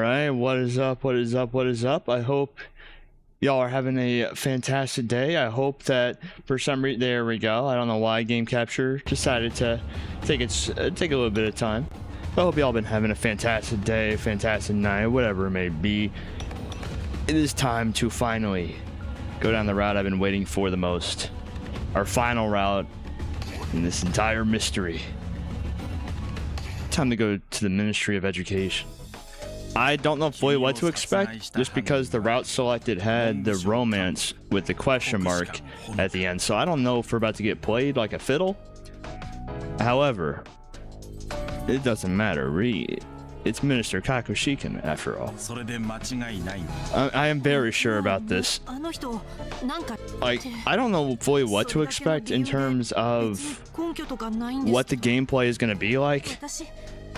Alright, what is up, what is up, what is up? I hope y'all are having a fantastic day. I hope that for some reason, there we go. I don't know why Game Capture decided to take a little bit of time. I hope y'all been having a fantastic day, fantastic night, whatever it may be. It is time to finally go down the route I've been waiting for the most. Our final route in this entire mystery. Time to go to the Ministry of Education. I don't know fully what to expect, just because the route selected had the romance with the question mark at the end, so I don't know if we're about to get played like a fiddle. However, it doesn't matter. It's Minister Kokushikan after all. I am very sure about this. Like, I don't know fully what to expect in terms of what the gameplay is going to be like.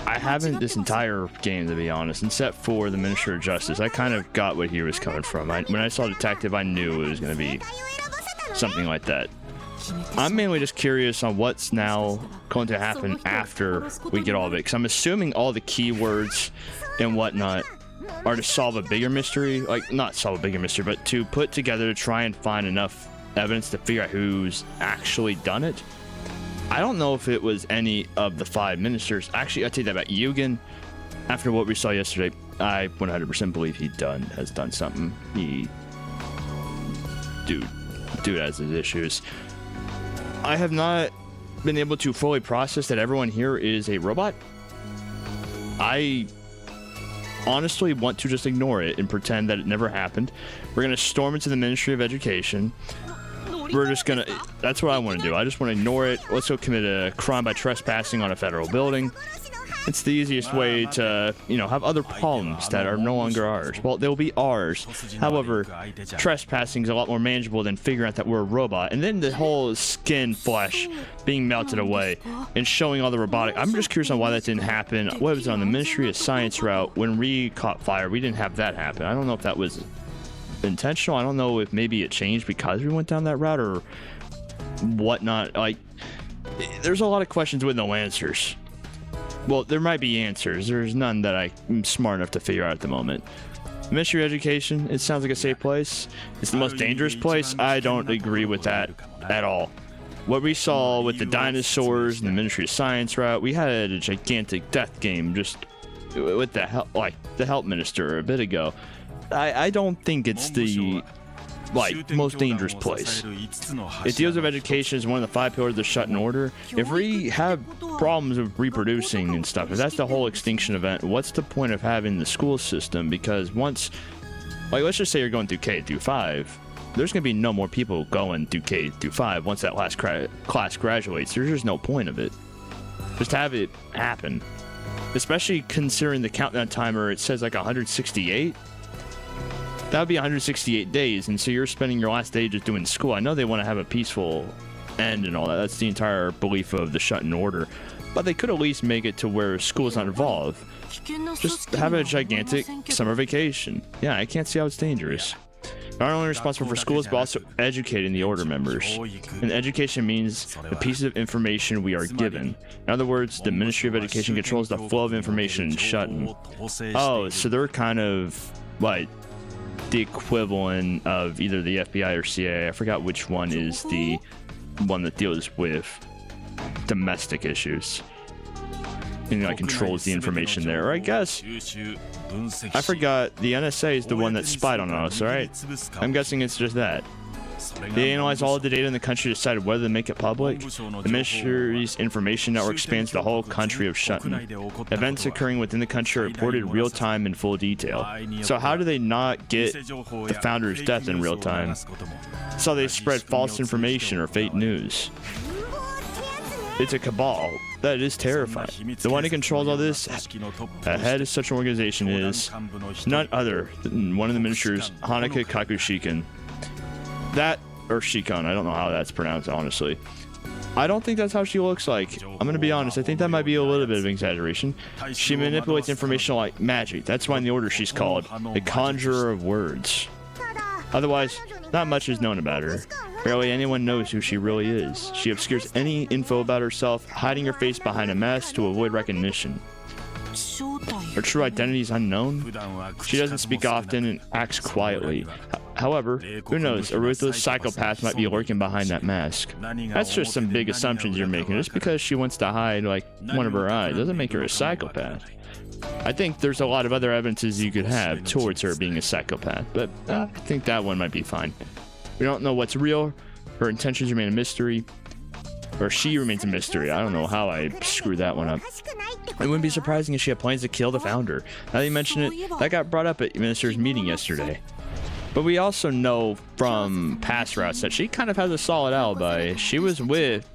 I haven't this entire game, to be honest, except for the Minister of Justice. I kind of got what he was coming from. When I saw Detective, I knew it was going to be something like that. I'm mainly just curious on what's now going to happen after we get all of it, because I'm assuming all the keywords and whatnot are to solve a bigger mystery. Like, not solve a bigger mystery, but to put together to try and find enough evidence to figure out who's actually done it. I don't know if it was any of the 5 ministers. Actually, I take that back. Yugen, after what we saw yesterday, I 100% believe he has done something. Dude has his issues. I have not been able to fully process that everyone here is a robot. I honestly want to just ignore it and pretend that it never happened. We're going to storm into the Ministry of Education. We're just gonna, that's what I want to do. I just want to ignore it. Let's go commit a crime by trespassing on a federal building. It's the easiest way to, have other problems that are no longer ours. Well, they'll be ours. However, trespassing is a lot more manageable than figuring out that we're a robot. And then the whole skin flesh being melted away and showing all the robotic. I'm just curious on why that didn't happen. What was it on the Ministry of Science route? When we caught fire, we didn't have that happen. I don't know if that was intentional. I don't know if maybe it changed because we went down that route or whatnot. Like, there's a lot of questions with no answers. Well, there might be answers. There's none that I'm smart enough to figure out at the moment. Ministry of Education, it sounds like a safe place. It's the most dangerous place. I don't agree with that at all. What we saw with the dinosaurs and the Ministry of Science route, we had a gigantic death game just with the help minister a bit ago. I don't think it's the most dangerous place. It deals with education as one of the 5 pillars of the Shuten Order. If we have problems with reproducing and stuff, if that's the whole extinction event, what's the point of having the school system? Because once, let's just say you're going through K through 5, there's going to be no more people going through K through 5 once that last class graduates. There's just no point of it. Just have it happen. Especially considering the countdown timer, it says like 168. That would be 168 days, and so you're spending your last day just doing school. I know they want to have a peaceful end and all that. That's the entire belief of the Shuten Order. But they could at least make it to where school is not involved. Just have a gigantic summer vacation. Yeah, I can't see how it's dangerous. Not only responsible for schools, but also educating the Order members. And education means the pieces of information we are given. In other words, the Ministry of Education controls the flow of information in Shuten. Oh, so they're kind of, the equivalent of either the FBI or CIA. I forgot which one is the one that deals with domestic issues and controls the information there. Or I guess I forgot, the NSA is the one that spied on us. All right, I'm guessing it's just that. They analyzed all of the data in the country to decide whether to make it public. The Ministry's information network spans the whole country of Shuten. Events occurring within the country are reported real time in full detail. So how do they not get the founder's death in real time? So they spread false information or fake news. It's a cabal. That is terrifying. The one who controls all this, the head of such an organization, is none other than one of the ministers, Honoka Kokushikan. That, or Shikan, I don't know how that's pronounced, honestly. I don't think that's how she looks like. I'm gonna be honest, I think that might be a little bit of an exaggeration. She manipulates information like magic. That's why in the Order she's called the Conjurer of Words. Otherwise, not much is known about her. Barely anyone knows who she really is. She obscures any info about herself, hiding her face behind a mask to avoid recognition. Her true identity is unknown. She doesn't speak often and acts quietly. However, who knows, a ruthless psychopath might be lurking behind that mask. That's just some big assumptions you're making. Just because she wants to hide, like, one of her eyes doesn't make her a psychopath. I think there's a lot of other evidences you could have towards her being a psychopath, but I think that one might be fine. We don't know what's real. Her intentions remain a mystery. Or she remains a mystery. I don't know how I screwed that one up. It wouldn't be surprising if she had plans to kill the founder. Now that you mention it, that got brought up at Minister's meeting yesterday. But we also know from past routes that she kind of has a solid alibi. She was with...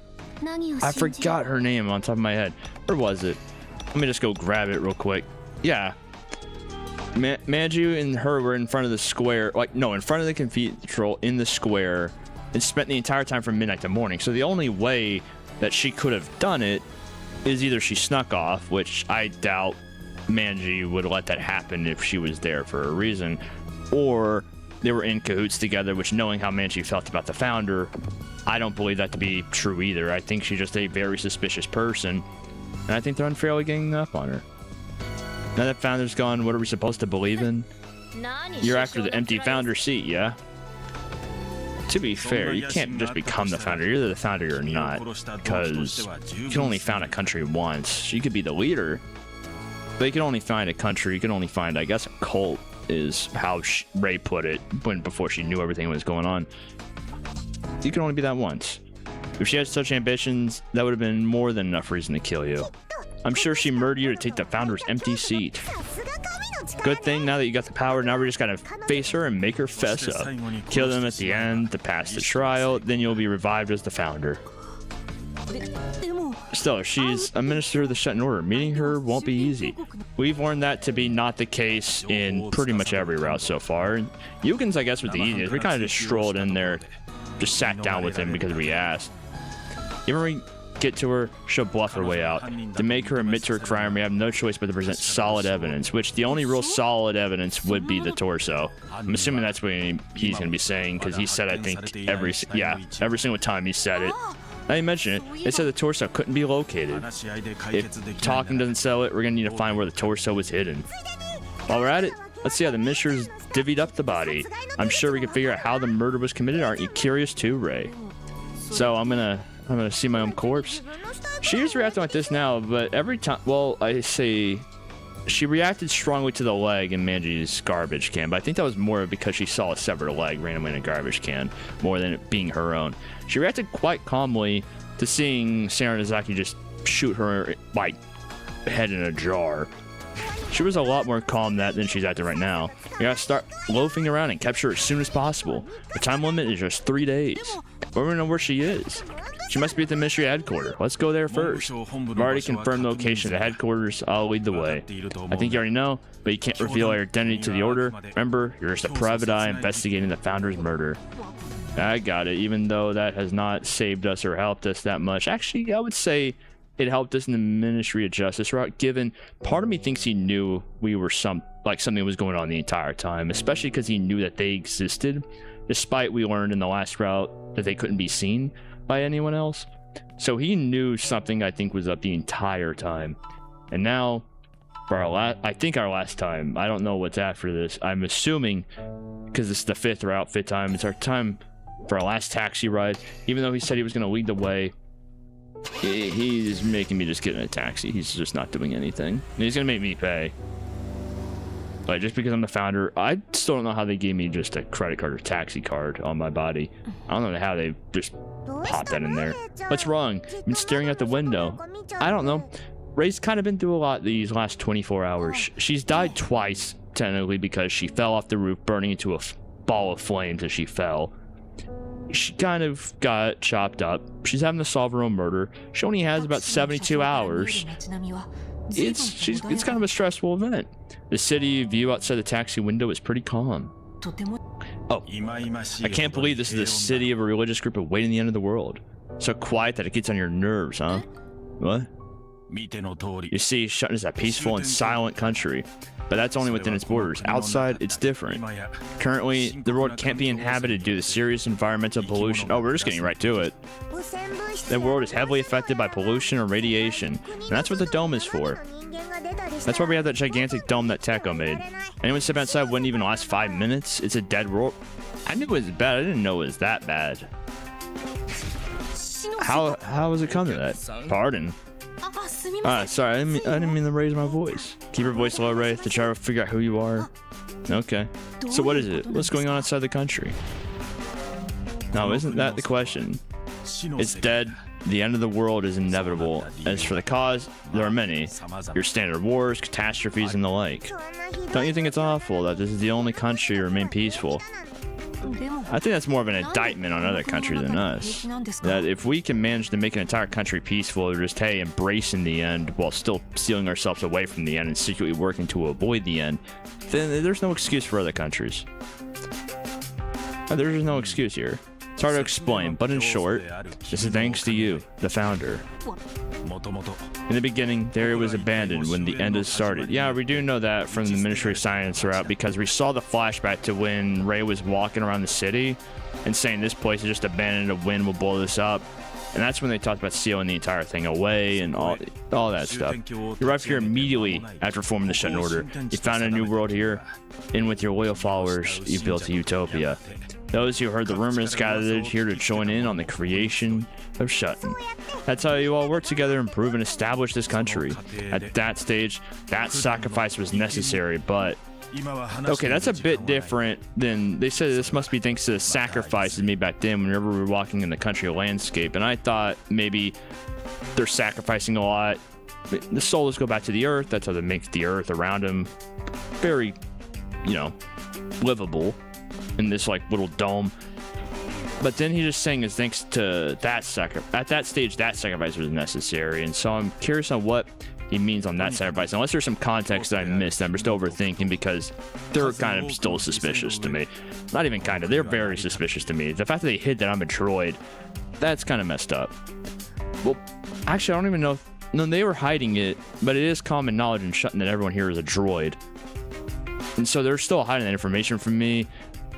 I forgot her name on top of my head. Where was it? Let me just go grab it real quick. Yeah. Manju and her were in front of the square. Like, no, in front of the cathedral in the square. And spent the entire time from midnight to morning. So the only way that she could have done it is either she snuck off, which I doubt Manji would let that happen if she was there for a reason, or they were in cahoots together, which, knowing how Manji felt about the founder, I don't believe that to be true either. I think she's just a very suspicious person, and I think they're unfairly ganging up on her. Now that founder's gone, what are we supposed to believe in? You're after the empty founder seat, yeah? To be fair, you can't just become the founder. You're either the founder or not, because you can only found a country once. She could be the leader, but you can only find a country. You can only find, I guess, a cult is how Ray put it before she knew everything was going on. You can only be that once. If she had such ambitions, that would have been more than enough reason to kill you. I'm sure she murdered you to take the founder's empty seat. Good thing, now that you got the power, now we're just gonna face her and make her fess up. Kill them at the end to pass the trial, then you'll be revived as the founder. Still, she's a minister of the Shuten Order. Meeting her won't be easy. We've learned that to be not the case in pretty much every route so far. Yugen's, I guess, was the easiest. We kind of just strolled in there, just sat down with him because we asked. Even when we get to her, she'll bluff her way out. To make her admit to her crime, we have no choice but to present solid evidence, which the only real solid evidence would be the torso. I'm assuming that's what he's going to be saying, because he said, I think, every single time he said it. Now you mention it, they said the torso couldn't be located. If talking doesn't sell it, we're going to need to find where the torso was hidden. While we're at it, let's see how the ministers divvied up the body. I'm sure we can figure out how the murder was committed. Aren't you curious too, Ray? So I'm gonna see my own corpse. She is reacting like this now, but every time, well, I say she reacted strongly to the leg in Manji's garbage can, but I think that was more because she saw a severed leg randomly in a garbage can, more than it being her own. She reacted quite calmly to seeing Saranazaki just shoot her, like, head in a jar. She was a lot more calm than she's acting right now. We gotta start loafing around and capture her as soon as possible. The time limit is just 3 days. We don't know where she is. She must be at the ministry headquarters. Let's go there first. I've already confirmed the location of the headquarters. I'll lead the way. I think you already know, but you can't reveal your identity to the order. Remember, you're just a private eye investigating the founder's murder. I got it, even though that has not saved us or helped us that much. Actually, I would say it helped us in the Ministry of Justice route, given part of me thinks he knew we were something was going on the entire time, especially because he knew that they existed, despite we learned in the last route that they couldn't be seen by anyone else. So he knew something, I think, was up the entire time. And now, for our last time, I don't know what's after this. I'm assuming, because this is the fifth time, it's our time for our last taxi ride. Even though he said he was going to lead the way, he's making me just get in a taxi. He's just not doing anything. And he's going to make me pay. But just because I'm the founder, I still don't know how they gave me just a credit card or taxi card on my body. I don't know how they just popped that in there. What's wrong? I've been staring out the window. I don't know. Ray's kind of been through a lot these last 24 hours. She's died twice, technically, because she fell off the roof, burning into a ball of flames as she fell. She kind of got chopped up. She's having to solve her own murder. She only has about 72 hours. It's kind of a stressful event. The city view outside the taxi window is pretty calm. Oh, I can't believe this is the city of a religious group awaiting the end of the world. So quiet that it gets on your nerves, huh? What? You see, Shuten is a peaceful and silent country, but that's only within its borders. Outside, it's different. Currently, the world can't be inhabited due to serious environmental pollution. Oh, we're just getting right to it. The world is heavily affected by pollution or radiation, and that's what the dome is for. That's why we have that gigantic dome that Teko made. Anyone step outside wouldn't even last 5 minutes. It's a dead world. I knew it was bad. I didn't know it was that bad. How has it come to that? Pardon. Sorry, I didn't mean to raise my voice. Keep your voice low, Ray, to try to figure out who you are. Okay. So what is it? What's going on outside the country? No, isn't that the question? It's dead. The end of the world is inevitable. As for the cause, there are many. Your standard wars, catastrophes, and the like. Don't you think it's awful that this is the only country to remain peaceful? I think that's more of an indictment on other countries than us. That if we can manage to make an entire country peaceful, or just, hey, embracing the end while still sealing ourselves away from the end and secretly working to avoid the end, then there's no excuse for other countries. There's no excuse here. It's hard to explain, but in short, this is thanks to you, the founder. In the beginning, the area was abandoned when the end has started. Yeah, we do know that from the Ministry of Science route because we saw the flashback to when Ray was walking around the city and saying this place is just abandoned, a wind will blow this up. And that's when they talked about sealing the entire thing away and all that stuff. You arrived here immediately after forming the Shuten Order. You found a new world here, and with your loyal followers, you built a utopia. Those who heard the rumors gathered here to join in on the creation of Shuten. That's how you all work together, improve and establish this country. At that stage, that sacrifice was necessary, but... Okay, that's a bit different than... They said this must be thanks to the sacrifices made back then whenever we were walking in the country landscape, and I thought maybe they're sacrificing a lot. The souls go back to the earth, that's how they make the earth around them very, livable. In this little dome, but then he's just saying it's thanks to that at that stage that sacrifice was necessary, and so I'm curious on what he means on that sacrifice, unless there's some context that I missed. I'm just overthinking because they're kind of still suspicious to me. Not even kind of, they're very suspicious to me. The fact that they hid that I'm a droid, that's kind of messed up. Well, actually I don't even know if, no, they were hiding it, but it is common knowledge in Shuten that everyone here is a droid, and so they're still hiding that information from me.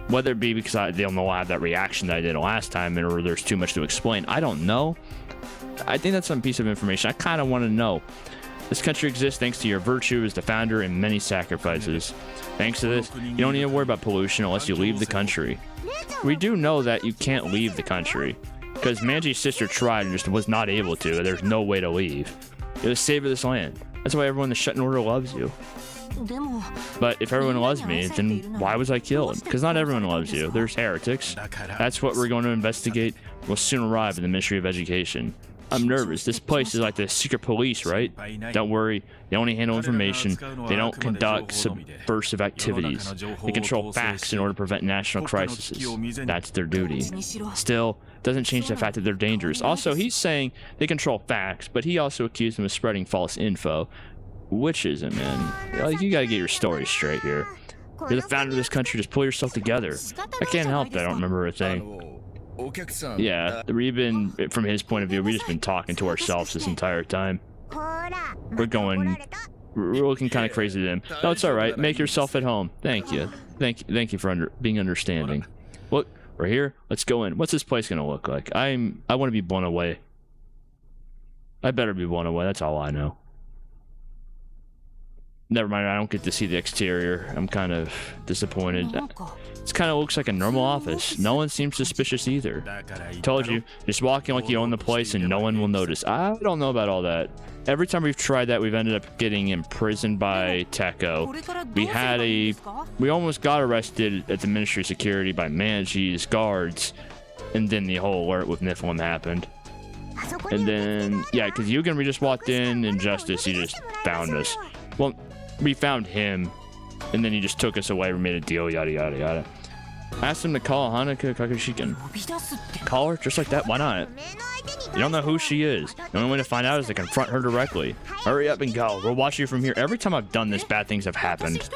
Whether it be because they don't know I have that reaction that I did last time, or there's too much to explain, I don't know. I think that's some piece of information I kind of want to know. This country exists thanks to your virtue as the founder and many sacrifices. Thanks to this, you don't need to worry about pollution unless you leave the country. We do know that you can't leave the country, because Manji's sister tried and just was not able to. There's no way to leave. You're the savior of this land. That's why everyone in the Shuten Order loves you. But if everyone loves me, then why was I killed? Because not everyone loves you. There's heretics. That's what we're going to investigate. We'll soon arrive at the Ministry of Education. I'm nervous. This place is like the secret police, right? Don't worry. They only handle information. They don't conduct subversive activities. They control facts in order to prevent national crises. That's their duty. Still, doesn't change the fact that they're dangerous. Also, he's saying they control facts, but he also accused them of spreading false info. Which isn't, man. You gotta get your story straight here. You're the founder of this country, just pull yourself together. I can't help that I don't remember a thing. Yeah, we've been, from his point of view, we've just been talking to ourselves this entire time. We're looking kind of crazy to him. No, it's alright, make yourself at home. Thank you. Thank you for being understanding. Look, we're here, let's go in. What's this place gonna look like? I want to be blown away. I better be blown away, that's all I know. Never mind, I don't get to see the exterior. I'm kind of disappointed. It kind of looks like a normal office. No one seems suspicious either. Told you, just walk in like you own the place and no one will notice. I don't know about all that. Every time we've tried that, we've ended up getting imprisoned by Teko. We almost got arrested at the Ministry of Security by Manji's guards, and then the whole alert with Niflheim happened. And then, yeah, because Yugen, we just walked in, and Justice, he just found us. Well, we found him, and then he just took us away. We made a deal, yada, yada, yada. I asked him to call Honoka Kokushikan. Call her? Just like that? Why not? You don't know who she is. The only way to find out is to confront her directly. Hurry up and go. We'll watch you from here. Every time I've done this, bad things have happened.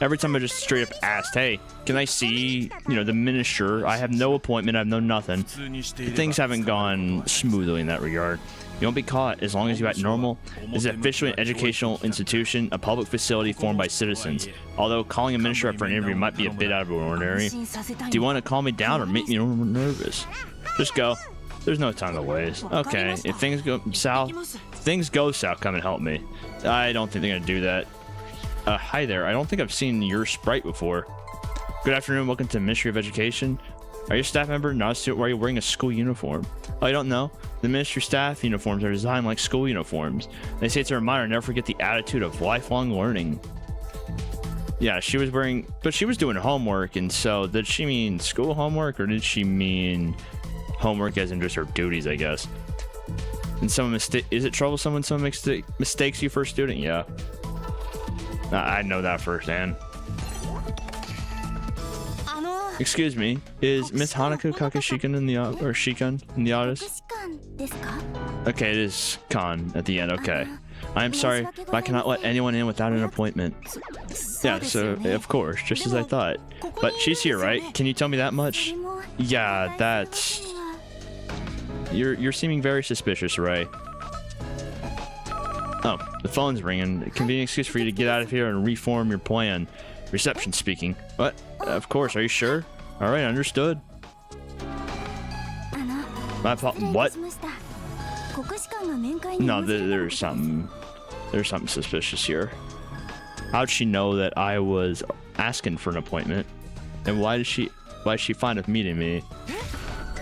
Every time I just straight up asked, hey, can I see, the minister? I have no appointment. I have no nothing. Things haven't gone smoothly in that regard. You won't be caught as long as you act normal. This is officially an educational institution, a public facility formed by citizens. Although calling a minister up for an interview might be a bit out of the ordinary. Do you want to calm me down or make me nervous? Just go. There's no time to waste. Okay, if things go south, things go south, come and help me. I don't think they're gonna do that. Hi there. I don't think I've seen your sprite before. Good afternoon. Welcome to Ministry of Education. Are you a staff member? Not a student. Why are you wearing a school uniform? Oh, I don't know. The ministry staff uniforms are designed like school uniforms. They say it's a reminder to never forget the attitude of lifelong learning. Yeah, she was wearing, but she was doing homework, and so did she mean school homework, or did she mean homework as in just her duties, I guess? And some mistake, is it troublesome when someone mistakes you for a student? Yeah. I know that firsthand. Excuse me, is Miss Honoka Kokushikan in the or Shikan in the office? Okay, it is Khan at the end. Okay, I am sorry, but I cannot let anyone in without an appointment. Yeah, so of course, just as I thought. But she's here, right? Can you tell me that much? Yeah, that's. You're seeming very suspicious, Ray. Oh, the phone's ringing. It can be an excuse for you to get out of here and reform your plan. Reception speaking. What? Of course. Are you sure? All right, understood. What? No, there's something suspicious here. How'd she know that I was asking for an appointment? And why is she fine with meeting me?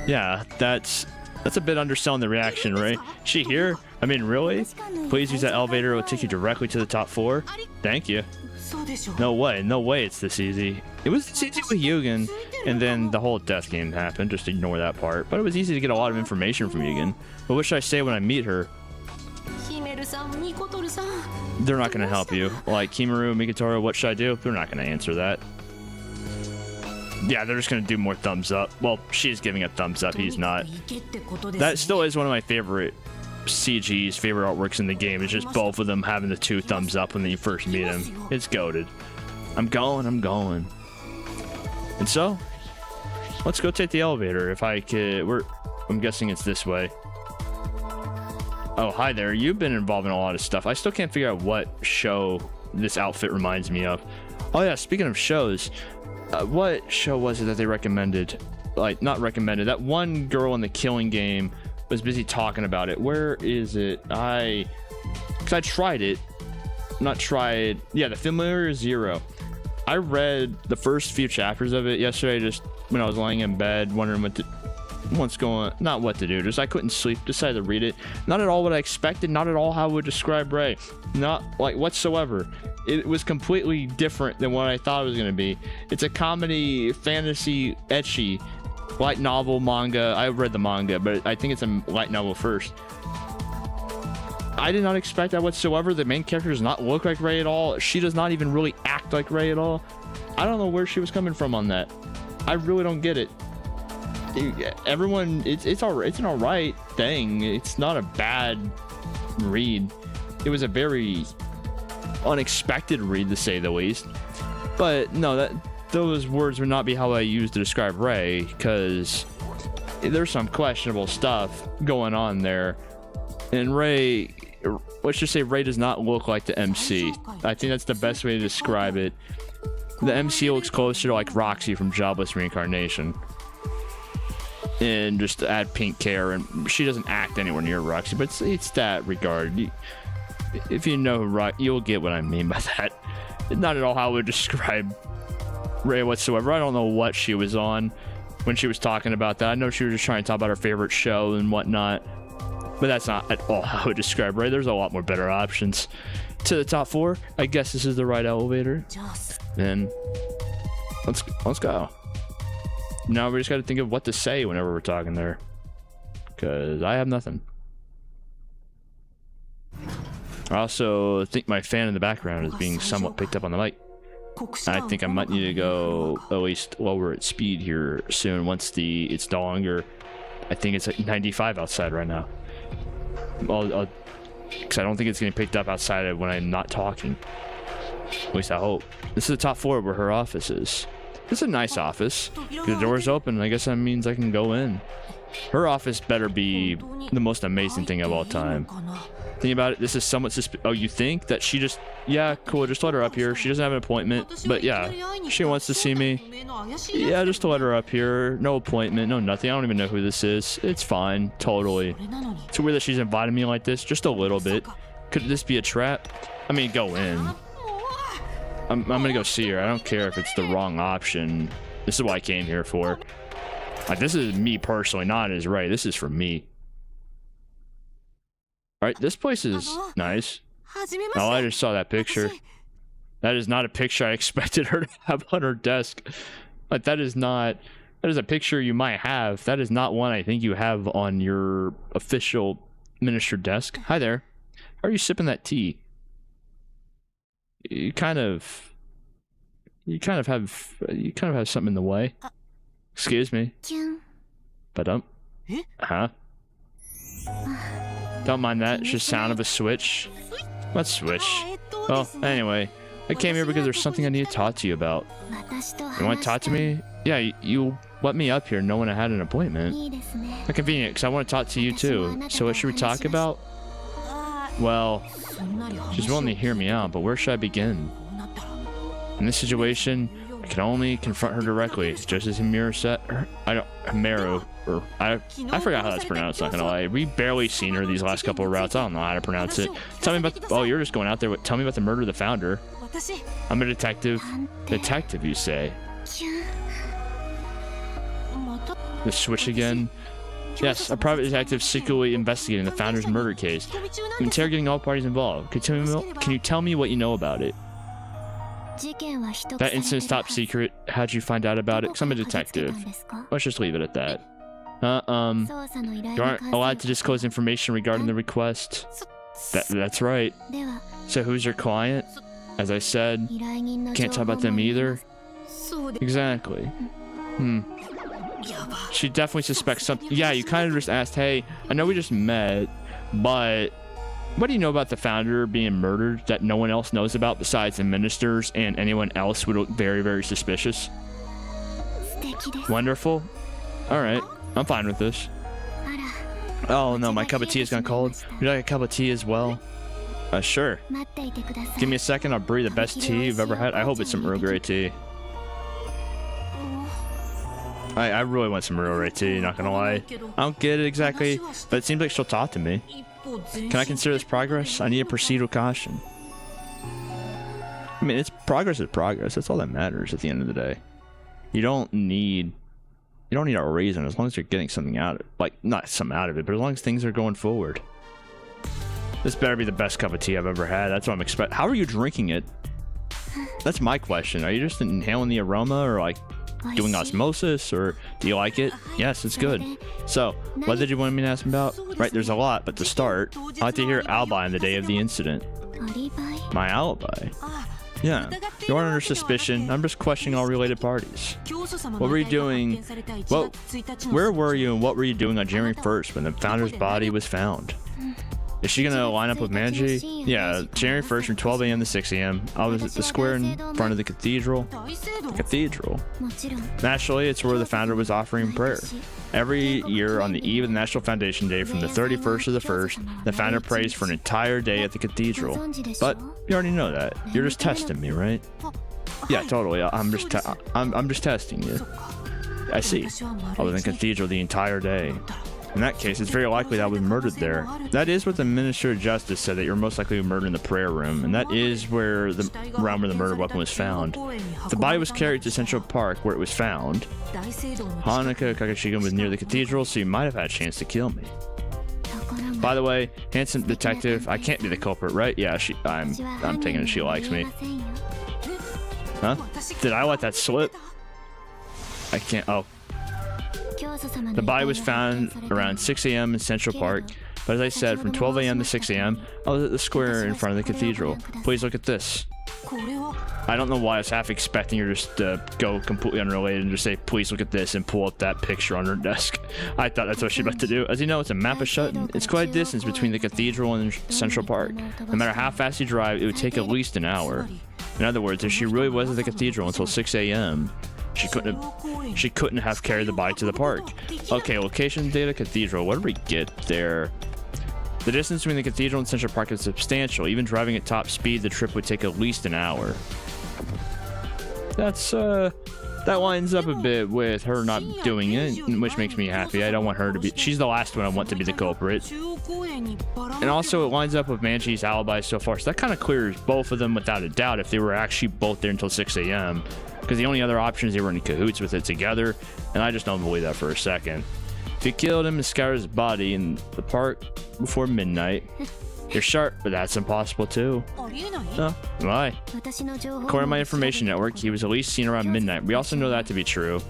Yeah, that's a bit underselling the reaction, right? She here? I mean, really? Please use that elevator. It will take you directly to the top floor. Thank you. No way it's this easy. It was this easy with Yugen, and then the whole death game happened. Just ignore that part. But it was easy to get a lot of information from Yugen. But what should I say when I meet her? They're not gonna help you. Like Kimaru, Mikitaro, what should I do? They're not gonna answer that. Yeah, they're just gonna do more thumbs up. Well, she's giving a thumbs up, he's not. That still is one of my favorite CG's, favorite artworks in the game. It's just both of them having the 2 thumbs up when you first meet him. It's goated. I'm going. And so, let's go take the elevator. If I could, I'm guessing it's this way. Oh, hi there. You've been involved in a lot of stuff. I still can't figure out what show this outfit reminds me of. Oh yeah, speaking of shows, what show was it that they recommended? Like, not recommended. That one girl in the Killing Game was busy talking about it. Where is it? Because I tried it. Not tried. Yeah, The Familiar Zero. I read the first few chapters of it yesterday, just when I was lying in bed, wondering what's going, not what to do, just I couldn't sleep, decided to read it. Not at all what I expected, not at all how I would describe Ray, not like whatsoever. It was completely different than what I thought it was going to be. It's a comedy, fantasy, ecchi, light novel, manga. I read the manga, but I think it's a light novel first. I did not expect that whatsoever. The main character does not look like Ray at all. She does not even really act like Ray at all. I don't know where she was coming from on that. I really don't get it. Everyone, it's an alright thing. It's not a bad read. It was a very unexpected read, to say the least. But no, those words would not be how I use to describe Ray, because there's some questionable stuff going on there. And Ray, let's just say Ray does not look like the MC. I think that's the best way to describe it. The MC looks closer to like Roxy from Jobless Reincarnation. And just to add pink hair, and she doesn't act anywhere near Roxy, but it's that regard. If you know Roxy, you'll get what I mean by that. Not at all how I would describe Ray whatsoever. I don't know what she was on when she was talking about that. I know she was just trying to talk about her favorite show and whatnot, but that's not at all how I would describe Ray. There's a lot more better options. To the top floor, I guess this is the right elevator. Then let's go. Now we just got to think of what to say whenever we're talking there, because I have nothing. I also think my fan in the background is being somewhat picked up on the mic. I think I might need to go at least lower its speed here soon once it's no longer. I think it's at 95 outside right now. Because I don't think it's getting picked up outside of when I'm not talking. At least I hope. This is the top floor where her office is. It's a nice office. The door's open. I guess that means I can go in. Her office better be the most amazing thing of all time. Think about it. This is somewhat oh, you think that she just... Yeah, cool. Just let her up here. She doesn't have an appointment. But yeah, she wants to see me. Yeah, just to let her up here. No appointment. No nothing. I don't even know who this is. It's fine. Totally. It's weird that she's invited me like this. Just a little bit. Could this be a trap? I mean, go in. I'm gonna go see her. I don't care if it's the wrong option. This is what I came here for. Like, this is me personally, not as right. This is for me. Alright, this place is nice. Oh, I just saw that picture. That is not a picture I expected her to have on her desk. Like, that is a picture you might have. That is not one I think you have on your official minister desk. Hi there. How are you sipping that tea? You kind of have something in the way. Excuse me. But huh? Don't mind that. It's just sound of a switch. What switch? Well, anyway, I came here because there's something I need to talk to you about. You want to talk to me? Yeah, you let me up here knowing I had an appointment. How convenient, because I want to talk to you too. So what should we talk about? Well, she's willing to hear me out, but where should I begin? In this situation, I can only confront her directly, just as Himiro said. I forgot how that's pronounced, not gonna lie. We barely seen her these last couple of routes. I don't know how to pronounce it. Tell me about oh, you're just going out there. Tell me about the murder of the founder. I'm a detective. Detective, you say? The switch again? Yes, a private detective secretly investigating the founder's murder case. I'm interrogating all parties involved. Can you tell me what you know about it? That incident's top secret. How'd you find out about it? Because I'm a detective. Let's just leave it at that. You aren't allowed to disclose information regarding the request. That's right. So who's your client? As I said, can't talk about them either. Exactly. She definitely suspects something. Yeah, you kind of just asked, hey, I know we just met, but what do you know about the founder being murdered that no one else knows about besides the ministers, and anyone else would look very, very suspicious? Wonderful. Alright, I'm fine with this. Oh no, my cup of tea is gone cold. Would you like a cup of tea as well? Sure. Give me a second, I'll brew the best tea you've ever had. I hope it's some Earl Grey tea. I really want some Earl Grey tea, not gonna lie. I don't get it exactly, but it seems like she'll talk to me. Can I consider this progress? I need to proceed with caution. I mean, progress is progress. That's all that matters at the end of the day. You don't need a reason as long as you're getting something out of it. Like, not something out of it, but as long as things are going forward. This better be the best cup of tea I've ever had. That's what I'm expecting. How are you drinking it? That's my question. Are you just inhaling the aroma, or like doing osmosis, or do you like it? Yes, it's good. So, what did you want me to ask about? Right, there's a lot, but to start, I'd like to hear alibi on the day of the incident. My alibi? Yeah, you aren't under suspicion. I'm just questioning all related parties. What were you doing? Well, where were you and what were you doing on January 1st when the founder's body was found? Is she gonna line up with Manji? Yeah, January 1st from 12 a.m. to 6 a.m. I was at the square in front of the cathedral. The cathedral? Naturally, it's where the founder was offering prayer. Every year on the eve of the National Foundation Day, from the 31st to the 1st, the founder prays for an entire day at the cathedral. But you already know that. You're just testing me, right? Yeah, totally. I'm just testing you. I see. I was in the cathedral the entire day. In that case, it's very likely that I was murdered there. That is what the Minister of Justice said, that you're most likely murdered in the prayer room, and that is where the realm where the murder weapon was found. The body was carried to Central Park, where it was found. Honoka Kokushikan was near the cathedral, so you might have had a chance to kill me. By the way, handsome detective, I can't be the culprit, right? Yeah, I'm taking it she likes me. Huh? Did I let that slip? I can't. Oh. The body was found around 6 a.m. in Central Park, but as I said, from 12 a.m. to 6 a.m., I was at the square in front of the cathedral. Please look at this. I don't know why I was half expecting her just to go completely unrelated and just say, please look at this, and pull up that picture on her desk. I thought that's what she was about to do. As you know, it's a map of Shuten. It's quite a distance between the cathedral and Central Park. No matter how fast you drive, it would take at least an hour. In other words, if she really was at the cathedral until 6 a.m., she couldn't have carried the body to the park. Okay, location data, cathedral. What did we get there? The distance between the cathedral and Central Park is substantial. Even driving at top speed, the trip would take at least an hour. That's, that lines up a bit with her not doing it, which makes me happy. I don't want her to be... She's the last one I want to be the culprit. And also, it lines up with Manji's alibi so far, so that kind of clears both of them without a doubt if they were actually both there until 6 a.m. Because the only other option is they were in cahoots with it together, and I just don't believe that for a second. If he killed him and scattered his body in the park before midnight, you're sharp, but that's impossible too. Oh, why? According to my information network, he was at least seen around midnight. We also know that to be true.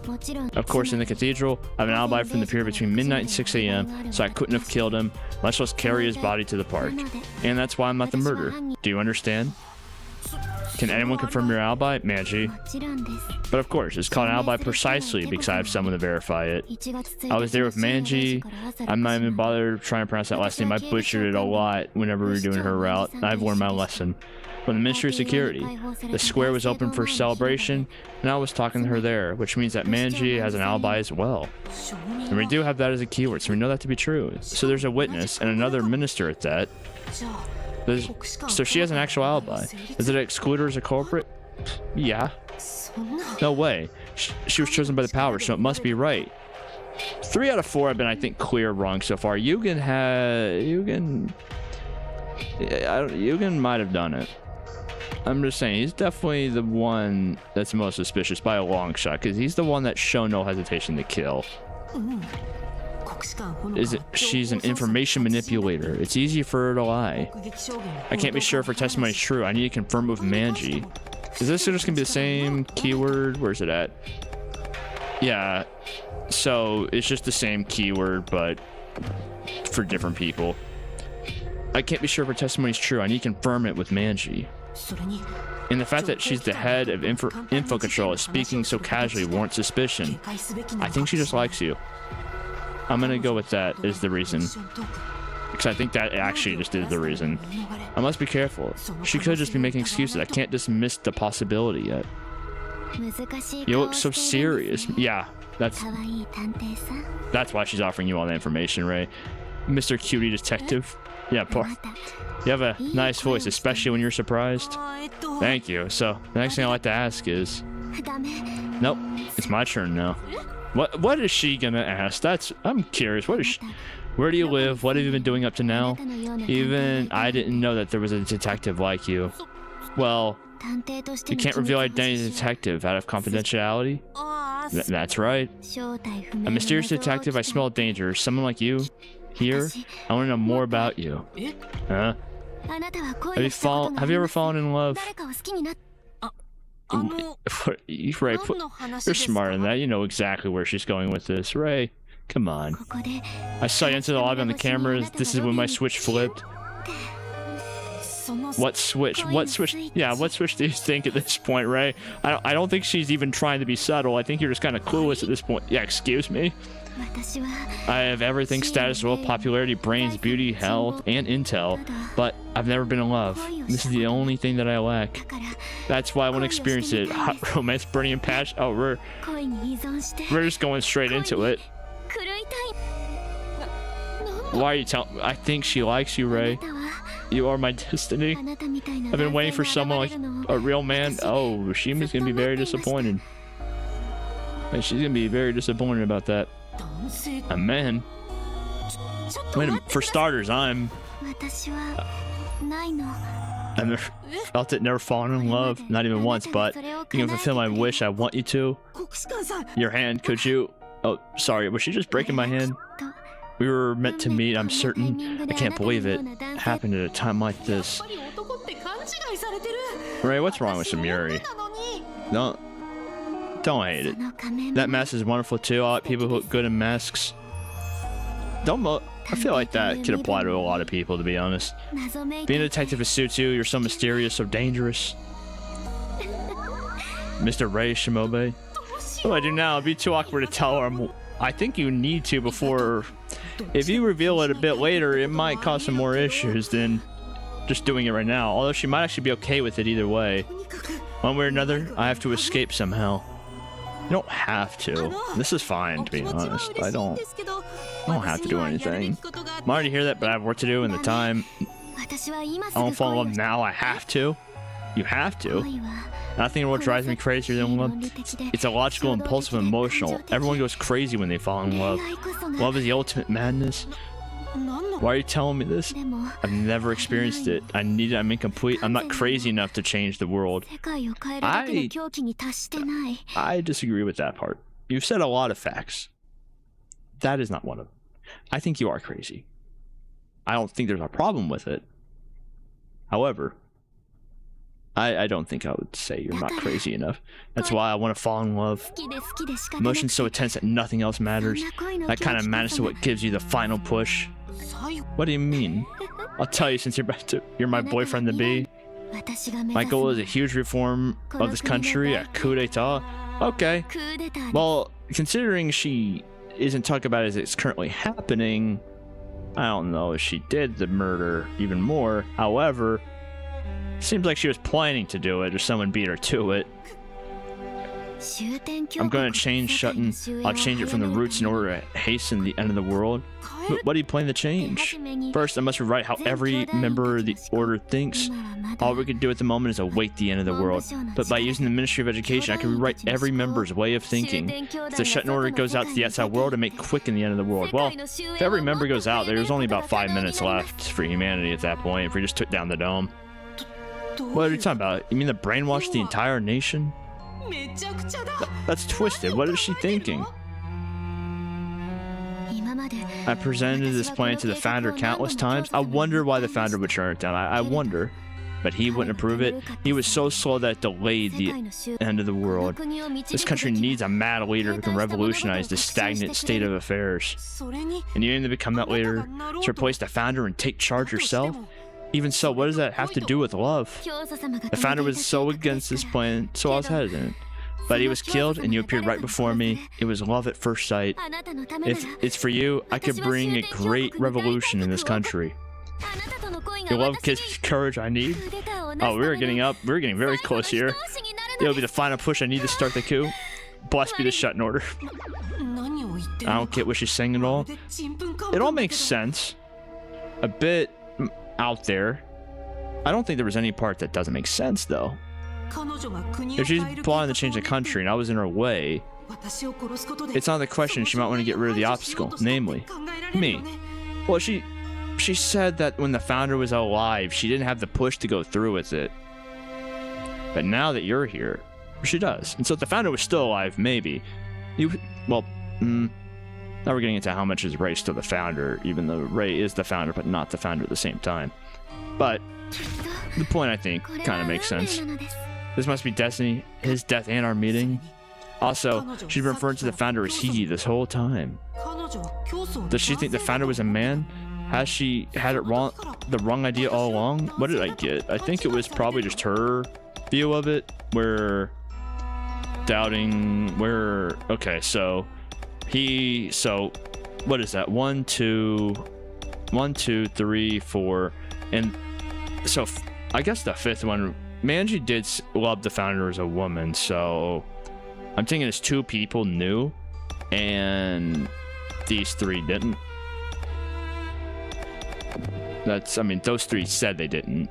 Of course, in the cathedral, I have an alibi from the period between midnight and 6 a.m., so I couldn't have killed him, much less carry his body to the park. And that's why I'm not the murderer. Do you understand? Can anyone confirm your alibi? Manji. But of course, it's called an alibi precisely because I have someone to verify it. I was there with Manji. I'm not even bothered trying to pronounce that last name. I butchered it a lot whenever we were doing her route. I've learned my lesson. From the Ministry of Security, the square was open for celebration, and I was talking to her there, which means that Manji has an alibi as well. And we do have that as a keyword, so we know that to be true. So there's a witness, and another minister at that. So she has an actual alibi. Does it exclude her as a culprit? Yeah. No way. She was chosen by the power, so it must be right. 3 out of 4 have been, I think, clear wrong so far. Yugen might have done it. I'm just saying, he's definitely the one that's most suspicious by a long shot, because he's the one that shown no hesitation to kill. She's an information manipulator. It's easy for her to lie. I can't be sure if her testimony is true. I need to confirm with Manji. Is this just gonna be the same keyword? Where's it at? Yeah. So it's just the same keyword, but for different people. I can't be sure if her testimony is true. I need to confirm it with Manji. And the fact that she's the head of info control is speaking so casually warrants suspicion. I think she just likes you. I'm gonna go with that as the reason. Because I think that actually just is the reason. I must be careful. She could just be making excuses. I can't dismiss the possibility yet. You look so serious. Yeah, that's why she's offering you all the information, Ray. Mr. Cutie Detective. Yeah, poor. You have a nice voice, especially when you're surprised. Thank you. So, the next thing I'd like to ask is... Nope, it's my turn now. What is she gonna ask? I'm curious. What is she... Where do you live? What have you been doing up to now? Even I didn't know that there was a detective like you. Well, you can't reveal identity as a detective out of confidentiality? That's right. A mysterious detective, I smell danger. Someone like you? Here? I want to know more about you. Huh? Have you ever fallen in love? Ray, you're smarter than that. You know exactly where she's going with this. Ray, come on. I saw you enter the lobby on the cameras. This is when my switch flipped. What switch? What switch? Yeah, what switch do you think at this point, Ray? I don't think she's even trying to be subtle. I think you're just kind of clueless at this point. Yeah, excuse me. I have everything: status, wealth, popularity, brains, beauty, health, and intel, but I've never been in love. This is the only thing that I lack. That's why I want to experience it. Hot romance, burning and passion. Oh, we're just going straight into it. Why are you telling? I think she likes you, Ray. You are my destiny. I've been waiting for someone like a real man. Oh, Shima's gonna be very disappointed. And she's gonna be very disappointed about that. A man? Wait a minute. For starters, I've never felt it, never fallen in love, not even once, but you can fulfill my wish. I want you to. Your hand, could you? Oh, sorry, was she just breaking my hand? We were meant to meet, I'm certain. I can't believe it happened at a time like this. Ray, what's wrong with Samuri? Don't hate it. That mask is wonderful too. I like people who look good in masks. I feel like that could apply to a lot of people, to be honest. Being a detective suits you. You're so mysterious, so dangerous. Mr. Ray Shimobe. What do I do now? It'd be too awkward to tell her. I think you need to before... If you reveal it a bit later, it might cause some more issues than just doing it right now. Although she might actually be okay with it either way. One way or another, I have to escape somehow. You don't have to. This is fine, to be honest. I don't have to do anything. I'm already hear that, but I have work to do in the time. I don't fall in love now. I have to. You have to. Nothing in the world drives me crazier than love. It's illogical, impulsive, and emotional. Everyone goes crazy when they fall in love. Love is the ultimate madness. Why are you telling me this? I've never experienced it. I'm incomplete. I'm not crazy enough to change the world. I disagree with that part. You've said a lot of facts. That is not one of them. I think you are crazy. I don't think there's a problem with it. However, I don't think I would say you're not crazy enough. That's why I want to fall in love. Emotion's so intense that nothing else matters. That kind of matters to what gives you the final push. What do you mean? I'll tell you since you're my boyfriend to be. My goal is a huge reform of this country, a coup d'etat. Okay. Well, considering she isn't talking about it as it's currently happening, I don't know if she did the murder even more. However, seems like she was planning to do it or someone beat her to it. I'm going to change Shuten. I'll change it from the roots in order to hasten the end of the world. But what do you plan to change? First, I must rewrite how every member of the order thinks. All we can do at the moment is await the end of the world. But by using the Ministry of Education, I can rewrite every member's way of thinking. If the Shuten Order goes out to the outside world and make quick in the end of the world. Well, if every member goes out, there's only about 5 minutes left for humanity at that point if we just took down the dome. What are you talking about? You mean to brainwash the entire nation? That's twisted. What is she thinking? I presented this plan to the founder countless times. I wonder why the founder would turn it down. I wonder. But he wouldn't approve it. He was so slow that it delayed the end of the world. This country needs a mad leader who can revolutionize this stagnant state of affairs. And you aim to become that leader, to replace the founder and take charge yourself? Even so, what does that have to do with love? The founder was so against this plan, so I was hesitant. But he was killed, and you appeared right before me. It was love at first sight. If it's for you, I could bring a great revolution in this country. Your love gives me courage I need. Oh, we're getting very close here. It'll be the final push I need to start the coup. Blessed be the Shuten Order. I don't get what she's saying at all. It all makes sense. A bit out there. I don't think there was any part that doesn't make sense, though. If she's plotting to change the country and I was in her way, it's not the question she might want to get rid of the obstacle, namely, me. Well, she said that when the founder was alive, she didn't have the push to go through with it. But now that you're here, she does. And so if the founder was still alive, maybe. Now we're getting into how much is Ray still the founder, even though Ray is the founder, but not the founder at the same time. But the point, I think, kind of makes sense. This must be destiny, his death and our meeting. Also, she's been referring to the founder as he this whole time. Does she think the founder was a man? Has she had the wrong idea all along? What did I get? I think it was probably just her view of it, where doubting where. Okay, so what is that? 1, 2, 3, 4, and so I guess the fifth one. Manji did love the founder as a woman, so I'm thinking it's 2 people knew, and these 3 didn't. Those 3 said they didn't.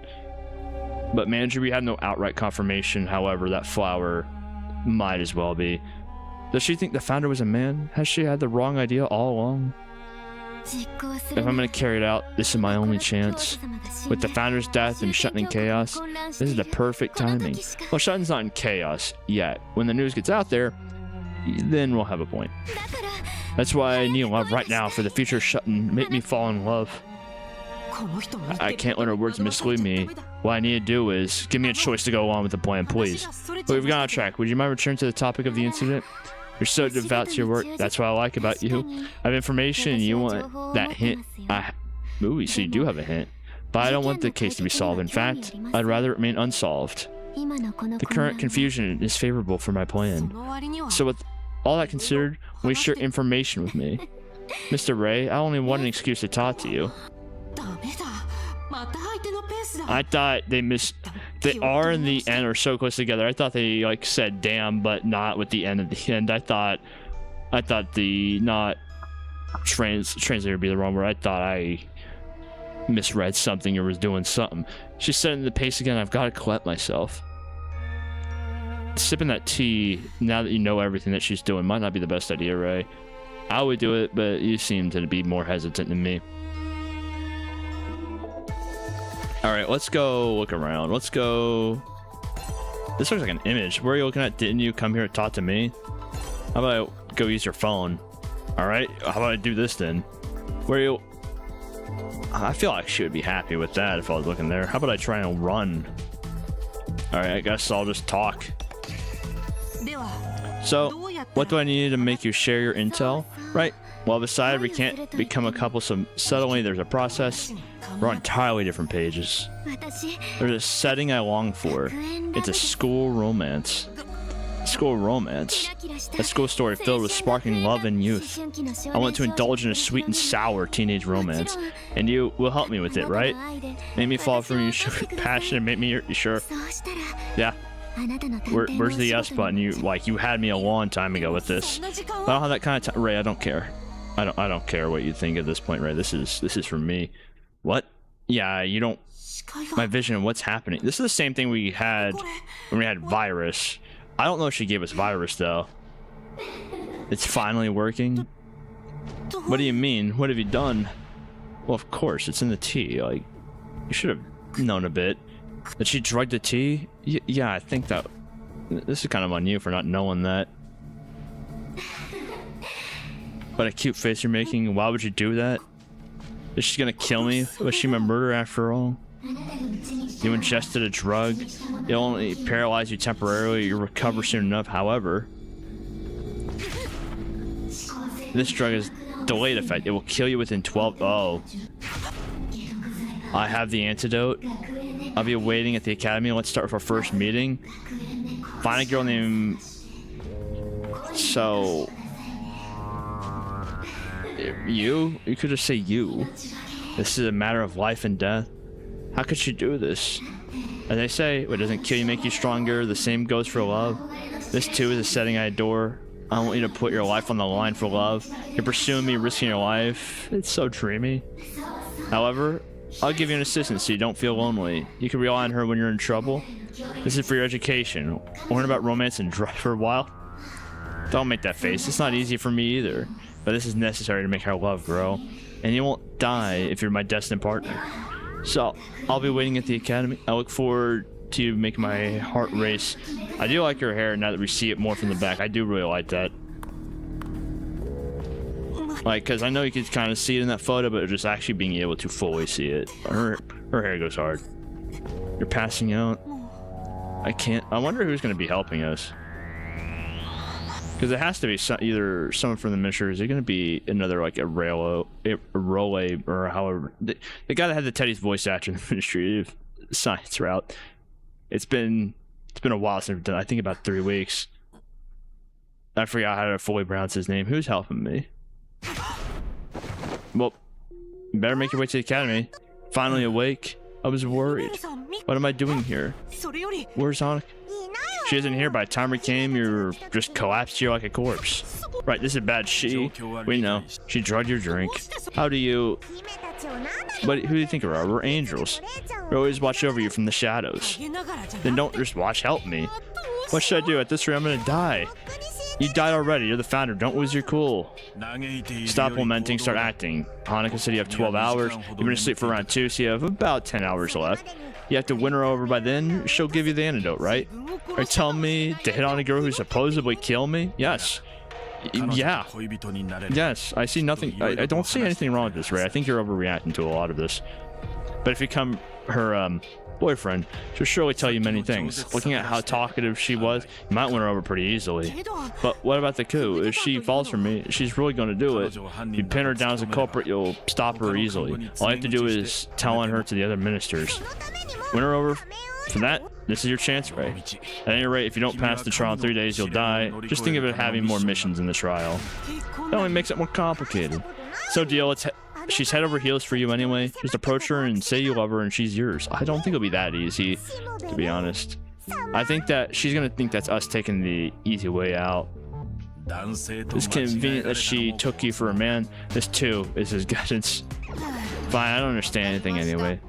But Manji, we had no outright confirmation. However, that flower might as well be. Does she think the founder was a man? Has she had the wrong idea all along? If I'm going to carry it out, this is my only chance. With the founder's death and Shuten in chaos, this is the perfect timing. Well, Shuten's not in chaos yet. When the news gets out there, then we'll have a point. That's why I need love right now for the future Shuten. Make me fall in love. I can't let her words mislead me. What I need to do is give me a choice to go along with the plan, please. But we've gone off track. Would you mind returning to the topic of the incident? You're so devout to your work. That's what I like about you. I have information and you want that hint. Ooh, so you do have a hint. But I don't want the case to be solved. In fact, I'd rather it remain unsolved. The current confusion is favorable for my plan. So with all that considered, will you share information with me? Mr. Ray, I only want an excuse to talk to you. I thought they They are in the end or so close together. I thought they like said damn, but not with the end at the end. I thought the not translator would be the wrong word. I thought I misread something or was doing something. She's setting the pace again. I've got to collect myself. Sipping that tea now that you know everything that she's doing might not be the best idea, Ray. I would do it, but you seem to be more hesitant than me. Alright, let's go look around. Let's go... This looks like an image. Where are you looking at? Didn't you come here to talk to me? How about I go use your phone? Alright, how about I do this then? Where are you... I feel like she would be happy with that if I was looking there. How about I try and run? Alright, I guess I'll just talk. So, what do I need to make you share your intel? Right, well, decided we can't become a couple, so suddenly there's a process. We're on entirely different pages. There's a setting I long for. It's a school romance. School romance. A school story filled with sparkling love and youth. I want to indulge in a sweet and sour teenage romance. And you will help me with it, right? Make me fall for you, passion, and make me sure. Yeah. Where's the yes button? You had me a long time ago with this. But I don't have that kind of time. Ray, I don't care. I don't care what you think at this point, Ray. This is for me. What? Yeah, you don't... My vision of what's happening. This is the same thing we had when we had virus. I don't know if she gave us virus, though. It's finally working? What do you mean? What have you done? Well, of course, it's in the tea. Like, you should have known a bit. That she drugged the tea? Yeah, I think that... This is kind of on you for not knowing that. What a cute face you're making. Why would you do that? Is she gonna kill me? Was she my murderer after all? You ingested a drug. It'll only paralyze you temporarily. You'll recover soon enough. However, this drug has delayed effect. It will kill you within 12... Oh. I have the antidote. I'll be waiting at the academy. Let's start with our first meeting. Find a girl named... So... You? You could just say you. This is a matter of life and death. How could she do this? As they say, what doesn't kill you make you stronger. The same goes for love. This too is a setting I adore. I want you to put your life on the line for love. You're pursuing me, risking your life. It's so dreamy. However, I'll give you an assistant so you don't feel lonely. You can rely on her when you're in trouble. This is for your education. Learn about romance and drive for a while. Don't make that face. It's not easy for me either. But this is necessary to make our love grow. And you won't die if you're my destined partner. So, I'll be waiting at the academy. I look forward to making my heart race. I do like her hair now that we see it more from the back. I do really like that. Like, because I know you could kind of see it in that photo, but just actually being able to fully see it. Her hair goes hard. You're passing out. I can't... I wonder who's going to be helping us. Because it has to be either someone from the Ministry, or is it going to be another, like, a Rolo, or however... The guy that had the Teddy's voice actor in the Ministry of Science route. It's been a while since I've done it. I think about 3 weeks. I forgot how to fully pronounce his name. Who's helping me? Well, you better make your way to the academy. Finally awake. I was worried. What am I doing here? Where's Honoka? She isn't here. By the time we came, you're just collapsed here like a corpse. Right, this is bad. We know. She drugged your drink. How do you... But who do you think we are? We're angels. We always watch over you from the shadows. Then don't just watch, help me. What should I do? At this rate, I'm gonna die. You died already. You're the founder. Don't lose your cool. Stop lamenting. Start acting. Honoka said you have 12 hours. You've been asleep for around 2, so you have about 10 hours left. You have to win her over by then. She'll give you the antidote, right? Are you telling me to hit on a girl who supposedly killed me? Yes. Yeah. Yes. I see nothing. I don't see anything wrong with this, Ray. I think you're overreacting to a lot of this. But if you become her boyfriend, she'll surely tell you many things. Looking at how talkative she was, you might win her over pretty easily. But what about the coup? If she falls for me, she's really going to do it. You pin her down as a culprit, you'll stop her easily. All you have to do is tell on her to the other ministers. Win her over for that. This is your chance, Ray. At any rate, if you don't pass the trial in 3 days, you'll die. Just think of it having more missions in the trial. That only makes it more complicated. So, deal. she's head over heels for you anyway. Just approach her and say you love her and she's yours. I don't think it'll be that easy, to be honest. I think that she's gonna think that's us taking the easy way out. It's convenient that she took you for a man. This too is his guidance. Fine, I don't understand anything anyway.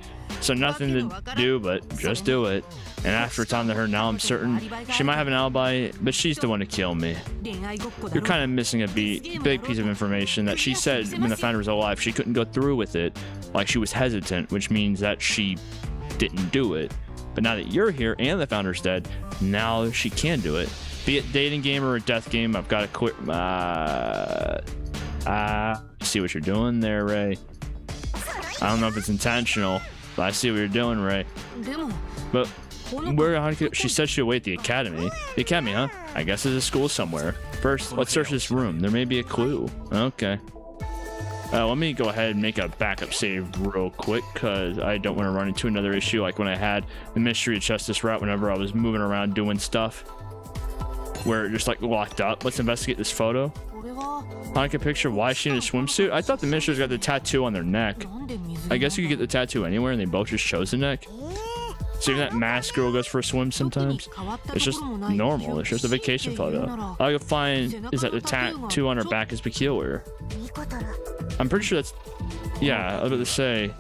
So nothing to do but just do it. And after it's on to her, now I'm certain she might have an alibi, but she's the one to kill me. You're kind of missing a big piece of information that she said when the founder was alive she couldn't go through with it. Like she was hesitant, which means that she didn't do it. But now that you're here and the founder's dead, now she can do it. Be it dating game or a death game, I've got to quit. See what you're doing there, Ray. I don't know if it's intentional, but I see what you're doing, Ray. But she said she'll wait at the academy. The academy, huh? I guess it's a school somewhere. First, let's search this room. There may be a clue. Okay. Let me go ahead and make a backup save real quick because I don't want to run into another issue like when I had the Mystery of Justice route whenever I was moving around doing stuff where it just like locked up. Let's investigate this photo. Honoka picture, why is she in a swimsuit? I thought the ministers got the tattoo on their neck. I guess you could get the tattoo anywhere and they both just chose the neck. So even that masked girl goes for a swim sometimes. It's just normal. It's just a vacation photo. All you'll find is that the tattoo on her back is peculiar. I'm pretty sure that's... Yeah, I was about to say...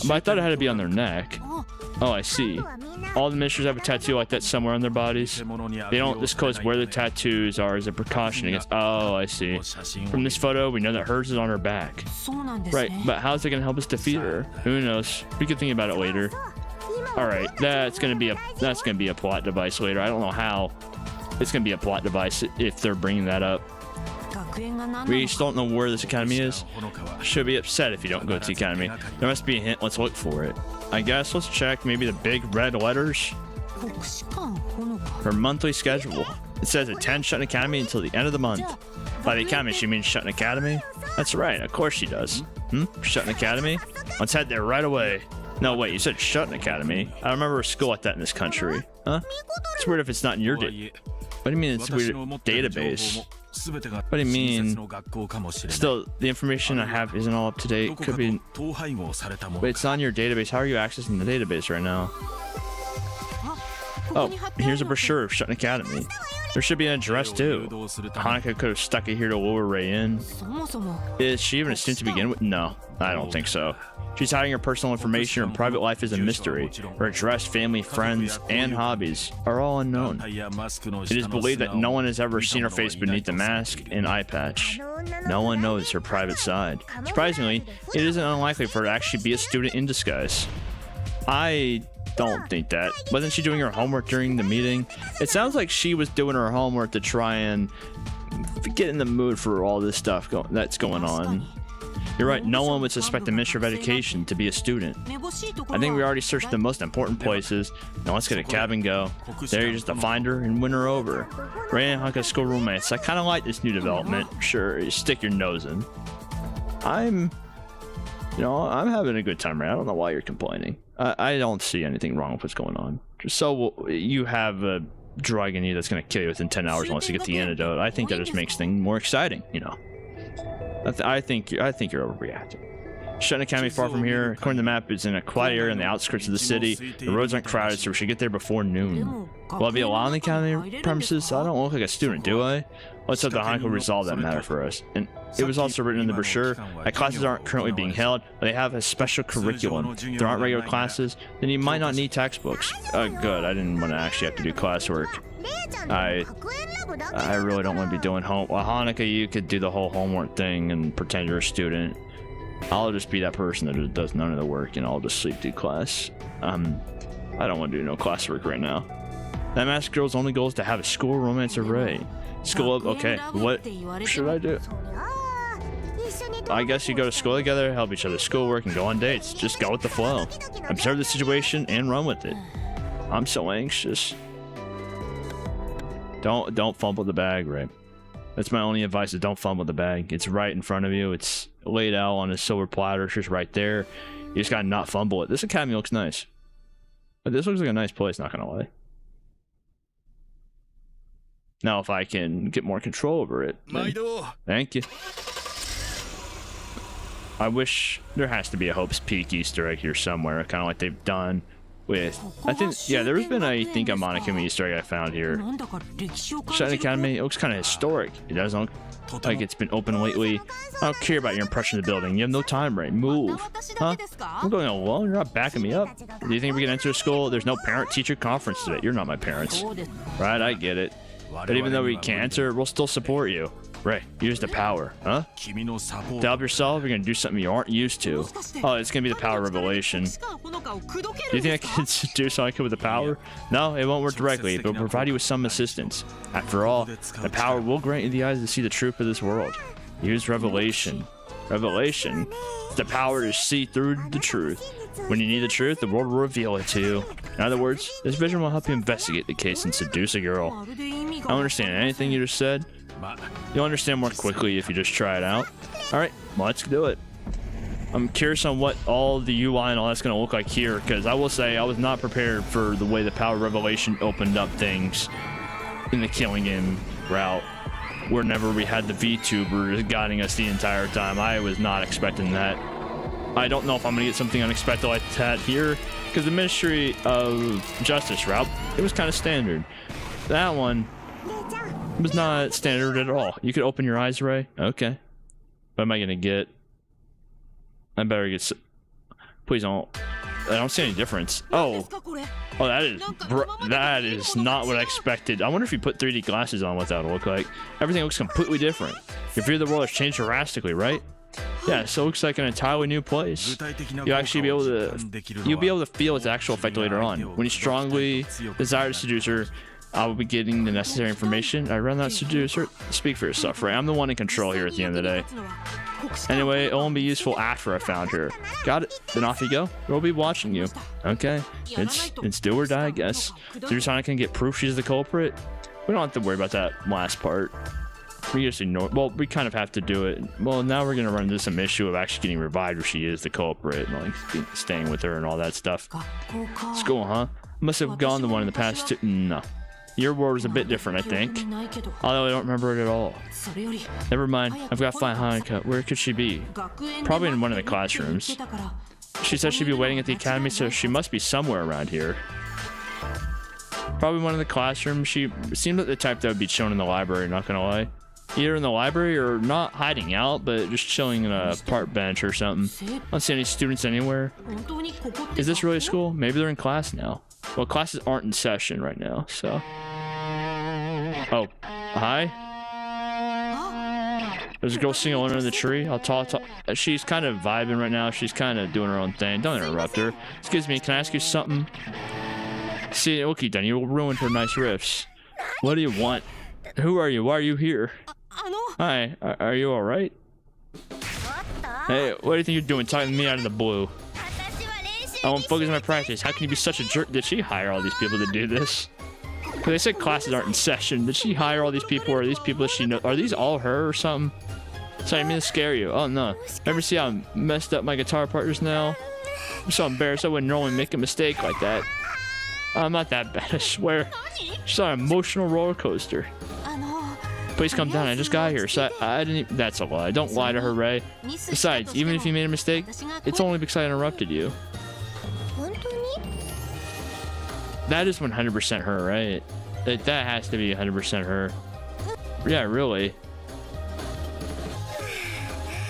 But I thought it had to be on their neck. Oh, I see. All the ministers have a tattoo like that somewhere on their bodies. They don't disclose where the tattoos are as a precaution against... Oh, I see. From this photo, we know that hers is on her back. Right, but how's it going to help us defeat her? Who knows? We could think about it later. Alright, that's gonna be a plot device later. I don't know how. It's gonna be a plot device if they're bringing that up. We just don't know where this academy is. She'll be upset if you don't go to the academy. There must be a hint. Let's look for it. I guess let's check maybe the big red letters. Her monthly schedule. It says attend Shuten Academy until the end of the month. By the academy, she means Shuten Academy? That's right, of course she does. Shuten Academy? Let's head there right away. No, wait, you said Shuten Academy. I don't remember a school like that in this country. Huh? It's weird if it's not in your What do you mean it's weird database? What do you mean? Still, the information I have isn't all up to date. Could be... Wait, it's on your database. How are you accessing the database right now? Oh, here's a brochure of Shuten Academy. There should be an address too. Honoka could have stuck it here to lure Ray in. Is she even a student to begin with? No, I don't think so. She's hiding her personal information. Her private life is a mystery. Her address, family, friends, and hobbies are all unknown. It is believed that no one has ever seen her face beneath the mask and eye patch. No one knows her private side. Surprisingly, it isn't unlikely for her to actually be a student in disguise. I don't think that. Wasn't she doing her homework during the meeting? It sounds like she was doing her homework to try and get in the mood for all this stuff that's going on. You're right, no one would suspect the Minister of Education to be a student. I think we already searched the most important places. Now let's get a cab and go. There you're just to find her and win her over. Ray and Honoka's school roommates. I kind of like this new development. Sure, you stick your nose in. I'm having a good time, Ray. I don't know why you're complaining. I don't see anything wrong with what's going on. Just so you have a drug in you that's going to kill you within 10 hours unless you get the antidote. I think that just makes things more exciting, you know. I think you're overreacting. Shuten Academy far from here. According to the map, it's in a quiet area on the outskirts of the city. The roads aren't crowded, so we should get there before noon. Will I be allowed on the academy premises? I don't look like a student, do I? Let's hope that Honoka will resolve that matter for us. And it was also written in the brochure that classes aren't currently being held, but they have a special curriculum. If there aren't regular classes, then you might not need textbooks. Good, I didn't want to actually have to do classwork. I really don't want to be doing home. Well, Honoka, you could do the whole homework thing and pretend you're a student. I'll just be that person that just does none of the work and I'll just sleep through class. I don't want to do no classwork right now. That masked girl's only goal is to have a school romance array. School up, okay. What should I do? I guess you go to school together, help each other's schoolwork, and go on dates. Just go with the flow. Observe the situation and run with it. I'm so anxious. Don't fumble the bag, Ray. That's my only advice, is don't fumble the bag. It's right in front of you. It's laid out on a silver platter. It's just right there. You just gotta not fumble it. This academy looks nice. But this looks like a nice place, not gonna lie. Now if I can get more control over it, then... Thank you. I wish there has to be a Hope's Peak Easter egg here somewhere, kind of like they've done with, I think, yeah, there's been a Think I'm Monokuma Easter egg I found here. Shuten Academy, it looks kind of historic. It doesn't look like it's been open lately. I don't care about your impression of the building. You have no time, right? Move. Huh? I'm going alone. You're not backing me up. Do you think we can enter school? There's no parent-teacher conference today. You're not my parents. Right, I get it. But even though we can't enter, we'll still support you. Right, use the power, huh? To help yourself, you're gonna do something you aren't used to. Oh, it's gonna be the power of revelation. Do you think I can seduce Honoka with the power? No, it won't work directly, but will provide you with some assistance. After all, the power will grant you the eyes to see the truth of this world. Use revelation. Revelation? The power to see through the truth. When you need the truth, the world will reveal it to you. In other words, this vision will help you investigate the case and seduce a girl. I don't understand anything you just said. You'll understand more quickly if you just try it out. Alright, let's do it. I'm curious on what all the UI and all that's going to look like here, because I will say I was not prepared for the way the Power Revelation opened up things in the Killing Game route, whenever we had the VTubers guiding us the entire time. I was not expecting that. I don't know if I'm going to get something unexpected like that here, because the Ministry of Justice route, it was kind of standard. That one was not standard at all. You could open your eyes, Ray. Okay. What am I gonna get? I better get. Please don't. I don't see any difference. Oh, that is not what I expected. I wonder if you put 3D glasses on, what that would look like. Everything looks completely different. Your view of the world has changed drastically, right? Yeah, so it looks like an entirely new place. You'll actually be able to feel its actual effect later on. When you strongly desire to seduce her, I will be getting the necessary information. I run that seducer. Speak for yourself, right? I'm the one in control here at the end of the day. Anyway, it won't be useful after I found her. Got it. Then off you go. We'll be watching you. Okay. It's do or die, I guess. Through Sonic can get proof she's the culprit. We don't have to worry about that last part. We just ignore. Well, we kind of have to do it. Well, now we're gonna run into some issue of actually getting revived if she is the culprit, and like staying with her and all that stuff. School, huh? Must have gone the one in the past too. No. Your world is a bit different, I think. Although I don't remember it at all. Never mind. I've got to find Honoka. Where could she be? Probably in one of the classrooms. She said she'd be waiting at the academy, so she must be somewhere around here. Probably one of the classrooms. She seemed like the type that would be shown in the library, not gonna lie. Either in the library or not hiding out, but just chilling in a park bench or something. I don't see any students anywhere. Is this really school? Maybe they're in class now. Well, classes aren't in session right now, so. Oh, hi. There's a girl singing alone under the tree. I'll talk. She's kind of vibing right now. She's kind of doing her own thing. Don't interrupt her. Excuse me, can I ask you something? See, okay, then you ruined her nice riffs. What do you want? Who are you? Why are you here? Hi, are you alright? Hey, what do you think you're doing talking to me out of the blue? I won't focus on my practice. How can you be such a jerk? Did she hire all these people to do this? Because they said classes aren't in session. Did she hire all these people? Or are these people that she knows? Are these all her or something? Sorry, I mean to scare you. Oh no. Ever see how I messed up my guitar partners now? I'm so embarrassed I wouldn't normally make a mistake like that. I'm not that bad, I swear. She's on an emotional roller coaster. Please calm down, I just got here, so I didn't even, that's a lie. Don't lie to her, Ray. Besides, even if you made a mistake, it's only because I interrupted you. That is 100% her, right? That has to be 100% her. Yeah, really.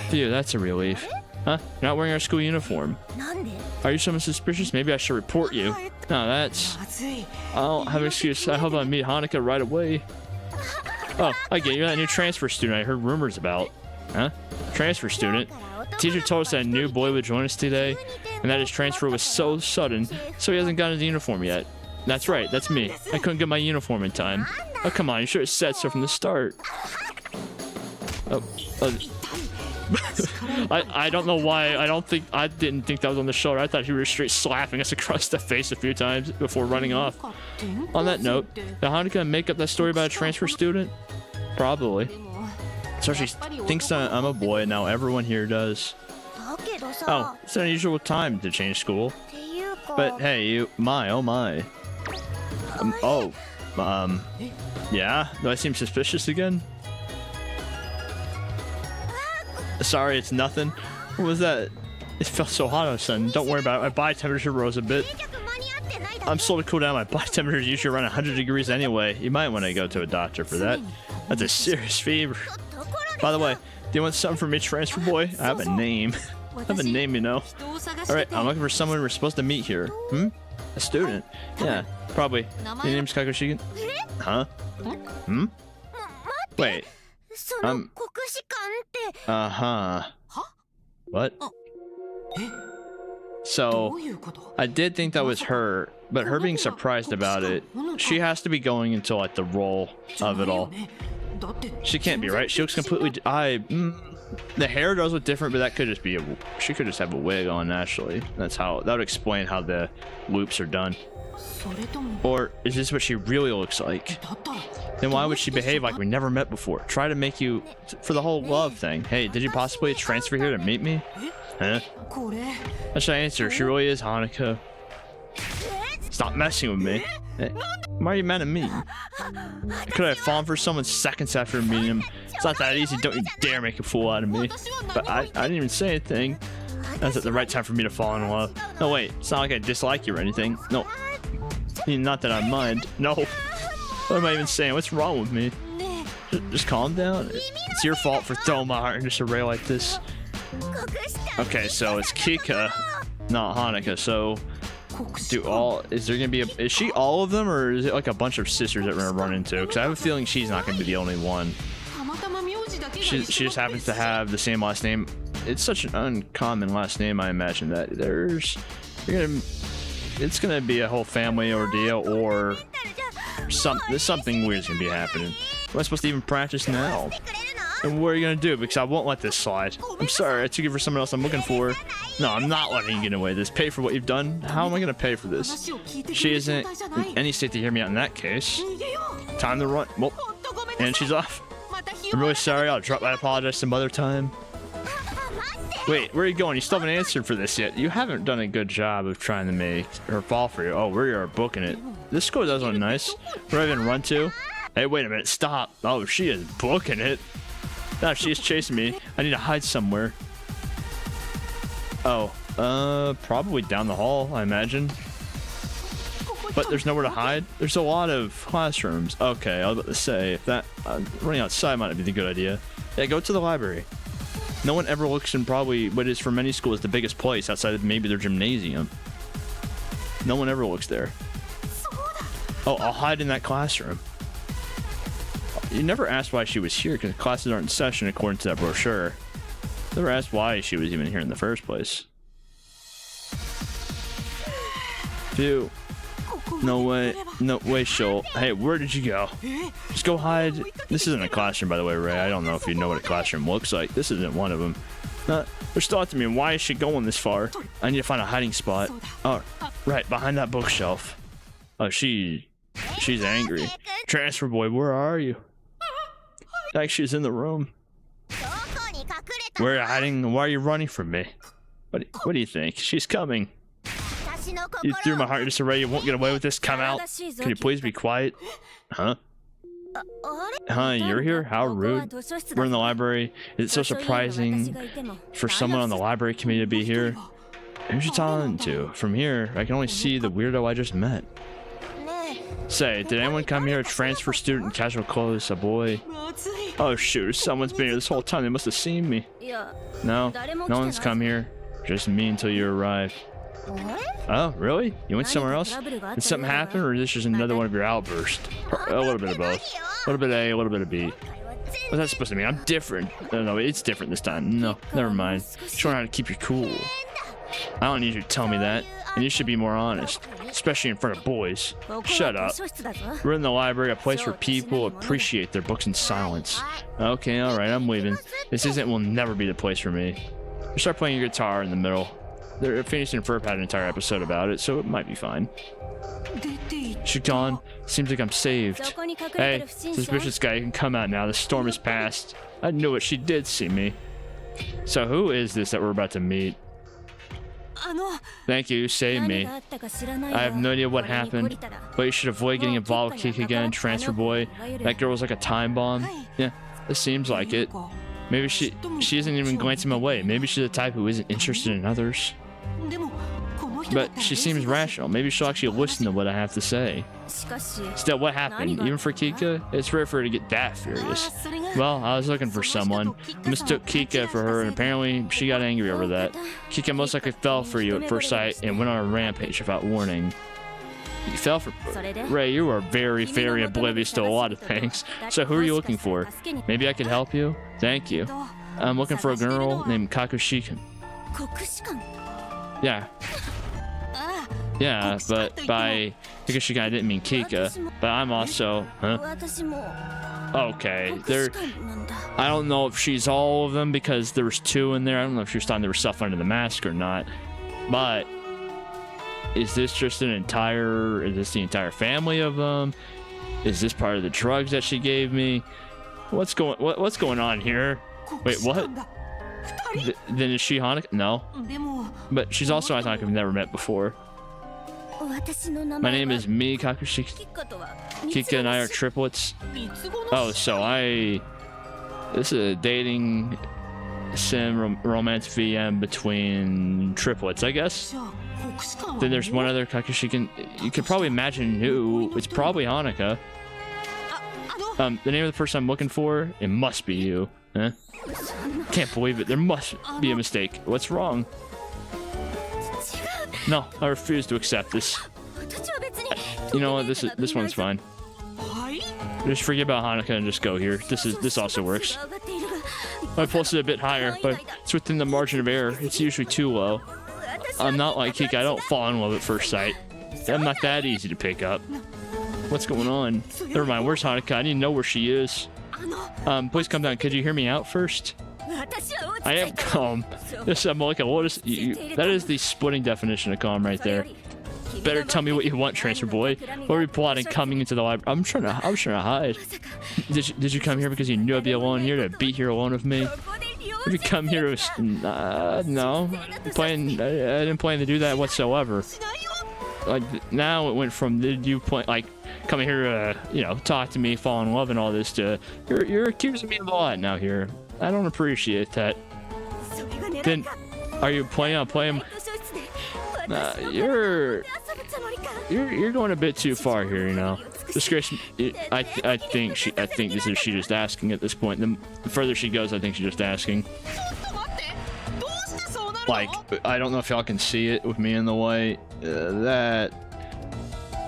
Phew, that's a relief. Huh? You're not wearing our school uniform. Are you someone suspicious? Maybe I should report you. No, that's... I don't have an excuse. I hope I meet Honoka right away. Oh, I get you. That new transfer student I heard rumors about. Huh? Transfer student? The teacher told us that a new boy would join us today, and that his transfer was so sudden, so he hasn't gotten his uniform yet. That's right, that's me. I couldn't get my uniform in time. Oh, come on, you should have said so from the start. Oh, I don't know why. I didn't think that was on the shoulder. I thought he was straight slapping us across the face a few times before running off. On that note, did Honoka make up that story about a transfer student? Probably. So she thinks that I'm a boy, and now everyone here does. Oh, it's an unusual time to change school. But hey, oh my. Yeah? Do I seem suspicious again? Sorry, it's nothing. What was that? It felt so hot all of a sudden. Don't worry about it. My body temperature rose a bit. I'm slow to cool down. My body temperature is usually around 100 degrees anyway. You might want to go to a doctor for that. That's a serious fever. By the way, do you want something from me, transfer boy? I have a name. I have a name, you know. Alright, I'm looking for someone we're supposed to meet here. A student? Yeah, probably. Your name's Kokushikan? Huh? Wait. Uh-huh. What? So, I did think that was her, but her being surprised about it, she has to be going into like the role of it all. She can't be, right? She looks completely... the hair does look different, but that could just be a... She could just have a wig on, naturally. That's how... That would explain how the loops are done. Or is this what she really looks like? Then why would she behave like we never met before? Try to make you... For the whole love thing. Hey, did you possibly transfer here to meet me? Huh? How should I answer? She really is Honoka. Stop messing with me. Why are you mad at me? Could I have fallen for someone seconds after meeting him? It's not that easy. Don't you dare make a fool out of me. But I didn't even say anything. That's at the right time for me to fall in love. No, wait. It's not like I dislike you or anything. No. Not that I mind. No. What am I even saying? What's wrong with me? Just calm down. It's your fault for throwing my heart into disarray like this. Okay, so it's Kika, not Honoka. So... is there gonna be is she all of them, or is it like a bunch of sisters that we're gonna run into? Because I have a feeling she's not gonna be the only one. She just happens to have the same last name. It's such an uncommon last name. I imagine that it's gonna be a whole family ordeal, or something weird's gonna be happening. Am I supposed to even practice now? And what are you gonna do? Because I won't let this slide. I'm sorry, I took it for someone else I'm looking for. No, I'm not letting you get away with this. Pay for what you've done? How am I gonna pay for this? She isn't in any state to hear me out in that case. Time to run. Well, and she's off. I'm really sorry. I'll drop my apologize some other time. Wait, where are you going? You still haven't answered for this yet. You haven't done a good job of trying to make her fall for you. Oh, we are booking it. This school does look nice. Where do I even run to? Hey, wait a minute. Stop. Oh, she is booking it. No, she is chasing me. I need to hide somewhere. Oh, probably down the hall, I imagine. But there's nowhere to hide. There's a lot of classrooms. Okay, I was about to say, if that running outside might be the good idea. Yeah, go to the library. No one ever looks in probably what is for many schools the biggest place outside of maybe their gymnasium. No one ever looks there. Oh, I'll hide in that classroom. You never asked why she was here because classes aren't in session according to that brochure. Never asked why she was even here in the first place. Phew. No way. No way, Shul. Hey, where did you go? Just go hide. This isn't a classroom, by the way, Ray. I don't know if you know what a classroom looks like. This isn't one of them. They're still after me. Why is she going this far? I need to find a hiding spot. Oh, right, behind that bookshelf. Oh, she's angry. Transfer boy, where are you? Like she's in the room. Where are you hiding? Why are you running from me? What do you think? She's coming. You threw my heart into disarray. You won't get away with this. Come out. Can you please be quiet? Huh? Huh, you're here? How rude. We're in the library. Is it so surprising for someone on the library committee to be here? Who's you talking to? From here, I can only see the weirdo I just met. Say, did anyone come here? A transfer student in casual clothes, a boy? Oh shoot, someone's been here this whole time. They must have seen me. No, no one's come here. Just me until you arrived. Oh, really? You went somewhere else? Did something happen, or is this just another one of your outbursts? A little bit of both. A little bit of A, a little bit of B. What's that supposed to mean? I'm different. No, it's different this time. No, never mind. Just learn how to keep you cool. I don't need you to tell me that. And you should be more honest, especially in front of boys. Shut up. We're in the library, a place where people appreciate their books in silence. Okay, alright, I'm leaving. This will never be the place for me. You start playing your guitar in the middle. Phineas and Ferb had an entire episode about it, so it might be fine. She's gone. Seems like I'm saved. Hey, suspicious guy, you can come out now. The storm is past. I knew it. She did see me. So who is this that we're about to meet? Thank you, saved me. I have no idea what happened, but you should avoid getting involved with Kick again, transfer boy. That girl was like a time bomb. Yeah, it seems like it. Maybe she isn't even glancing my way. Maybe she's the type who isn't interested in others. But she seems rational. Maybe she'll actually listen to what I have to say. Still, what happened? Even for Kika? It's rare for her to get that furious. Well, I was looking for someone. I mistook Kika for her, and apparently she got angry over that. Kika most likely fell for you at first sight and went on a rampage without warning. You fell for... Ray, you are very, very oblivious to a lot of things. So who are you looking for? Maybe I could help you? Thank you. I'm looking for a girl named Kokushikan. Yeah. Yeah, but by Kokushikan I didn't mean Kika. But I'm also... Huh? Okay, I don't know if she's all of them because there was 2 in there. I don't know if she was talking there was stuff under the mask or not. But... Is this just the entire family of them? Is this part of the drugs that she gave me? What's going on here? Wait, what? Then is she Honoka? No. But she's also Honoka we've never met before. My name is Mi Kokushikan. Kika and I are triplets. Oh, so this is a dating sim romance VM between triplets, I guess. Then there's one other Kokushikan. You could probably imagine who. It's probably Honoka. The name of the person I'm looking for, it must be you. Huh? Can't believe it. There must be a mistake. What's wrong? No, I refuse to accept this. You know what? This one's fine. Just forget about Honoka and just go here. This also works. I posted a bit higher, but it's within the margin of error. It's usually too low. I'm not like Kika. I don't fall in love at first sight. I'm not that easy to pick up. What's going on? Never mind. Where's Honoka? I need to know where she is. Please come down. Could you hear me out first? I am calm. Yes, I'm like a lotus. That is the splitting definition of calm right there. Better tell me what you want, transfer boy. What are you plotting coming into the library? I was trying to hide. Did you come here because you knew I'd be alone here to be here alone with me? Did you come here to... no. I didn't plan to do that whatsoever. Like, now it went from did you plan, like, coming here to, you know, talk to me, fall in love and all this to, you're accusing me of a lot now here. I don't appreciate that. Then, are you planning on playing... you're going a bit too far here, you know. Disgrace. I think this is she just asking at this point. The further she goes, I think she's just asking. Like, I don't know if y'all can see it with me in the way. That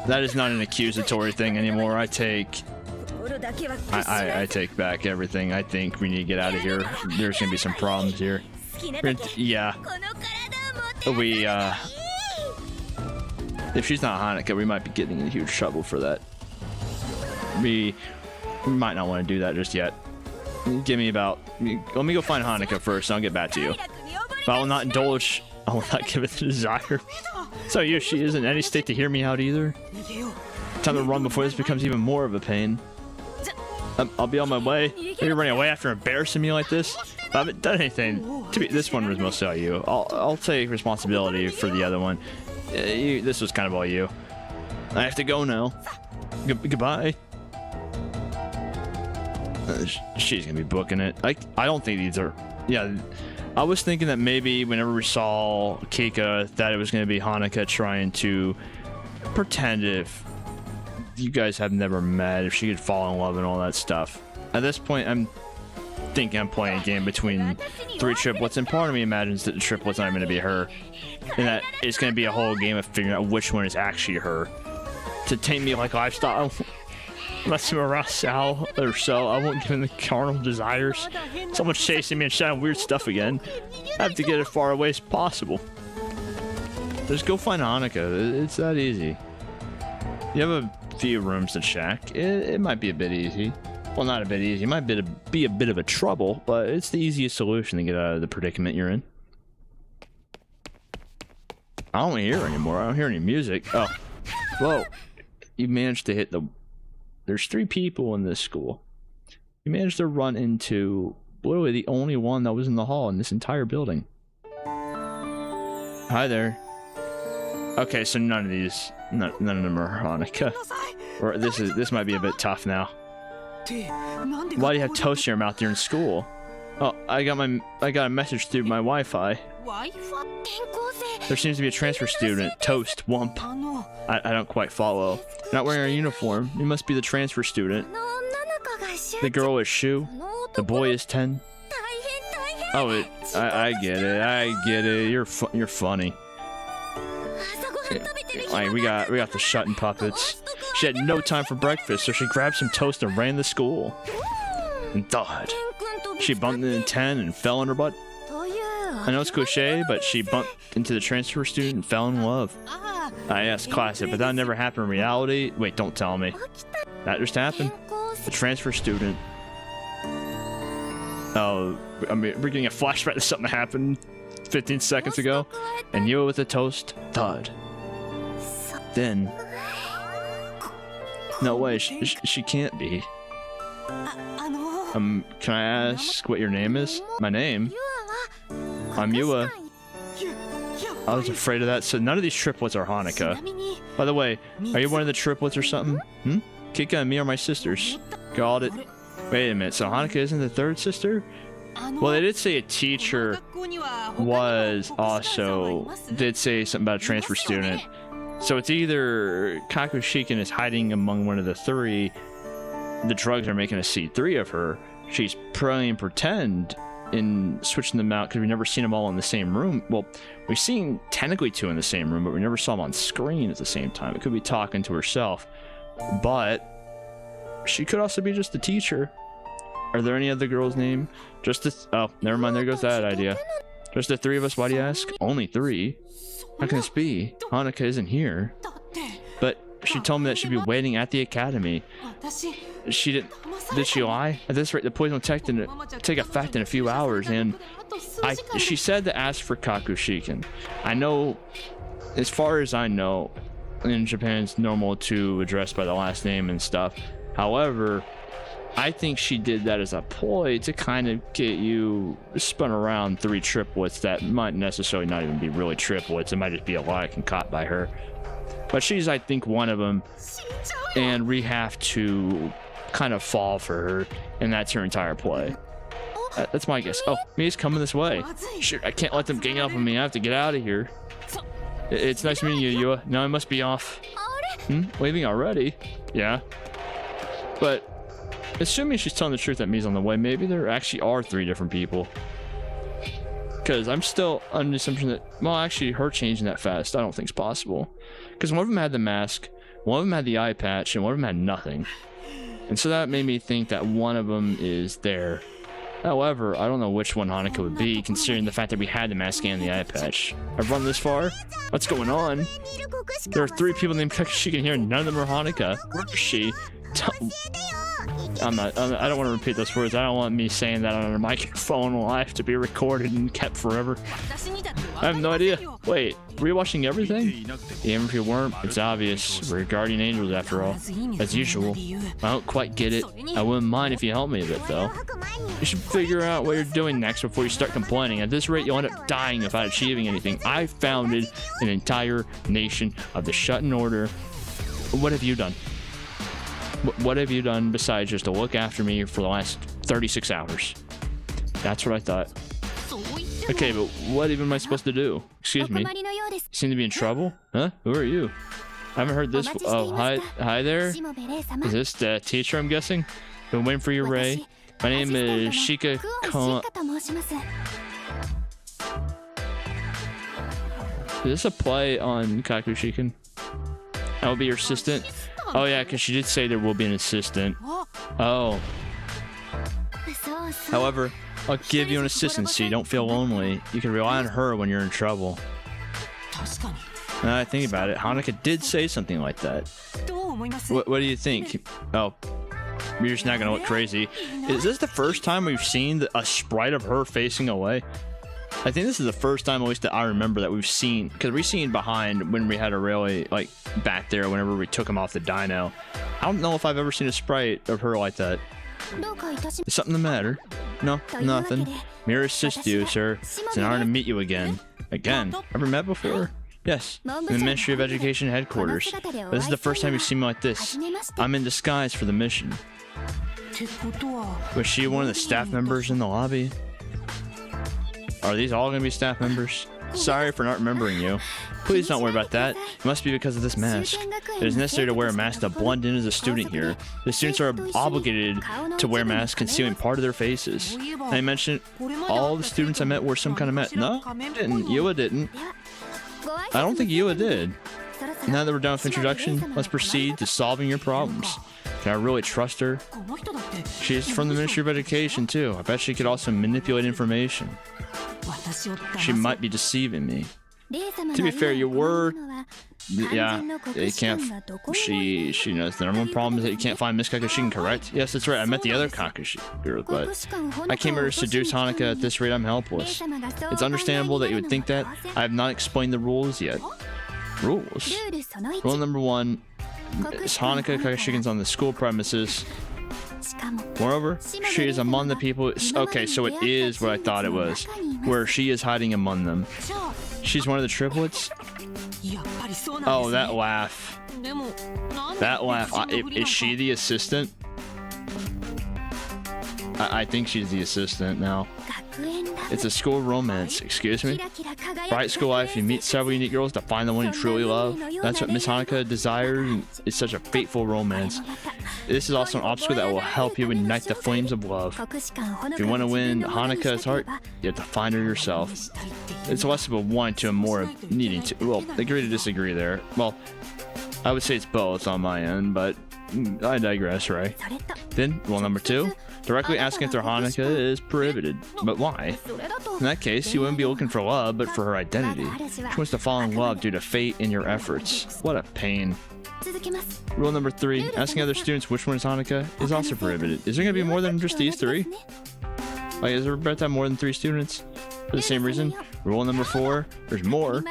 is not an accusatory thing anymore. I take back everything. I think we need to get out of here. There's gonna be some problems here. Yeah. If she's not Honoka, we might be getting in huge trouble for that. We might not want to do that just yet. Give me about... Let me go find Honoka first, and I'll get back to you. But I will not indulge... I will not give it the desire. So she isn't in any state to hear me out either. Time to run before this becomes even more of a pain. I'll be on my way. You're running away after embarrassing me like this? I haven't done anything. This one was mostly all you. I'll take responsibility for the other one. This was kind of all you. I have to go now. Goodbye. She's gonna be booking it. I don't think these are... Yeah, I was thinking that maybe whenever we saw Kika, that it was gonna be Honoka trying to pretend if you guys have never met, if she could fall in love and all that stuff. At this point, I'm thinking I'm playing a game between 3 triplets, and part of me imagines that the triplets aren't gonna be her, and that it's gonna be a whole game of figuring out which one is actually her. To tame me like lifestyle. Unless I'm around Sal or so, I won't give in the carnal desires. Someone's chasing me and shouting weird stuff again. I have to get as far away as possible. Just go find Honoka. It's that easy. You have a few rooms to check. It might be a bit easy. Well, not a bit easy. It might be a bit of a trouble, but it's the easiest solution to get out of the predicament you're in. I don't hear her anymore. I don't hear any music. Oh. Whoa. You managed to hit the... There's 3 people in this school. You managed to run into literally the only one that was in the hall in this entire building. Hi there. Okay, so none of them are Honoka. Or this might be a bit tough now. Why do you have toast in your mouth during school? Oh, I got a message through my Wi-Fi. There seems to be a transfer student. Toast, wump. I don't quite follow. Not wearing a uniform. You must be the transfer student. The girl is Shu. The boy is 10. Oh, I get it. I get it. You're funny. Like, we got the Shuten puppets. She had no time for breakfast, so she grabbed some toast and ran to school. And died. She bumped into 10 and fell on her butt. I know it's cliche, but she bumped into the transfer student and fell in love. Yes, classic, but that never happened in reality. Wait, don't tell me. That just happened. The transfer student. Oh, I mean, we're getting a flashback to something that happened 15 seconds ago. And you with the toast died. Then. No way, she can't be. Can I ask what your name is? My name? I'm Yua. I was afraid of that. So none of these triplets are Honoka. By the way, are you one of the triplets or something? Kika and me are my sisters. Got it. Wait a minute, so Honoka isn't the third sister? Well, they did say a teacher did say something about a transfer student. So it's either Kokushikan is hiding among one of the three. The drugs are making a C3 of her. She's playing pretend in switching them out because we've never seen them all in the same room. Well, we've seen technically two in the same room, but we never saw them on screen at the same time. It could be talking to herself, but she could also be just the teacher. Are there any other girls' name? Oh, never mind. There goes that idea. Just the three of us. Why do you ask? Only three? How can this be? Honoka isn't here. But she told me that she'd be waiting at the academy. She didn't. Did she lie? At this rate, the poison will take effect in a few hours, and she said to ask for Kokushikan. I know, as far as I know, in Japan it's normal to address by the last name and stuff. However, I think she did that as a ploy to kind of get you spun around three triplets that might necessarily not even be really triplets. It might just be a lie caught by her. But she's, I think, one of them, and we have to kind of fall for her, and that's her entire play. That's my guess. Oh, Mia's coming this way. Shoot, I can't let them gang up on me. I have to get out of here. It's nice meeting you, Yua. Now I must be off. Leaving already? Yeah. But assuming she's telling the truth that Mia's on the way, maybe there actually are three different people. Because I'm still under the assumption that, well, actually, her changing that fast, I don't think is possible. Because one of them had the mask, one of them had the eye patch, and one of them had nothing. And so that made me think that one of them is there. However, I don't know which one Honoka would be, considering the fact that we had the mask and the eye patch. I've run this far? What's going on? There are three people named Kokushikan here, and none of them are Honoka. Where is she? I don't want to repeat those words. I don't want me saying that on a microphone live to be recorded and kept forever. I have no idea. Wait, were you watching everything? Even if you weren't, it's obvious. We're guardian angels after all. As usual. I don't quite get it. I wouldn't mind if you helped me a bit, though. You should figure out what you're doing next before you start complaining. At this rate, you'll end up dying without achieving anything. I founded an entire nation of the Shuten Order. What have you done? What have you done besides just to look after me for the last 36 hours? That's what I thought. Okay, but what even am I supposed to do? Excuse me. You seem to be in trouble? Huh? Who are you? I haven't heard this. Oh, hi there. Is this the teacher, I'm guessing? Been waiting for you, Ray. My name is Shika Is this a play on Kokushikan? I will be your assistant. Oh yeah, because she did say there will be an assistant. Oh. However, I'll give you an assistant so you don't feel lonely. You can rely on her when you're in trouble. Now I think about it, Honoka did say something like that. What do you think? Oh, you're just not gonna look crazy. Is this the first time we've seen a sprite of her facing away? I think this is the first time, at least that I remember, that we've seen, because we've seen behind when we had a really, like, back there whenever we took him off the dyno. I don't know if I've ever seen a sprite of her like that. Is something the matter? No, nothing. Mere assist you, sir. It's an honor to meet you again. Again? Ever met before? Yes, in the Ministry of Education headquarters. But this is the first time you've seen me like this. I'm in disguise for the mission. Was she one of the staff members in the lobby? Are these all gonna be staff members? Sorry for not remembering you. Please don't worry about that. It must be because of this mask. It is necessary to wear a mask to blend in as a student here. The students are obligated to wear masks concealing part of their faces. I mentioned all the students I met wore some kind of mask. No, didn't. Yua didn't. I don't think Yua did. Now that we're done with introduction, let's proceed to solving your problems. Can I really trust her? She's from the Ministry of Education too. I bet she could also manipulate information. She might be deceiving me. To be fair, you were... Yeah, you can't... She knows the number one problem is that you can't find Miss Kokushikan, correct? Yes, that's right. I met the other Kokushikan girl, but... I came here to seduce Honoka. At this rate, I'm helpless. It's understandable that you would think that. I have not explained the rules yet. Rules? Rule number 1 is Honoka Kokushikan's on the school premises. Moreover, she is among the people... Okay, so it is what I thought it was, where she is hiding among them. She's one of the triplets? Oh, that laugh. That laugh. Is she the assistant? I think she's the assistant now. It's a school romance. Excuse me? Bright school life, you meet several unique girls to find the one you truly love. That's what Miss Honoka desires. It's such a fateful romance. This is also an obstacle that will help you ignite the flames of love. If you want to win Honoka's heart, you have to find her yourself. It's less of a want to and more of needing to. Well, agree to disagree there. Well, I would say it's both on my end, but I digress, right? Then, rule number 2. Directly asking after Honoka is prohibited. But why? In that case, you wouldn't be looking for love, but for her identity. She wants to fall in love due to fate in your efforts. What a pain. Rule number 3. Asking other students which one is Honoka is also prohibited. Is there going to be more than just these 3? Like, is there about to have more than 3 students? For the same reason. Rule number 4. There's more.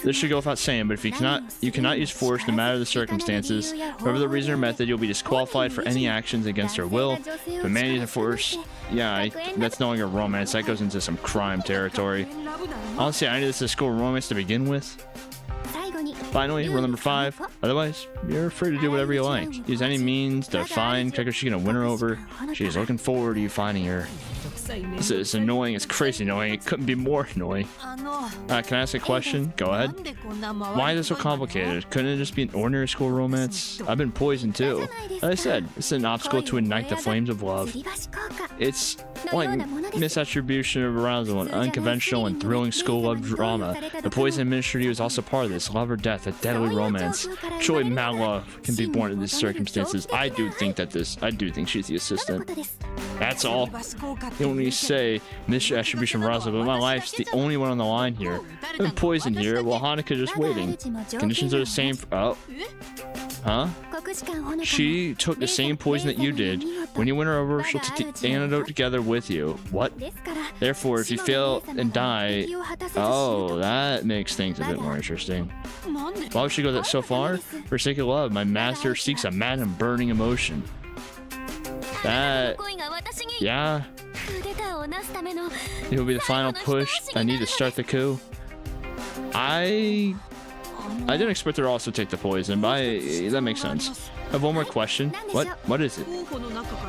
This should go without saying, but if you cannot use force no matter the circumstances. Whatever the reason or method, you'll be disqualified for any actions against her will. If a man uses force, yeah, that's no longer romance. That goes into some crime territory. Honestly, I knew this is a school romance to begin with. Finally, rule number 5. Otherwise, you're free to do whatever you like. Use any means to find Kokushikan and win her over. She's looking forward to you finding her. It's annoying. It's crazy annoying. It couldn't be more annoying. Can I ask a question? Go ahead. Why is it so complicated? Couldn't it just be an ordinary school romance? I've been poisoned too. As I said, it's an obstacle to ignite the flames of love. It's like misattribution of arousal, an unconventional and thrilling school love drama. The poison administered to you is also part of this. Love or death, a deadly romance. Surely mad love can be born in these circumstances. I do think she's the assistant. That's all. You only say misattribution of arousal, but my life's the only one on the line here. I've been poisoned here. Well, Honoka just waiting. Conditions are the same. Oh. Huh? She took the same poison that you did. When you win her over, she'll take the antidote together with you. What? Therefore, if you fail and die... Oh, that makes things a bit more interesting. Why would she go that so far? For sake of love, my master seeks a mad and burning emotion. That... Yeah. It will be the final push. I need to start the coup. I didn't expect her to also take the poison, but that makes sense. I have one more question. What is it?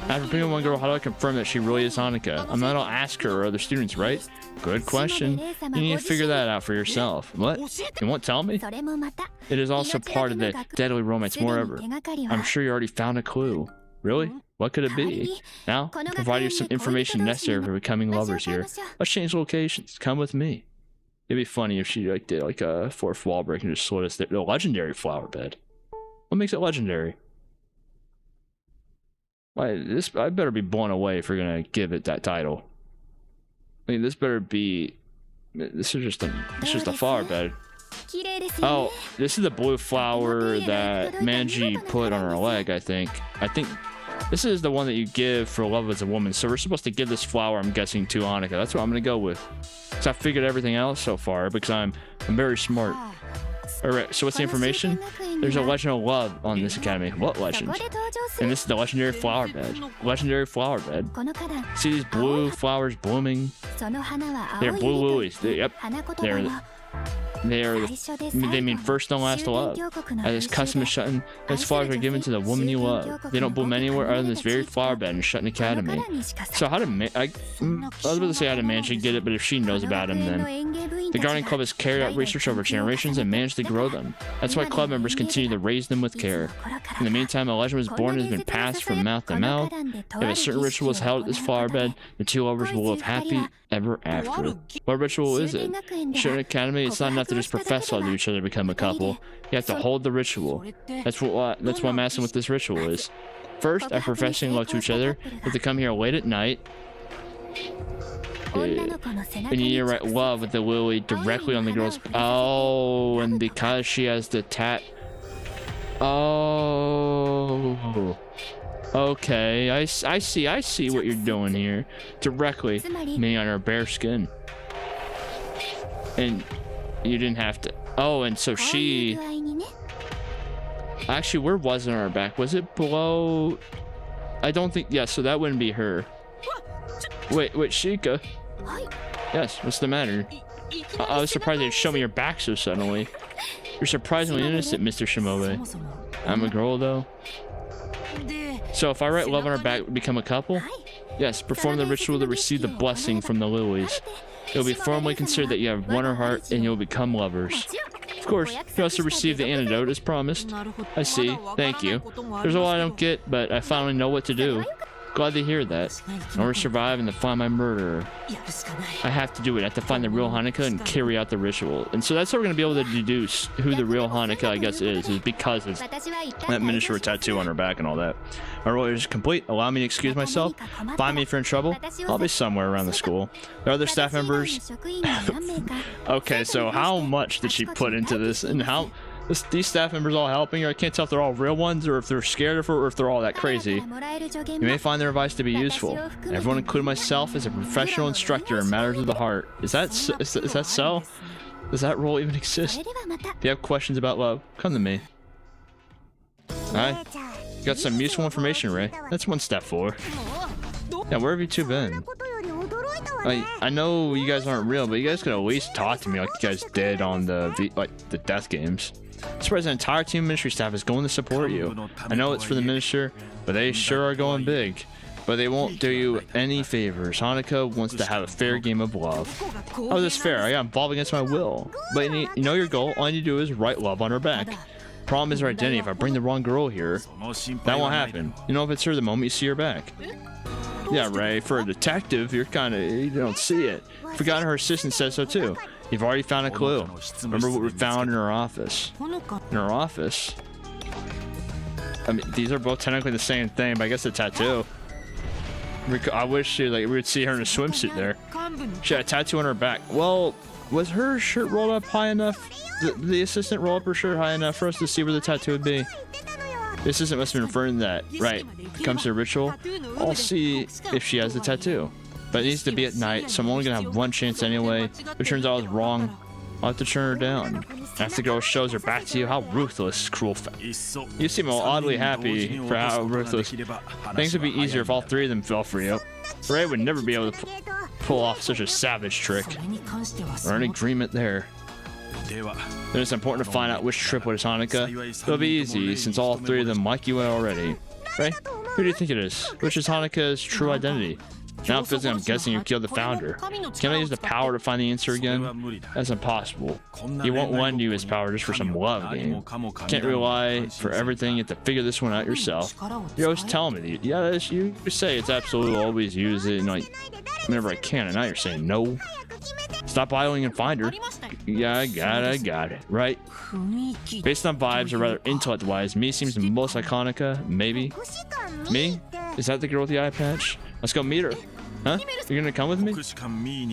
After picking one girl, how do I confirm that she really is Honoka? I'm not gonna ask her or other students, right? Good question. You need to figure that out for yourself. What? You won't tell me? It is also part of the deadly romance. Moreover, I'm sure you already found a clue. Really? What could it be? Now, I'll provide you some information necessary for becoming lovers here. Let's change locations. Come with me. It'd be funny if she did a fourth wall break and just slid us there. The legendary flower bed. What makes it legendary? Why, I better be blown away if we're gonna give it that title. I mean, this better be... This is just a flower bed. Oh, this is the blue flower that Manji put on her leg, I think. This is the one that you give for love as a woman. So we're supposed to give this flower, I'm guessing, to Honoka. That's what I'm gonna go with. So I figured everything out so far because I'm very smart. Alright, so what's the information? There's a legend of love on this academy. What legend? And this is the legendary flower bed. Legendary flower bed. See these blue flowers blooming? They're blue lilies. Yep. They mean first and last to love. As is custom of Shuten, those flowers are given to the woman you love. They don't bloom anywhere other than this very flower bed in Shuten Academy. So how did I was about to say how did Mansion get it, but if she knows about him, then the Gardening Club has carried out research over generations and managed to grow them. That's why club members continue to raise them with care. In the meantime, a legend was born and has been passed from mouth to mouth. If a certain ritual is held at this flower bed, the two lovers will live happy ever after. What ritual is it? Shuten Academy, it's not enough to just profess love to each other to become a couple. You have to hold the ritual. That's what I'm asking what this ritual is. First, after professing love to each other, you have to come here late at night. And you need to write love with the lily directly on the girl's. Oh, and because she has the tat. Oh. Okay, I see what you're doing here. Directly, meaning on her bare skin. And you didn't have to. Oh, and so she. Actually, where was it on her back? Was it below? I don't think. Yeah, so that wouldn't be her. Wait, Sheikah. Yes, what's the matter? I was surprised they'd show me your back so suddenly. You're surprisingly innocent, Mr. Shimobe. I'm a girl, though. So if I write love on her back, we become a couple? Yes, perform the ritual to receive the blessing from the lilies. It will be formally considered that you have won her heart and you'll become lovers. Of course, you also receive the antidote as promised. I see. Thank you. There's a lot I don't get, but I finally know what to do. Glad to hear that. In order to survive and to find my murderer, I have to do it. I have to find the real Honoka and carry out the ritual. And so that's how we're going to be able to deduce who the real Honoka, I guess, is because of that miniature tattoo on her back and all that. My role is complete. Allow me to excuse myself. Find me if you're in trouble. I'll be somewhere around the school. There are other staff members. Okay, so how much did she put into this, and how... These staff members all helping her. I can't tell if they're all real ones or if they're scared of her or if they're all that crazy. You may find their advice to be useful. Everyone, including myself, is a professional instructor in matters of the heart. Is that so? Does that role even exist? If you have questions about love, come to me. Alright. Got some useful information, Ray. That's one step forward. Yeah, where have you two been? I know you guys aren't real, but you guys could at least talk to me like you guys did on the death games. I'm surprised the entire team of ministry staff is going to support you. I know it's for the minister, but they sure are going big. But they won't do you any favors. Honoka wants to have a fair game of love. How is this fair? I got involved against my will. But you know your goal. All you do is write love on her back. Problem is her identity. If I bring the wrong girl here, that won't happen. You know if it's her the moment you see her back. Yeah, Ray, for a detective, you don't see it. Forgot her assistant said so too. You've already found a clue. Remember what we found in her office? In her office? I mean, these are both technically the same thing, but I guess a tattoo. I wish we would see her in a swimsuit there. She had a tattoo on her back. Well, was her shirt rolled up high enough? The assistant rolled up her shirt high enough for us to see where the tattoo would be? The assistant must have been referring to that. Right. If it comes to a ritual, I'll see if she has the tattoo. But it needs to be at night, so I'm only gonna have one chance anyway. If it turns out I was wrong, I'll have to turn her down. After the girl shows her back to you, how ruthless, cruel. You seem oddly happy for how ruthless. Things would be easier if all three of them fell for you. Ray would never be able to pull off such a savage trick. We're in agreement there. Then it's important to find out which triplet is Honoka. It'll be easy, since all three of them like you already. Ray, who do you think it is? Which is Honoka's true identity? Now I'm guessing you killed the founder. Can I use the power to find the answer again? That's impossible. He won't lend you his power just for some love game. Can't rely for everything. You have to figure this one out yourself. You're always telling me, yeah, you say it's absolutely always use it, and like whenever I can, and now you're saying no. Stop idling and find her. Yeah, I got it. Right? Based on vibes, or rather intellect-wise, me seems the most like Honoka. Maybe. Me? Is that the girl with the eye patch? Let's go meet her. Huh? You're gonna come with me?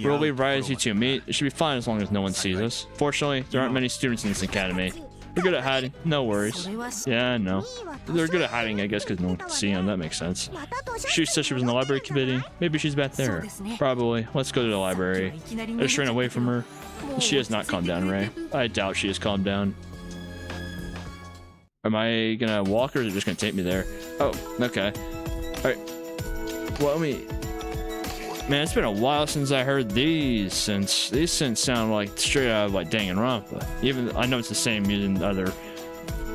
We'll leave right as you two meet. It should be fine as long as no one sees us. Fortunately, there aren't many students in this academy. They're good at hiding. No worries. Yeah, I know. They're good at hiding, I guess, because no one can see them. That makes sense. She said she was in the library committee. Maybe she's back there. Probably. Let's go to the library. I just ran away from her. She has not calmed down, Ray. I doubt she has calmed down. Am I gonna walk, or is it just gonna take me there? Oh, okay. Alright. Well, Man, it's been a while since I heard these synths. These synths sound like straight out of like Danganronpa. Even I know it's the same using I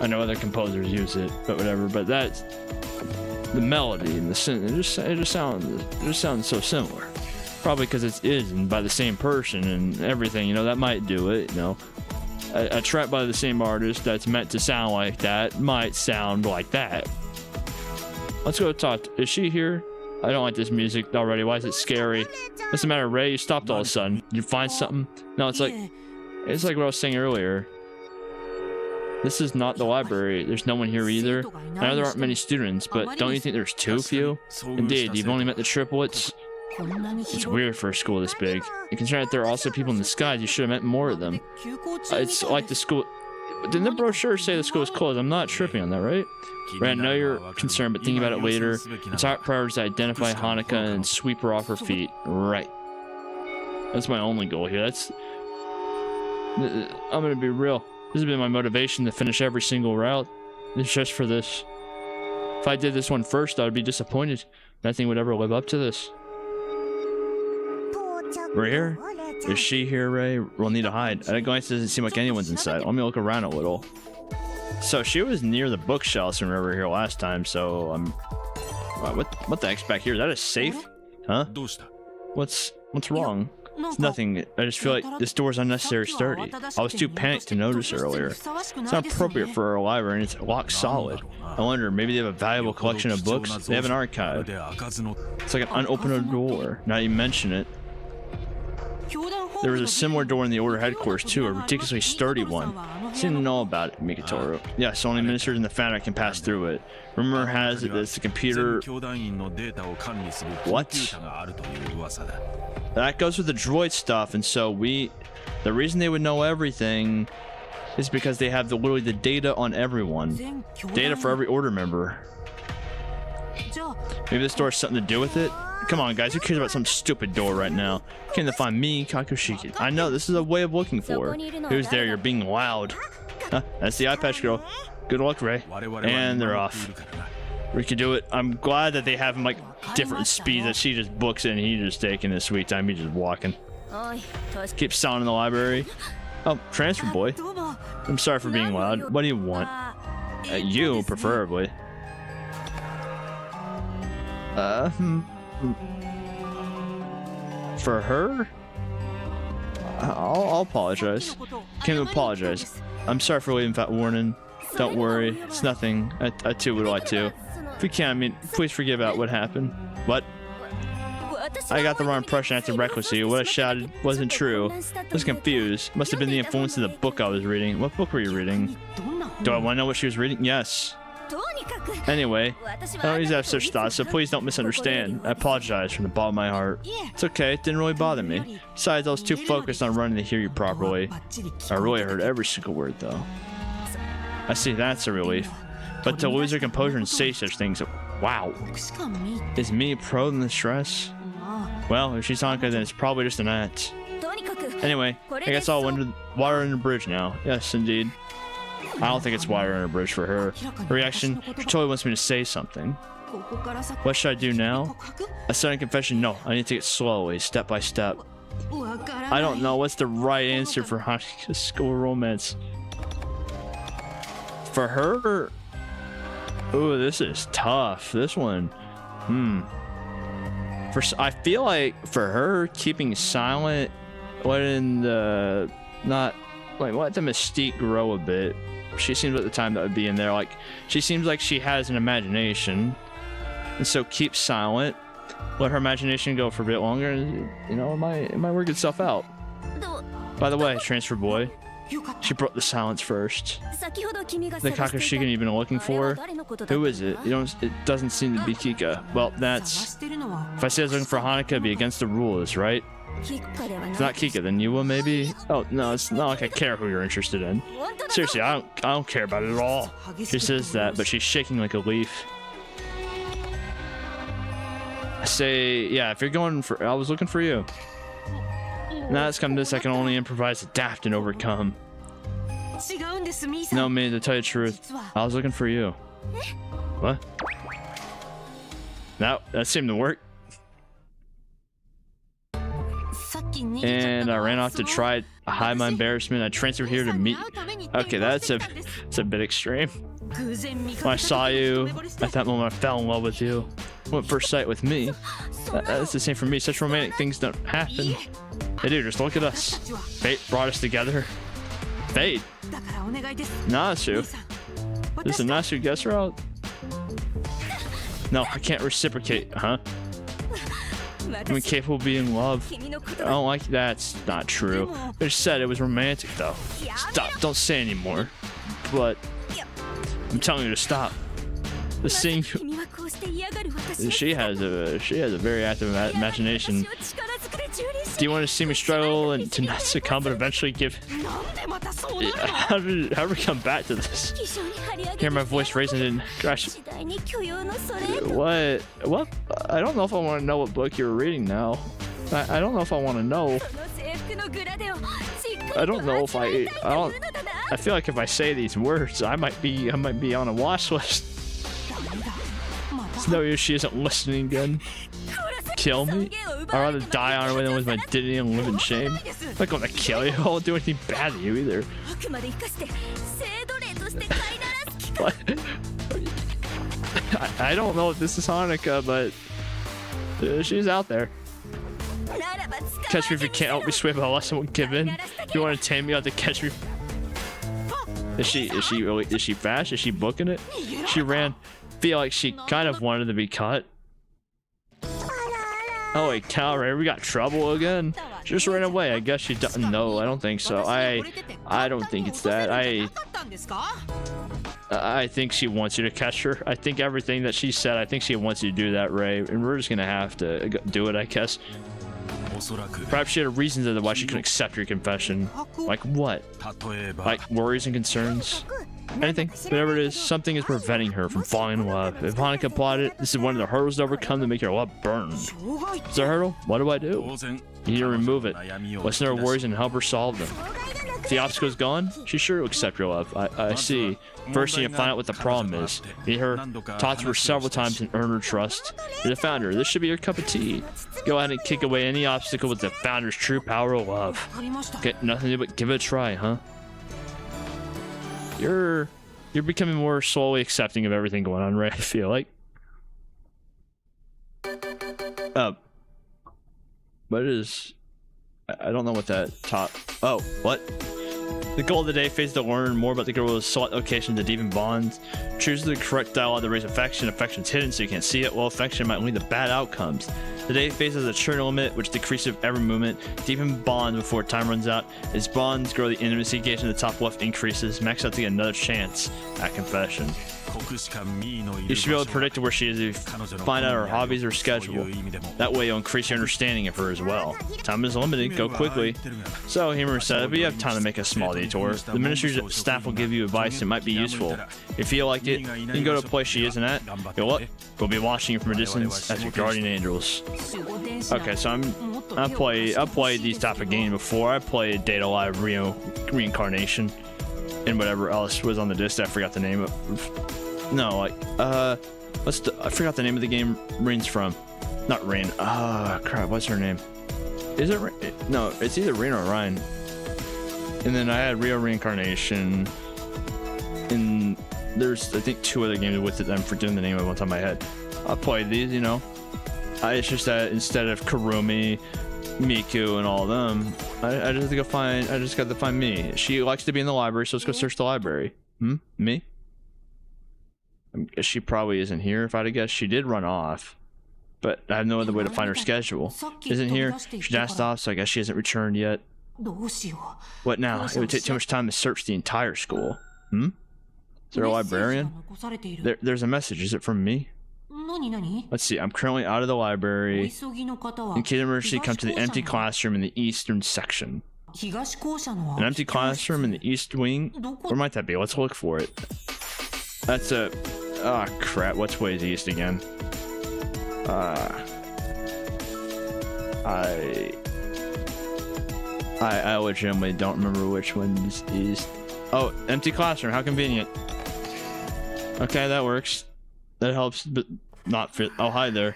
know other composers use it, but whatever. But that's the melody and the synth. It just sounds so similar. Probably because it is and by the same person and everything. You know, that might do it. You know, a track by the same artist that's meant to sound like that might sound like that. Let's go talk. Is she here? I don't like this music already. Why is it scary? What's the matter, Ray? You stopped all of a sudden. Did you find something? No, it's like what I was saying earlier. This is not the library. There's no one here either. I know there aren't many students, but don't you think there's too few? Indeed, you've only met the triplets. It's weird for a school this big. And considering that there are also people in the skies, you should have met more of them. It's like the school... Didn't the brochure say the school is closed? I'm not tripping on that, right? Right, I know you're concerned, but thinking about it later, the top priority is to identify Honoka and sweep her off her feet. Right. That's my only goal here. I'm gonna be real. This has been my motivation to finish every single route. It's just for this. If I did this one first, I would be disappointed. Nothing would ever live up to this. We're here? Is she here, Ray? We'll need to hide. At a glance, it doesn't seem like anyone's inside. Let me look around a little. So she was near the bookshelves when we were here last time, so I'm... What the heck's back here? Is that a safe? Huh? What's wrong? It's nothing. I just feel like this door's unnecessarily sturdy. I was too panicked to notice earlier. It's not appropriate for a library, and it's locked solid. I wonder, maybe they have a valuable collection of books? They have an archive. It's like an unopened door. Now you mention it. There was a similar door in the Order headquarters too, a ridiculously sturdy one. I seem to know about it, Mikitoro. Yes, only ministers in the family can pass through it. Rumor has it that it's the computer... What? That goes with the droid stuff, and so the reason they would know everything is because they have literally the data on everyone. Data for every Order member. Maybe this door has something to do with it? Come on, guys, who cares about some stupid door right now? You came to find me, Kokushikan. I know, this is a way of looking for. Who's there? You're being loud. Huh, that's the eye patch girl. Good luck, Ray. And they're off. We can do it. I'm glad that they have him like different speeds, that she just books it and he's just taking his sweet time. He's just walking. Keep sounding in the library. Oh, transfer boy. I'm sorry for being loud. What do you want? You, preferably. For her? I'll apologize. Can't apologize. I'm sorry for leaving without warning. Don't worry, it's nothing. I too would like to. If you can, I mean, please forgive out what happened. What? I got the wrong impression after recklessly. What I shouted wasn't true. I was confused. Must have been the influence of the book I was reading. What book were you reading? Do I want to know what she was reading? Yes. Anyway, I don't usually have such thoughts, so please don't misunderstand. I apologize from the bottom of my heart. It's okay, it didn't really bother me. Besides, I was too focused on running to hear you properly. I really heard every single word, though. I see, that's a relief. But to lose your composure and say such things, wow. Is me pro in the stress? Well, if she's Honoka, then it's probably just an act. Anyway, I guess I'll water under the bridge now. Yes, indeed. I don't think it's water under a bridge for her. Her reaction, she totally wants me to say something. What should I do now? A sudden confession? No, I need to take it slowly, step by step. I don't know what's the right answer for Honoka's school romance. For her... Ooh, this is tough. This one... I feel like for her, keeping silent, letting the... let the mystique grow a bit. She seems at the time that would be in there. Like, she seems like she has an imagination, and so keep silent. Let her imagination go for a bit longer, and you know, it might work itself out. By the way, transfer boy, she broke the silence first. The Kokushikan you've been looking for? Who is it? It doesn't seem to be Kika. Well, that's... If I say I was looking for Honoka, it'd be against the rules, right? If it's not Kika, then you will maybe? Oh, no, it's not like I care who you're interested in. Seriously, I don't care about it at all. She says that, but she's shaking like a leaf. I say, yeah, if you're going for... I was looking for you. Now it's come to this, I can only improvise, adapt, and overcome. No, me, to tell you the truth, I was looking for you. What? That seemed to work. and I ran off to try to hide my embarrassment. I transferred here to meet. Okay, that's a bit extreme. When I saw you, at that moment I fell in love with you. Went first sight with me. That's the same for me. Such romantic things don't happen. They do. Just look at us. Fate brought us together. Fate? Nasu. This is Nasu guess route? No, I can't reciprocate, huh? I'm incapable of being in love. I don't like that. That's not true. I just said it was romantic though. Stop, don't say anymore. But I'm telling you to stop. The seeing she has a very active imagination. Do you want to see me struggle and to not succumb, but eventually give? How do we come back to this? Hear my voice raising in. Gosh. What? I don't know if I want to know what book you're reading now. I don't know if I want to know. I don't know if I feel like if I say these words, I might be on a watch list. It's no use, she isn't listening again. Kill me? I'd rather die on her way than with my dignity and live in shame. I'm not gonna kill you. I won't do anything bad to you either. What? I don't know if this is Honoka, but she's out there. Catch me if you can't help me swim, but unless someone give in. If you want to tame me, you have to catch me. Is she fast? Is she booking it? She ran. Feel like she kind of wanted to be cut. Oh wait, Calray, we got trouble again? She just ran away. I guess she doesn't know. I don't think so. I don't think it's that. I think she wants you to catch her. I think everything that she said, I think she wants you to do that, Ray. And we're just gonna have to do it, I guess. Perhaps she had a reason to why she couldn't accept your confession. Like what? Like worries and concerns? Anything, whatever it is, something is preventing her from falling in love. If Honoka plotted, this is one of the hurdles to overcome to make her love burn. It's a hurdle? What do? You need to remove it. Listen to her worries and help her solve them. If the obstacle is gone, she's sure to accept your love. I see. First, you need to find out what the problem is. Meet her, talk to her several times and earn her trust. You're the founder. This should be your cup of tea. Go ahead and kick away any obstacle with the founder's true power of love. Get nothing to do but give it a try, huh? You're becoming more slowly accepting of everything going on, right? I feel like. What is? I don't know what that top. Oh, what? The goal of the day phase to learn more about the girl's select location to deepen bonds. Choose the correct dialogue to raise affection. Affection's hidden so you can't see it. Well, affection might lead to bad outcomes. The day phase has a churn limit which decreases with every movement. Deepen bond before time runs out. As bonds grow, the intimacy gauge in the top left increases. Max out to get another chance at confession. You should be able to predict where she is if you find out her hobbies or schedule. That way you'll increase your understanding of her as well. Time is limited, go quickly. So, Himura said, if you have time to make a small detour, the ministry's staff will give you advice that might be useful. If you feel like it, you can go to a place she isn't at. We'll be watching you from a distance as your guardian angels. Okay, so I've played these type of games before. I played Data Live Reincarnation and whatever else was on the disc. I forgot the name of. No, like I forgot the name of the game Rain's from. Not Rain. Crap, what's her name? Is it Rain? No, it's either Rain or Ryan. And then I had Rio Reincarnation. And there's I think 2 other games with it. I'm forgetting the name of one top of my head. I played these, you know. It's just that instead of Kurumi, Miku, and all of them, I just got to find me. She likes to be in the library, so let's go search the library. Me? She probably isn't here. If I had to guess, she did run off, but I have no other way to find her schedule. Isn't here. She dashed off, so I guess she hasn't returned yet. What now? It would take too much time to search the entire school. Is there a librarian? There's a message. Is it from me? Let's see. I'm currently out of the library. In case of emergency, come to the empty classroom in the eastern section. An empty classroom in the east wing? Where might that be? Let's look for it. That's a... Oh, crap. What's ways east again? I legitimately don't remember which one's east. Oh, empty classroom. How convenient. Okay, that works. That helps, but not fit. Oh, hi there.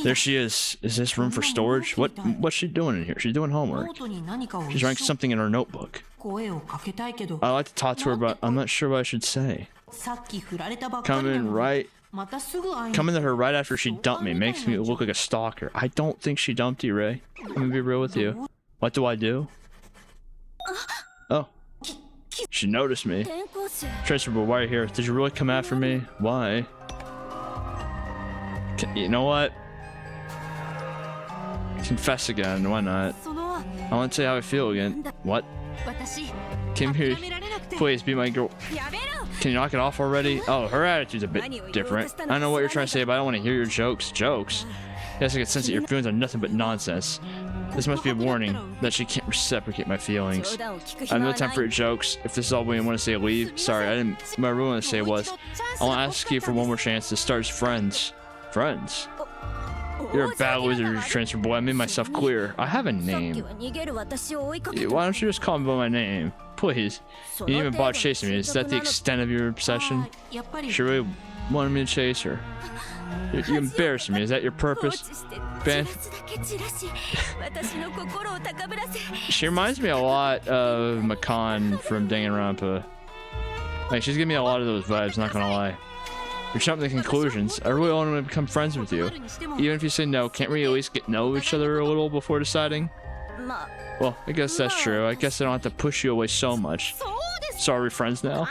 There she is. Is this room for storage? What's she doing in here? She's doing homework. She's writing something in her notebook. I like to talk to her, but I'm not sure what I should say. Coming to her right after she dumped me makes me look like a stalker. I don't think she dumped you, Ray. I'm gonna be real with you. What do I do? Oh. She noticed me. Transfer boy, why are you here? Did you really come after me? Why? You know what? Confess again, why not? I want to tell you how I feel again. What? Came here. Please, be my girl. Can you knock it off already? Oh, her attitude's a bit different. I know what you're trying to say, but I don't want to hear your jokes. Jokes? Yes, I can sense that your feelings are nothing but nonsense. This must be a warning that she can't reciprocate my feelings. I have no time for your jokes. If this is all we want to say, leave. Sorry, I didn't. What I really want to say was, I want to ask you for one more chance to start as friends. Friends? You're a bad loser, transfer boy. I made myself clear. I have a name. Why don't you just call me by my name? Please. You didn't even bother chasing me. Is that the extent of your obsession? She really wanted me to chase her. You embarrassed me. Is that your purpose? Ben? She reminds me a lot of Makan from Danganronpa. Like, she's giving me a lot of those vibes, not gonna lie. You're jumping to conclusions. I really want to become friends with you. Even if you say no, can't we at least get to know each other a little before deciding? Well, I guess that's true. I guess I don't have to push you away so much. So are we friends now?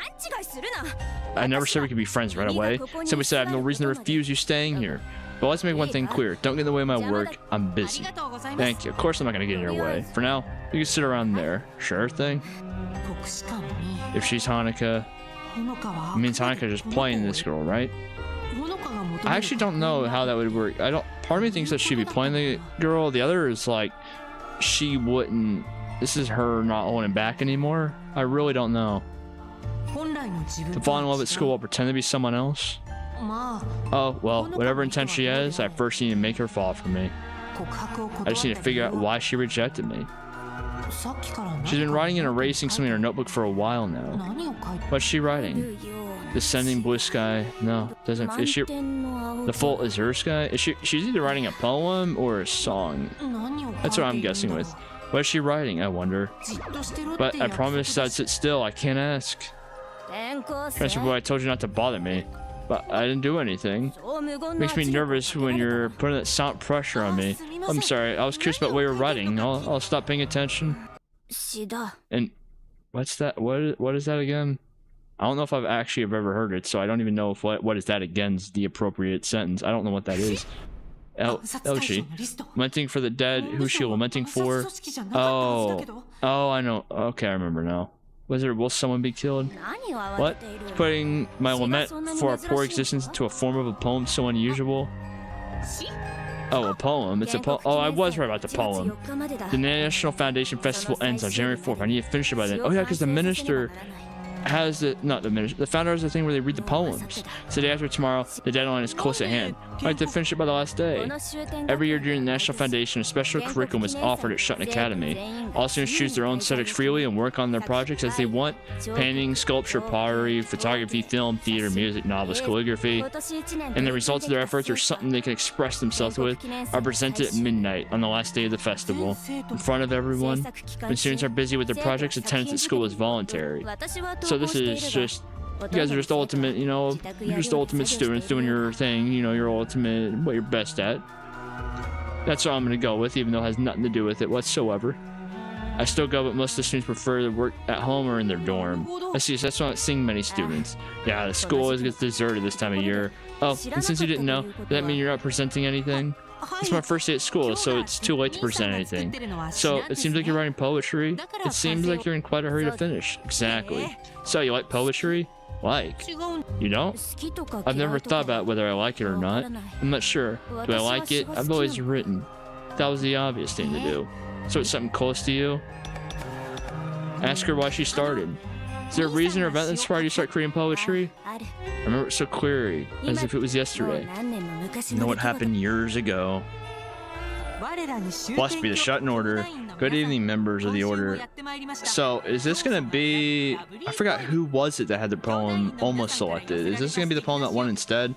I never said we could be friends right away. Simply said I have no reason to refuse you staying here. But let's make one thing clear. Don't get in the way of my work. I'm busy. Thank you. Of course I'm not going to get in your way. For now, you can sit around there. Sure thing. If she's Honoka... It means Honoka just playing this girl, right? I actually don't know how that would work. Part of me thinks that she'd be playing the girl. The other is like, she wouldn't. This is her not holding back anymore. I really don't know. To fall in love at school while pretend to be someone else? Oh, well, whatever intent she has, I first need to make her fall for me. I just need to figure out why she rejected me. She's been writing and erasing something in her notebook for a while now. What's she writing? Descending blue sky. No, doesn't. Is she? The full azure sky. Is she? She's either writing a poem or a song. That's what I'm guessing with. What is she writing? I wonder. But I promised I'd sit still. I can't ask. Transfer boy, I told you not to bother me, but I didn't do anything. Makes me nervous when you're putting that sound pressure on me. I'm sorry, I was curious about what you're writing. I'll stop paying attention. And what's that? What is that again? I don't know if I've actually ever heard it, so I don't even know if what is that again's the appropriate sentence. I don't know what that is. Elchi. Lamenting for the dead. Who's she lamenting for? Oh, I know. Okay, I remember now. Will someone be killed? What? It's putting my lament for our poor existence into a form of a poem so unusual. Oh, a poem. It's a poem. Oh, I was right about the poem. The National Foundation Festival ends on January 4th. I need to finish it by then. Oh yeah, because the minister has the founder has the thing where they read the poems. So the day after tomorrow, the deadline is close at hand. I have to finish it by the last day. Every year during the National Foundation, a special curriculum is offered at Shuten Academy. All students choose their own subjects freely and work on their projects as they want. Painting, sculpture, pottery, photography, film, theater, music, novels, calligraphy. And the results of their efforts, or something they can express themselves with, are presented at midnight on the last day of the festival, in front of everyone. When students are busy with their projects, attendance at school is voluntary. So this is just, you guys are just ultimate, you're just ultimate students doing your thing, your ultimate, what you're best at. That's what I'm going to go with, even though it has nothing to do with it whatsoever. I still go, but most of the students prefer to work at home or in their dorm. I see, so that's why I'm not seeing many students. Yeah, the school always gets deserted this time of year. Oh, and since you didn't know, does that mean you're not presenting anything? It's my first day at school, so it's too late to present anything. So, it seems like you're writing poetry. It seems like you're in quite a hurry to finish. Exactly. So, you like poetry? Like? You don't? I've never thought about whether I like it or not. I'm not sure. Do I like it? I've always written. That was the obvious thing to do. So it's something close to you? Ask her why she started. Is there a reason or event that inspired you to start creating poetry? I remember it so clearly, as if it was yesterday. You know what happened years ago? Must be the Shuten Order. Good evening, members of the Order. So, is this gonna be... I forgot who was it that had the poem almost selected. Is this gonna be the poem that won instead?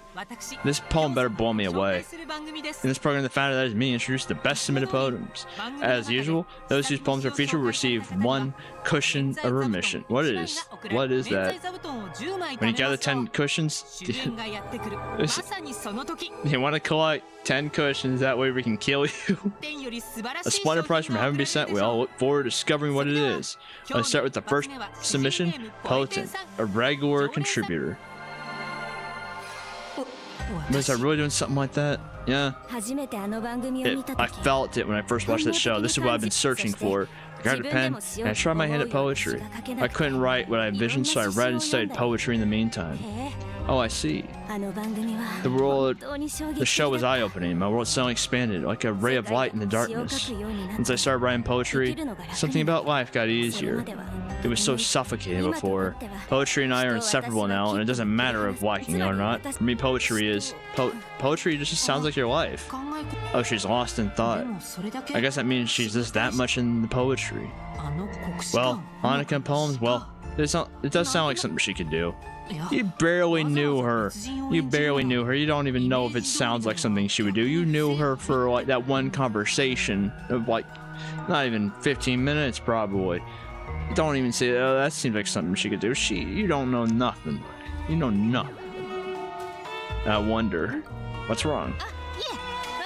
This poem better blow me away. In this program, the founder, that is me, introduced the best submitted poems. As usual, those whose poems are featured will receive 1 cushion of remission. What is that? When you gather 10 cushions, you want to collect 10 cushions, that way we can kill you. A splendid prize from heaven be sent. We all look forward to discovering what it is. Let's start with the first submission. Potent, a regular contributor. Was I really doing something like that? Yeah. I felt it when I first watched that show. This is what I've been searching for. I grabbed a pen and I tried my hand at poetry. I couldn't write what I envisioned, so I read and studied poetry in the meantime. Oh, I see. The show was eye-opening. My world suddenly expanded, like a ray of light in the darkness. Once I started writing poetry, something about life got easier. It was so suffocating before. Poetry and I are inseparable now, and it doesn't matter if liking it or not. For me, poetry is... Poetry just sounds like your life. Oh, she's lost in thought. I guess that means she's just that much in the poetry. Well, Honoka poems, well, it does sound like something she could do. You barely knew her. You barely knew her. You don't even know if it sounds like something she would do. You knew her for like that one conversation of like not even 15 minutes probably. Don't even say, oh, that seems like something she could do. You don't know nothing. You know nothing. I wonder, what's wrong?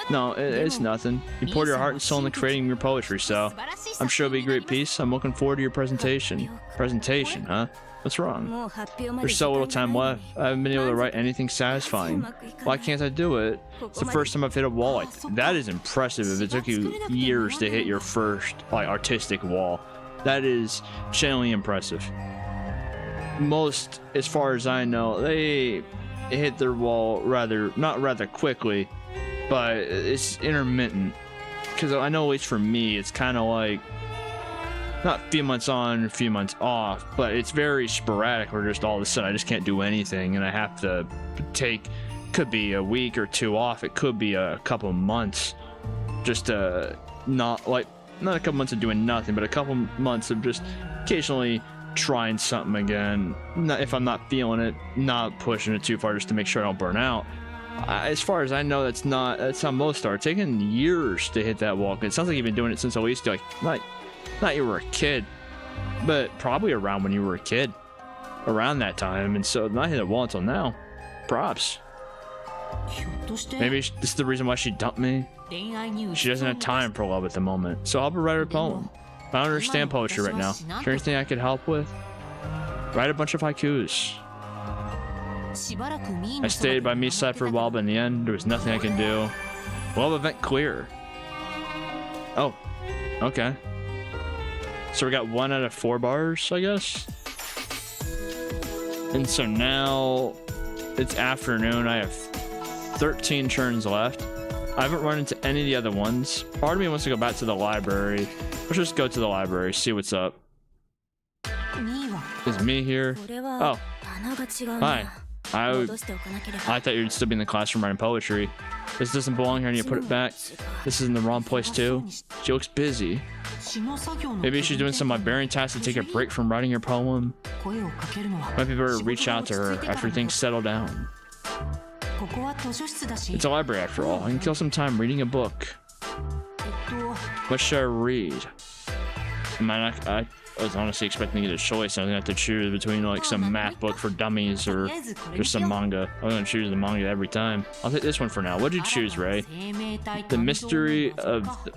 No, it's nothing. You poured your heart and soul into creating your poetry, so I'm sure it'll be a great piece. I'm looking forward to your presentation. Presentation, huh? What's wrong? There's so little time left. I haven't been able to write anything satisfying. Why can't I do it? It's the first time I've hit a wall like that. Is impressive if it took you years to hit your first like artistic wall. That is genuinely impressive. Most, as far as I know, they hit their wall not rather quickly, but it's intermittent. Because I know at least for me, it's kind of like not a few months on, a few months off, but it's very sporadic where just all of a sudden I just can't do anything and I have to take, could be a week or 2 off, it could be a couple months just to not a couple months of doing nothing, but a couple months of just occasionally trying something again. If I'm not feeling it, not pushing it too far just to make sure I don't burn out. As far as I know, that's how most are. It's taking years to hit that wall. It sounds like you've been doing it since at least like not you were a kid, but probably around when you were a kid, around that time, and so not hit a wall until now. Props. Maybe this is the reason why she dumped me. She doesn't have time for love at the moment, so help her write her poem. I don't understand poetry right now. Is there anything I could help with? Write a bunch of haikus. I stayed by Mi's side for a while, but in the end, there was nothing I can do. Well, event clear. Oh, okay. So we got 1 out of 4 bars, I guess. And so now it's afternoon. I have 13 turns left. I haven't run into any of the other ones. Part of me wants to go back to the library. Let's just go to the library, see what's up. Is Mi here? Oh, hi. I thought you'd still be in the classroom writing poetry. This doesn't belong here, and you put it back. This is in the wrong place too. She looks busy. Maybe she's doing some librarian tasks to take a break from writing her poem. Might be better to reach out to her after things settle down. It's a library after all. I can kill some time reading a book. What should I read? I was honestly expecting to get a choice. I was gonna have to choose between like some math book for dummies or just some manga. I'm gonna choose the manga every time. I'll take this one for now. What'd you choose, Ray? The Mystery of the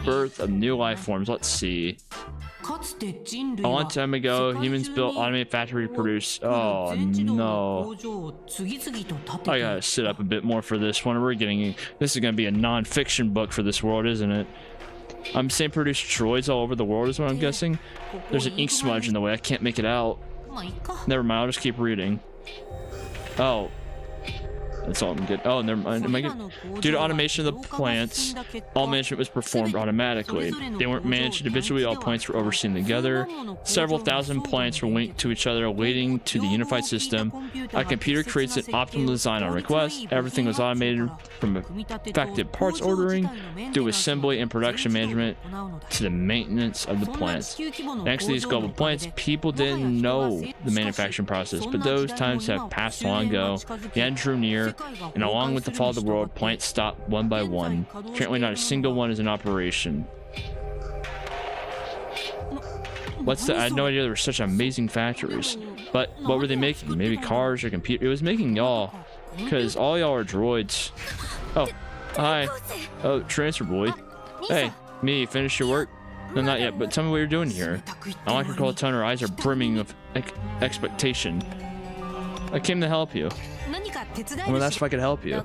Birth of New Life Forms. Let's see. A long time ago, humans built automated factory to produce. Oh no! I gotta sit up a bit more for this one. This is gonna be a non-fiction book for this world, isn't it? I'm saying produce droids all over the world is what I'm guessing. There's an ink smudge in the way. I can't make it out. Never mind. I'll just keep reading. Oh. That's all I'm getting. Oh, never mind. Am I getting... Due to automation of the plants, all management was performed automatically. They weren't managed individually, all plants were overseen together. Several thousand plants were linked to each other, leading to the unified system. A computer creates an optimal design on request. Everything was automated from effective parts ordering, through assembly and production management, to the maintenance of the plants. Thanks to these global plants, people didn't know the manufacturing process, but those times have passed long ago. The end drew near, and along with the fall of the world, plants stopped one by one. Currently, not a single one is in operation. What's that? I had no idea there were such amazing factories. But what were they making? Maybe cars or computers? It was making y'all, because all y'all are droids. Oh, hi. Oh, transfer boy. Hey, me, finish your work? No, not yet, but tell me what you're doing here. I like your cold tone. Her eyes are brimming with expectation. I came to help you. Well, that's if I could help you.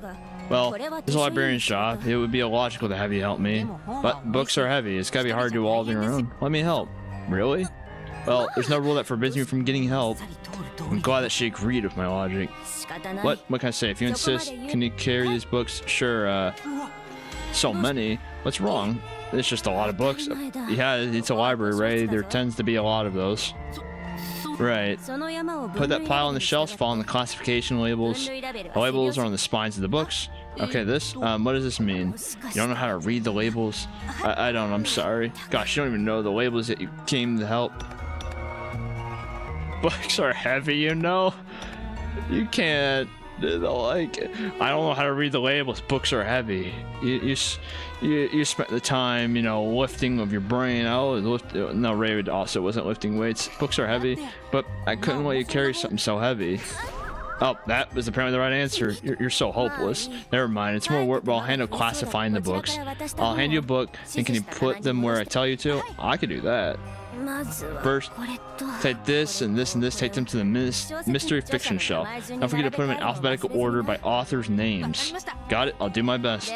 Well, this is a librarian's job. It would be illogical to have you help me. But books are heavy. It's gotta be hard to do all on your own. Let me help. Really? Well, there's no rule that forbids me from getting help. I'm glad that she agreed with my logic. What can I say? If you insist, can you carry these books? Sure, so many. What's wrong? It's just a lot of books. Yeah, it's a library, right? There tends to be a lot of those. Right. Put that pile on the shelves, following the classification labels. The labels are on the spines of the books. Okay, this, what does this mean? You don't know how to read the labels? I don't, I'm sorry. Gosh, you don't even know the labels that you came to help. Books are heavy, you know? You can't, like, I don't know how to read the labels. Books are heavy. You spent the time, you know, lifting of your brain. No, Ray also wasn't lifting weights. Books are heavy, but I couldn't let you carry something so heavy. Oh, that was apparently the right answer. You're so hopeless. Never mind, it's more work, but I'll handle classifying the books. I'll hand you a book, and can you put them where I tell you to? I could do that. First, take this and this and this, take them to the mystery fiction shelf. Don't forget to put them in alphabetical order by authors' names. Got it? I'll do my best.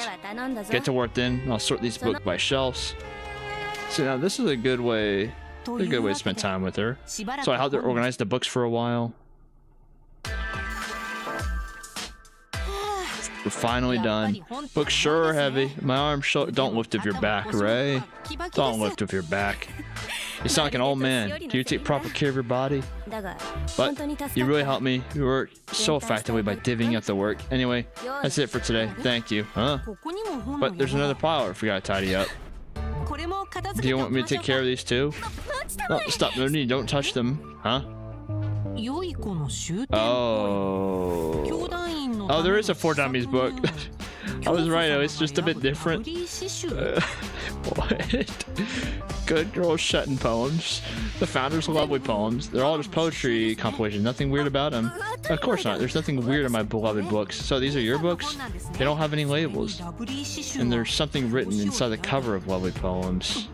Get to work then, and I'll sort these books by shelves. So now this is a good way to spend time with her. So I helped her organize the books for a while. We're finally done. Books sure are heavy. My arms don't lift with your back, Ray. Don't lift with your back. You sound like an old man. Do you take proper care of your body? But you really helped me. You worked so effectively by divvying up the work. Anyway, that's it for today. Thank you. Huh? But there's another pile I forgot to tidy up. Do you want me to take care of these too? No, stop. No need. Don't touch them. Huh? Oh, there is a 4 Dummies book. I was right, it's just a bit different. What? Good girl Shuten poems. The founder's lovely poems. They're all just poetry compilations. Nothing weird about them. Of course not. There's nothing weird in my beloved books. So these are your books? They don't have any labels. And there's something written inside the cover of lovely poems.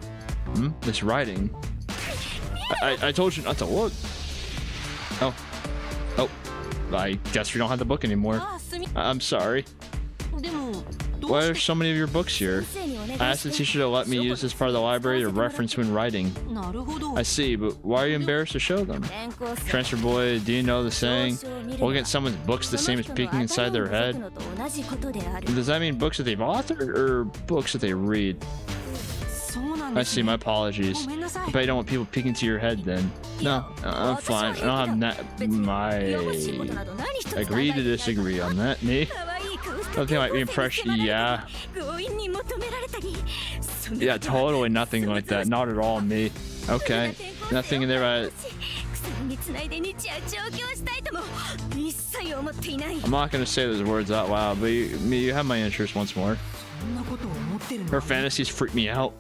This writing. I told you not to look. Oh. I guess we don't have the book anymore. I'm sorry. Why are so many of your books here? I asked the teacher to let me use this part of the library to reference when writing. I see, but why are you embarrassed to show them? Transfer boy, do you know the saying? Looking at someone's books the same as peeking inside their head? Does that mean books that they've authored or books that they read? I see, my apologies. I bet you don't want people peeking into your head then. No, I'm fine. I don't have my... Agree to disagree on that, me. Something like the impression, yeah. Yeah, totally nothing like that. Not at all, me. Okay. Nothing in there about... I'm not gonna say those words out loud, but you have my interest once more. Her fantasies freak me out.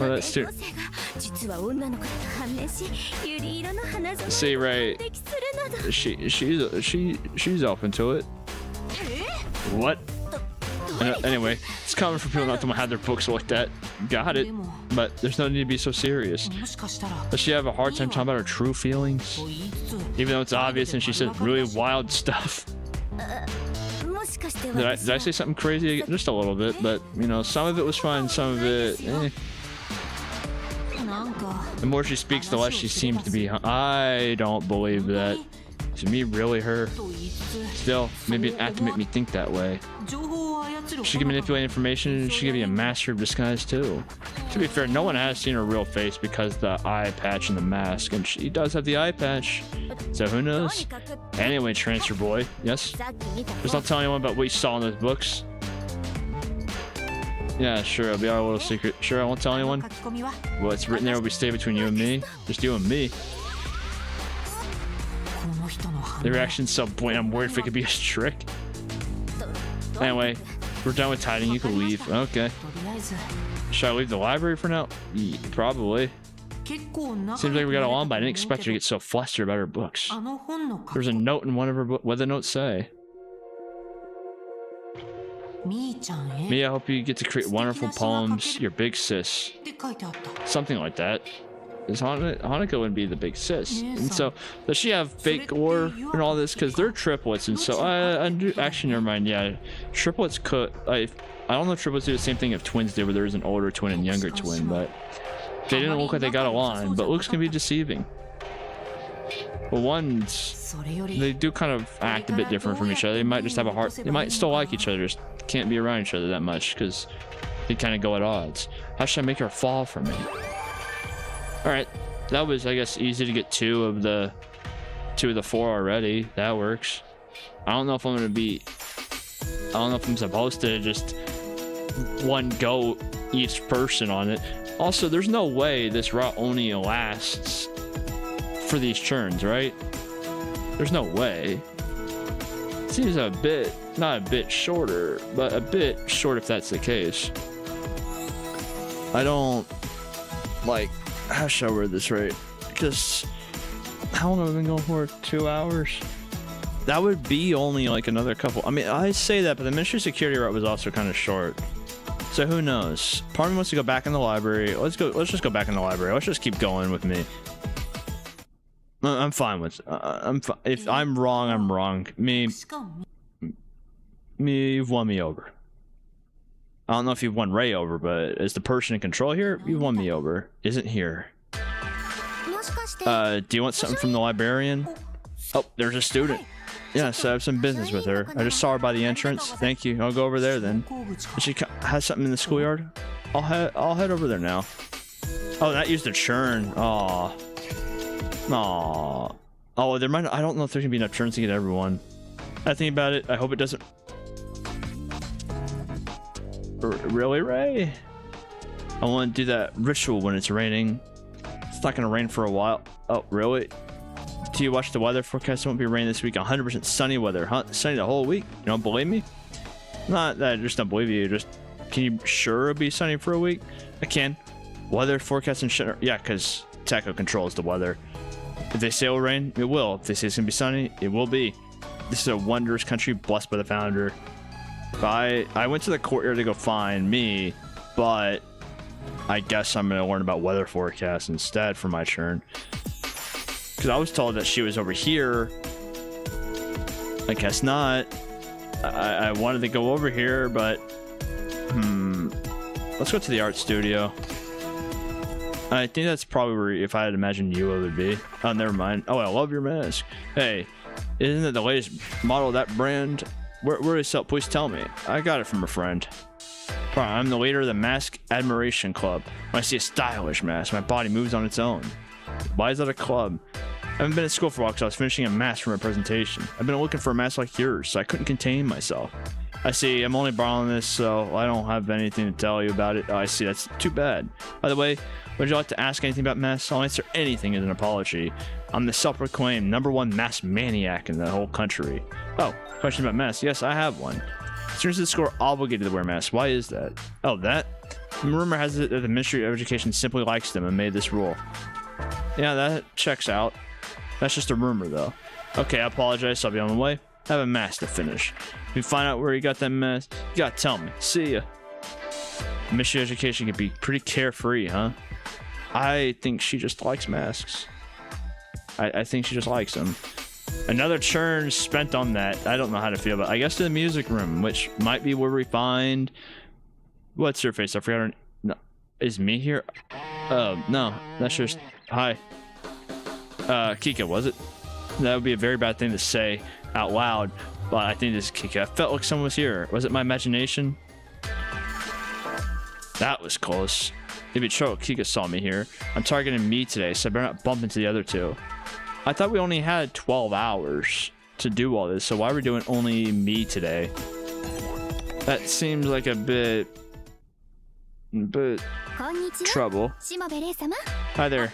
Oh, that's too... See, right? She's open to it. What? Anyway, it's common for people not to have their books like that. Got it. But there's no need to be so serious. Does she have a hard time talking about her true feelings? Even though it's obvious and she said really wild stuff. Did I say something crazy? Just a little bit, but you know, some of it was fun, some of it, eh. The more she speaks, the less she seems to be. I don't believe that. Is me really her? Still, maybe an act to make me think that way. She can manipulate information. She can be a master of disguise too. To be fair, no one has seen her real face because the eye patch and the mask, and she does have the eye patch. So who knows? Anyway, transfer boy. Yes? Just don't tell anyone about what you saw in those books. Yeah, sure, it'll be our little secret. Sure, I won't tell anyone. What's written there will be stay between you and me. Just you and me. The reaction's so blatant, I'm worried if it could be a trick. Anyway, we're done with hiding. You can leave. Okay. Should I leave the library for now? Yeah, probably. Seems like we got along, but I didn't expect her to get so flustered about her books. There's a note in one of her books. What did the note say? Me, I hope you get to create wonderful poems. Your big sis. Something like that. Is Honoka would be the big sis. And so, does she have fake ore and all this? Because they're triplets, and so I do. Actually, never mind. Yeah, triplets could. I don't know if triplets do the same thing if twins did, where there's an older twin and younger twin, but they didn't look like they got along. But looks can be deceiving. Well, ones they do kind of act a bit different from each other. They might just have a heart. They might still like each other, just can't be around each other that much because they kind of go at odds. How should I make her fall for me? All right, that was, I guess, easy to get two of the 4 already. That works. I don't know if I'm gonna be. I don't know if I'm supposed to just one go each person on it. Also, there's no way this route only lasts for these turns, right? There's no way. Seems a bit, not a bit shorter, but a bit short if that's the case. I don't like. How should I word this right? Because how long have I been going for? 2 hours? That would be only like another couple. I mean, I say that, but the Ministry Security route was also kind of short. So who knows? Part of me wants to go back in the library. Let's just go back in the library. Let's just keep going with me. I'm fine with. If I'm wrong, I'm wrong. Me, you've won me over. I don't know if you've won Ray over, but as the person in control here, you've won me over. Isn't here. Do you want something from the librarian? Oh, there's a student. Yes, I have some business with her. I just saw her by the entrance. Thank you. I'll go over there then. She has something in the schoolyard. I'll head over there now. Oh, that used a churn. Aw. Aw. Oh, there might. I don't know if there's gonna be enough churns to get everyone. I think about it. I hope it doesn't. Really, Ray? I want to do that ritual when it's raining. It's not gonna rain for a while. Oh, really? Do you watch the weather forecast? It won't be rain this week. 100% sunny weather, huh? Sunny the whole week. You don't believe me? Not that I just don't believe you. Just can you sure it'll be sunny for a week? I can. Weather forecast and shit. Yeah, because Taco controls the weather. If they say it will rain, it will. If they say it's gonna be sunny, it will be. This is a wondrous country blessed by the founder. I went to the courtyard to go find me, but I guess I'm gonna learn about weather forecasts instead for my turn. Because I was told that she was over here. I guess not. I wanted to go over here, but let's go to the art studio. I think that's probably where, if I had imagined Yua would be. Oh, never mind. Oh, I love your mask. Hey, isn't it the latest model of that brand? Where is it? Please tell me. I got it from a friend. I'm the leader of the Mask Admiration Club. When I see a stylish mask, my body moves on its own. Why is that a club? I haven't been at school for a while because I was finishing a mask for my presentation. I've been looking for a mask like yours, so I couldn't contain myself. I see, I'm only borrowing this, so I don't have anything to tell you about it. Oh, I see, that's too bad. By the way, would you like to ask anything about masks? I'll answer anything as an apology. I'm the self-proclaimed #1 mask maniac in the whole country. Oh, question about masks. Yes, I have one. Students at school are obligated to wear masks. Why is that? Oh, that? The rumor has it that the Ministry of Education simply likes them and made this rule. Yeah, that checks out. That's just a rumor, though. Okay, I apologize. I'll be on my way. I have a mask to finish. If you find out where you got that mask, you gotta tell me. See ya. Ministry of Education can be pretty carefree, huh? I think she just likes masks. I think she just likes them. Another churn spent on that. I don't know how to feel about it. I guess to the music room, which might be where we find... What's her face? I forgot her... No. Is me here? Oh, no. That's just... Hi. Kika, was it? That would be a very bad thing to say out loud, but I think this is Kika. I felt like someone was here. Was it my imagination? That was close. Maybe Cho Kika saw me here. I'm targeting me today, so I better not bump into the other two. I thought we only had 12 hours to do all this, so why are we doing only me today? That seems like a bit trouble. Hi there.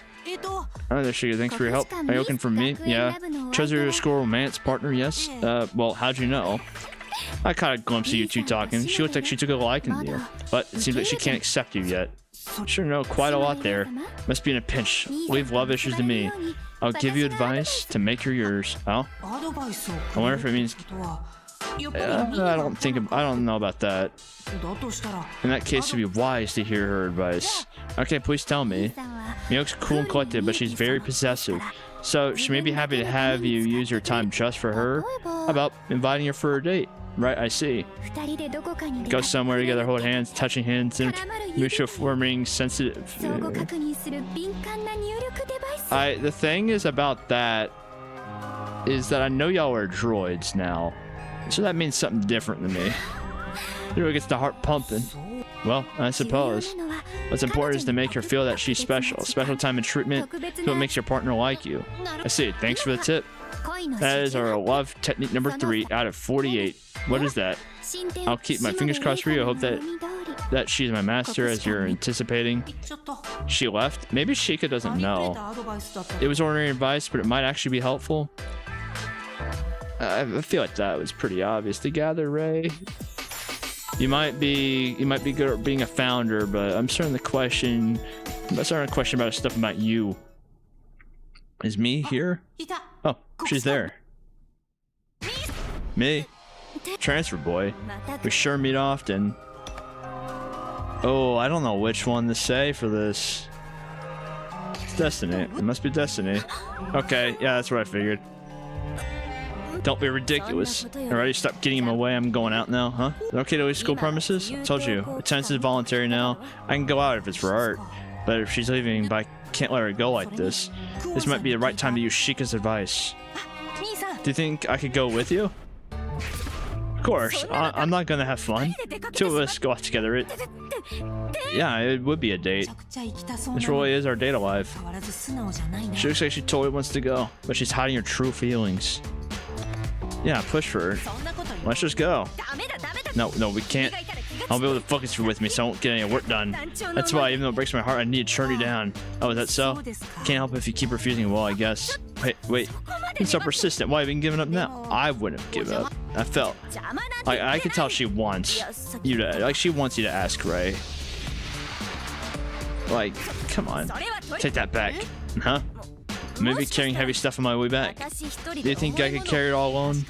Hi there, Shiga. Thanks for your help. Are you looking for me? Yeah. Chose your school romance partner, yes? Well, how'd you know? I caught a glimpse of you two talking. She looked like she took a liking to you, but it seems like she can't accept you yet. Sure know quite a lot there. Must be in a pinch. Leave love issues to me. I'll give you advice to make her yours. Oh? I wonder if it means... I don't know about that. In that case, it'd be wise to hear her advice. Okay, please tell me. Miyoko's cool and collected, but she's very possessive. So she may be happy to have you use your time just for her. How about inviting her for a date? Right, I see. Go somewhere together, hold hands, touching hands, and mutual forming sensitive. The thing is about that is that I know y'all are droids now, so that means something different to me. It really gets the heart pumping. Well, I suppose. What's important is to make her feel that she's special. Special time and treatment is what makes your partner like you. I see. Thanks for the tip. That is our love technique number 3 out of 48. What is that? I'll keep my fingers crossed for you. I hope that she's my master as you're anticipating. She left? Maybe Sheikah doesn't know. It was ordinary advice, but it might actually be helpful. I feel like that was pretty obvious to gather, Ray. You might be good at being a founder, but I'm starting to question about stuff about you. Is me here? Oh, she's there. Me? Transfer boy. We sure meet often. Oh, I don't know which one to say for this. It's destiny. It must be destiny. Okay, yeah, that's what I figured. Don't be ridiculous. Alrighty, stop getting him away. I'm going out now, huh? Is it okay to leave school premises? I told you. Attendance is voluntary now. I can go out if it's for art. But if she's leaving, but I can't let her go like this. This might be the right time to use Sheikah's advice. Do you think I could go with you? Of course. I'm not gonna have fun. Two of us go out together. Yeah, it would be a date. This really is our date alive. She looks like she totally wants to go, but she's hiding her true feelings. Yeah, push for her. Let's just go. No, we can't. I'll be able to focus her with me so I won't get any work done. That's why, even though it breaks my heart, I need to turn you down. Oh, is that so? Can't help if you keep refusing. Well, I guess. Wait. You're so persistent. Why have you been giving up now? I wouldn't have given up. I felt like I could tell she wants you to, like, she wants you to ask, Ray. Like, come on, take that back, huh? Maybe carrying heavy stuff on my way back. Do you think I could carry it all alone?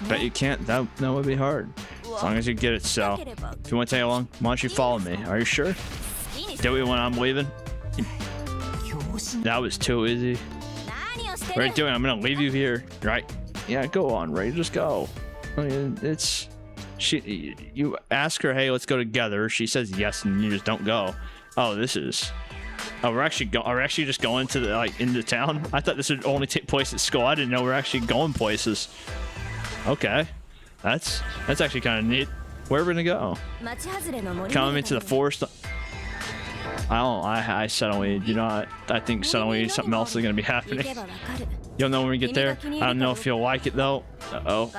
Bet you can't. That would be hard. As long as you get it, so. If you want to take along, why don't you follow me? Are you sure? Do it when I'm leaving? That was too easy. What are you doing? I'm gonna leave you here, right? Yeah, go on, Ray. Just go. I mean, you ask her, hey, let's go together. She says yes, and you just don't go. Oh, this is. Oh, are we actually just going to the into town? I thought this would only take place at school. I didn't know we're actually going places. Okay, that's actually kind of neat. Where are we gonna go? Coming into the forest. I suddenly do not. I think suddenly something else is gonna be happening. You'll know when we get there. I don't know if you'll like it though. Uh-oh.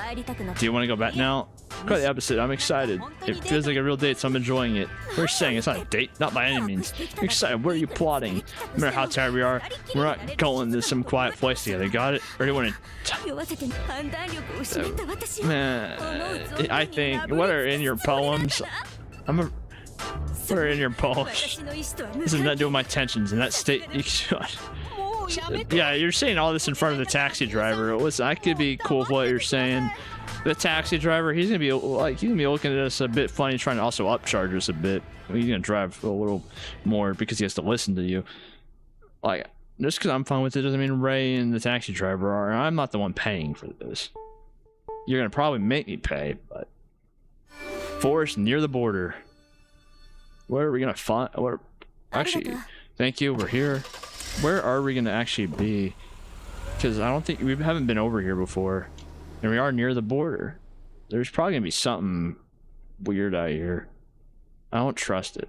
Do you want to go back now? Quite the opposite. I'm excited. It feels like a real date, so I'm enjoying it. We're saying it's not a date, not by any means. You're excited. What are you plotting? No matter how tired we are, we're not going to some quiet place together. Got it? Or do you want to? Man, I think what are in your poems? What are in your poems? This is not doing my tensions in that state. Yeah, you're saying all this in front of the taxi driver. Listen, I could be cool with what you're saying. The taxi driver, he's gonna be looking at us a bit funny, trying to also upcharge us a bit. He's gonna drive a little more because he has to listen to you. Like, just because I'm fine with it doesn't mean Ray and the taxi driver are. I'm not the one paying for this. You're gonna probably make me pay, but forest near the border. Where are we gonna find? Actually, thank you. We're here. Where are we gonna actually be? Because I don't think we haven't been over here before, and we are near the border. There's probably gonna be something weird out here. I don't trust it.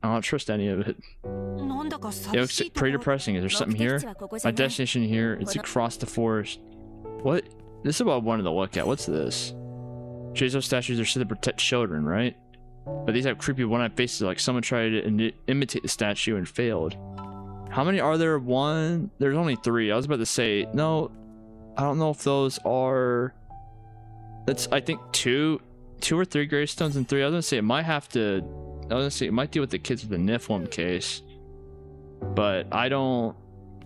I don't trust any of it. It looks pretty depressing. Is there something here? My destination here, it's across the forest. What? This is what I wanted to look at. What's this? Jesus statues are said to protect children, right? But these have creepy one-eyed faces, like someone tried to imitate the statue and failed. How many are there? One? There's only 3. I was about to say, no, I don't know if those are... That's, I think, 2 or 3 gravestones and 3. I was gonna say it might have to... I was gonna say it might deal with the kids with the Nephilim case. But I don't...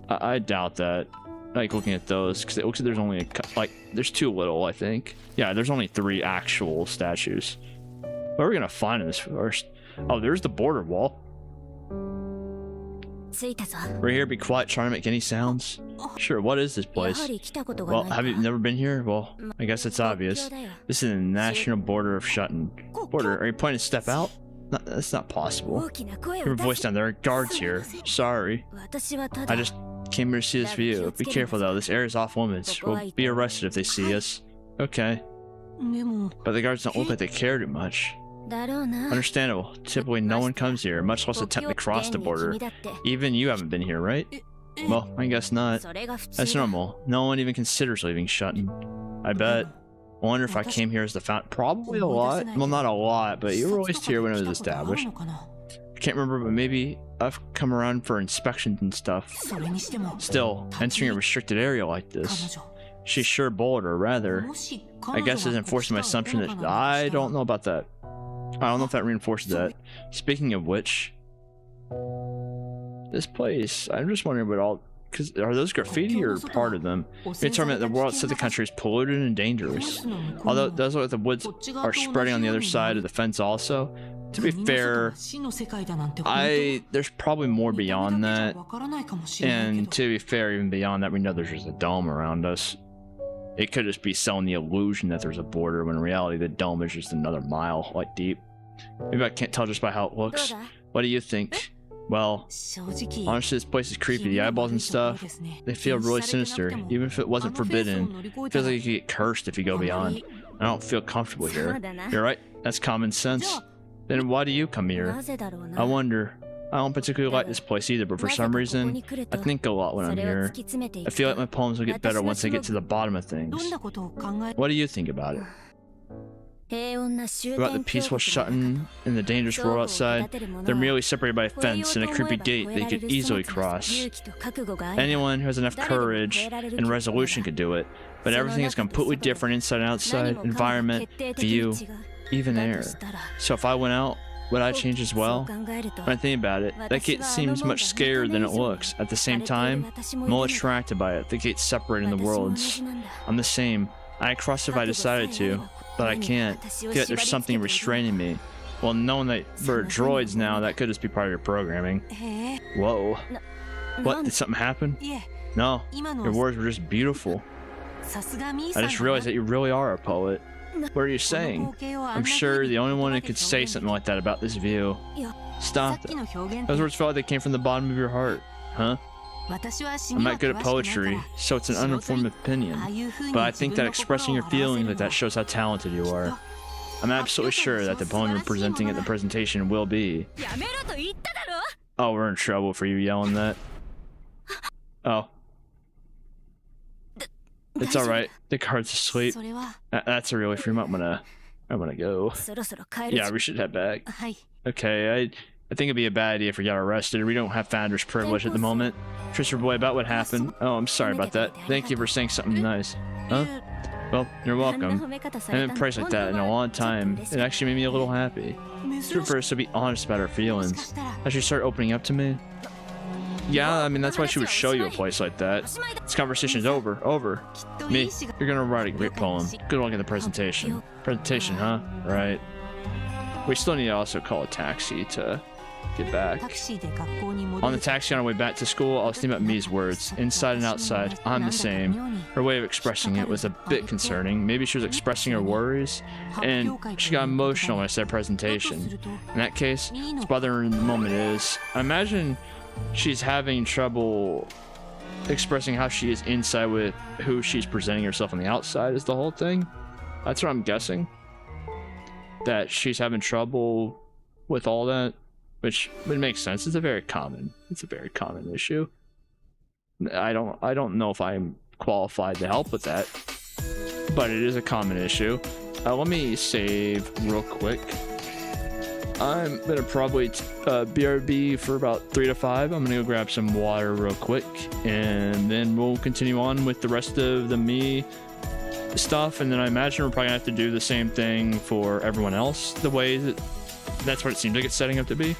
I doubt that. Like, looking at those, because it looks like there's only a... Like, there's 2 little, I think. Yeah, there's only 3 actual statues. What are we gonna find in this first? Oh, there's the border wall. We're here, be quiet, trying to make any sounds. Sure, what is this place? Well, have you never been here? Well, I guess it's obvious. This is the national border of Shuten. Border? Are you planning to step out? No, that's not possible. Your voice down there. Guards here. Sorry. I just came here to see this view. Be careful though, this area is off limits. We'll be arrested if they see us. Okay. But the guards don't look like they care too much. Understandable. Typically no one comes here, much less attempt to cross the border. Even you haven't been here, right? Well, I guess not. That's normal. No one even considers leaving Shuten. I bet. I wonder if I came here as the fountain. Probably a lot. Well, not a lot, but you were always here when it was established. I can't remember, but maybe I've come around for inspections and stuff. Still, entering a restricted area like this. She's sure bold, or rather, I guess it's enforcing my assumption that I don't know about that. I don't know if that reinforces that. Speaking of which, this place, I'm just wondering what all, because are those graffiti or part of them? They told me that the world outside the country is polluted and dangerous. Although it does look like the woods are spreading on the other side of the fence also. To be fair, there's probably more beyond that. And to be fair, even beyond that, we know there's just a dome around us. It could just be selling the illusion that there's a border, when in reality the dome is just another mile, like, deep. Maybe I can't tell just by how it looks. What do you think? Well, honestly, this place is creepy. The eyeballs and stuff, they feel really sinister. Even if it wasn't forbidden, it feels like you could get cursed if you go beyond. I don't feel comfortable here. You're right, that's common sense. Then why do you come here? I wonder. I don't particularly like this place either, but for some reason, I think a lot when I'm here. I feel like my poems will get better once I get to the bottom of things. What do you think about it? About the peaceful Shuten and the dangerous world outside? They're merely separated by a fence and a creepy gate they could easily cross. Anyone who has enough courage and resolution could do it, but everything is completely different inside and outside, environment, view, even air. So if I went out, would I change as well? When I think about it, that gate seems much scarier than it looks. At the same time, I'm more attracted by it. The gate's separating the worlds. I'm the same. I'd cross if I decided to, but I can't. I feel like there's something restraining me. Well, knowing that for droids now, that could just be part of your programming. Whoa. What? Did something happen? No. Your words were just beautiful. I just realized that you really are a poet. What are you saying? I'm sure the only one who could say something like that about this view. Stop it. Those words felt like they came from the bottom of your heart. Huh? I'm not good at poetry, so it's an uninformed opinion. But I think that expressing your feelings like that shows how talented you are. I'm absolutely sure that the poem you're presenting at the presentation will be. Oh, we're in trouble for you yelling that. Oh. It's alright. The card's asleep. That's a relief. I'm gonna go. Yeah, we should head back. Okay, I think it'd be a bad idea if we got arrested. We don't have founder's privilege at the moment. Christopher boy, about what happened? Oh, I'm sorry about that. Thank you for saying something nice. Huh? Well, you're welcome. I haven't been praised like that in a long time. It actually made me a little happy. She prefers to be honest about her feelings. As she started opening up to me. Yeah, I mean, that's why she would show you a place like that. This conversation's over. Over. Me, you're gonna write a great poem. Good luck in the presentation. Presentation, huh? Right. We still need to also call a taxi to get back. On the taxi on our way back to school, I was thinking about Mi's words. Inside and outside, I'm the same. Her way of expressing it was a bit concerning. Maybe she was expressing her worries, and she got emotional when I said presentation. In that case, what's bothering her in the moment is, I imagine she's having trouble expressing how she is inside with who she's presenting herself on the outside is the whole thing. That's what I'm guessing. That she's having trouble with all that, which would make sense. It's a very common issue. I don't know if I'm qualified to help with that, but it is a common issue. Let me save real quick. I'm gonna probably BRB for about 3 to 5. I'm gonna go grab some water real quick, and then we'll continue on with the rest of the me stuff. And then I imagine we're probably gonna have to do the same thing for everyone else, the way that's what it seems like it's setting up to be,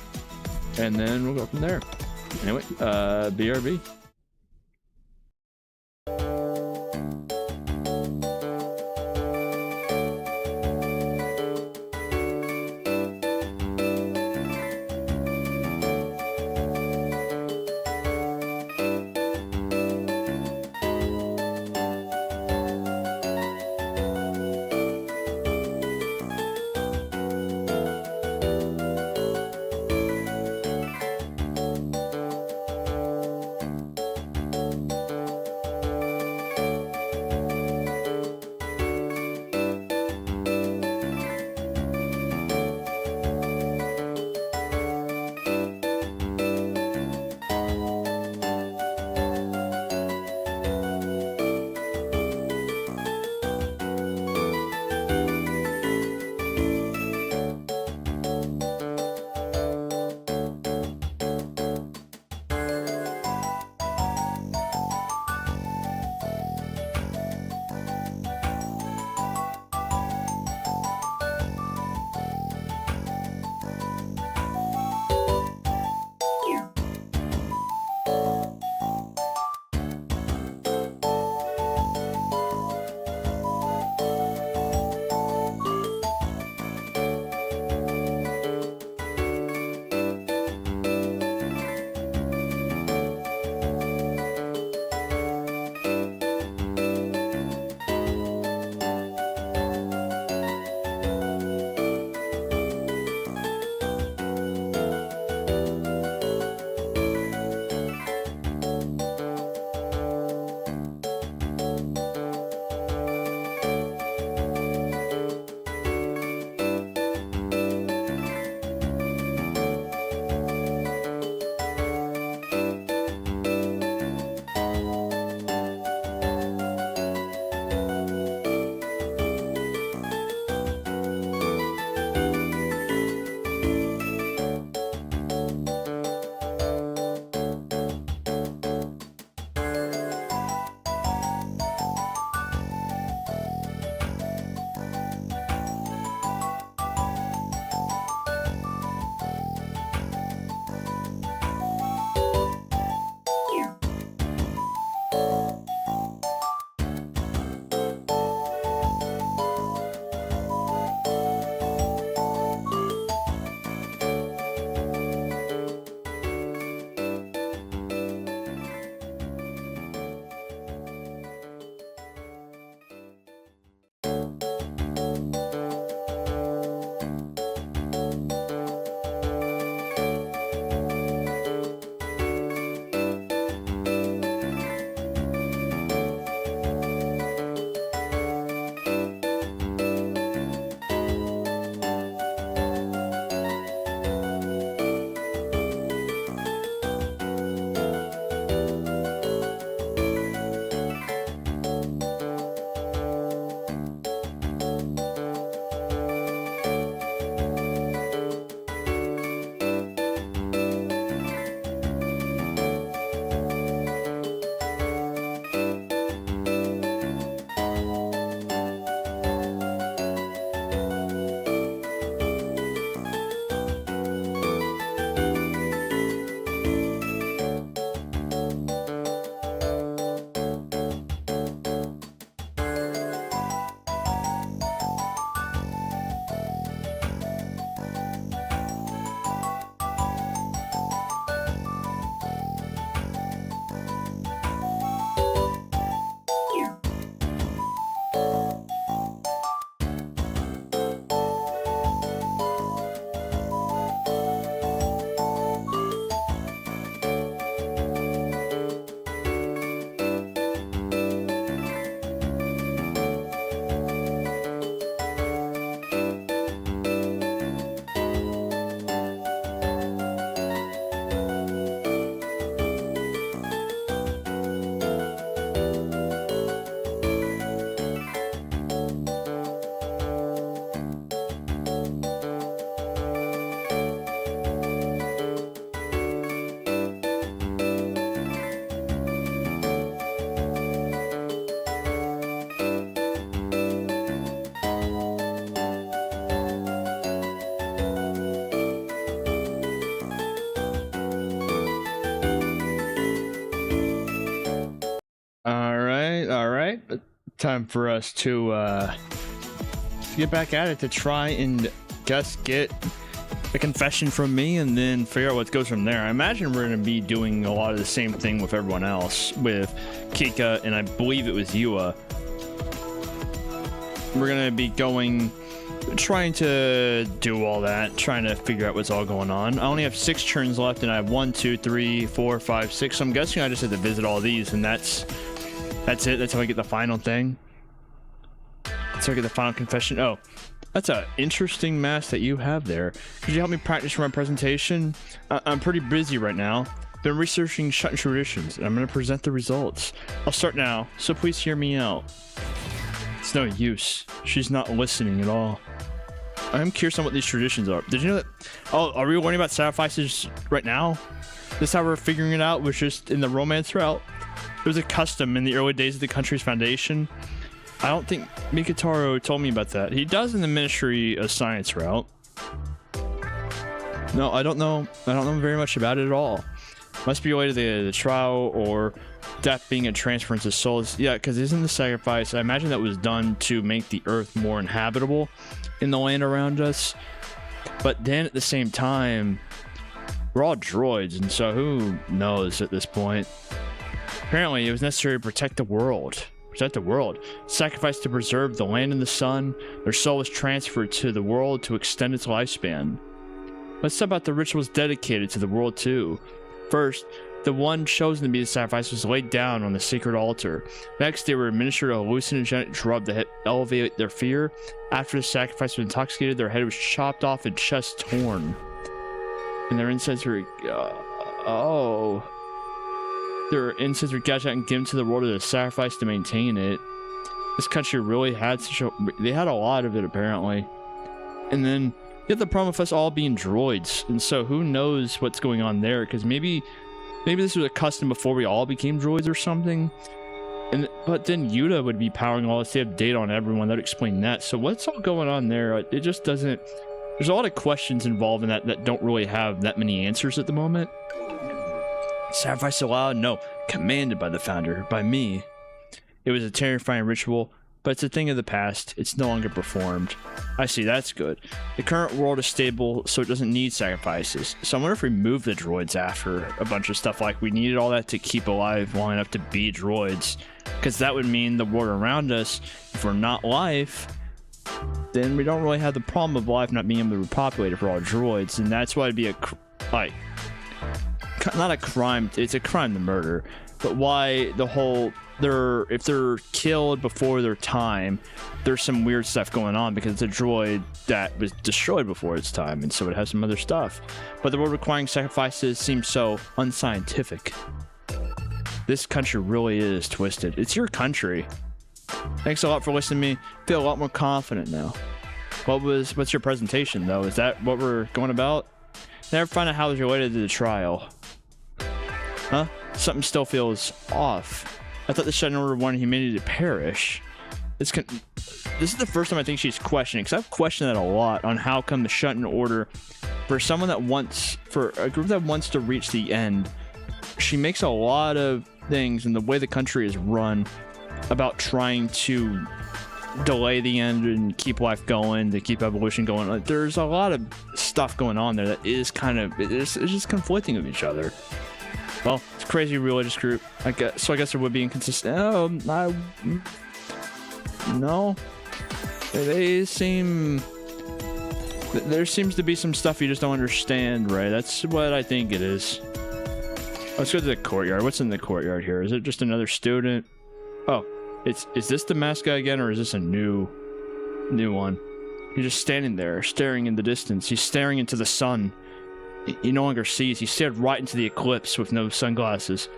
and then we'll go from there. Anyway, BRB. time for us to get back at it, to try and just get a confession from me and then figure out what goes from there. I imagine we're going to be doing a lot of the same thing with everyone else, with Kika and I believe it was Yua. We're going to be trying to do all that, trying to figure out what's all going on. I only have 6 turns left and I have 1, 2, 3, 4, 5, 6. So I'm guessing I just have to visit all these and that's it. That's how I get the final thing. So I get the final confession. Oh, that's an interesting mask that you have there. Could you help me practice for my presentation? I'm pretty busy right now. Been researching Shuten traditions, and I'm going to present the results. I'll start now, so please hear me out. It's no use. She's not listening at all. I'm curious on what these traditions are. Did you know that? Oh, are we learning about sacrifices right now? This is how we're figuring it out, was just in the romance route. It was a custom in the early days of the country's foundation. I don't think Mikitaro told me about that. He does in the Ministry of Science route. No, I don't know. I don't know very much about it at all. Must be related to the trial or death being a transference of souls. Yeah, because isn't the sacrifice, I imagine that was done to make the earth more inhabitable in the land around us. But then at the same time, we're all droids, and so who knows at this point. Apparently, it was necessary to protect the world. Protect the world. Sacrifice to preserve the land and the sun. Their soul was transferred to the world to extend its lifespan. Let's talk about the rituals dedicated to the world too. First, the one chosen to be the sacrifice was laid down on the sacred altar. Next, they were administered a hallucinogenic drug that elevated their fear. After the sacrifice was intoxicated, their head was chopped off and chest torn. And their incense were... Their incense were gathered out and given to the world as a sacrifice to maintain it. This country really had such a... They had a lot of it, apparently. And then you have the problem with us all being droids. And so who knows what's going on there? Because maybe this was a custom before we all became droids or something. But then Yuta would be powering all this. They have data on everyone. That would explain that. So what's all going on there? It just doesn't... There's a lot of questions involved in that don't really have that many answers at the moment. Sacrifice allowed? No. Commanded by the founder. By me. It was a terrifying ritual, but it's a thing of the past. It's no longer performed. I see, that's good. The current world is stable, so it doesn't need sacrifices. So I wonder if we move the droids after a bunch of stuff, like we needed all that to keep alive long enough to be droids. Because that would mean the world around us, if we're not life, then we don't really have the problem of life not being able to repopulate if we're all droids. And that's why it'd be not a crime, it's a crime to murder, but why the whole if they're killed before their time, there's some weird stuff going on because it's a droid that was destroyed before its time, and so it has some other stuff. But the world requiring sacrifices seems so unscientific. This country really is twisted. It's your country. Thanks a lot for listening to me. Feel a lot more confident now. What's your presentation though? Is that what we're going about? Never find out how it's related to the trial. Huh? Something still feels off. I thought the Shuten Order wanted humanity to perish. This is the first time I think she's questioning, because I've questioned that a lot on how come the Shuten Order, for a group that wants to reach the end, she makes a lot of things in the way the country is run about trying to delay the end and keep life going, to keep evolution going. Like, there's a lot of stuff going on there that is it's just conflicting with each other. Well, it's a crazy religious group. I guess there would be inconsistent. No. There seems to be some stuff you just don't understand, right? That's what I think it is. Let's go to the courtyard. What's in the courtyard here? Is it just another student? Oh, is this the mask guy again, or is this a new one? He's just standing there, staring in the distance. He's staring into the sun. He no longer sees. He stared right into the eclipse with no sunglasses.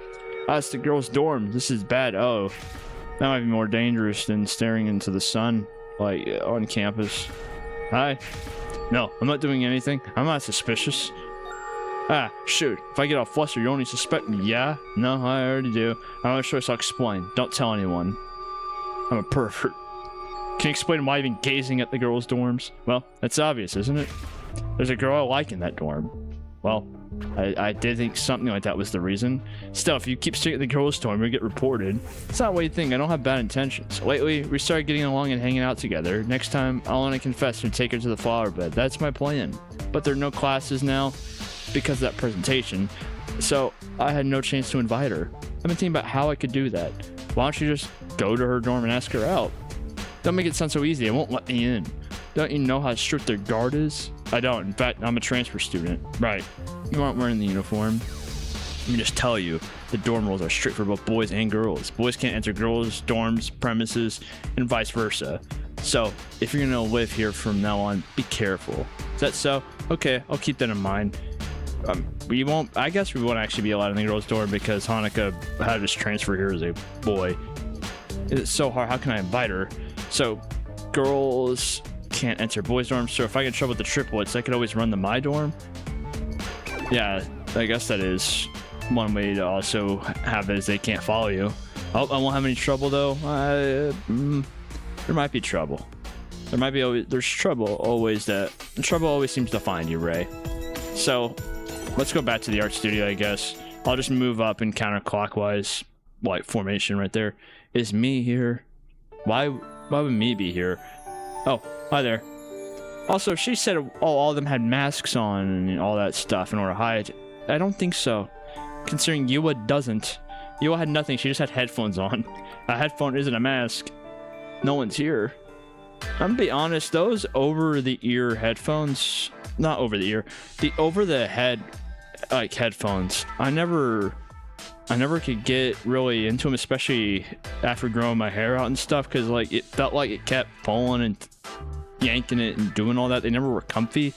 Ah, it's the girls' dorm. This is bad. Oh, that might be more dangerous than staring into the sun, like, on campus. Hi. No, I'm not doing anything. I'm not suspicious. Ah, shoot. If I get all flustered, you only suspect me. Yeah? No, I already do. I have a choice. I'll explain. Don't tell anyone. I'm a pervert. Can you explain why I've been gazing at the girls' dorms? Well, that's obvious, isn't it? There's a girl I like in that dorm. Well, I did think something like that was the reason. Still, if you keep staying at the girls' dorm, you'll get reported. It's not what you think. I don't have bad intentions. Lately, we started getting along and hanging out together. Next time, I'll want to confess and take her to the flower bed. That's my plan. But there are no classes now because of that presentation. So, I had no chance to invite her. I've been thinking about how I could do that. Why don't you just go to her dorm and ask her out? Don't make it sound so easy. It won't let me in. Don't you know how strict their guard is? I don't. In fact, I'm a transfer student. Right. You aren't wearing the uniform. Let me just tell you, the dorm rules are strict for both boys and girls. Boys can't enter girls' dorms, premises, and vice versa. So, if you're gonna live here from now on, be careful. Is that so? Okay, I'll keep that in mind. I guess we won't actually be allowed in the girls' dorm because Honoka had us transfer here as a boy. It's so hard. How can I invite her? So, girls can't enter boys' dorms. So if I get in trouble with the triplets, I could always run to my dorm. Yeah, I guess that is one way to also have it, is they can't follow you. I won't have any trouble though. There might be trouble. There's trouble always. Trouble always seems to find you, Ray. So let's go back to the art studio, I guess. I'll just move up in counterclockwise, like formation right there. Is me here? Why would me be here? Oh, hi there. Also, she said all of them had masks on and all that stuff in order to hide. I don't think so. Considering Yua doesn't. Yua had nothing. She just had headphones on. A headphone isn't a mask. No one's here. I'm gonna be honest, those over-the-ear headphones... Not over-the-ear. The over-the-head, like, headphones. I never could get really into them, especially after growing my hair out and stuff, because, like, it felt like it kept pulling and yanking it and doing all that. They never were comfy.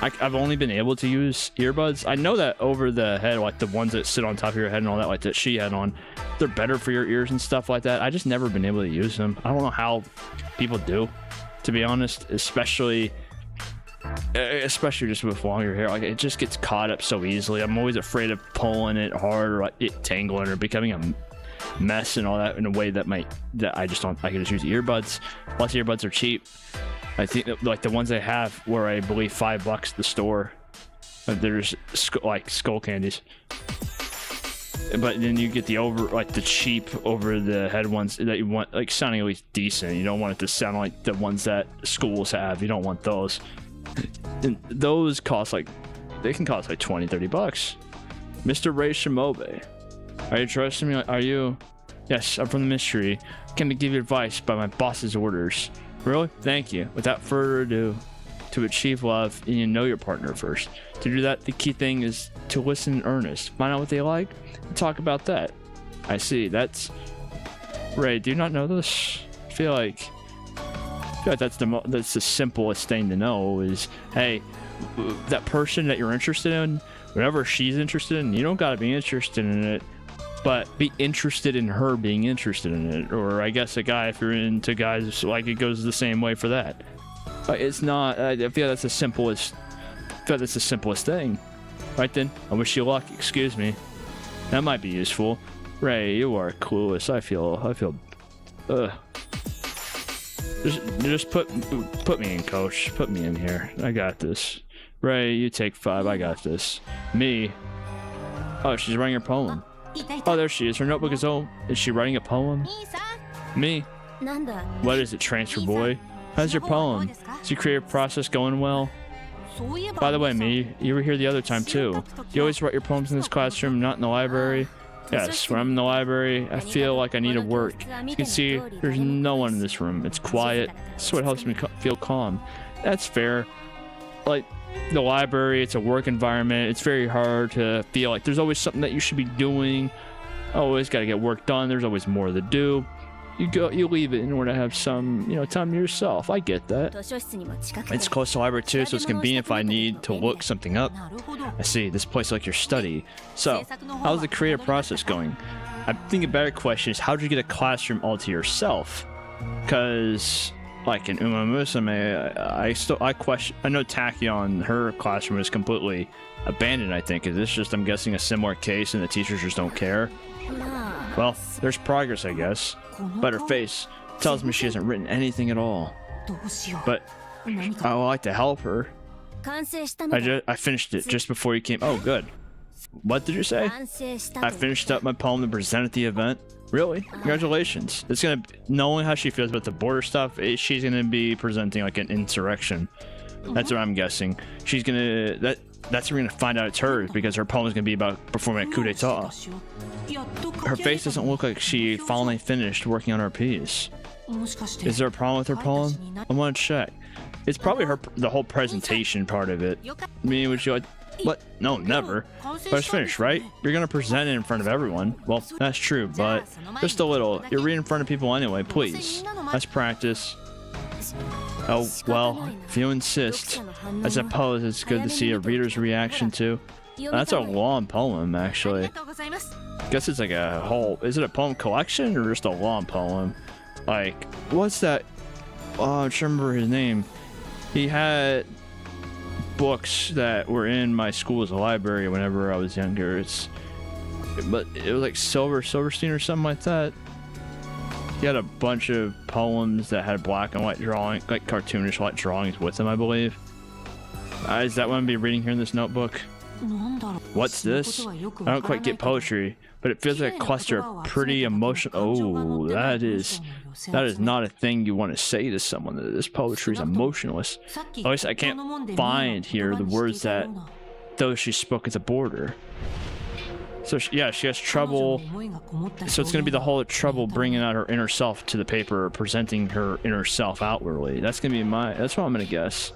I've only been able to use earbuds. I know that over the head, like the ones that sit on top of your head and all that, like that she had on, they're better for your ears and stuff like that. I just never been able to use them. I don't know how people do, to be honest, especially just with longer hair. Like, it just gets caught up so easily. I'm always afraid of pulling it hard, or like it tangling or becoming a mess and all that in a way that I just don't. I can just use earbuds. Plus earbuds are cheap. I think that, like, the ones I have were, I believe, $5 at the store. There's like skull candies. But then you get the cheap over the head ones that you want, like, sounding at least decent. You don't want it to sound like the ones that schools have. You don't want those. And those cost they can cost like $20-$30. Mr. Ray Shimobe, are you trusting me? Are you? Yes, I'm from the ministry. I'm going to give you advice by my boss's orders. Really? Thank you. Without further ado, to achieve love, you need to know your partner first. To do that, the key thing is to listen in earnest. Find out what they like and talk about that. I see. That's... Ray, do you not know this? I feel like that's the simplest thing to know is, hey, that person that you're interested in, whatever she's interested in, you don't got to be interested in it, but be interested in her being interested in it. Or I guess a guy, if you're into guys, like, it goes the same way for that. It's not, I feel that's the simplest thing. Right then, I wish you luck. Excuse me. That might be useful. Ray, you are clueless. I feel, just put me in, coach. Put me in here. I got this. Ray, you take 5. I got this. Me. Oh, she's writing her poem. Oh, there she is. Her notebook is old. Is she writing a poem? Me. What is it, transfer boy? How's your poem? Is your creative process going well? By the way, me, you were here the other time too. You always write your poems in this classroom, not in the library? Yes, when I'm in the library, I feel like I need to work. You can see, there's no one in this room. It's quiet. That's what helps me feel calm. That's fair. Like, the library, it's a work environment. It's very hard to feel like there's always something that you should be doing. Always got to get work done. There's always more to do. You leave it in order to have some, time to yourself. I get that. It's close to the library too, so it's convenient if I need to look something up. I see, this place is like your study. So, how's the creative process going? I think a better question is, how did you get a classroom all to yourself? Because, like in Uma Musume, I know Tachyon, her classroom is completely abandoned, I think. Is this just, I'm guessing, a similar case and the teachers just don't care? Well, there's progress, I guess. But her face tells me she hasn't written anything at all. But I would like to help her. I finished it just before you came. Oh, good. What did you say? I finished up my poem to present at the event. Really? Congratulations. It's gonna, knowing how she feels about the border stuff, she's gonna be presenting like an insurrection. That's what I'm guessing. She's gonna, that's when we're gonna find out it's hers, because her poem is gonna be about performing a coup d'etat. Her face doesn't look like she finally finished working on her piece. Is there a problem with her poem? I want to check. It's probably the whole presentation part of it. I mean, would you like, what? No, never. But it's finished, right? You're gonna present it in front of everyone. Well, that's true, but just a little. You're reading in front of people anyway, please. Let's practice. Oh, well, if you insist. I suppose it's good to see a reader's reaction to. That's a long poem, actually. Guess it's like a whole, is it a poem collection or just a long poem? Like, what's that? Oh, I'm trying to remember his name. He had books that were in my school's library whenever I was younger. But it was like Silverstein or something like that. He had a bunch of poems that had black and white drawing, like cartoonish white drawings with them, I believe. Is that what I'm gonna be reading here in this notebook? What's this? I don't quite get poetry, but it feels like a cluster of pretty emotional. Oh, that is not a thing you want to say to someone. That this poetry is emotionless. At least I can't find here the words that those she spoke at the border. So yeah, she has trouble. So it's gonna be the whole trouble bringing out her inner self to the paper, or presenting her inner self outwardly. That's gonna be that's what I'm gonna guess.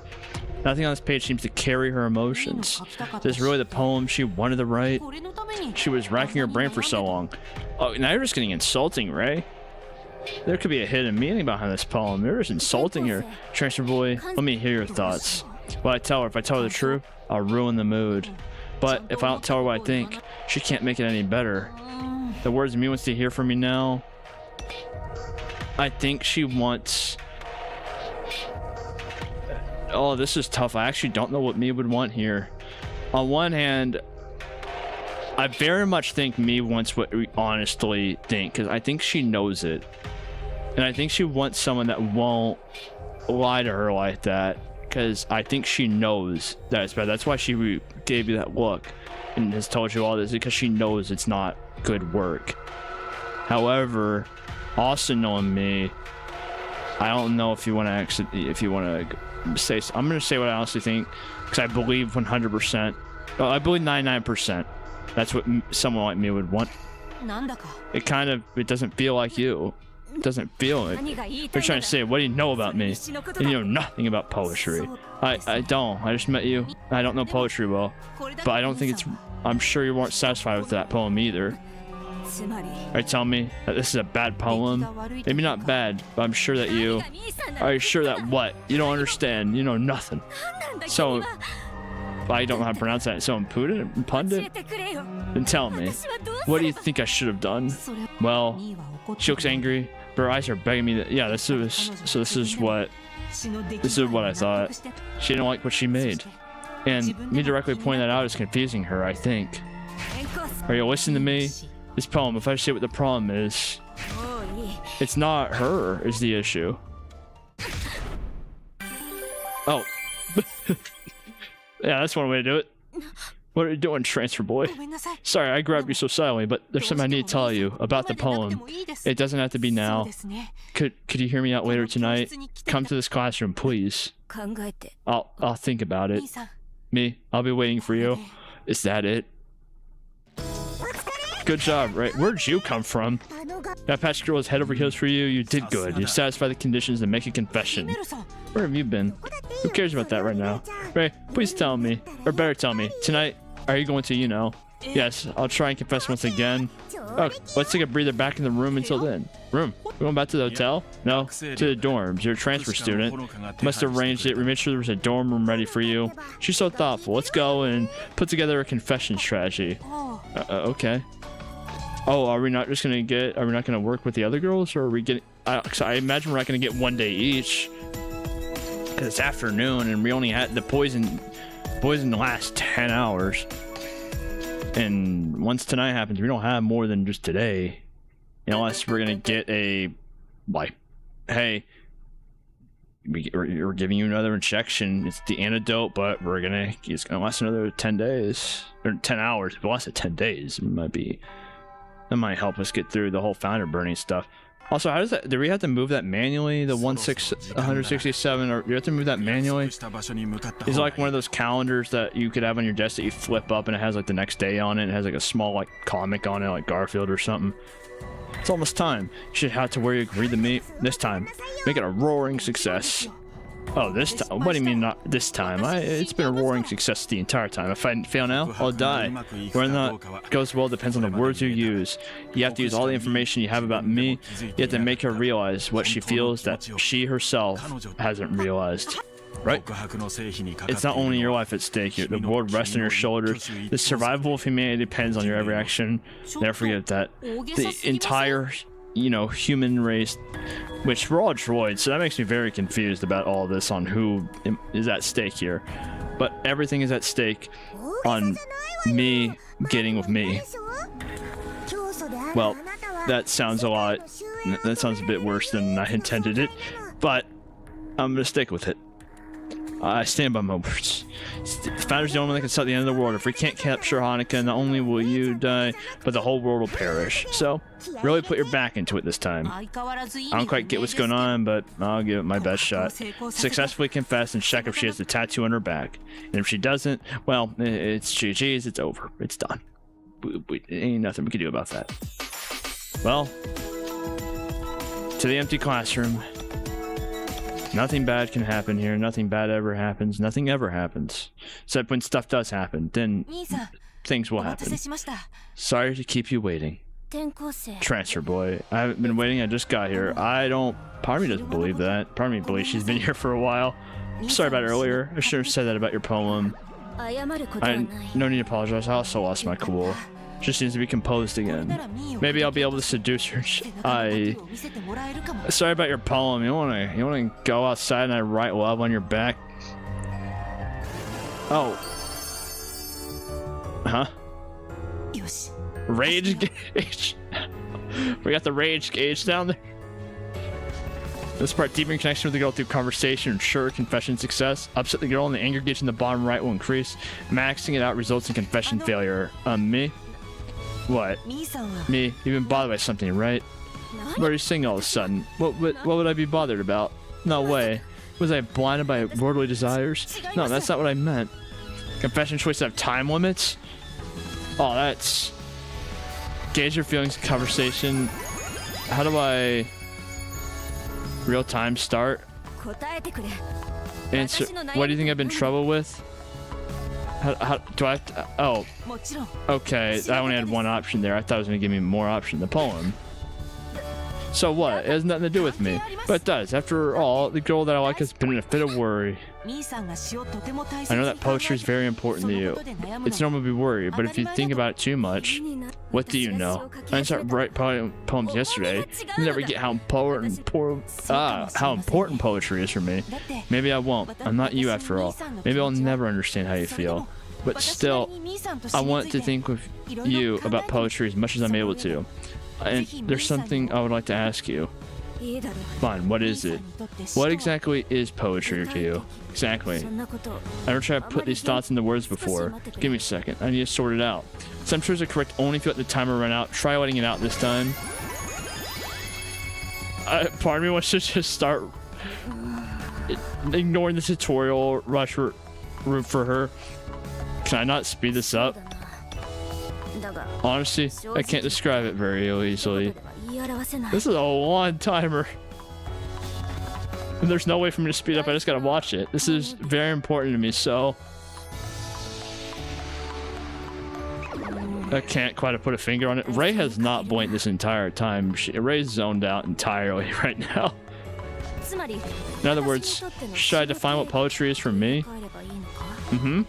Nothing on this page seems to carry her emotions. Is this really the poem she wanted to write? She was racking her brain for so long. Oh, now you're just getting insulting, Ray. There could be a hidden meaning behind this poem. You're just insulting her. Transfer boy, let me hear your thoughts. What I tell her, if I tell her the truth, I'll ruin the mood. But if I don't tell her what I think, she can't make it any better. The words Mie wants to hear from me now. I think she wants... Oh, this is tough. I actually don't know what Mie would want here. On one hand, I very much think Mie wants what we honestly think, because I think she knows it. And I think she wants someone that won't lie to her like that, because I think she knows that it's bad. That's why she gave you that look and has told you all this, because she knows it's not good work. However, also knowing me, I don't know if you want to actually, if you want to say, I'm going to say what I honestly think, because I believe 100%. Well, I believe 99%. That's what someone like me would want. It kind of, it doesn't feel like you. It doesn't feel it. You're trying to say, what do you know about me? And you know nothing about poetry. I don't. I just met you. I don't know poetry well. But I don't think it's, I'm sure you weren't satisfied with that poem either. Are you telling me that this is a bad poem? Maybe not bad, but I'm sure that you... Are you sure that what? You don't understand. You know nothing. So... I don't know how to pronounce that. So impudent? Pundit? Then tell me. What do you think I should have done? Well, she looks angry. Her eyes are begging me that... Yeah, this is what I thought. She didn't like what she made. And me directly pointing that out is confusing her, I think. Are you listening to me? This poem, if I say what the problem is, it's not her is the issue. Oh. Yeah, that's one way to do it. What are you doing, transfer boy? Sorry, I grabbed you so silently, but there's something I need to tell you about the poem. It doesn't have to be now. Could you hear me out later tonight? Come to this classroom, please. I'll think about it. Me, I'll be waiting for you. Is that it? Good job, right? Where'd you come from? That patch girl is head over heels for you. You did good. You satisfy the conditions and make a confession. Where have you been? Who cares about that right now? Ray, please tell me. Or better tell me. Tonight, are you going to, you know? Yes, I'll try and confess once again. Oh, let's take a breather back in the room until then. Room? We're going back to the hotel? No, to the dorms. You're a transfer student. Must have arranged it. We made sure there was a dorm room ready for you. She's so thoughtful. Let's go and put together a confession strategy. Okay. Oh, are we not gonna work with the other girls, or are we getting... I imagine we're not gonna get one day each. Because it's afternoon, and we only had the poison last 10 hours. And once tonight happens, we don't have more than just today. Unless we're gonna get a... Like, hey... we're giving you another injection. It's the antidote, but it's gonna last another 10 days or 10 hours. If it lasts 10 days, that might help us get through the whole founder burning stuff. Also, how does that? Do we have to move that manually? The 167, or you have to move that manually? Is it like one of those calendars that you could have on your desk that you flip up and it has like the next day on it? It has like a small like comic on it, like Garfield or something. It's almost time. You should have to where you agree to meet this time. Make it a roaring success. Oh, this time? What do you mean not this time? It's been a roaring success the entire time. If I fail now, I'll die. Whether or not it goes well depends on the words you use. You have to use all the information you have about me. You have to make her realize what she feels that she herself hasn't realized. Right? It's not only your life at stake here. The world rests on your shoulders. The survival of humanity depends on your every action. Never forget that. The entire, human race, which we're all droids, so that makes me very confused about all this on who is at stake here. But everything is at stake on me getting with me. Well, that sounds a bit worse than I intended it, but I'm gonna stick with it. I stand by my words. The founder's the only one that can stop the end of the world. If we can't capture Honoka, not only will you die, but the whole world will perish. So, really put your back into it this time. I don't quite get what's going on, but I'll give it my best shot. Successfully confess and check if she has the tattoo on her back. And if she doesn't, well, it's GG's, it's over. It's done. Ain't nothing we can do about that. Well, to the empty classroom. Nothing bad can happen here. Nothing bad ever happens. Nothing ever happens. Except when stuff does happen, then things will happen. Sorry to keep you waiting. Transfer boy. I haven't been waiting. I just got here. Part of me doesn't believe that. Part of me believes she's been here for a while. Sorry about earlier. I should have said that about your poem. No need to apologize. I also lost my cool. Just needs to be composed again. Maybe I'll be able to seduce her. Sorry about your poem. You wanna go outside and I write love on your back? Oh. Huh? Rage gauge. We got the rage gauge down there. This part, deepening connection with the girl through conversation, ensure confession success. Upset the girl and the anger gauge in the bottom right will increase. Maxing it out results in confession failure. Me? What? Me? You've been bothered by something, right? What are you saying all of a sudden? What would I be bothered about? No way. Was I blinded by worldly desires? No, that's not what I meant. Confession choice have time limits? Oh, that's... Gauge your feelings in conversation. How do I... Real time start? Answer. What do you think I've been in trouble with? How do I have to, oh, okay, I only had one option there. I thought it was going to give me more option. The poem. So what? It has nothing to do with me. But it does. After all, the girl that I like has been in a fit of worry. I know that poetry is very important to you. It's normal to be worried, but if you think about it too much, what do you know? I didn't start writing poems yesterday. You never get how important poetry is for me. Maybe I won't. I'm not you after all. Maybe I'll never understand how you feel. But still, I want to think with you about poetry as much as I'm able to. And there's something I would like to ask you. Fine, what is it? What exactly is poetry to you? Exactly. I never tried to put these thoughts into words before. Give me a second. I need to sort it out. Some truths are correct only if you let the timer run out. Try letting it out this time. Part of me wants to just start ignoring the tutorial rush for her. Can I not speed this up? Honestly, I can't describe it very easily. This is a long timer. And there's no way for me to speed up. I just gotta watch it. This is very important to me, so... I can't quite put a finger on it. Ray has not blinked this entire time. Ray's zoned out entirely right now. In other words, should I define what poetry is for me? Mm-hmm.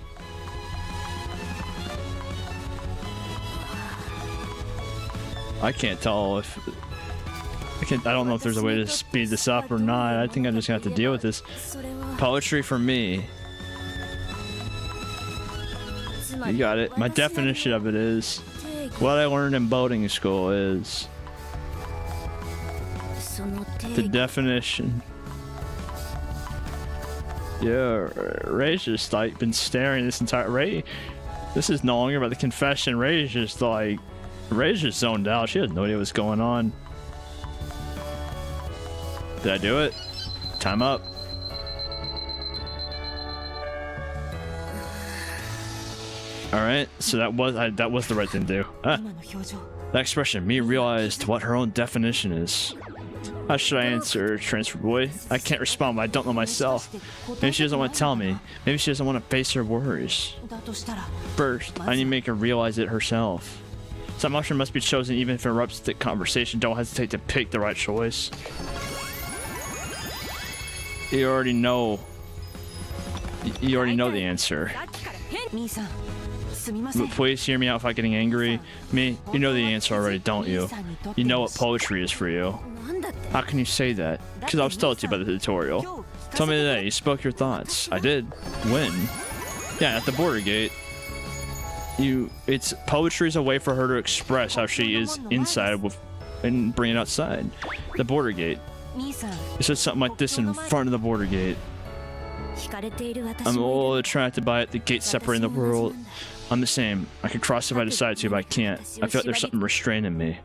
I can't tell if... I don't know if there's a way to speed this up or not. I think I just have to deal with this. Poetry for me. You got it. My definition of it is what I learned in boating school is the definition Yeah, Ray's just like been staring this entire Ray. This is no longer about the confession. Ray's just zoned out. She has no idea what's going on. Did I do it? Time up. All right, so that was the right thing to do. That expression, me realized what her own definition is. How should I answer, transfer boy? I can't respond, but I don't know myself. Maybe she doesn't want to tell me. Maybe she doesn't want to face her worries. First, I need to make her realize it herself. Some option must be chosen even if it interrupts the conversation. Don't hesitate to pick the right choice. You already know. You already know the answer. But please hear me out without getting angry. Me, you know the answer already, don't you? You know what poetry is for you. How can you say that? Because I was told to you about the tutorial. Tell me today, you spoke your thoughts. I did. When? Yeah, at the border gate. It's poetry is a way for her to express how she is inside and bring it outside. The border gate. It says something like this in front of the border gate. I'm a little attracted by it. The gate separating the world. I'm the same. I could cross if I decide to, but I can't. I feel like there's something restraining me.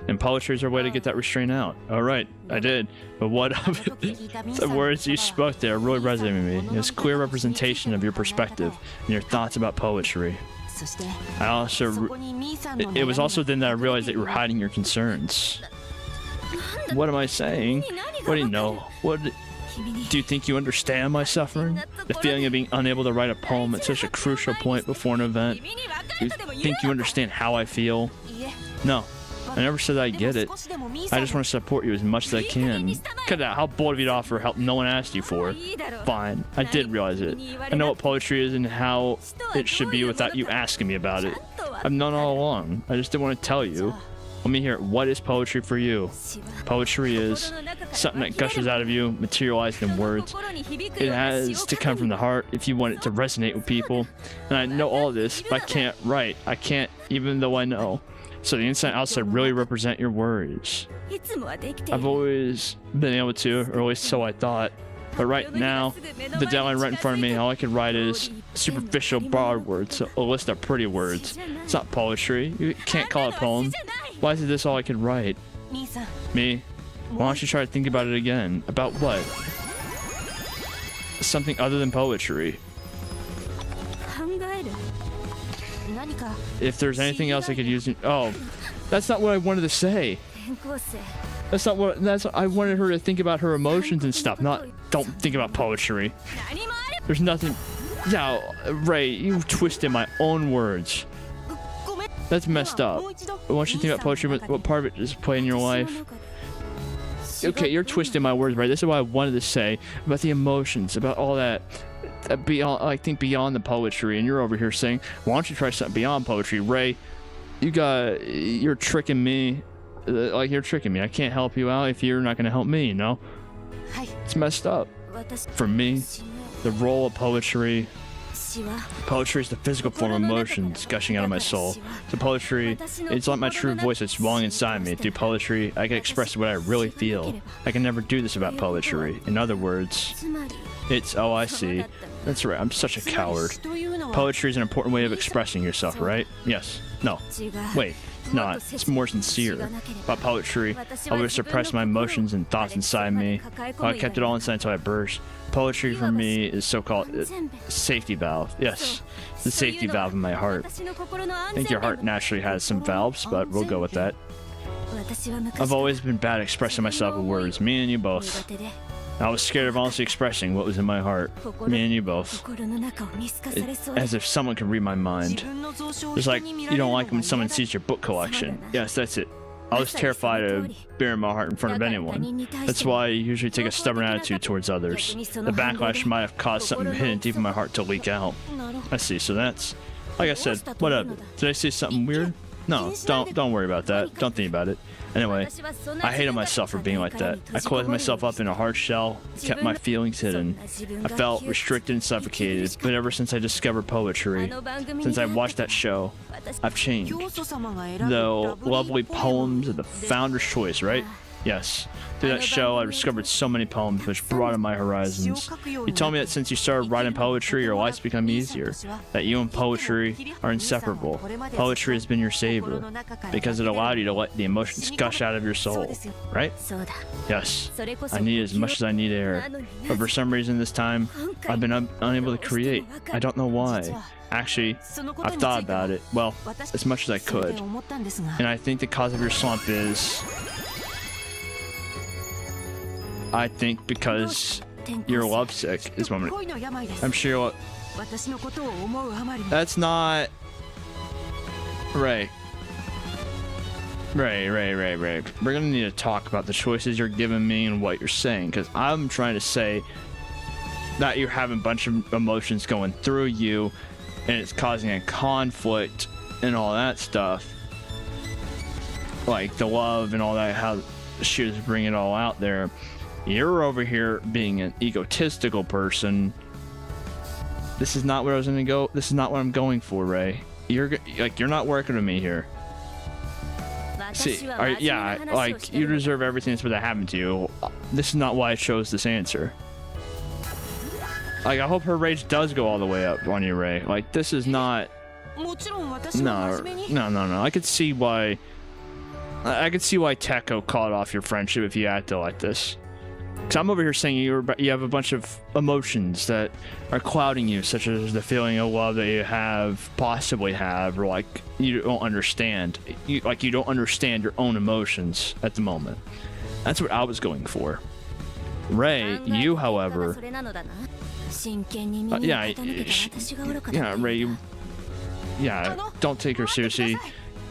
And poetry is our way to get that restraint out. Alright, I did. But what of it? The words you spoke there really resonated with me. It's a clear representation of your perspective and your thoughts about poetry. It was also then that I realized that you were hiding your concerns. What am I saying? What do you know? Do you think you understand my suffering? The feeling of being unable to write a poem at such a crucial point before an event? Do you think you understand how I feel? No. I never said I get it. I just want to support you as much as I can. Cut out. How bold of you to offer help no one asked you for. Fine. I did realize it. I know what poetry is and how it should be without you asking me about it. I've known all along. I just didn't want to tell you. Let me hear it. What is poetry for you? Poetry is something that gushes out of you, materialized in words. It has to come from the heart if you want it to resonate with people. And I know all this, but I can't write. I can't, even though I know. So the inside and outside really represent your words. I've always been able to, or at least so I thought. But right now, the deadline right in front of me, all I can write is superficial broad words, a list of pretty words. It's not poetry. You can't call it a poem. Why is this all I can write? Me? Why don't you try to think about it again? About what? Something other than poetry. If there's anything else I could use. Oh, that's not what I wanted to say. That's not what. I wanted her to think about her emotions and stuff. Not don't think about poetry. There's nothing. Yeah, Ray, you twisted my own words. That's messed up. I want you to think about poetry, but what part of it is play in your life? Okay, you're twisting my words, right? This is what I wanted to say about the emotions, about all that. Beyond, I think beyond the poetry, and you're over here saying, "Why don't you try something beyond poetry, Ray?" You're tricking me. Like you're tricking me. I can't help you out if you're not gonna help me. You know, it's messed up. For me, the role of poetry. Poetry is the physical form of emotions gushing out of my soul. So poetry, it's like my true voice that's swelling inside me. Through poetry, I can express what I really feel. I can never do this about poetry. In other words, it's, oh, I see. That's right, I'm such a coward. Poetry is an important way of expressing yourself, right? Yes. No. Wait. It's not. It's more sincere. About poetry, I would suppress my emotions and thoughts inside me. I kept it all inside until I burst. Poetry for me is so-called safety valve. Yes, the safety valve in my heart. I think your heart naturally has some valves, but we'll go with that. I've always been bad at expressing myself with words. Me and you both. I was scared of honestly expressing what was in my heart. Me and you both. As if someone could read my mind. It's like you don't like when someone sees your book collection. Yes, that's it. I was terrified of bearing my heart in front of anyone. That's why I usually take a stubborn attitude towards others. The backlash might have caused something hidden deep in my heart to leak out. I see, so that's... Like I said, what of it? Did I say something weird? No, don't worry about that. Don't think about it. Anyway, I hated myself for being like that. I closed myself up in a hard shell, kept my feelings hidden. I felt restricted and suffocated, but ever since I discovered poetry, since I watched that show, I've changed. The lovely poems of the founder's choice, right? Yes. Through that show, I discovered so many poems which broadened my horizons. You told me that since you started writing poetry, your life's become easier. That you and poetry are inseparable. Poetry has been your savior because it allowed you to let the emotions gush out of your soul. Right? Yes. I need as much as I need air. But for some reason this time, I've been unable to create. I don't know why. Actually, I've thought about it, well, as much as I could. And I think the cause of your slump is... I think because you're lovesick is what I'm sure. That's not... Ray. Ray. We're gonna need to talk about the choices you're giving me and what you're saying, because I'm trying to say that you're having a bunch of emotions going through you and it's causing a conflict and all that stuff. Like the love and all that, how she was bringing it all out there. You're over here being an egotistical person. This is not where I was gonna go. This is not what I'm going for, Ray. You're not working with me here. See, yeah, like you deserve everything that's supposed to happen to you. This is not why I chose this answer. Like, I hope her rage does go all the way up on you, Ray. Like, this is not... No. I could see why Teko called off your friendship if you acted like this. Because I'm over here saying you have a bunch of emotions that are clouding you, such as the feeling of love that you possibly have, or like you don't understand. You don't understand your own emotions at the moment. That's what I was going for. Ray, you, however... Ray, don't take her seriously.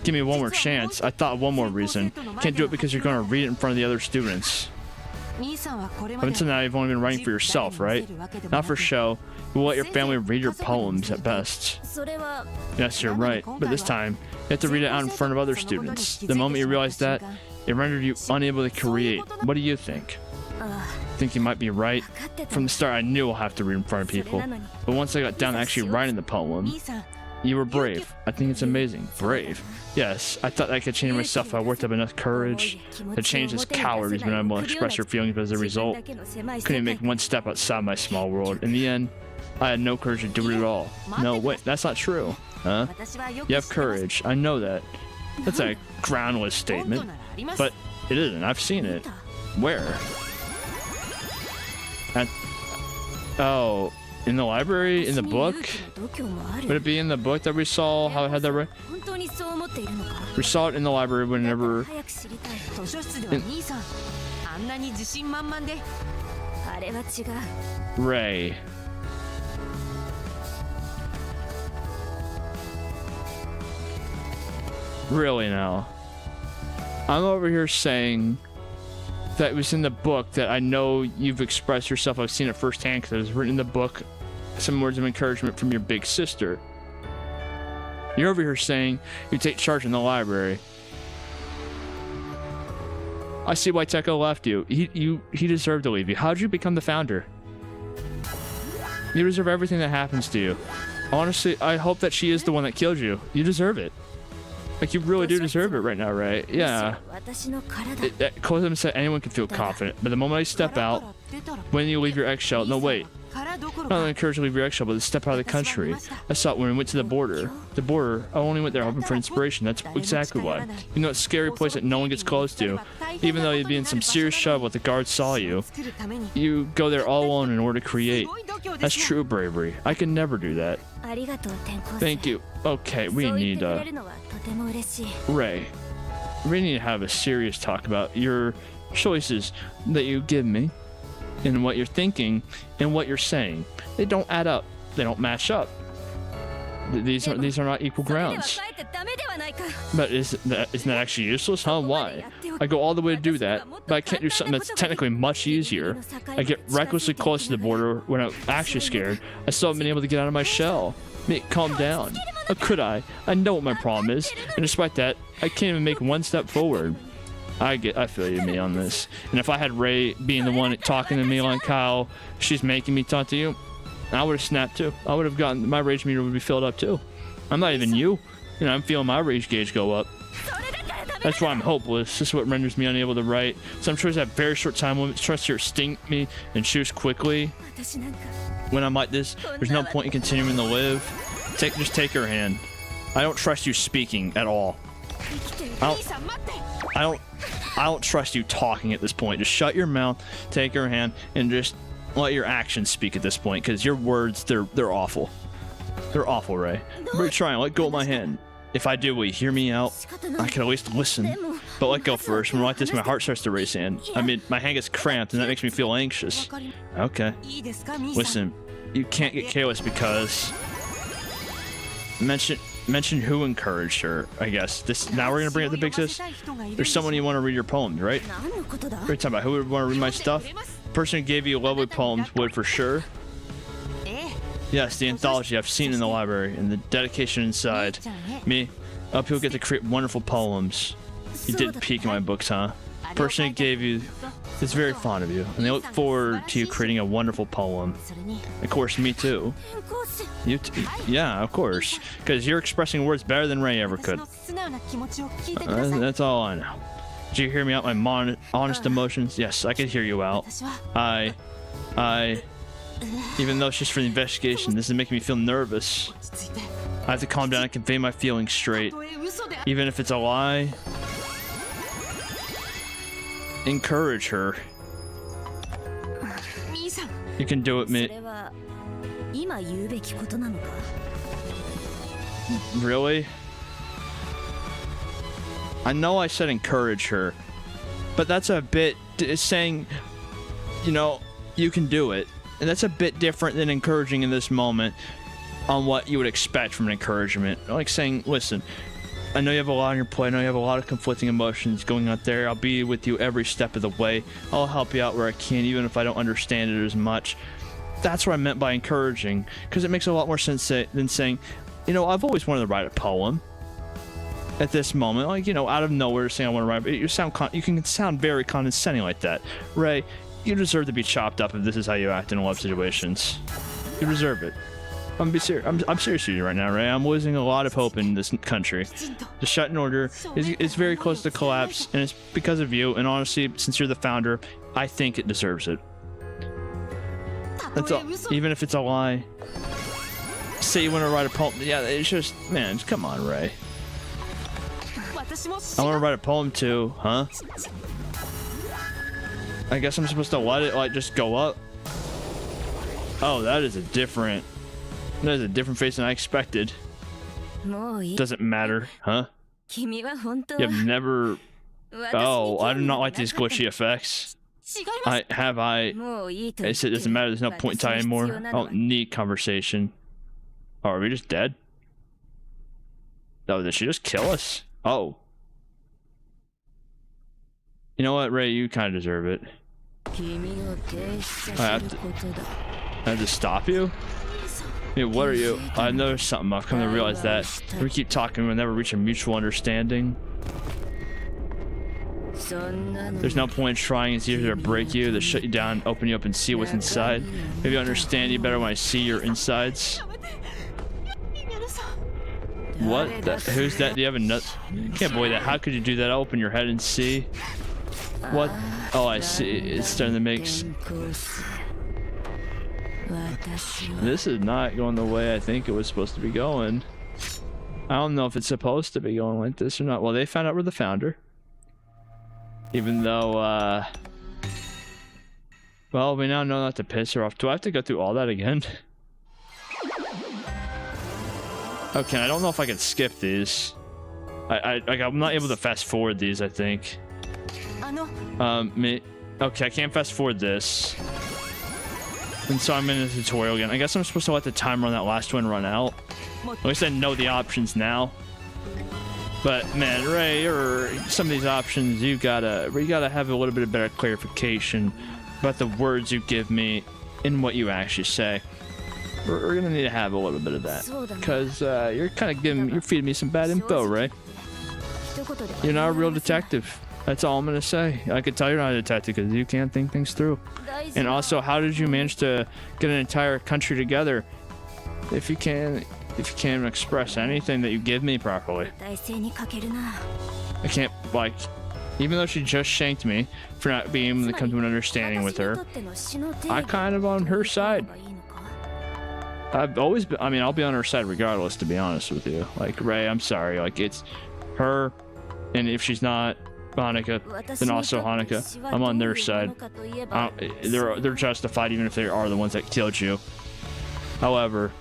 Give me one more chance. I thought of one more reason. Can't do it because you're going to read it in front of the other students. Up until now, you've only been writing for yourself, right? Not for show. We'll let your family read your poems at best. Yes, you're right. But this time, you have to read it out in front of other students. The moment you realize that, it rendered you unable to create. What do you think? I think you might be right. From the start, I knew I'll have to read in front of people. But once I got down to actually writing the poem, you were brave. I think it's amazing. Brave. Yes, I thought I could change myself if I worked up enough courage to change this coward who's been unable to express her feelings, but as a result, couldn't even make one step outside my small world. In the end, I had no courage to do it at all. No, wait, that's not true. Huh? You have courage. I know that. That's a groundless statement. But it isn't. I've seen it. Where? Oh, in the library? In the book? Would it be in the book that we saw how it had that right? We saw it in the library whenever... Ray. Really now? I'm over here saying that it was in the book that I know you've expressed yourself. I've seen it firsthand because it was written in the book. Some words of encouragement from your big sister. You're over here saying you take charge in the library. I see why Teko left you. He deserved to leave you. How did you become the founder? You deserve everything that happens to you. Honestly, I hope that she is the one that killed you. You deserve it. Like, you really do deserve it right now, right? Yeah. Kozum said anyone can feel confident, but the moment I step out, when you leave your eggshell, no wait. Not only encouraged to leave your eggshell, but to step out of the country. I saw it when we went to the border. The border, I only went there hoping for inspiration. That's exactly why. You know, it's a scary place that no one gets close to. Even though you'd be in some serious trouble if the guards saw you. You go there all alone in order to create. That's true bravery. I can never do that. Thank you. Okay, we need Ray, we need to have a serious talk about your choices that you give me and what you're thinking and what you're saying. They don't add up. They don't match up. These are not equal grounds. But isn't that actually useless? Huh? Why? I go all the way to do that, but I can't do something that's technically much easier. I get recklessly close to the border when I'm actually scared. I still haven't been able to get out of my shell. Calm down. How could I? I know what my problem is, and despite that, I can't even make one step forward. I feel you, me, on this. And if I had Ray being the one talking to me like how she's making me talk to you, I would have snapped too. I would have gotten, my rage meter would be filled up too. I'm not even you. You know, I'm feeling my rage gauge go up. That's why I'm hopeless. This is what renders me unable to write. Some choices have very short time limits. Trust your instinct me and choose quickly. When I'm like this, there's no point in continuing to live. Just take her hand. I don't trust you speaking at all. I don't trust you talking at this point. Just shut your mouth, take her hand, and just let your actions speak at this point, because your words, they're awful. They're awful, Ray. We're trying. Let go of my hand. If I do, will you hear me out? I can at least listen. But let go first. When I'm like this, my heart starts to race in. I mean, my hand gets cramped, and that makes me feel anxious. Okay. Listen, you can't get careless because... Mention who encouraged her, I guess. Now we're gonna bring up the big sis. There's someone you want to read your poems, right? We're talking about who would want to read my stuff. The person who gave you lovely poems would for sure. Yes, the anthology I've seen in the library and the dedication inside. Me, up you'll get to create wonderful poems. You did peek in my books, huh? The person who gave you is very fond of you, and they look forward to you creating a wonderful poem. Of course, me too. Yeah, of course, because you're expressing words better than Ray ever could. That's all I know. Did you hear me out my honest emotions? Yes, I could hear you out. Even though it's just for the investigation, this is making me feel nervous. I have to calm down and convey my feelings straight. Even if it's a lie, encourage her. You can do it, mate. Really? I know I said encourage her, but that's a bit... It's saying, you know, you can do it. And that's a bit different than encouraging in this moment on what you would expect from an encouragement. Like saying, listen, I know you have a lot on your plate. I know you have a lot of conflicting emotions going out there. I'll be with you every step of the way. I'll help you out where I can, even if I don't understand it as much. That's what I meant by encouraging, because it makes a lot more sense than saying, you know, I've always wanted to write a poem. At this moment, like, you know, out of nowhere, saying I want to write, you can sound very condescending like that. Ray, you deserve to be chopped up if this is how you act in love situations. You deserve it. I'm serious with you right now, Ray. I'm losing a lot of hope in this country. The Shuten Order is very close to collapse, and it's because of you. And honestly, since you're the founder, I think it deserves it. That's all. Even if it's a lie. Say you want to write a poem. Yeah, it's just, man, come on, Ray. I want to write a poem too, huh? I guess I'm supposed to let it, like, just go up. Oh, that is a different face than I expected. Doesn't matter, huh? You have never... Oh, I do not like these glitchy effects. I said it doesn't matter, there's no point in time anymore. I don't need conversation. Oh, are we just dead? Oh, did she just kill us? Oh. You know what, Ray? You kind of deserve it. I have to stop you? Hey, what are you? I know there's something. I've come to realize that. If we keep talking, we'll never reach a mutual understanding. There's no point in trying. It's easier to break you, to shut you down, open you up, and see what's inside. Maybe I understand you better when I see your insides. What? Who's that? Do you have a nut? I can't believe that. How could you do that? I'll open your head and see. What? Oh, I see. It's starting to make... This is not going the way I think it was supposed to be going. I don't know if it's supposed to be going like this or not. Well, they found out we're the founder. Even though, well, we now know not to piss her off. Do I have to go through all that again? Okay, I don't know if I can skip these. I'm not able to fast forward these, I think. Okay, I can't fast forward this. And so I'm in the tutorial again. I guess I'm supposed to let the timer on that last one run out. At least I know the options now. But man, Ray, or some of these options, you gotta have a little bit of better clarification about the words you give me and what you actually say. We're gonna need to have a little bit of that, because you're feeding me some bad info, Ray. You're not a real detective. That's all I'm gonna say. I could tell you're not a detective because you can't think things through. And also, how did you manage to get an entire country together if you can't express anything that you give me properly? I can't. like, even though she just shanked me for not being able to come to an understanding with her, I'm kind of on her side. I've always been, I mean, I'll be on her side regardless, to be honest with you. Like, Ray, I'm sorry. Like, it's her, and if she's not Honoka, then also Honoka. I'm on their side. They're justified even if they are the ones that killed you. However,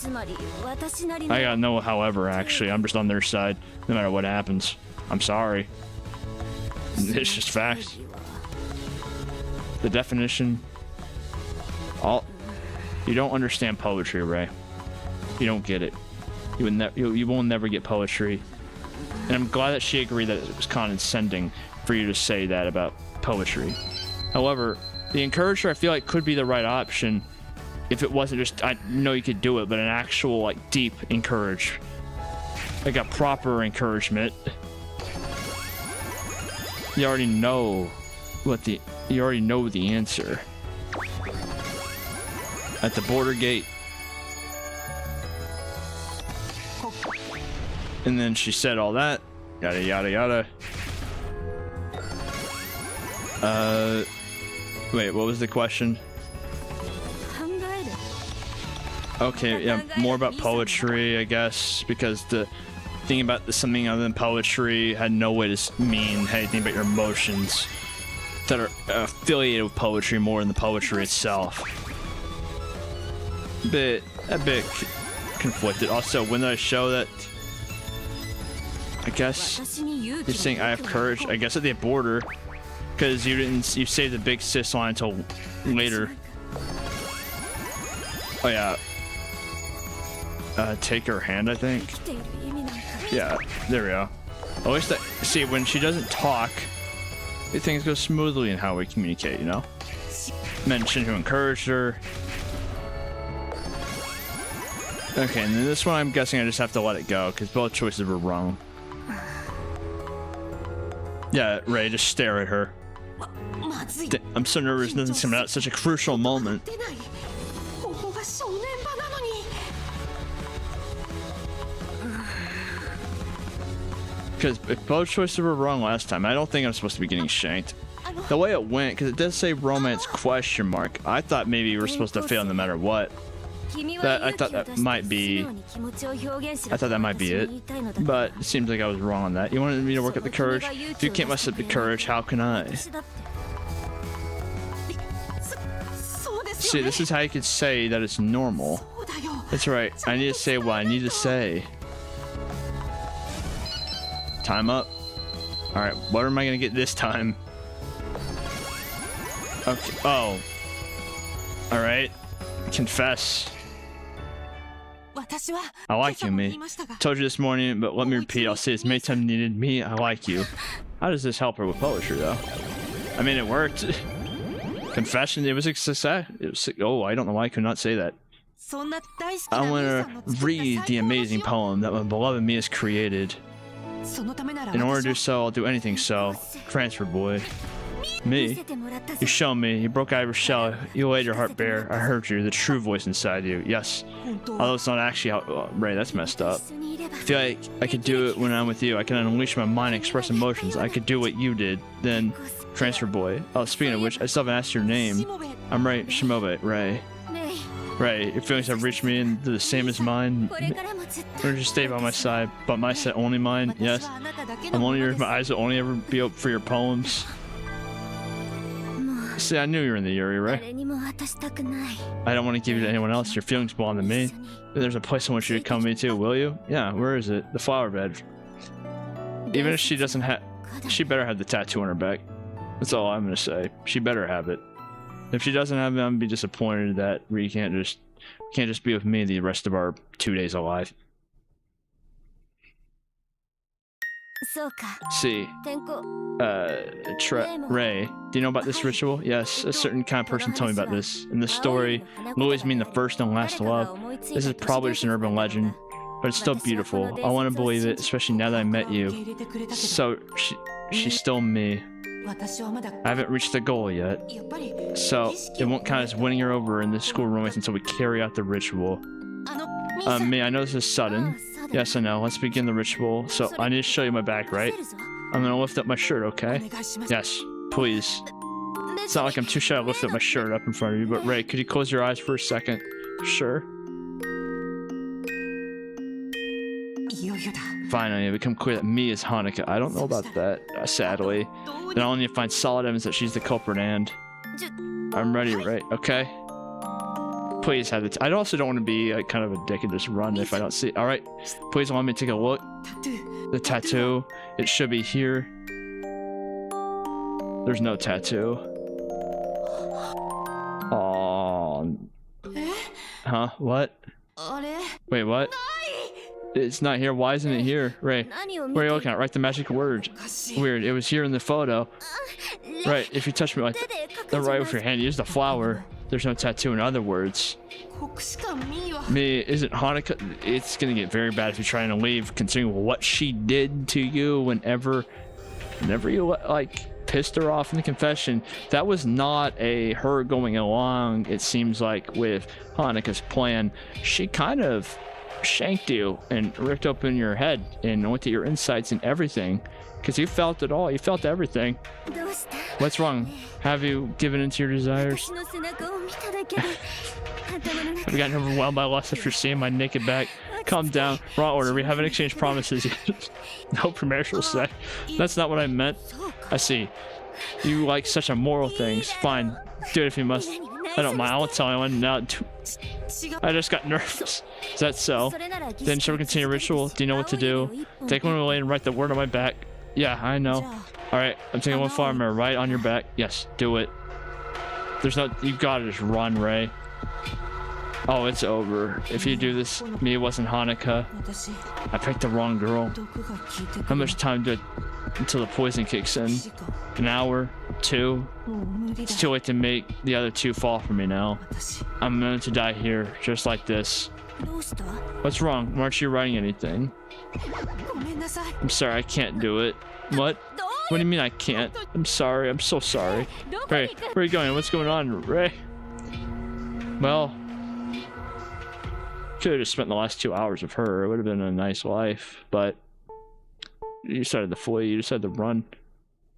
I got no however, actually. I'm just on their side, no matter what happens. I'm sorry. It's just facts. The definition... You don't understand poetry, Ray. You don't get it. You will never get poetry. And I'm glad that she agreed that it was condescending for you to say that about poetry. However, the encourager I feel like could be the right option if it wasn't just, I know you could do it, but an actual, like, deep encourage. Like a proper encouragement. You already know the answer. At the border gate. And then she said all that. Yada yada yada. Wait, what was the question? Okay, yeah, more about poetry, I guess, because the thing about something other than poetry had no way to mean anything about your emotions that are affiliated with poetry more than the poetry itself. A bit conflicted. Also, when I show that, I guess you're saying I have courage. I guess at the border, because you saved the big sis line until later. Oh yeah. Take her hand, I think. Yeah, there we go. At least see, when she doesn't talk, things go smoothly in how we communicate, you know? Mention who encouraged her. Okay, and then this one I'm guessing I just have to let it go, because both choices were wrong. Yeah, Ray, just stare at her. I'm so nervous nothing's coming out at such a crucial moment. Because if both choices were wrong last time, I don't think I'm supposed to be getting shanked. The way it went, because it does say romance question mark, I thought maybe you were supposed to fail no matter what. I thought that might be it, but it seems like I was wrong on that. You wanted me to work up the courage? If you can't muster up the courage, how can I? See, this is how you could say that it's normal. That's right, I need to say what I need to say. Time up. Alright, what am I gonna get this time? Okay, oh. Alright, confess. I like you, me. Told you this morning, but let me repeat. I'll say as many times needed. Me, I like you. How does this help her with poetry, though? I mean, it worked. Confession, it was a success. Oh, I don't know why I could not say that. I want to read the amazing poem that my beloved me has created. In order to do so, I'll do anything so. Transfer boy. Me? You showed me. You broke out of your shell. You laid your heart bare. I heard you. The true voice inside you. Yes. Although it's not actually how... Oh, Ray, that's messed up. I feel like I could do it when I'm with you. I can unleash my mind and express emotions. I could do what you did. Then, transfer boy. Oh, speaking of which, I still haven't asked your name. I'm Ray Shimobe. Ray. Ray, your feelings have reached me and they're the same as mine. Or just stay by my side, but my side only mine. Yes. I'm only yours. My eyes will only ever be open for your poems. See, I knew you were in the Yuri, right? I don't want to give you to anyone else. Your feelings belong to me. There's a place I want you to come with me to, will you? Yeah, where is it? The flower bed. Even if she doesn't have... She better have the tattoo on her back. That's all I'm going to say. She better have it. If she doesn't have it, I'm going to be disappointed that we can't just be with me the rest of our 2 days alive. See, Ray, do you know about this ritual? Yes, a certain kind of person told me about this. In the story, lilies mean the first and last love. This is probably just an urban legend, but it's still beautiful. I want to believe it, especially now that I met you. So, she's still me. I haven't reached the goal yet. So, it won't count as winning her over in this school romance until we carry out the ritual. Me, I know this is sudden. Yes, I know. Let's begin the ritual. So, I need to show you my back, right? I'm gonna lift up my shirt, okay? Yes, please. It's not like I'm too shy to lift up my shirt up in front of you, but Ray, could you close your eyes for a second? Sure. Finally, it become clear that me is Honoka. I don't know about that, sadly. Then I'll need to find solid evidence that she's the culprit, and I'm ready, right? Okay. Please have it. I also don't want to be like kind of a dick and just run if I don't see. All right. Please allow me to take a look. The tattoo. It should be here. There's no tattoo. Oh. Huh? What? Wait, what? It's not here. Why isn't it here? Ray, where are you looking at? Write the magic word. Weird. It was here in the photo. Right. If you touch me like the right with your hand, use the flower. There's no tattoo. In other words, me isn't Honoka. It's gonna get very bad if you're trying to leave, considering what she did to you. Whenever you like pissed her off in the confession, that was not her going along. It seems like with Honoka's plan, she kind of shanked you and ripped open your head and looked at your insides and everything, because you felt it all. You felt everything. What's wrong? Have you given into your desires? I've gotten overwhelmed by lust after seeing my naked back. Calm down. Wrong order. We haven't exchanged promises yet. No premarital sex. That's not what I meant. I see. You like such immoral things. Fine. Do it if you must. I don't mind. I won't tell anyone. Now, I just got nervous. Is that so? Then shall we continue ritual? Do you know what to do? Take one away and write the word on my back. Yeah, I know. Alright, I'm taking one farmer right on your back. Yes, do it. There's no... You gotta just run, Ray. Oh, it's over. If you do this, me wasn't Honoka. I picked the wrong girl. How much time do it until the poison kicks in? An hour? 2? It's too late to make the other 2 fall for me now. I'm meant to die here, just like this. What's wrong? Why aren't you writing anything? I'm sorry, I can't do it. What? What do you mean I can't? I'm sorry, I'm so sorry. Ray, where are you going? What's going on, Ray? Well, could have just spent the last 2 hours with her. It would have been a nice life, but you decided to flee. You decided to run.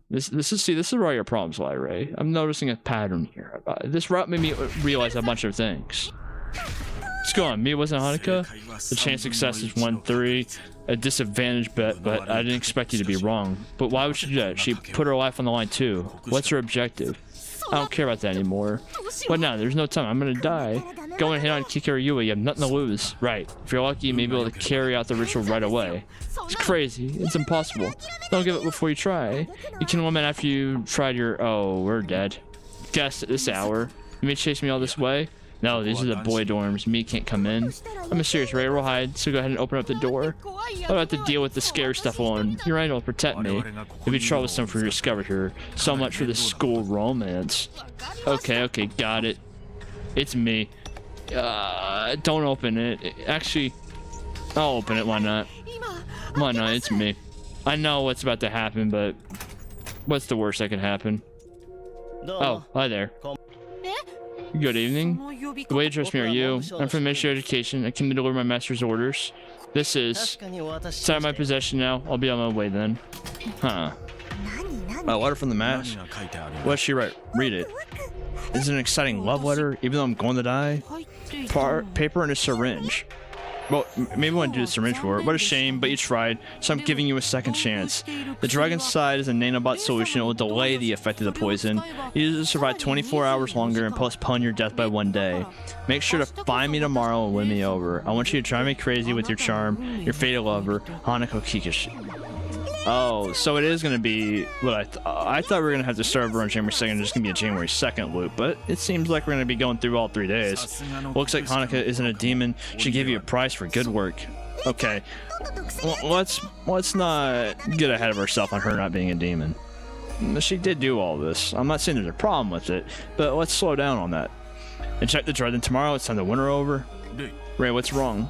This is where all your problems lie, Ray. I'm noticing a pattern here. This route made me realize a bunch of things. Let's go on. Me wasn't Honoka. The chance of success is 1-3. A disadvantage bet, but I didn't expect you to be wrong. But why would she do that? She put her life on the line too. What's her objective? I don't care about that anymore. What now? There's no time. I'm gonna die. Go and hit on Kikariua. You have nothing to lose. Right. If you're lucky, you may be able to carry out the ritual right away. It's crazy. It's impossible. Don't give it before you try. You can limit after you tried your... Oh, we're dead. Guess at this hour. You may chase me all this way? No, these are the boy dorms. Me can't come in. I'm a serious Ray. We'll hide, so go ahead and open up the door. I don't have to deal with the scary stuff alone. Your angel will protect me. It'd be troublesome for you to discover here. So much for the school romance. Okay, got it. It's me. Don't open it. Actually, I'll open it. Why not? Why not? It's me. I know what's about to happen, but what's the worst that could happen? Oh, hi there. Good evening. The way you address me are you. I'm from Ministry of Education. I came to deliver my master's orders. This is... It's out of my possession now. I'll be on my way then. Huh. A letter from the mass? What does she write? Read it. Is it an exciting love letter, even though I'm going to die? Paper and a syringe. Well, maybe I want to do the syringe for it. What a shame, but you tried, so I'm giving you a second chance. The drug inside is a nanobot solution. It will delay the effect of the poison. You need to survive 24 hours longer and postpone your death by 1 day. Make sure to find me tomorrow and win me over. I want you to drive me crazy with your charm, your fated lover, Honoka Kokushikan. Oh, so it is going to be what I thought we were going to have to start over on January 2nd and just going to be a January 2nd loop, but it seems like we're going to be going through all 3 days. Looks like Honoka isn't a demon. She gave you a prize for good work. Okay, well, let's not get ahead of ourselves on her not being a demon. She did do all this. I'm not saying there's a problem with it, but let's slow down on that. And check the drug, then tomorrow it's time to win her over. Ray, what's wrong?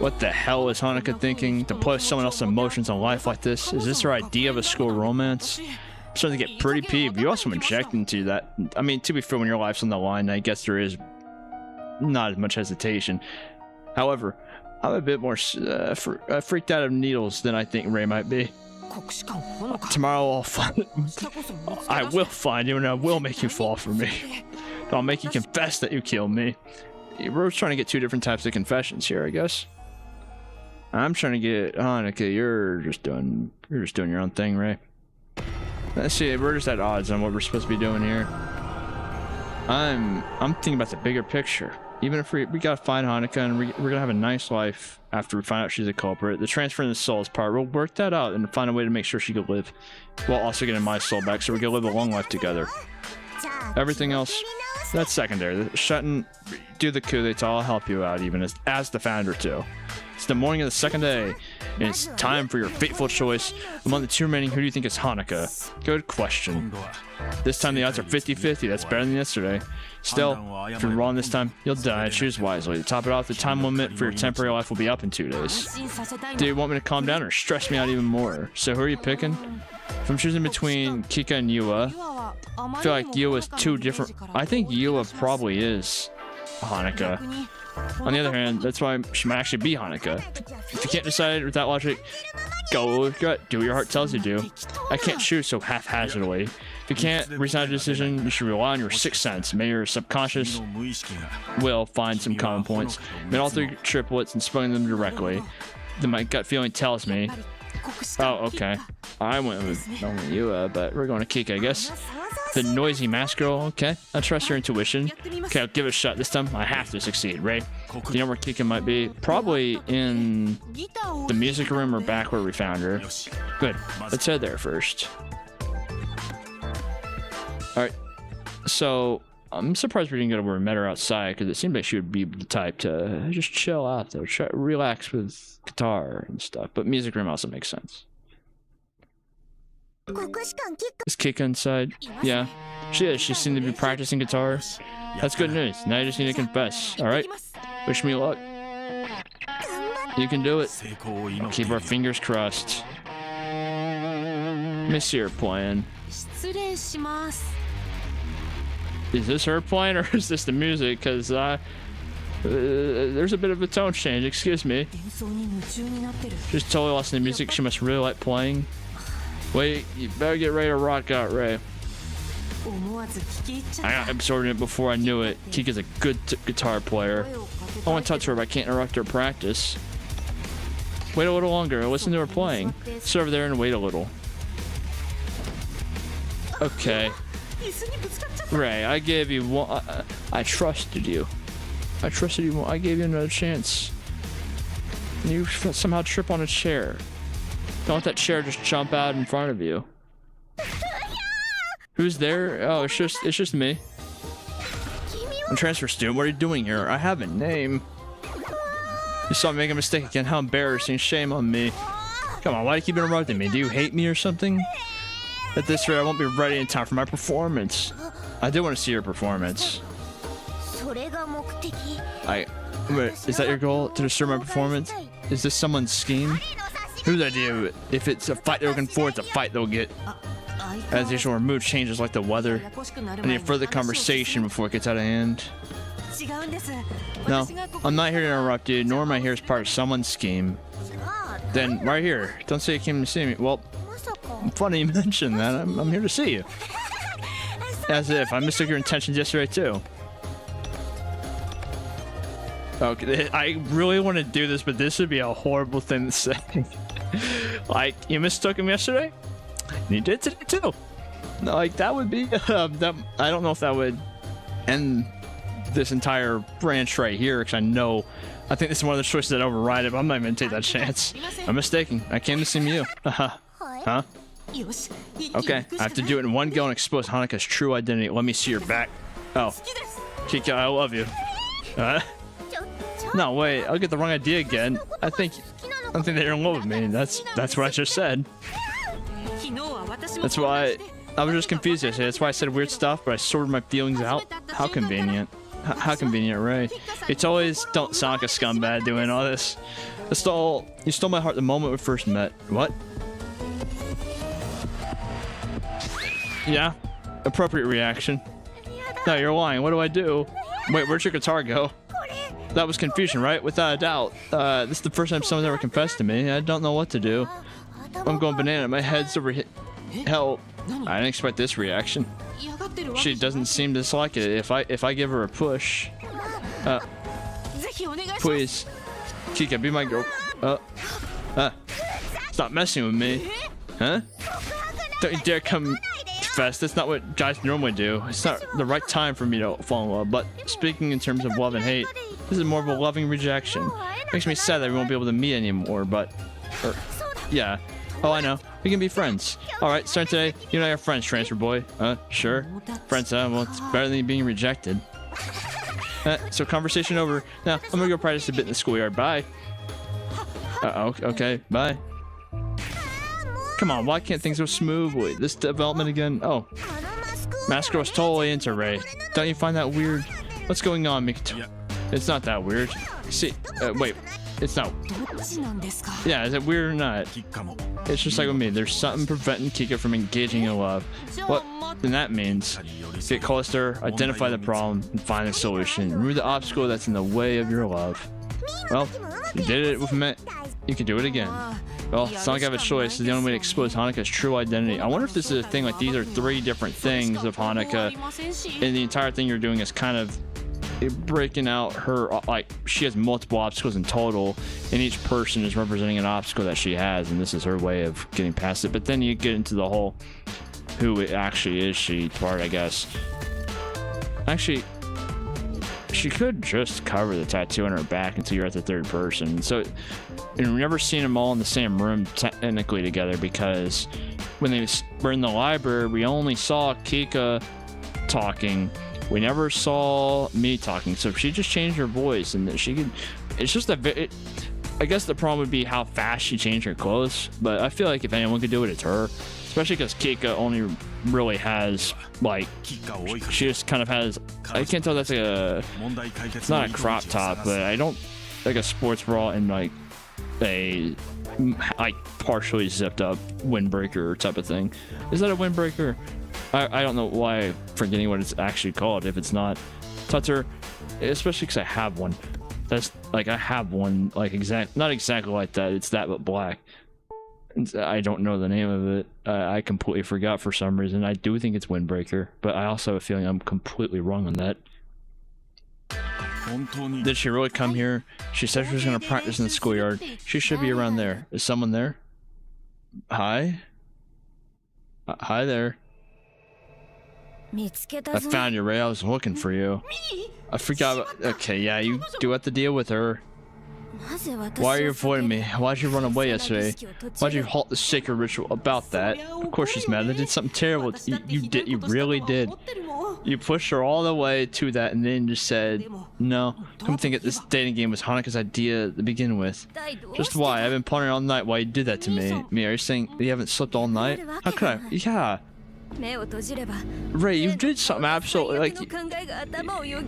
What the hell is Honoka thinking? To play someone else's emotions on life like this? Is this her idea of a school romance? I'm starting to get pretty peeved. You also inject into that. I mean, to be fair, when your life's on the line, I guess there is not as much hesitation. However, I'm a bit more freaked out of needles than I think Ray might be. Tomorrow I'll find. I will find you, and I will make you fall for me. I'll make you confess that you killed me. We're trying to get two different types of confessions here, I guess. I'm trying to get Honoka. You're just doing your own thing, Ray. Let's see. We're just at odds on what we're supposed to be doing here. I'm thinking about the bigger picture. Even if we gotta find Honoka and we're gonna have a nice life after we find out she's a culprit. The transferring the souls part, we'll work that out and find a way to make sure she could live, while also getting my soul back, so we can live a long life together. Everything else, that's secondary. Shuten, do the coup d'etat. I'll help you out, even as the founder too. It's the morning of the second day, and it's time for your fateful choice. Among the two remaining, who do you think is Honoka? Good question. This time the odds are 50-50. That's better than yesterday. Still, if you're wrong this time, you'll die. Choose wisely. To top it off, the time limit for your temporary life will be up in 2 days. Do you want me to calm down or stress me out even more? So who are you picking? If I'm choosing between Kika and Yua, I feel like Yua's too different. I think Yua probably is Honoka. On the other hand, that's why she might actually be Honoka. If you can't decide with that logic, go with your gut. Do what your heart tells you to do. I can't choose so haphazardly. If you can't reach out a decision, you should rely on your sixth sense. May your subconscious will find some common points. Made all three triplets and spelling them directly. Then my gut feeling tells me. Oh, okay. I went with Yua, but we're going to Kika, I guess. The noisy mask girl, okay. I trust your intuition. Okay, I'll give it a shot. This time, I have to succeed, Ray. Do you know where Kika might be? Probably in the music room or back where we found her. Good. Let's head there first. Alright. So, I'm surprised we didn't go to where we met her outside, because it seemed like she would be the type to just chill out, though. Relax with guitar and stuff. But music room also makes sense. Is Kika inside? Yeah. She is. She seemed to be practicing guitar. That's good news. Now you just need to confess. Alright? Wish me luck. You can do it. I'll keep our fingers crossed. Let me see her playing. Is this her playing or is this the music? Because there's a bit of a tone change. Excuse me. She's totally lost in the music. She must really like playing. Wait, you better get ready to rock out, Ray. I got absorbed in it before I knew it. Kika's a good guitar player. I want to touch her, but I can't interrupt her practice. Wait a little longer. Listen to her playing. Sit over there and wait a little. Okay. Ray, I gave you one. I trusted you. I trusted you. I gave you another chance. And you somehow trip on a chair. Don't let that chair just jump out in front of you. Who's there? Oh, it's just me. I'm transfer student. What are you doing here? I have a name. You saw me make a mistake again. How embarrassing. Shame on me. Come on, why do you keep interrupting me? Do you hate me or something? At this rate, I won't be ready in time for my performance. I do want to see your performance. Wait, is that your goal? To disturb my performance? Is this someone's scheme? Whose idea? If it's a fight they're looking for, it's a fight they'll get. As usual, our mood changes like the weather. I need further conversation before it gets out of hand. No, I'm not here to interrupt you, nor am I here as part of someone's scheme. Then, right here. Don't say you came to see me. Well, funny you mentioned that. I'm here to see you. As if. I mistook your intentions yesterday, too. Okay, I really want to do this, but this would be a horrible thing to say. Like, you mistook him yesterday? And you did today, too. No, like, that would be... that, I don't know if that would end this entire branch right here, because I think this is one of the choices that override it, but I'm not even going to take that chance. I'm mistaken. I came to see you. Huh? Okay, I have to do it in one go and expose Honoka's true identity. Let me see your back. Oh. Kika, I love you. No, wait, I'll get the wrong idea again. I think that you're in love with me. That's what I just said. That's why I was just confused yesterday. That's why I said weird stuff, but I sorted my feelings out. How convenient. How convenient, Ray. It's always don't sound like a scumbag doing all this. You stole my heart the moment we first met. What? Yeah, appropriate reaction. No, you're lying. What do I do? Wait, where'd your guitar go? That was confusion, right? Without a doubt. This is the first time someone's ever confessed to me. I don't know what to do. I'm going banana. My head's over hell. I didn't expect this reaction. She doesn't seem to dislike it. If I give her a push, please, Kika, be my girl. Stop messing with me, huh? Don't you dare come fast. That's not what guys normally do. It's not the right time for me to fall in love. But speaking in terms of love and hate, this is more of a loving rejection. Makes me sad that we won't be able to meet anymore. But, yeah. Oh, I know. We can be friends. Alright, starting today, you and I are friends, transfer boy. Sure. Friends, well, it's better than being rejected. So conversation over. Now, I'm gonna go practice a bit in the schoolyard. Bye. Okay, bye. Come on, why can't things go smoothly? This development again? Oh. Masker was totally into Ray. Don't you find that weird? What's going on, Mikoto? It's not that weird. See, wait. It's not. Yeah, is it weird or not? It's just like with me. There's something preventing Kika from engaging in love. What then that means? Get closer, identify the problem, and find a solution. Remove the obstacle that's in the way of your love. Well, you did it with me. You can do it again. Well, it's not like I have a choice. It's the only way to expose Honoka's true identity. I wonder if this is a thing, like these are 3 different things of Honoka, and the entire thing you're doing is kind of breaking out her, like, she has multiple obstacles in total, and each person is representing an obstacle that she has, and this is her way of getting past it. But then you get into the whole who it actually is she part, I guess. Actually, she could just cover the tattoo on her back until you're at the 3rd person. So, and we've never seen them all in the same room technically together, because when they were in the library, we only saw Kika talking. We never saw me talking. So if she just changed her voice, and she could, it's just I guess the problem would be how fast she changed her clothes. But I feel like if anyone could do it, it's her. Especially because Kika only really has, like, she just kind of has, I can't tell that's it's not a crop top, but I don't, like a sports bra and like a, like, partially zipped up windbreaker type of thing. Is that a windbreaker? I don't know why I'm forgetting what it's actually called if it's not. Tutter, especially because I have one. That's, like, I have one, like, not exactly like that, it's that but black. I don't know the name of it. I completely forgot for some reason. I do think it's windbreaker, but I also have a feeling I'm completely wrong on that. Did she really come here? She said she was going to practice in the schoolyard. She should be around there. Is someone there? Hi? Hi there. I found you, Ray. I was looking for you. I forgot about... Okay, yeah, you do have to deal with her. Why are you avoiding me? Why'd you run away yesterday? Why'd you halt the sacred ritual? About that. Of course she's mad. I did something terrible. You really did. You pushed her all the way to that and then just said, no. Come think it, this dating game was Honoka's idea to begin with. Just why? I've been pondering all night why you did that to me. Are you saying you haven't slept all night? How could I? Yeah. Ray, you did something absolutely, like,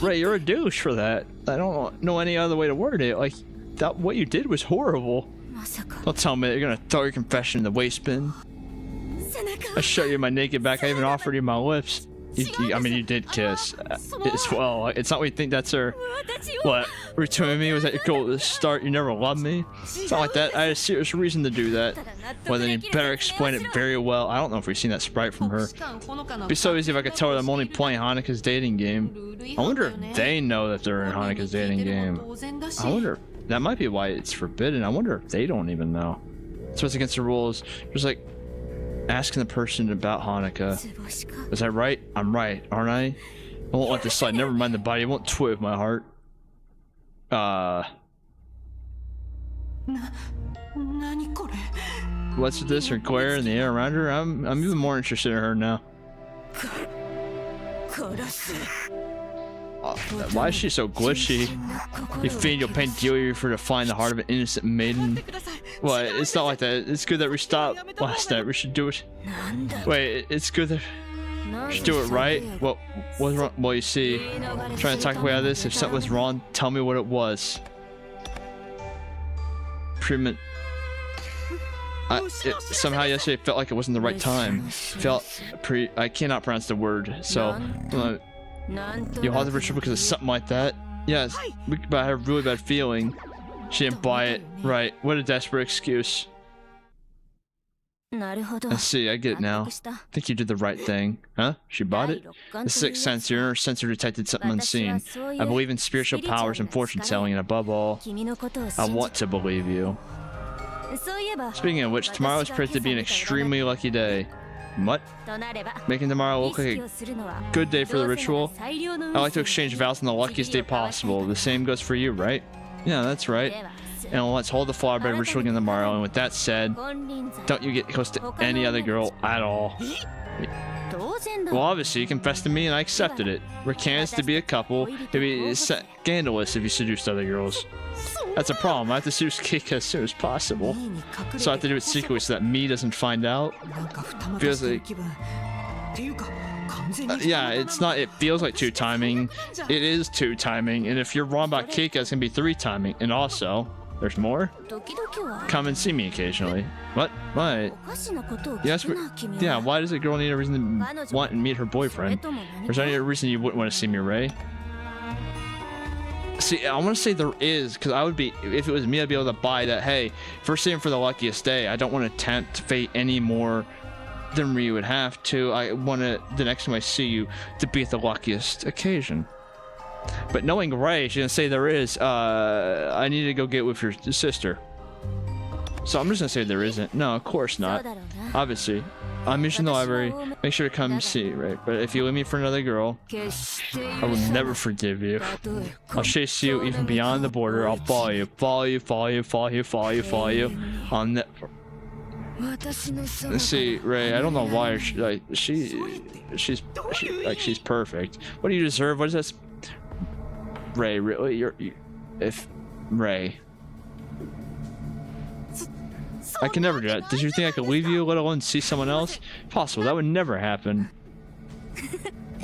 Ray, you're a douche for that. I don't know any other way to word it. Like, that, what you did was horrible. Don't tell me you're gonna throw your confession in the waste bin. I showed you my naked back. I even offered you my lips. I mean, you did kiss as well. It's not what you think that's her. What? Returning me? Was that your goal at the start? You never loved me? It's not like that. I had a serious reason to do that. Well, then you better explain it very well. I don't know if we've seen that sprite from her. It'd be so easy if I could tell her I'm only playing Honoka's dating game. I wonder if they know that they're in Honoka's dating game. I wonder. That might be why it's forbidden. I wonder if they don't even know. So it's against the rules. Just like asking the person about Honoka. Is that right? I'm right, aren't I? I won't let this slide. Never mind the body. I won't toy with my heart. What's with this? Her glare in the air around her? I'm even more interested in her now. Why is she so glitchy? You fiend, you'll pain dearly for to find the heart of an innocent maiden. What? It's not like that. It's good that we stopped last night. We should do it. Wait, it's good that we should do it right. What was wrong? Well, you see, I'm trying to talk away out of this. If something was wrong, tell me what it was. Treatment. Somehow yesterday it felt like it wasn't the right time. I cannot pronounce the word, so you halted the ritual because of something like that. Yes, but I had a really bad feeling. She didn't buy it. Right, what a desperate excuse. I see, I get it now. I think you did the right thing. Huh? She bought it? The sixth sense, your inner sensor detected something unseen. I believe in spiritual powers and fortune telling, and above all, I want to believe you. Speaking of which, tomorrow is predicted to be an extremely lucky day. What? Making tomorrow look like a good day for the ritual? I like to exchange vows on the luckiest day possible. The same goes for you, right? Yeah, that's right. And let's hold the flower bed ritual again tomorrow. And with that said, don't you get close to any other girl at all. Well, obviously, you confessed to me and I accepted it. We're candidates to be a couple. It'd be scandalous if you seduced other girls. That's a problem. I have to seduce Kika as soon as possible. So I have to do it secretly so that me doesn't find out. Feels like... yeah, it's not. It feels like 2 timing. It is 2 timing. And if you're wrong about Kika, it's gonna be 3 timing. And also... there's more? Come and see me occasionally. What? What? Yes, yeah, why does a girl need a reason to want and meet her boyfriend? There's any reason you wouldn't want to see me, Ray? See, I want to say there is, because I would be, if it was me, I'd be able to buy that, hey, first aim for the luckiest day. I don't want to tempt fate any more than Ryu would have to. I want to, the next time I see you, to be at the luckiest occasion. But knowing Ray, she's gonna say there is, I need to go get with your sister. So I'm just gonna say there isn't. No, of course not. Obviously. I'm in the library. Make sure to come see, right? But if you leave me for another girl, I will never forgive you. I'll chase you even beyond the border. I'll follow you. Follow you, follow you, follow you, follow you, follow you. On the... Let's see, Ray, I don't know why she's perfect. What do you deserve? What is this? Ray, really? If Ray, I can never do that. Did you think I could leave you, let alone see someone else? Possible. That would never happen.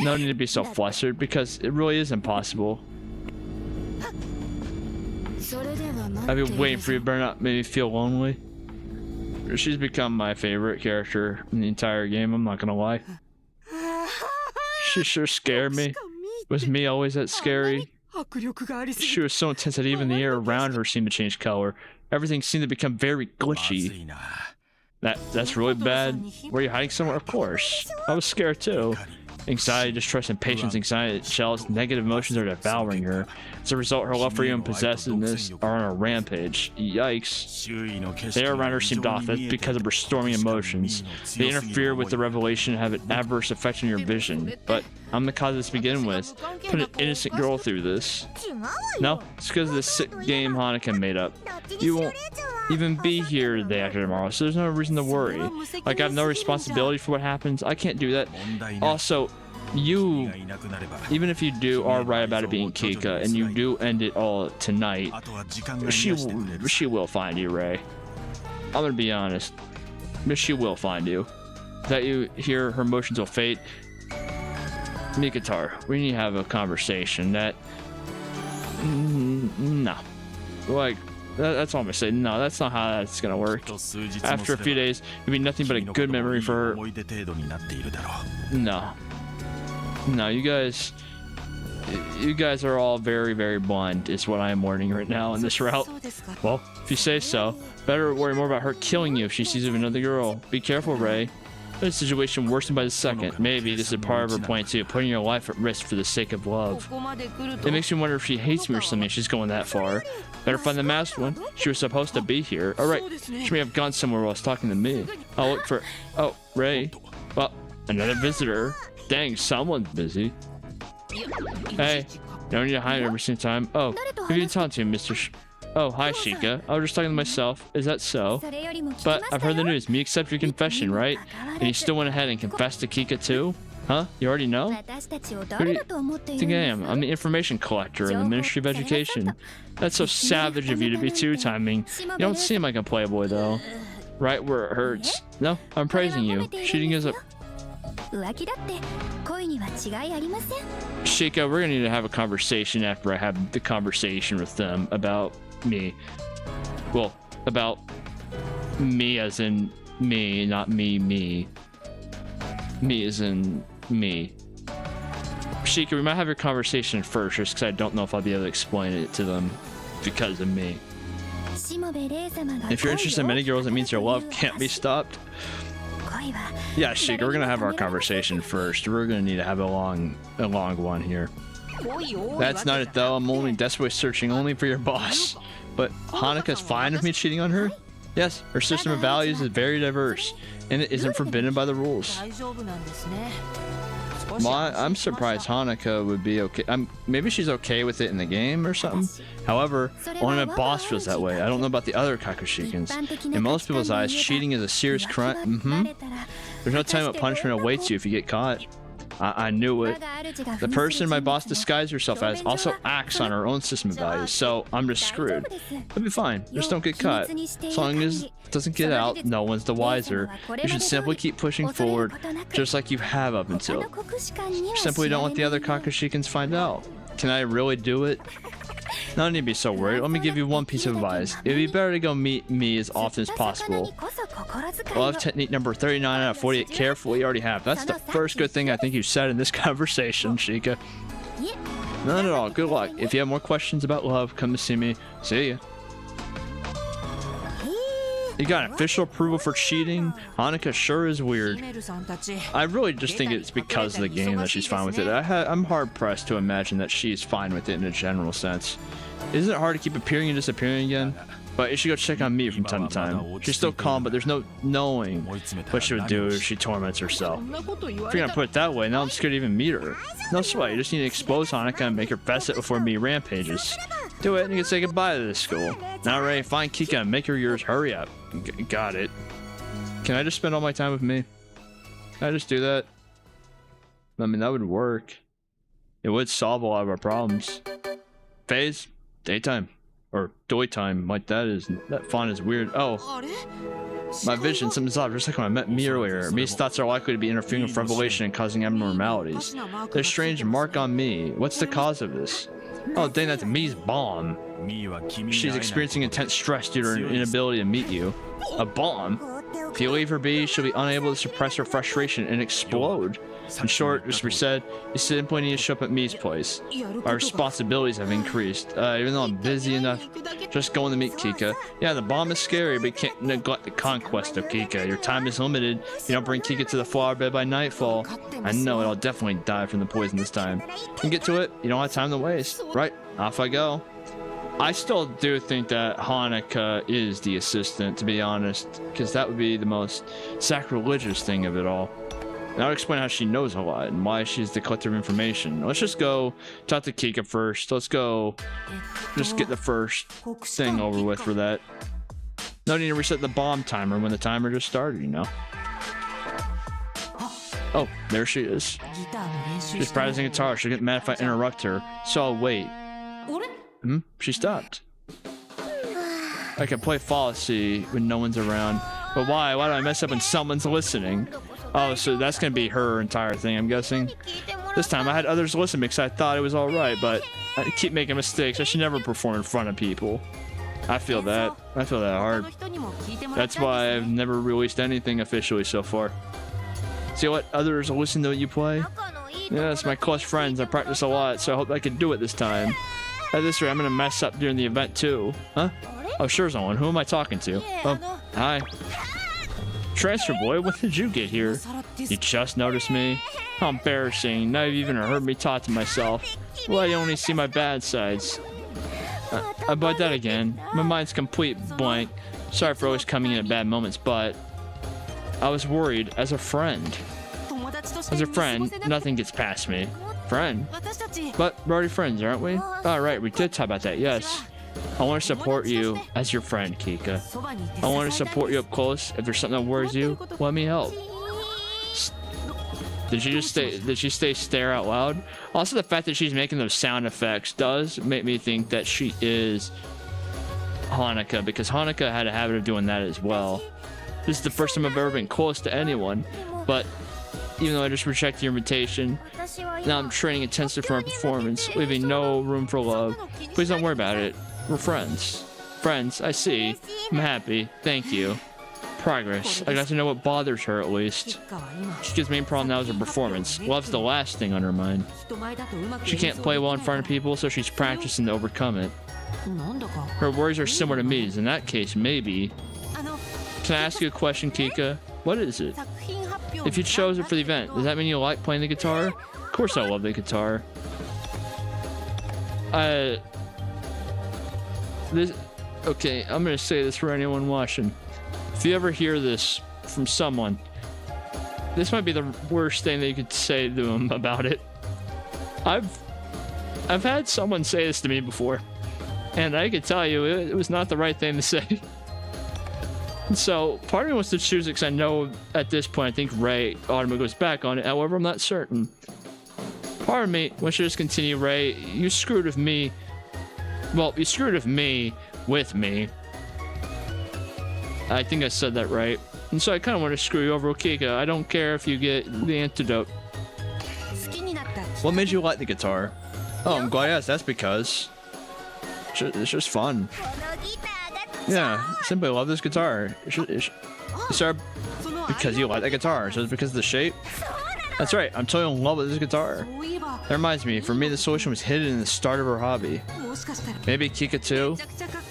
No need to be so flustered, because it really is impossible. I've been waiting for you to burn up, make me feel lonely. She's become my favorite character in the entire game, I'm not gonna lie. She sure scared me. Was me always that scary? She was so intense that even the air around her seemed to change color. Everything seemed to become very glitchy. That's really bad. Were you hiding somewhere? Of course. I was scared too. Anxiety, distrust, impatience, anxiety, jealous, negative emotions are devouring her. As a result, her love for you and possessiveness are on a rampage. Yikes. The air around her seemed off. That's because of her stormy emotions. They interfere with the revelation and have an adverse effect on your vision. But I'm the cause of this to begin with. Put an innocent girl through this. No, it's because of this sick game Honoka made up. You won't even be here the day after tomorrow, so there's no reason to worry. Like, I have no responsibility for what happens. I can't do that. Also, you, even if you are right about it being Kika, and you do end it all tonight, she will find you, Ray. I'm gonna be honest. But she will find you. That you hear her emotions will fade. Mikatar, we need to have a conversation. That... no. Like... that's all I'm gonna say. No, that's not how that's gonna work. After a few days, it'll be nothing but a good memory for her. No. No, you guys are all very, very blind, is what I am warning right now in this route. Well, if you say so. Better worry more about her killing you if she sees you with another girl. Be careful, Ray. The situation worsened by the second. Maybe this is part of her plan too, putting your life at risk for the sake of love. It makes me wonder if she hates me or something if she's going that far. Better find the masked one. She was supposed to be here. Alright, she may have gone somewhere while talking to me. I'll look for... oh, Ray. Well, another visitor. Dang, someone's busy. Hey, no need to hide every single time. Oh, who are you talking to, Mr. Oh, hi, Shika. I was just talking to myself. Is that so? But I've heard the news. Me accept your confession, right? And you still went ahead and confessed to Kika too? Huh? You already know? Who do you think I am? I'm the information collector in the Ministry of Education. That's so savage of you to be two-timing. You don't seem like a playboy, though. Right where it hurts. No, I'm praising you. Cheating is a... Shika, we're gonna need to have a conversation after I have the conversation with them about me. Well, about me as in me, not me. Me as in me. Shika, we might have your conversation first, just because I don't know if I'll be able to explain it to them because of me. If you're interested in many girls, it means your love can't be stopped. Yeah, Sheik, we're gonna have our conversation first. We're gonna need to have a long one here. That's not it though. I'm only desperately searching only for your boss. But Honoka's fine with me cheating on her? Yes, her system of values is very diverse, and it isn't forbidden by the rules. I'm surprised Honoka would be okay. Maybe she's okay with it in the game or something. However, only my boss feels that way. I don't know about the other Kokushikans. In most people's eyes, cheating is a serious crime. There's no telling what punishment awaits you if you get caught. I knew it. The person my boss disguised herself as also acts on her own system of values, so I'm just screwed. It'll be fine. Just don't get caught. As long as it doesn't get out, no one's the wiser. You should simply keep pushing forward, just like you have up until. You simply don't want the other Kokushikans find out. Can I really do it? No need to be so worried. Let me give you one piece of advice. It'd be better to go meet me as often as possible. Love technique number 39 out of 48 carefully. You already have. That's the first good thing I think you said in this conversation, Shika. None at all. Good luck. If you have more questions about love, come to see me. See ya. You got official approval for cheating? Honoka sure is weird. I really just think it's because of the game that she's fine with it. I'm hard-pressed to imagine that she's fine with it in a general sense. Isn't it hard to keep appearing and disappearing again? But you should go check on me from time to time. She's still calm, but there's no knowing what she would do if she torments herself. If you're gonna put it that way, now I'm scared to even meet her. No sweat, you just need to expose Honoka and make her fess it before me rampages. Do it and you can say goodbye to this school. Now ready, find Kika and make her yours. Hurry up. Got it. Can I just spend all my time with me? Can I just do that? I mean, that would work. It would solve a lot of our problems. Phase, daytime. Or doi time, like that font is weird. Oh. My vision, something's off, just like when I met me earlier. Me's thoughts are likely to be interfering with revelation and causing abnormalities. There's a strange mark on me. What's the cause of this? Oh dang, that's Mi's bomb. She's experiencing intense stress due to her inability to meet you. A bomb? If you leave her be, she'll be unable to suppress her frustration and explode. In short, as we said, you simply need to show up at Mi's place. Our responsibilities have increased. Even though I'm busy enough, just going to meet Kika. Yeah, the bomb is scary, but you can't neglect the conquest of Kika. Your time is limited. You don't bring Kika to the flower bed by nightfall. I know it'll definitely die from the poison this time. You get to it, you don't have time to waste. Right, off I go. I still do think that Honoka is the assistant, to be honest, because that would be the most sacrilegious thing of it all. And I'll explain how she knows a lot and why she's the collector of information. Let's just go talk to Kika first. Let's go just get the first thing over with for that. No need to reset the bomb timer when the timer just started, you know. Oh, there she is. She's practicing guitar. She'll get mad if I interrupt her. So I'll wait. She stopped. I can play fallacy when no one's around. But why? Why do I mess up when someone's listening? Oh, so that's gonna be her entire thing, I'm guessing. This time I had others listen because I thought it was alright, but I keep making mistakes. I should never perform in front of people. I feel that. I feel that hard. That's why I've never released anything officially so far. See what others listen to what you play? Yes, my close friends. I practice a lot, so I hope I can do it this time. At this rate, I'm gonna mess up during the event too. Huh? Oh, sure, someone. Who am I talking to? Oh, hi. Transfer boy, when did you get here? You just noticed me? How embarrassing. Now you've even heard me talk to myself. Well, you only see my bad sides. About that again. My mind's complete blank. Sorry for always coming in at bad moments, but I was worried as a friend. As a friend, nothing gets past me. Friend? But we're already friends, aren't we? Alright, we did talk about that, yes. I want to support you as your friend, Kika. I want to support you up close. If there's something that worries you, let me help. Did she stare out loud? Also, the fact that she's making those sound effects does make me think that she is Honoka, because Honoka had a habit of doing that as well. This is the first time I've ever been close to anyone, but even though I just rejected your invitation, now I'm training intensely for my performance, leaving no room for love. Please don't worry about it. We're friends. Friends, I see. I'm happy. Thank you. Progress. I got to know what bothers her at least. She's main problem now is her performance. Love's the last thing on her mind. She can't play well in front of people, so she's practicing to overcome it. Her worries are similar to Mi's. In that case, maybe. Can I ask you a question, Kika? What is it? If you chose it for the event, does that mean you like playing the guitar? Of course I love the guitar. Okay, I'm gonna say this for anyone watching. If you ever hear this from someone, this might be the worst thing that you could say to them about it. I've had someone say this to me before, and I can tell you it was not the right thing to say. So part of me wants to choose it because I know at this point I think Ray Automa goes back on it. However, I'm not certain. Part of me wants to just continue. Ray, you screwed with me. Well, you screwed with me I think I said that right. And so I kind of want to screw you over, Kika. I don't care if you get the antidote. What made you like the guitar? Oh, I'm glad you asked. That's because it's just fun. Yeah, simply love this guitar. It's because you like the guitar. So it's because of the shape? That's right. I'm totally in love with this guitar. That reminds me, for me, the solution was hidden in the start of her hobby. Maybe Kika too?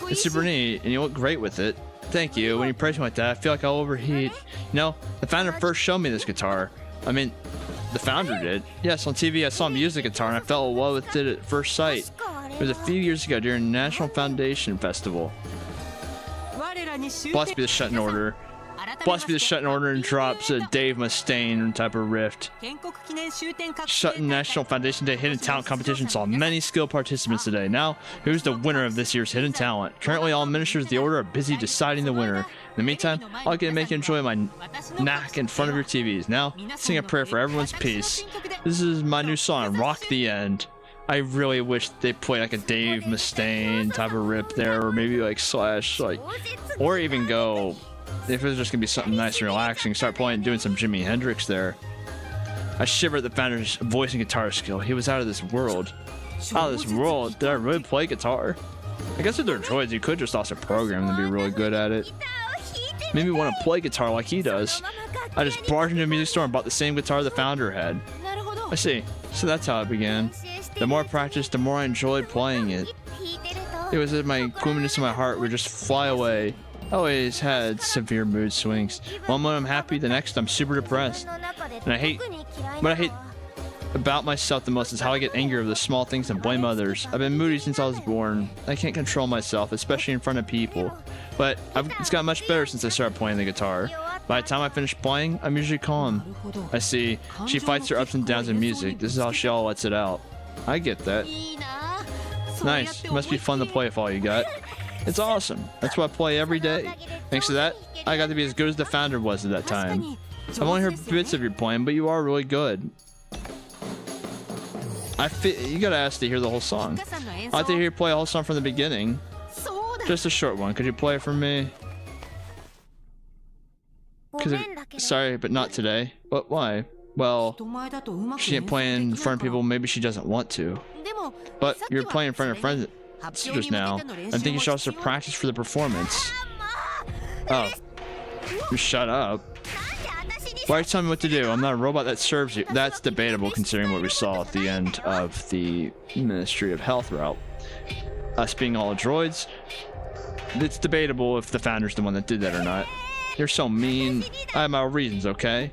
It's super neat, and you look great with it. Thank you. When you praise me like that, I feel like I'll overheat. You know, the founder first showed me this guitar. I mean, the founder did. Yes, on TV I saw him use the guitar, and I fell in love with it at first sight. It was a few years ago during the National Foundation Festival. Blessed be the Shuten Order. Blessed be the Shuten Order, and drops a Dave Mustaine type of rift. Shuten National Foundation Day Hidden Talent Competition saw many skilled participants today. Now, who's the winner of this year's Hidden Talent? Currently, all ministers of the Order are busy deciding the winner. In the meantime, I'll get to make you enjoy my knack in front of your TVs. Now, sing a prayer for everyone's peace. This is my new song, Rock the End. I really wish they played like a Dave Mustaine type of rip there, or maybe like Slash, like, or even go, if it was just gonna be something nice and relaxing, start playing, doing some Jimi Hendrix there. I shivered at the founder's voice and guitar skill. He was out of this world. Out of this world? Did I really play guitar? I guess if they're droids, you could just also program them to be really good at it. Maybe want to play guitar like he does. I just barged into a music store and bought the same guitar the founder had. I see. So that's how it began. The more I practiced, the more I enjoyed playing it. It was that my gloominess in my heart would just fly away. I always had severe mood swings. One moment I'm happy, the next I'm super depressed. And what I hate about myself the most is how I get angry over the small things and blame others. I've been moody since I was born. I can't control myself, especially in front of people. But it's gotten much better since I started playing the guitar. By the time I finish playing, I'm usually calm. I see. She fights her ups and downs in music. This is how she all lets it out. I get that. Nice. It must be fun to play with all you got. It's awesome. That's what I play every day. Thanks to that, I got to be as good as the founder was at that time. I've only heard bits of your playing, but you are really good. You gotta ask to hear the whole song. I'd like to hear you play a whole song from the beginning. Just a short one. Could you play it for me? Sorry, but not today. But why? Well, she ain't playing in front of people. Maybe she doesn't want to. But you're playing in front of friends just now. I think you should also practice for the performance. Oh, you shut up. Why are you telling me what to do? I'm not a robot that serves you. That's debatable considering what we saw at the end of the Ministry of Health route. Us being all droids. It's debatable if the founder's the one that did that or not. You're so mean. I have my reasons, okay?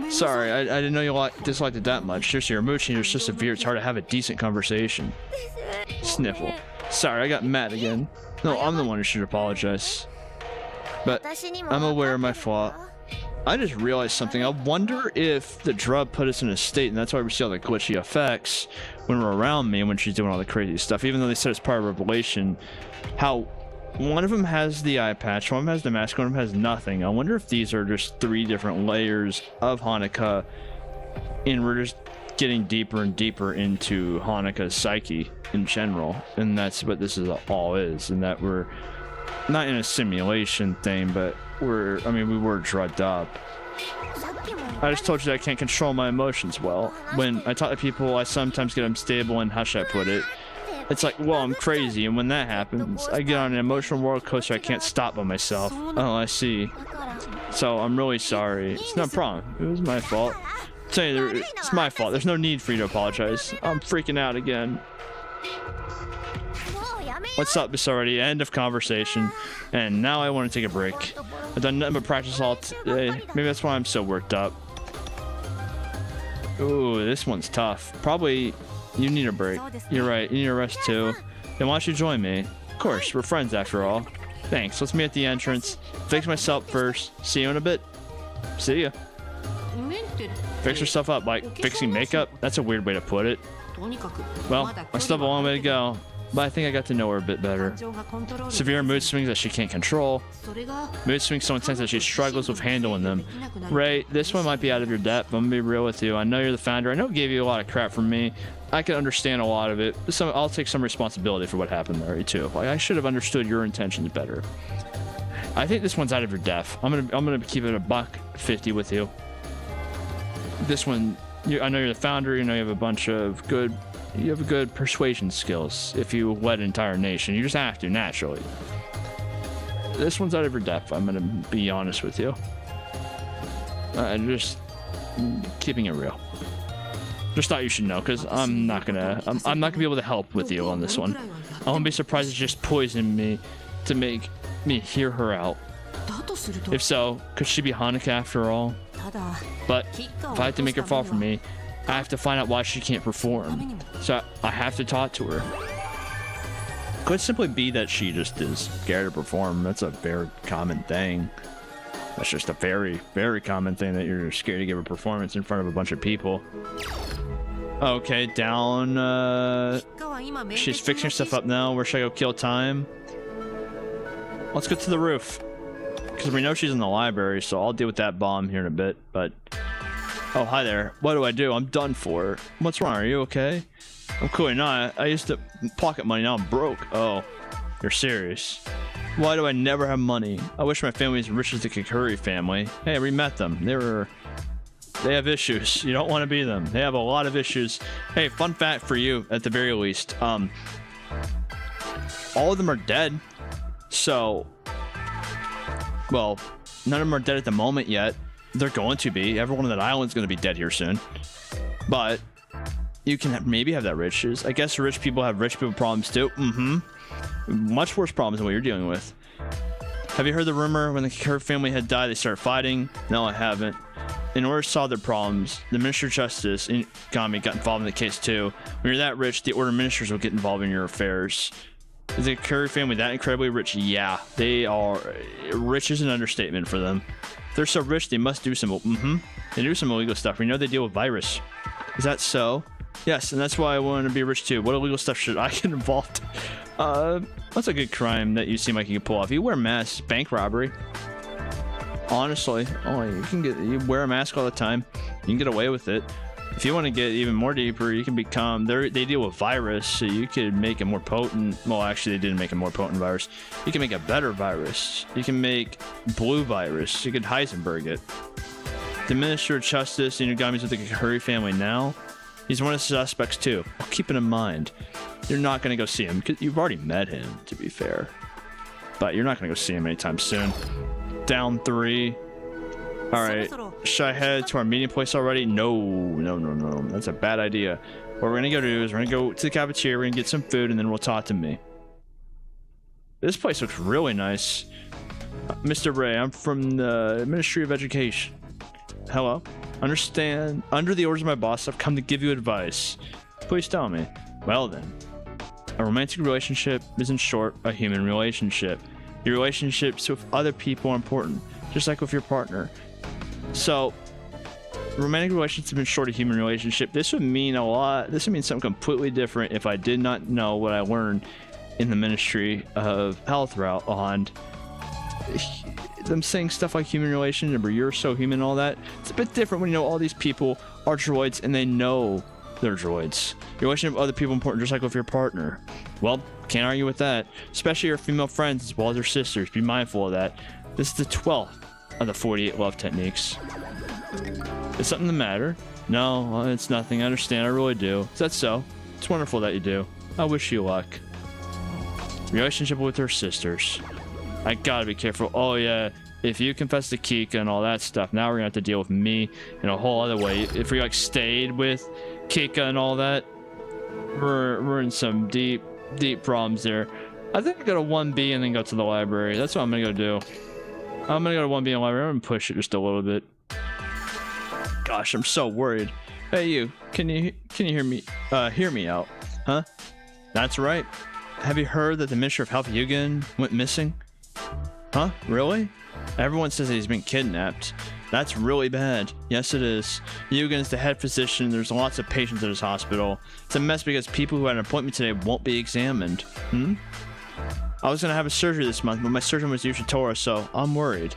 Sorry, I didn't know you disliked it that much. Seriously, your mood change is so severe it's hard to have a decent conversation. Sniffle. Sorry, I got mad again. No, I'm the one who should apologize. But I'm aware of my fault. I just realized something. I wonder if the drug put us in a state, and that's why we see all the glitchy effects when we're around me and when she's doing all the crazy stuff. Even though they said it's part of Revelation, how one of them has the eye patch, one of them has the mask, one of them has nothing. I wonder if these are just 3 different layers of Honoka, and we're just getting deeper and deeper into Honoka's psyche in general, and that's what this is all is, and that we're not in a simulation thing, but we were drugged up. I just told you that I can't control my emotions well. When I talk to people, I sometimes get unstable, and how should I put it? It's like, well, I'm crazy, and when that happens, I get on an emotional roller coaster I can't stop by myself. Oh, I see. So, I'm really sorry. It's no problem. It was my fault. I'm telling you, it's my fault. There's no need for you to apologize. I'm freaking out again. What's up, Miss already? End of conversation. And now I want to take a break. I've done nothing but practice all today. Maybe that's why I'm so worked up. Ooh, this one's tough. Probably you need a break. You're right, you need a rest too. Then why don't you join me? Of course, we're friends after all. Thanks, let's meet at the entrance. Fix myself first. See you in a bit. See ya. Fix yourself up, like fixing makeup? That's a weird way to put it. Well, I still have a long way to go, but I think I got to know her a bit better. Severe mood swings that she can't control. Mood swings so intense that she struggles with handling them. Right, this one might be out of your depth, but I'm gonna be real with you. I know you're the founder. I know it gave you a lot of crap from me. I can understand a lot of it. I'll take some responsibility for what happened there, too. Like, I should have understood your intentions better. I think this one's out of your depth. I'm gonna keep it a $150 with you. This one, I know you're the founder. You know you have a bunch of good. You have good persuasion skills. If you led an entire nation, you just have to naturally. This one's out of your depth. I'm gonna be honest with you. Just keeping it real. Just thought you should know, because I'm not gonna be able to help with you on this one. I won't be surprised if she just poisoned me to make me hear her out. If so, could she be Honoka after all? But if I have to make her fall for me, I have to find out why she can't perform. So I have to talk to her. Could simply be that she just is scared to perform. That's a very common thing. That's just a very, very common thing, that you're scared to give a performance in front of a bunch of people. Okay, down. She's fixing stuff up now. Where should I go kill time? Let's go to the roof. Because we know she's in the library, so I'll deal with that bomb here in a bit, but... Oh, hi there. What do? I'm done for. What's wrong? Are you okay? I'm clearly not. I used to pocket money, now I'm broke. Oh, you're serious. Why do I never have money? I wish my family was as rich as the Kokuri family. Hey, we met them. They have issues. You don't want to be them. They have a lot of issues. Hey, fun fact for you, at the very least. All of them are dead. So, well, none of them are dead at the moment yet. They're going to be. Everyone on that island's going to be dead here soon. But you can maybe have that riches. I guess rich people have rich people problems too. Much worse problems than what you're dealing with. Have you heard the rumor when the Kokuri family had died, they started fighting? No, I haven't. In order to solve their problems, the Minister of Justice in Kami got involved in the case too. When you're that rich, the Order ministers will get involved in your affairs. Is the Kokuri family that incredibly rich? Yeah, they are. Rich is an understatement for them. If they're so rich, they must do some. They do some illegal stuff. We know they deal with virus. Is that so? Yes, and that's why I want to be rich too. What illegal stuff should I get involved? What's a good crime that you seem like you can pull off? You wear masks, bank robbery. Honestly, you wear a mask all the time. You can get away with it. If you want to get even more deeper, you can become. They deal with virus, so you could make a more potent. Well, actually, they didn't make a more potent virus. You can make a better virus. You can make blue virus. You could Heisenberg it. The Minister of Justice in Yagami's with the Kokuri family now. He's one of the suspects too. I'll keep it in mind. You're not gonna go see him because you've already met him, to be fair. But you're not gonna go see him anytime soon. Down 3. All right. Should I head to our meeting place already? No. That's a bad idea. What we're gonna go do is we're gonna go to the cafeteria, we're gonna get some food, and then we'll talk to me. This place looks really nice. Mr. Ray, I'm from the Ministry of Education. Hello. Understand, under the orders of my boss, I've come to give you advice. Please tell me. Well then. A romantic relationship is, in short, a human relationship. Your relationships with other people are important, just like with your partner. So, romantic relationships have been short, a human relationship. This would mean a lot. This would mean something completely different if I did not know what I learned in the Ministry of Health route on them saying stuff like human relationship or you're so human and all that. It's a bit different when you know all these people are droids and they know they're droids. Your relationship with other people is important, just like with your partner. Well, can't argue with that. Especially your female friends as well as your sisters. Be mindful of that. This is the 12th of the 48 love techniques. Is something the matter? No, well, it's nothing. I understand. I really do. Is that so? It's wonderful that you do. I wish you luck. Relationship with her sisters. I gotta be careful. Oh yeah, if you confess to Kika and all that stuff, now we're gonna have to deal with me in a whole other way. If we like stayed with Kika and all that, we're in some deep problems there. I think I go to 1B and then go to the library. That's what I'm gonna go do. I'm gonna go to 1B in the library. I'm gonna push it just a little bit. Gosh, I'm so worried. Hey, you. Can you hear me? Hear me out, huh? That's right. Have you heard that the Minister of Health Yugen went missing? Huh? Really? Everyone says that he's been kidnapped. That's really bad. Yes, it is. Yugen is the head physician. There's lots of patients at his hospital. It's a mess because people who had an appointment today won't be examined. I was gonna have a surgery this month, but my surgeon was Yushitora, so I'm worried.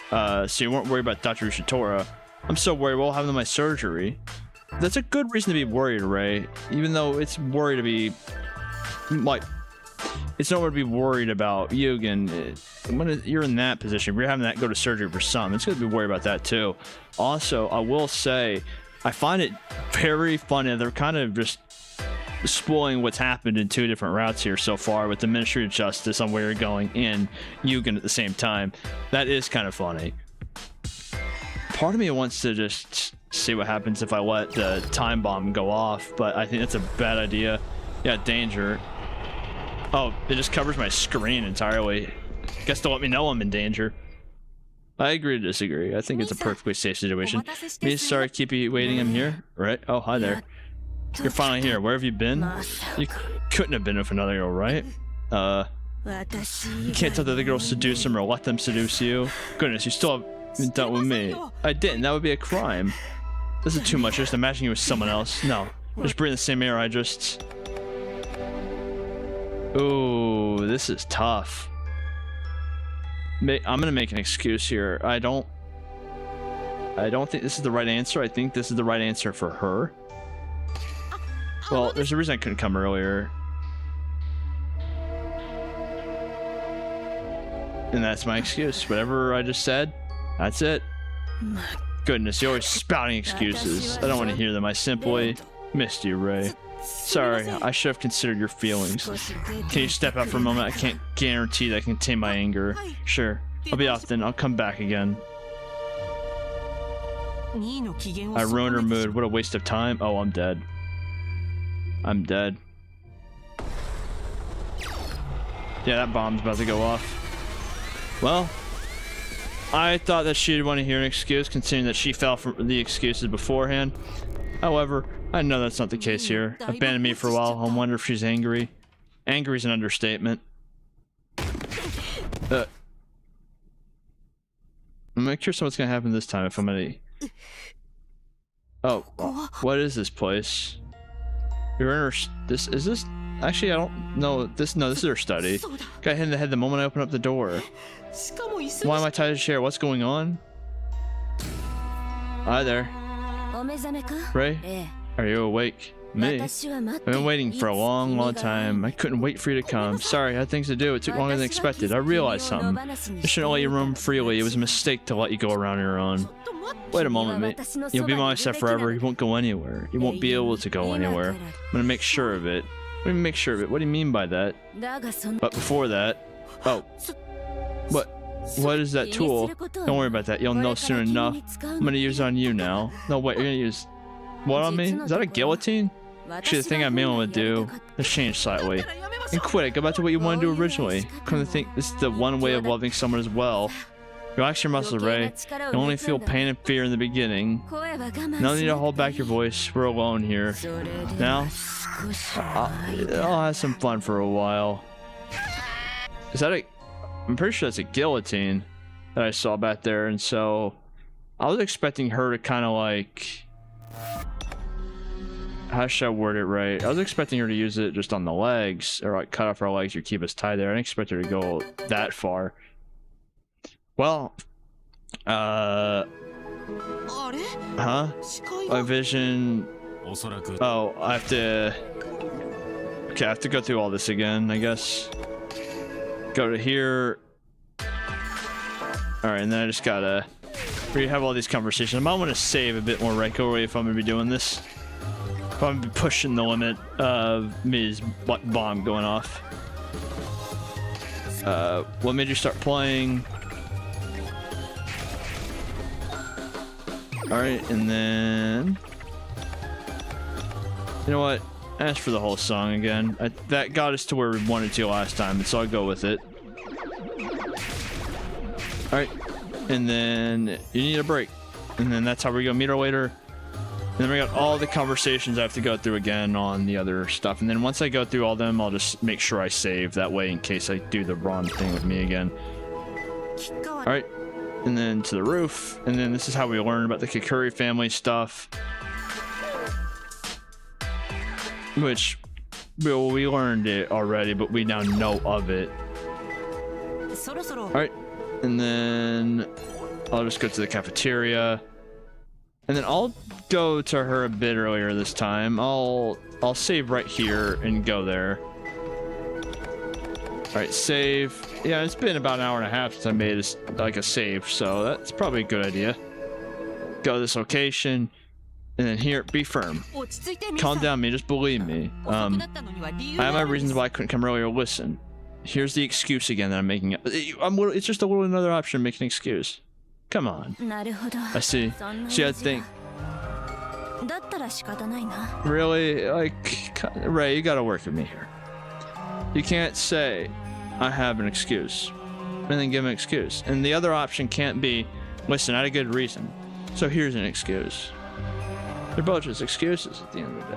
So you weren't worried about Dr. Yushitora. I'm so worried we'll have my surgery. That's a good reason to be worried, Ray. Even though it's worried to be... like... it's nowhere to be worried about Yugen. When you're in that position, if you're having that go to surgery for some, it's good to be worried about that too. Also, I will say, I find it very funny. They're kind of just spoiling what's happened in two different routes here so far with the Ministry of Justice on where you're going and Yugen at the same time. That is kind of funny. Part of me wants to just see what happens if I let the time bomb go off, but I think that's a bad idea. Yeah, danger. Oh, it just covers my screen entirely. Guess to let me know I'm in danger. I agree to disagree. I think it's a perfectly safe situation. Me, sorry, keep you waiting. I'm here. Right? Oh, hi there. You're finally here. Where have you been? You couldn't have been with another girl, right? You can't tell the other girls seduce him or let them seduce you. Goodness, you still haven't dealt with me. I didn't. That would be a crime. This is too much. Just imagine you with someone else. No. Just breathe the same air I just... Ooh, this is tough. I'm gonna make an excuse here. I don't think this is the right answer. I think this is the right answer for her. Well, there's a reason I couldn't come earlier. And that's my excuse. Whatever I just said, that's it. Goodness, you're always spouting excuses. I don't want to hear them. I simply missed you, Ray. Sorry, I should have considered your feelings. Can you step out for a moment? I can't guarantee that I can tame my anger. Sure, I'll be off then. I'll come back again. I ruined her mood. What a waste of time. Oh, I'm dead. I'm dead. Yeah, that bomb's about to go off. Well, I thought that she'd want to hear an excuse, considering that she fell for the excuses beforehand. However, I know that's not the case here. Abandoned me for a while. I wonder if she's angry. Angry is an understatement. I'm curious what's gonna happen this time if I'm gonna... Oh, what is this place? You're in her... This is this... Actually, I don't know. This is her study. Got hit in the head the moment I opened up the door. Why am I tied to the chair? What's going on? Hi there. Ray? Are you awake? Me? I've been waiting for a long time. I couldn't wait for you to come. Sorry, I had things to do. It took longer than expected. I realized something. I shouldn't let you roam freely. It was a mistake to let you go around on your own. Wait a moment, mate. You'll be my chef forever. You won't go anywhere. You won't be able to go anywhere. I'm gonna make sure of it. What do you mean make sure of it? What do you mean by that? But before that... Oh. What is that tool? Don't worry about that. You'll know soon enough. I'm gonna use it on you now. No, wait, you're gonna use... What on me? Is that a guillotine? Actually, the thing I mainly want to do is change slightly. And quit it. Go back to what you wanted to do originally. Come to think, this is the one way of loving someone as well. Relax your muscles, Ray. You only feel pain and fear in the beginning. No need to hold back your voice. We're alone here. Now, I'll have some fun for a while. Is that a... I'm pretty sure that's a guillotine that I saw back there, and so... I was expecting her to kind of like... How should I word it right? I was expecting her to use it just on the legs, or like cut off her legs or keep us tied there. I didn't expect her to go that far. Well, huh? My vision... Oh, I have to... Okay, I have to go through all this again, I guess. Go to here. Alright, and then I just gotta... We have all these conversations. I might want to save a bit more regularly if I'm gonna be doing this. If I'm gonna be pushing the limit of Ms. Bomb going off. What made you start playing? Alright, and then... You know what? ask for the whole song again. That got us to where we wanted to last time, so I'll go with it. Alright, and then you need a break. And then that's how we're gonna meet her later. And then we got all the conversations I have to go through again on the other stuff. And then once I go through all them, I'll just make sure I save that way in case I do the wrong thing with me again. Alright, and then to the roof. And then this is how we learn about the Kikuri family stuff. Which, well, we learned it already, but we now know of it. Alright, and then I'll just go to the cafeteria. And then I'll go to her a bit earlier this time. I'll save right here and go there. Alright, save. Yeah, it's been about an hour and a half since I made a save, so that's probably a good idea. Go to this location. And then here, be firm. Calm down, me. Just believe me. I have my reasons why I couldn't come earlier. Listen, here's the excuse again that I'm making. It's just another option to make an excuse. Come on. I see. See, I think. Really? Like, Ray, you gotta work with me here. You can't say, I have an excuse, and then give an excuse. And the other option can't be, listen, I had a good reason, so here's an excuse. They're both just excuses at the end of the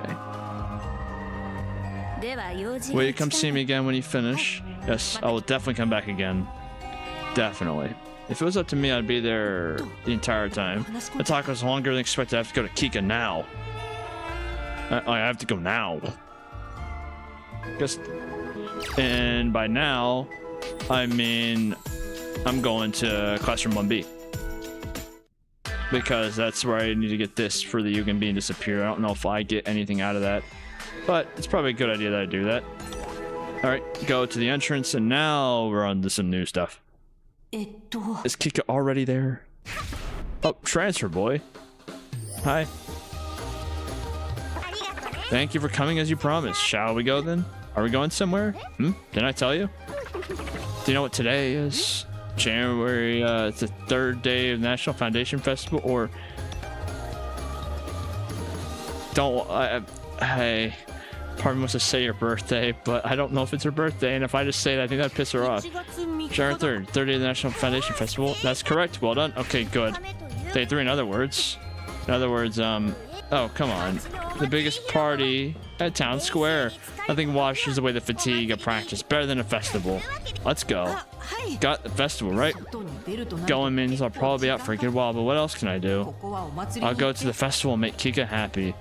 day. Will you come see me again when you finish? Yes, I will definitely come back again. Definitely. If it was up to me, I'd be there the entire time. The talk was longer than expected. I have to go to Kika now. I have to go now. And by now, I mean I'm going to classroom 1B. Because that's where I need to get this for the Yugen being disappear. I don't know if I get anything out of that. But it's probably a good idea that I do that. Alright, go to the entrance, and now we're on to some new stuff. Is Kika already there? Oh, transfer boy. Hi. Thank you for coming as you promised. Shall we go then? Are we going somewhere? Didn't I tell you? Do you know what today is? January, it's the 3rd day of National Foundation Festival, or... Hey, part of me wants to say your birthday, but I don't know if it's her birthday, and if I just say that, I think that'd piss her off. January 3rd, 3rd day of the National Foundation Festival. That's correct. Well done. Okay, good. Day 3, in other words. Oh, come on. The biggest party at Town Square. Nothing washes away the fatigue of practice better than a festival. Let's go. Got the festival, right? Going means I'll probably be out for a good while, but what else can I do? I'll go to the festival and make Kika happy.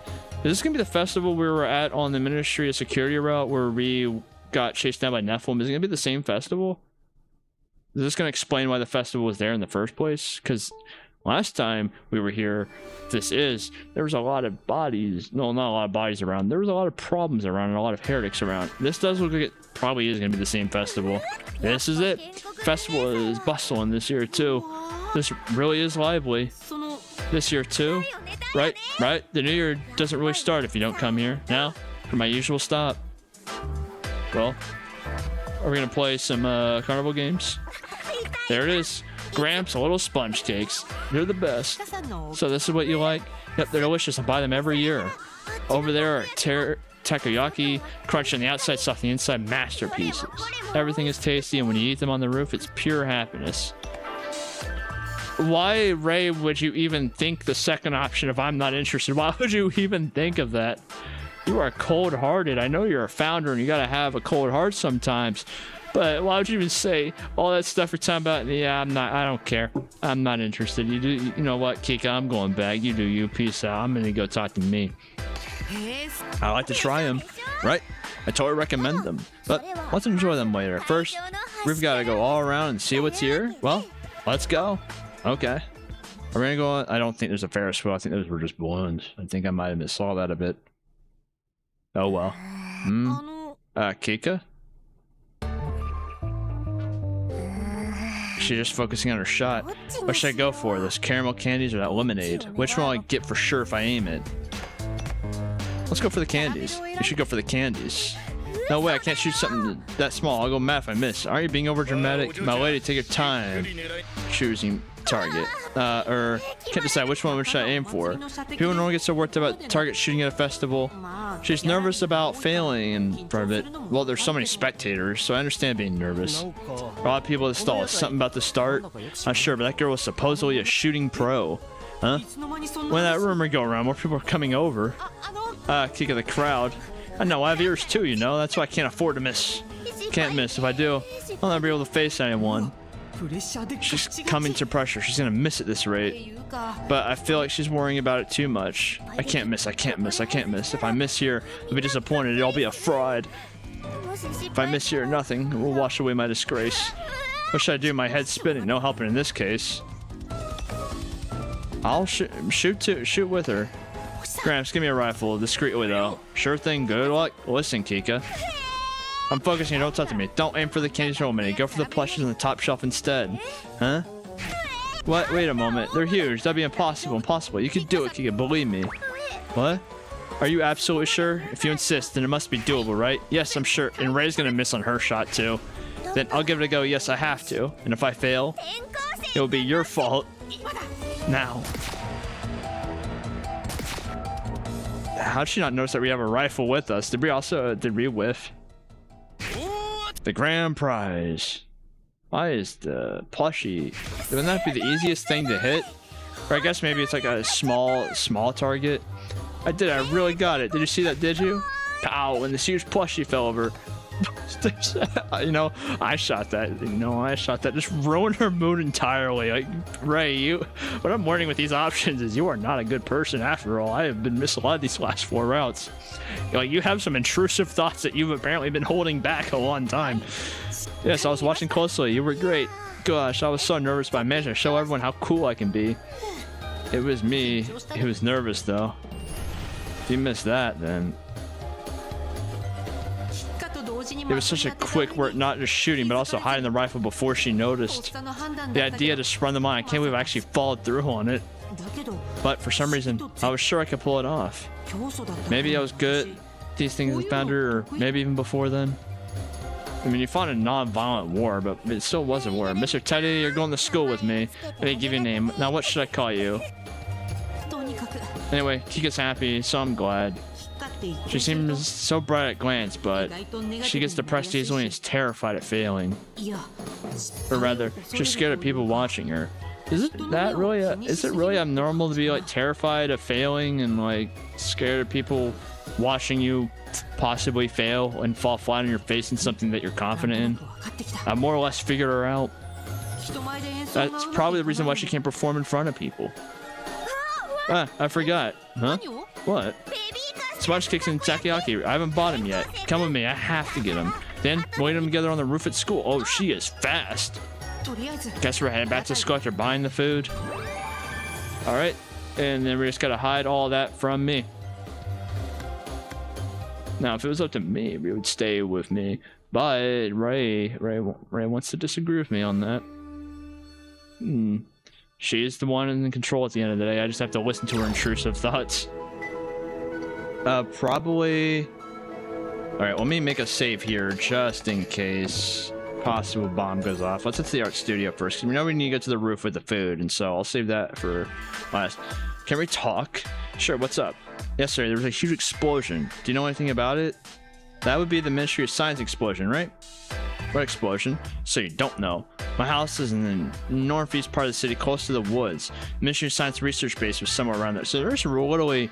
Is this gonna be the festival we were at on the Ministry of Security route where we got chased down by Nephilim? Is it gonna be the same festival? Is this gonna explain why the festival was there in the first place? Because last time we were here, there was a lot of bodies. No, not a lot of bodies around. There was a lot of problems around and a lot of heretics around. This does look like it probably is going to be the same festival. This is it. Festival is bustling this year too. This really is lively. This year too. Right? The new year doesn't really start if you don't come here. Now, for my usual stop. Well, are we going to play some carnival games? There it is. Gramps, little sponge cakes. They're the best. So this is what you like? Yep, they're delicious. I buy them every year. Over there are takoyaki, crunch on the outside, soft on the inside, masterpieces. Everything is tasty, and when you eat them on the roof, it's pure happiness. Why, Ray, would you even think the second option if I'm not interested? Why would you even think of that? You are cold-hearted. I know you're a founder, and you gotta have a cold heart sometimes. But why would you even say all that stuff you're talking about? Yeah, I don't care. I'm not interested. You know what, Kika, I'm going back. You do you. Peace out. I'm gonna go talk to me. I like to try them, right? I totally recommend them. But let's enjoy them later. First, we've got to go all around and see what's here. Well, let's go. Okay. Are we gonna go on? I don't think there's a Ferris wheel. I think those were just balloons. I think I might have missaw that a bit. Oh well. Kika? She's just focusing on her shot. What should I go for? Those caramel candies or that lemonade? Which one will I get for sure if I aim it? Let's go for the candies. You should go for the candies. No way, I can't shoot something that small. I'll go mad if I miss. Aren't you being over dramatic? My lady, take your time choosing target. Or can't decide which one should I aim for. People normally get so worked about target shooting at a festival. She's nervous about failing in front of it. Well, there's so many spectators, so I understand being nervous. A lot of people at the stall. Something about the start? Not sure, but that girl was supposedly a shooting pro. Huh? When that rumor go around, more people are coming over. Kick of the crowd. I know, I have ears too, you know. That's why I can't afford to miss. Can't miss. If I do, I'll never be able to face anyone. She's coming to pressure. She's gonna miss at this rate. But I feel like she's worrying about it too much. I can't miss. I can't miss. I can't miss. If I miss here, I'll be disappointed. I'll be a fraud. If I miss here, nothing. It will wash away my disgrace. What should I do? My head's spinning. No helping in this case. I'll shoot with her. Gramps, give me a rifle. Discreetly, though. Sure thing. Good luck. Listen, Kika. I'm focusing. Don't touch me. Don't aim for the candies or mini. Go for the plushes on the top shelf instead. Huh? What? Wait a moment. They're huge. That'd be impossible. Impossible. You could do it, Kika. Believe me. What? Are you absolutely sure? If you insist, then it must be doable, right? Yes, I'm sure. And Ray's gonna miss on her shot, too. Then I'll give it a go. Yes, I have to. And if I fail, it will be your fault. Now. How'd she not notice that we have a rifle with us? Did we whiff? The grand prize. Why is the plushie? Wouldn't that be the easiest thing to hit? Or I guess maybe it's like a small target. I really got it. Did you see that, did you? Pow, and this huge plushie fell over. You know, I shot that. Just ruined her mood entirely. Like, Ray, what I'm learning with these options is you are not a good person after all. I have been misled these last 4 rounds. Like, you have some intrusive thoughts that you've apparently been holding back a long time. Yes, I was watching closely. You were great. Gosh, I was so nervous, but I managed to show everyone how cool I can be. It was me who was nervous, though. If you missed that, then... It was such a quick work, not just shooting, but also hiding the rifle before she noticed. The idea to sprung the mine, I can't believe I actually followed through on it. But for some reason, I was sure I could pull it off. Maybe I was good at these things in Founder, or maybe even before then. I mean, you fought a non-violent war, but it still was a war. Mr. Teddy, you're going to school with me. Let me give you a name. Now, what should I call you? Anyway, Kika's happy, so I'm glad. She seems so bright at glance, but she gets depressed easily and is terrified at failing. Or rather, she's scared of people watching her. Is it really abnormal to be like terrified of failing and like scared of people watching you possibly fail and fall flat on your face in something that you're confident in? I more or less figured her out. That's probably the reason why she can't perform in front of people. Ah, I forgot. Huh? What? Sponge Cakes and Takoyaki. I haven't bought him yet. Come with me. I have to get him. Then we'll eat them together on the roof at school. Oh, she is fast. Guess we're heading back to school after buying the food. All right. And then we just got to hide all that from me. Now, if it was up to me, we would stay with me. But Ray wants to disagree with me on that. She's the one in control at the end of the day. I just have to listen to her intrusive thoughts. Probably... Alright, let me make a save here, just in case possible bomb goes off. Let's head to the art studio first, because we know we need to go to the roof with the food, and so I'll save that for last. Can we talk? Sure, what's up? Yesterday, there was a huge explosion. Do you know anything about it? That would be the Ministry of Science explosion, right? What explosion? So you don't know. My house is in the northeast part of the city, close to the woods. Ministry of Science research base was somewhere around there. So they're just literally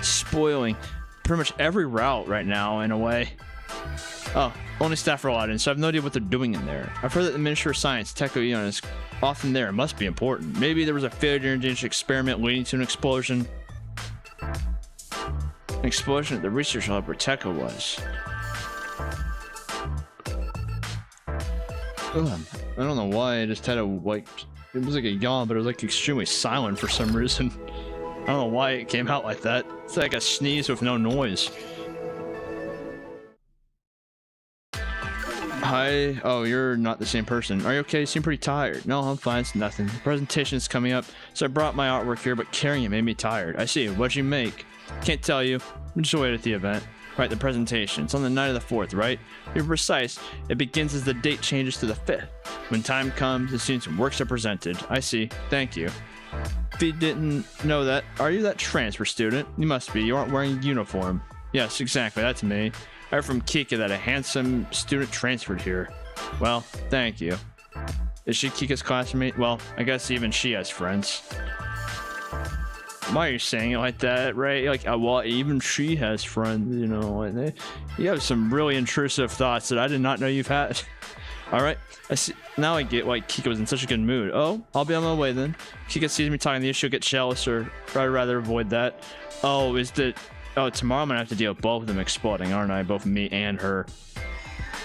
spoiling pretty much every route right now, in a way. Oh, only staff are allowed in, so I have no idea what they're doing in there. I've heard that the Ministry of Science, Teko is often there. It must be important. Maybe there was a failure in dangerous experiment leading to an explosion. An explosion at the research lab where Teko was. I don't know why, I just had a, like, it was like a yawn, but it was like extremely silent for some reason. I don't know why it came out like that. It's like a sneeze with no noise. Hi. Oh, you're not the same person. Are you okay? You seem pretty tired. No, I'm fine. It's nothing. The presentation's coming up, so I brought my artwork here, but carrying it made me tired. I see. What'd you make? Can't tell you. I'm just wait at the event. Right, the presentation. It's on the night of the 4th, right? To be precise, it begins as the date changes to the 5th. When time comes, the students' works are presented. I see. Thank you. If you didn't know that, are you that transfer student? You must be. You aren't wearing uniform. Yes, exactly. That's me. I heard from Kika that a handsome student transferred here. Well, thank you. Is she Kika's classmate? Well, I guess even she has friends. Why are you saying it like that, right? Like, well, even she has friends, you know. And you have some really intrusive thoughts that I did not know you've had. All right, I see. Now I get why Kika was in such a good mood. Oh, I'll be on my way then. Kika sees me talking to you, she'll get jealous, or I'd rather avoid that. Oh, tomorrow I'm gonna have to deal with both of them exploding, aren't I? Both me and her.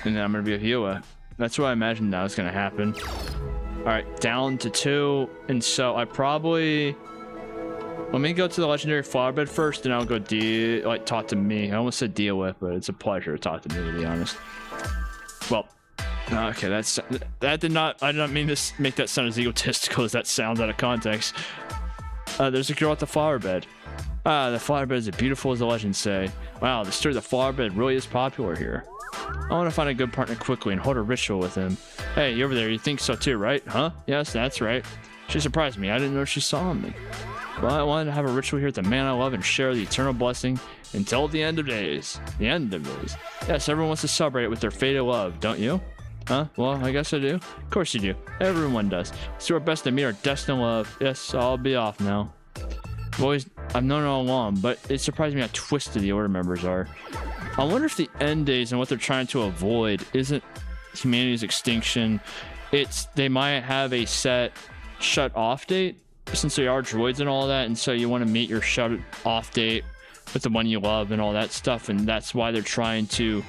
And then I'm gonna be with Yua. That's what I imagined now is gonna happen. All right, down to 2, and so I probably. Let me go to the legendary flower bed first, and I'll go talk to me. I almost said deal with, but it's a pleasure to talk to me, to be honest. Well, okay, I did not mean to make that sound as egotistical as that sounds out of context. There's a girl at the flower bed. The flower bed is as beautiful as the legends say. Wow, the story of the flower bed really is popular here. I want to find a good partner quickly and hold a ritual with him. Hey, you over there, you think so too, right? Huh? Yes, that's right. She surprised me. I didn't know she saw me. Well, I wanted to have a ritual here with the man I love and share the eternal blessing until the end of days. The end of days. Yes, everyone wants to celebrate it with their fate of love, don't you? Huh? Well, I guess I do. Of course you do. Everyone does. Let's do our best to meet our destined love. Yes, I'll be off now. I've known it all along, but it surprised me how twisted the Order members are. I wonder if the end days and what they're trying to avoid isn't humanity's extinction. They might have a set shut off date, since they are droids and all that, and so you want to meet your shut off date with the one you love and all that stuff, and that's why they're trying to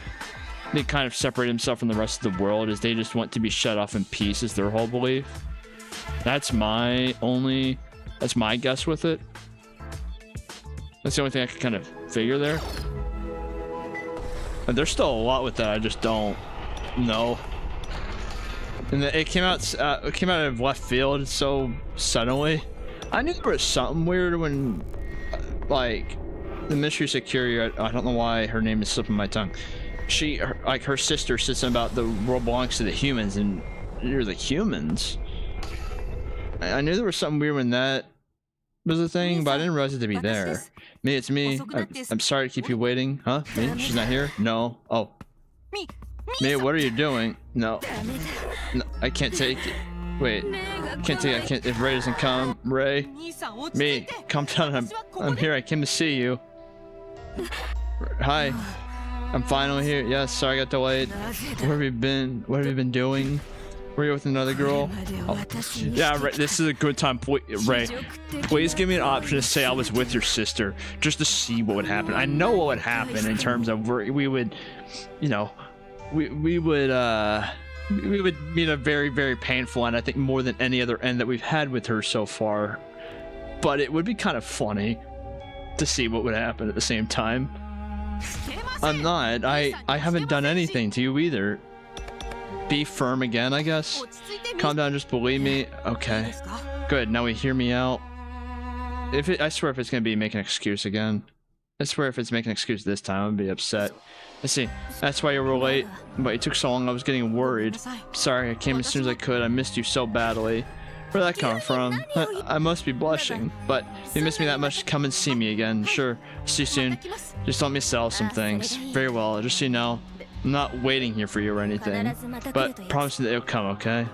kind of separate themselves from the rest of the world, is they just want to be shut off in peace, is their whole belief. That's my guess with it. That's the only thing I can kind of figure there. And there's still a lot with that I just don't know. And it came out of left field so suddenly. I knew there was something weird when, like, the mystery security. I don't know why her name is slipping my tongue. Her sister said something about the world belongs to the humans, and you're the humans. I knew there was something weird when that was a thing, but I didn't realize it to be there. Me, it's me. I'm sorry to keep you waiting. Huh? Me? She's not here? No. Oh. Me, what are you doing? No, I can't take it. Wait, can't take it. I can't. If Ray doesn't come, Ray. Me, come down. I'm here. I came to see you. Hi. I'm finally here. Yes, sorry I got delayed. Where have you been? What have you been doing? Were you with another girl? Oh. Yeah, Ray, this is a good time. Ray, please give me an option to say I was with your sister, just to see what would happen. I know what would happen in terms of we would, you know, we would meet a very, very painful end, I think, more than any other end that we've had with her so far. But it would be kind of funny to see what would happen at the same time. I'm not. I haven't done anything to you either. Be firm again, I guess. Calm down, just believe me. Okay. Good, now we hear me out. I swear if it's gonna be making an excuse again. I swear if it's making an excuse this time, I'm gonna be upset. I see. That's why you were late, but it took so long I was getting worried. Sorry, I came as soon as I could. I missed you so badly. Where'd that come from? I must be blushing, but if you miss me that much, come and see me again. Sure. See you soon. Just let me sell some things. Very well. Just so you know, I'm not waiting here for you or anything, but promise me that it'll come, okay?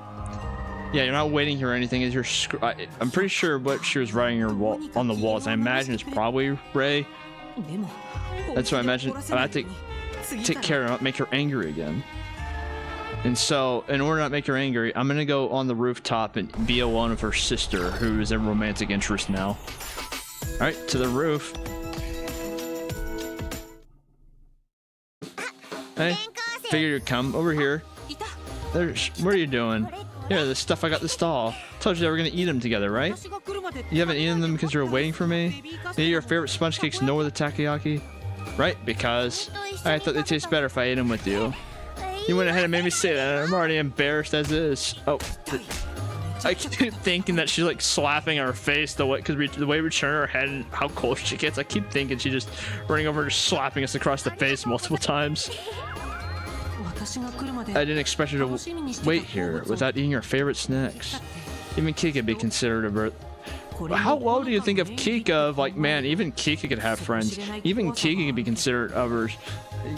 Yeah, you're not waiting here or anything. I'm pretty sure what she was writing on the walls, I imagine it's probably Ray. That's what I imagine. I have to take care of her, not make her angry again. And so, in order to not make her angry, I'm gonna go on the rooftop and be alone with her sister, who is a romantic interest now. Alright, to the roof. Hey, figured you'd come over here. What are you doing? Here, the stuff I got in the stall. Told you they were gonna eat them together, right? You haven't eaten them because you were waiting for me? Maybe your favorite sponge cakes nor the takoyaki? Right, because I thought they'd taste better if I ate them with you. You went ahead and made me say that, and I'm already embarrassed as is. Oh, I keep thinking that she's like slapping her face the way, because the way we turn her head and how close she gets, I keep thinking she's just running over and just slapping us across the face multiple times. I didn't expect her to wait here without eating her favorite snacks. Even Kika would be considered a birth. How low do you think of Kika? Of like, man, even Kika could have friends. Even Kika could be considered others.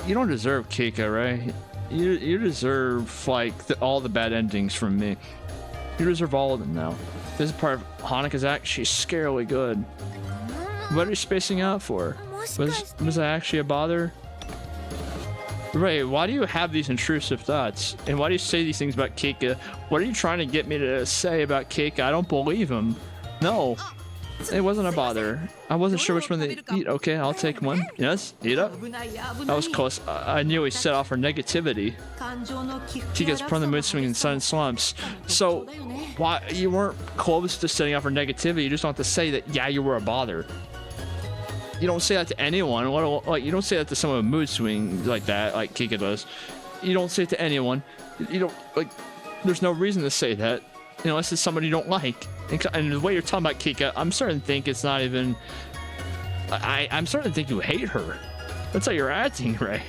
You don't deserve Kika, right? You deserve like all the bad endings from me. You deserve all of them now. This is part of Honoka's act. She's scarily good. What are you spacing out for? Was that actually a bother? Ray, why do you have these intrusive thoughts? And why do you say these things about Kika? What are you trying to get me to say about Kika? I don't believe him. No, it wasn't a bother. I wasn't sure which one to eat. Okay, I'll take one. Yes, eat up. That was close. I nearly set off her negativity. Kika's prone to mood swings and sudden slumps. So, why you weren't close to setting off her negativity? You just don't have to say that. Yeah, you were a bother. You don't say that to anyone. Like you don't say that to someone with mood swings like that, like Kika does. You don't say it to anyone. You don't like. There's no reason to say that, unless it's somebody you don't like. And the way you're talking about Kika, I'm starting to think it's not even. I'm starting to think you hate her. That's how you're acting, Ray.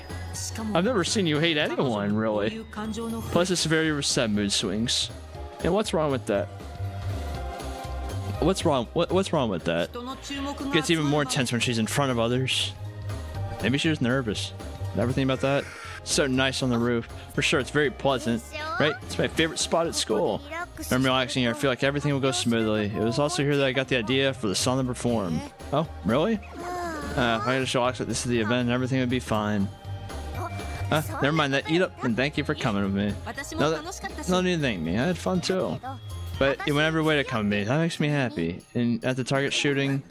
I've never seen you hate anyone, really. Plus, it's very sad mood swings. And what's wrong with that? What's wrong? What's wrong with that? Gets even more intense when she's in front of others. Maybe she was nervous. Never think about that. So nice on the roof. For sure, it's very pleasant, right? It's my favorite spot at school. I'm relaxing here. I feel like everything will go smoothly. It was also here that I got the idea for the song to perform. Oh, really? If I just relax that this is the event, everything would be fine. Never mind that. Eat up and thank you for coming with me. No need to thank me. I had fun too. But it went every way to come with me. That makes me happy. And at the target shooting,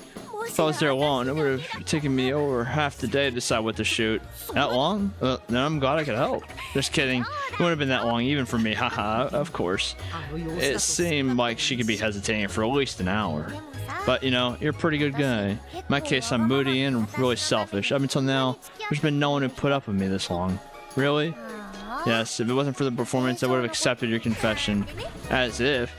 if I was there alone, it would have taken me over half the day to decide what to shoot. That long? Well, then I'm glad I could help. Just kidding. It wouldn't have been that long, even for me. Haha, of course. It seemed like she could be hesitating for at least an hour. But, you're a pretty good guy. In my case, I'm moody and really selfish. Up until now, there's been no one who put up with me this long. Really? Yes, if it wasn't for the performance, I would have accepted your confession. As if.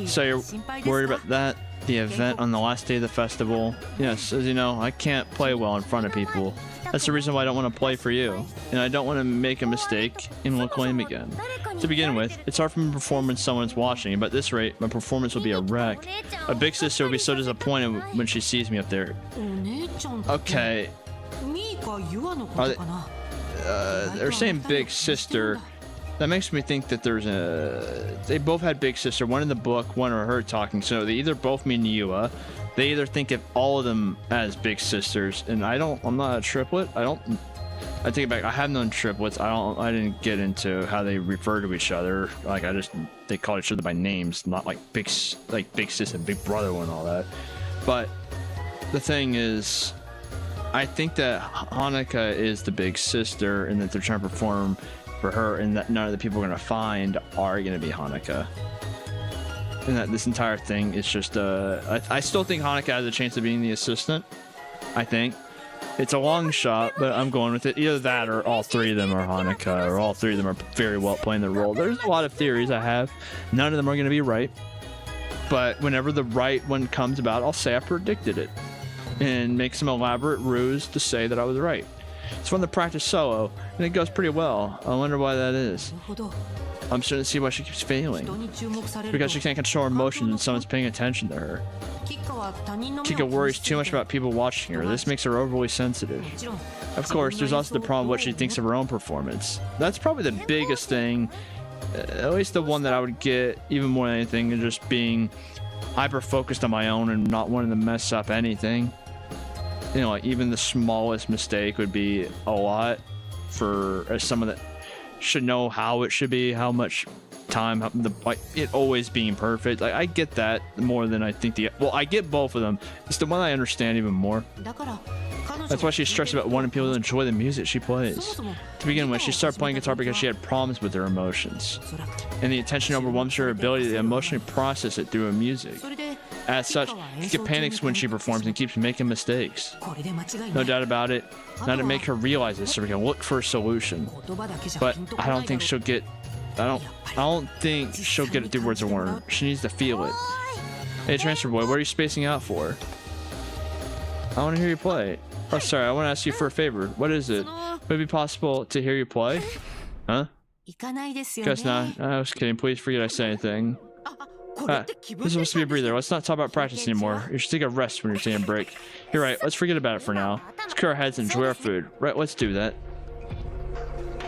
So you're worried about that? The event on the last day of the festival? Yes, as you know, I can't play well in front of people. That's the reason why I don't want to play for you. And I don't want to make a mistake and look lame again. To begin with, it's hard for me to perform when someone's watching, but at this rate, my performance will be a wreck. My big sister will be so disappointed when she sees me up there. Okay. They're saying big sister. That makes me think that they both had big sister, one in the book, one of her talking, so they either both mean Yua. They either think of all of them as big sisters, and I'm not a triplet. I take it back, I have known triplets. I didn't get into how they refer to each other. Like they call each other by names, not like big sister, big brother and all that. But the thing is, I think that Honoka is the big sister and that they're trying to perform for her, and that none of the people we're going to find are going to be Honoka. And that this entire thing is just I still think Honoka has a chance of being the assistant. I think it's a long shot, but I'm going with it. Either that or all three of them are Honoka, or all three of them are very well playing their role. There's a lot of theories I have. None of them are going to be right, but whenever the right one comes about, I'll say I predicted it and make some elaborate ruse to say that I was right. It's fun to practice solo, and it goes pretty well. I wonder why that is. I'm starting to see why she keeps failing. Because she can't control her emotions and someone's paying attention to her. Kika worries too much about people watching her. This makes her overly sensitive. Of course, there's also the problem of what she thinks of her own performance. That's probably the biggest thing, at least the one that I would get even more than anything, is just being hyper-focused on my own and not wanting to mess up anything. Like even the smallest mistake would be a lot for someone that should know how it should be, how much time, it always being perfect. Like I get that more than I think I get both of them. It's the one I understand even more. That's why she's stressed about wanting people to enjoy the music she plays. To begin with, she started playing guitar because she had problems with her emotions, and the attention overwhelms her ability to emotionally process it through her music. As such, Kika panics when she performs and keeps making mistakes. No doubt about it. Now to make her realize this so we can look for a solution. But I don't think she'll get don't think she'll get it through words of warning. She needs to feel it. Hey, transfer boy, what are you spacing out for? I want to hear you play. Oh, sorry, I want to ask you for a favor. What is it? Would it be possible to hear you play? Huh? Guess not. I was kidding. Please forget I said anything. This is supposed to be a breather. Let's not talk about practice anymore. You should take a rest when you're taking a break. You're right. Let's forget about it for now. Let's clear our heads and enjoy our food. Right, let's do that.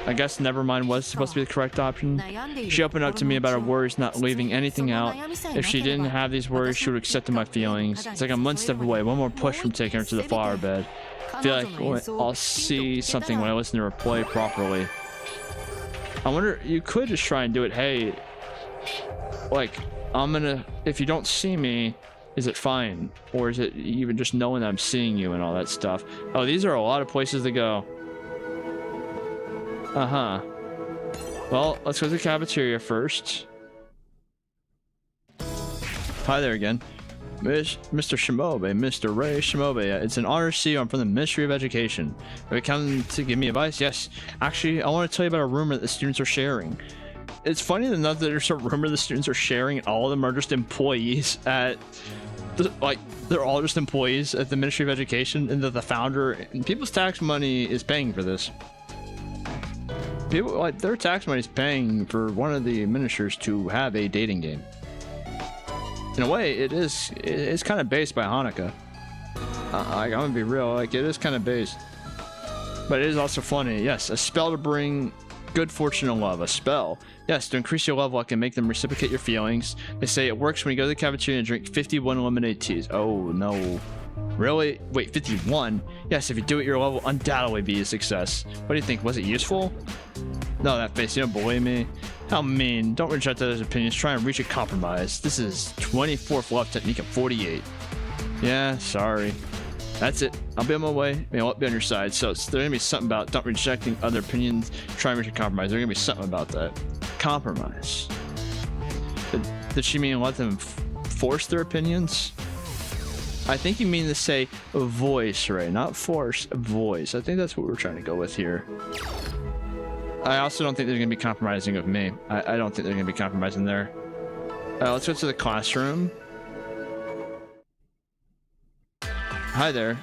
I guess never mind was supposed to be the correct option. She opened up to me about her worries, not leaving anything out. If she didn't have these worries, she would have accepted my feelings. It's like I'm one step away, one more push from taking her to the flower bed. I feel like I'll see something when I listen to her play properly. I wonder, you could just try and do it. Hey, like, if you don't see me, is it fine? Or is it even just knowing that I'm seeing you and all that stuff? Oh, these are a lot of places to go. Uh-huh. Well, let's go to the cafeteria first. Hi there again. Mr. Shimobe, Mr. Ray Shimobe. It's an honor to see you. I'm from the Ministry of Education. Have you come to give me advice? Yes. Actually, I want to tell you about a rumor that the students are sharing. It's funny enough that there's a rumor the students are sharing, and all of them are just employees at... they're all just employees at the Ministry of Education, and that the founder and people's tax money is paying for this. People, their tax money is paying for one of the ministers to have a dating game. In a way, it's kind of based by Honoka. I'm gonna be real, it is kind of based. But it is also funny. Yes, a spell to bring good fortune and love. A spell. Yes, to increase your love luck and make them reciprocate your feelings. They say it works when you go to the cafeteria and drink 51 lemonade teas. Oh, no. Really? Wait, 51? Yes, if you do it, your love will undoubtedly be a success. What do you think? Was it useful? No, that face. You don't believe me? How mean. Don't reject others' opinions. Try and reach a compromise. This is 24th love technique of 48. Yeah, sorry. That's it. I'll be on my way. I'll be on your side. So there's going to be something about don't rejecting other opinions. Try and reach a compromise. There's going to be something about that. Compromise. Did she mean let them force their opinions? I think you mean to say voice, right? Not force, voice. I think that's what we're trying to go with here. I also don't think they're going to be compromising with me. I don't think they're going to be compromising there. Let's go to the classroom. Hi there.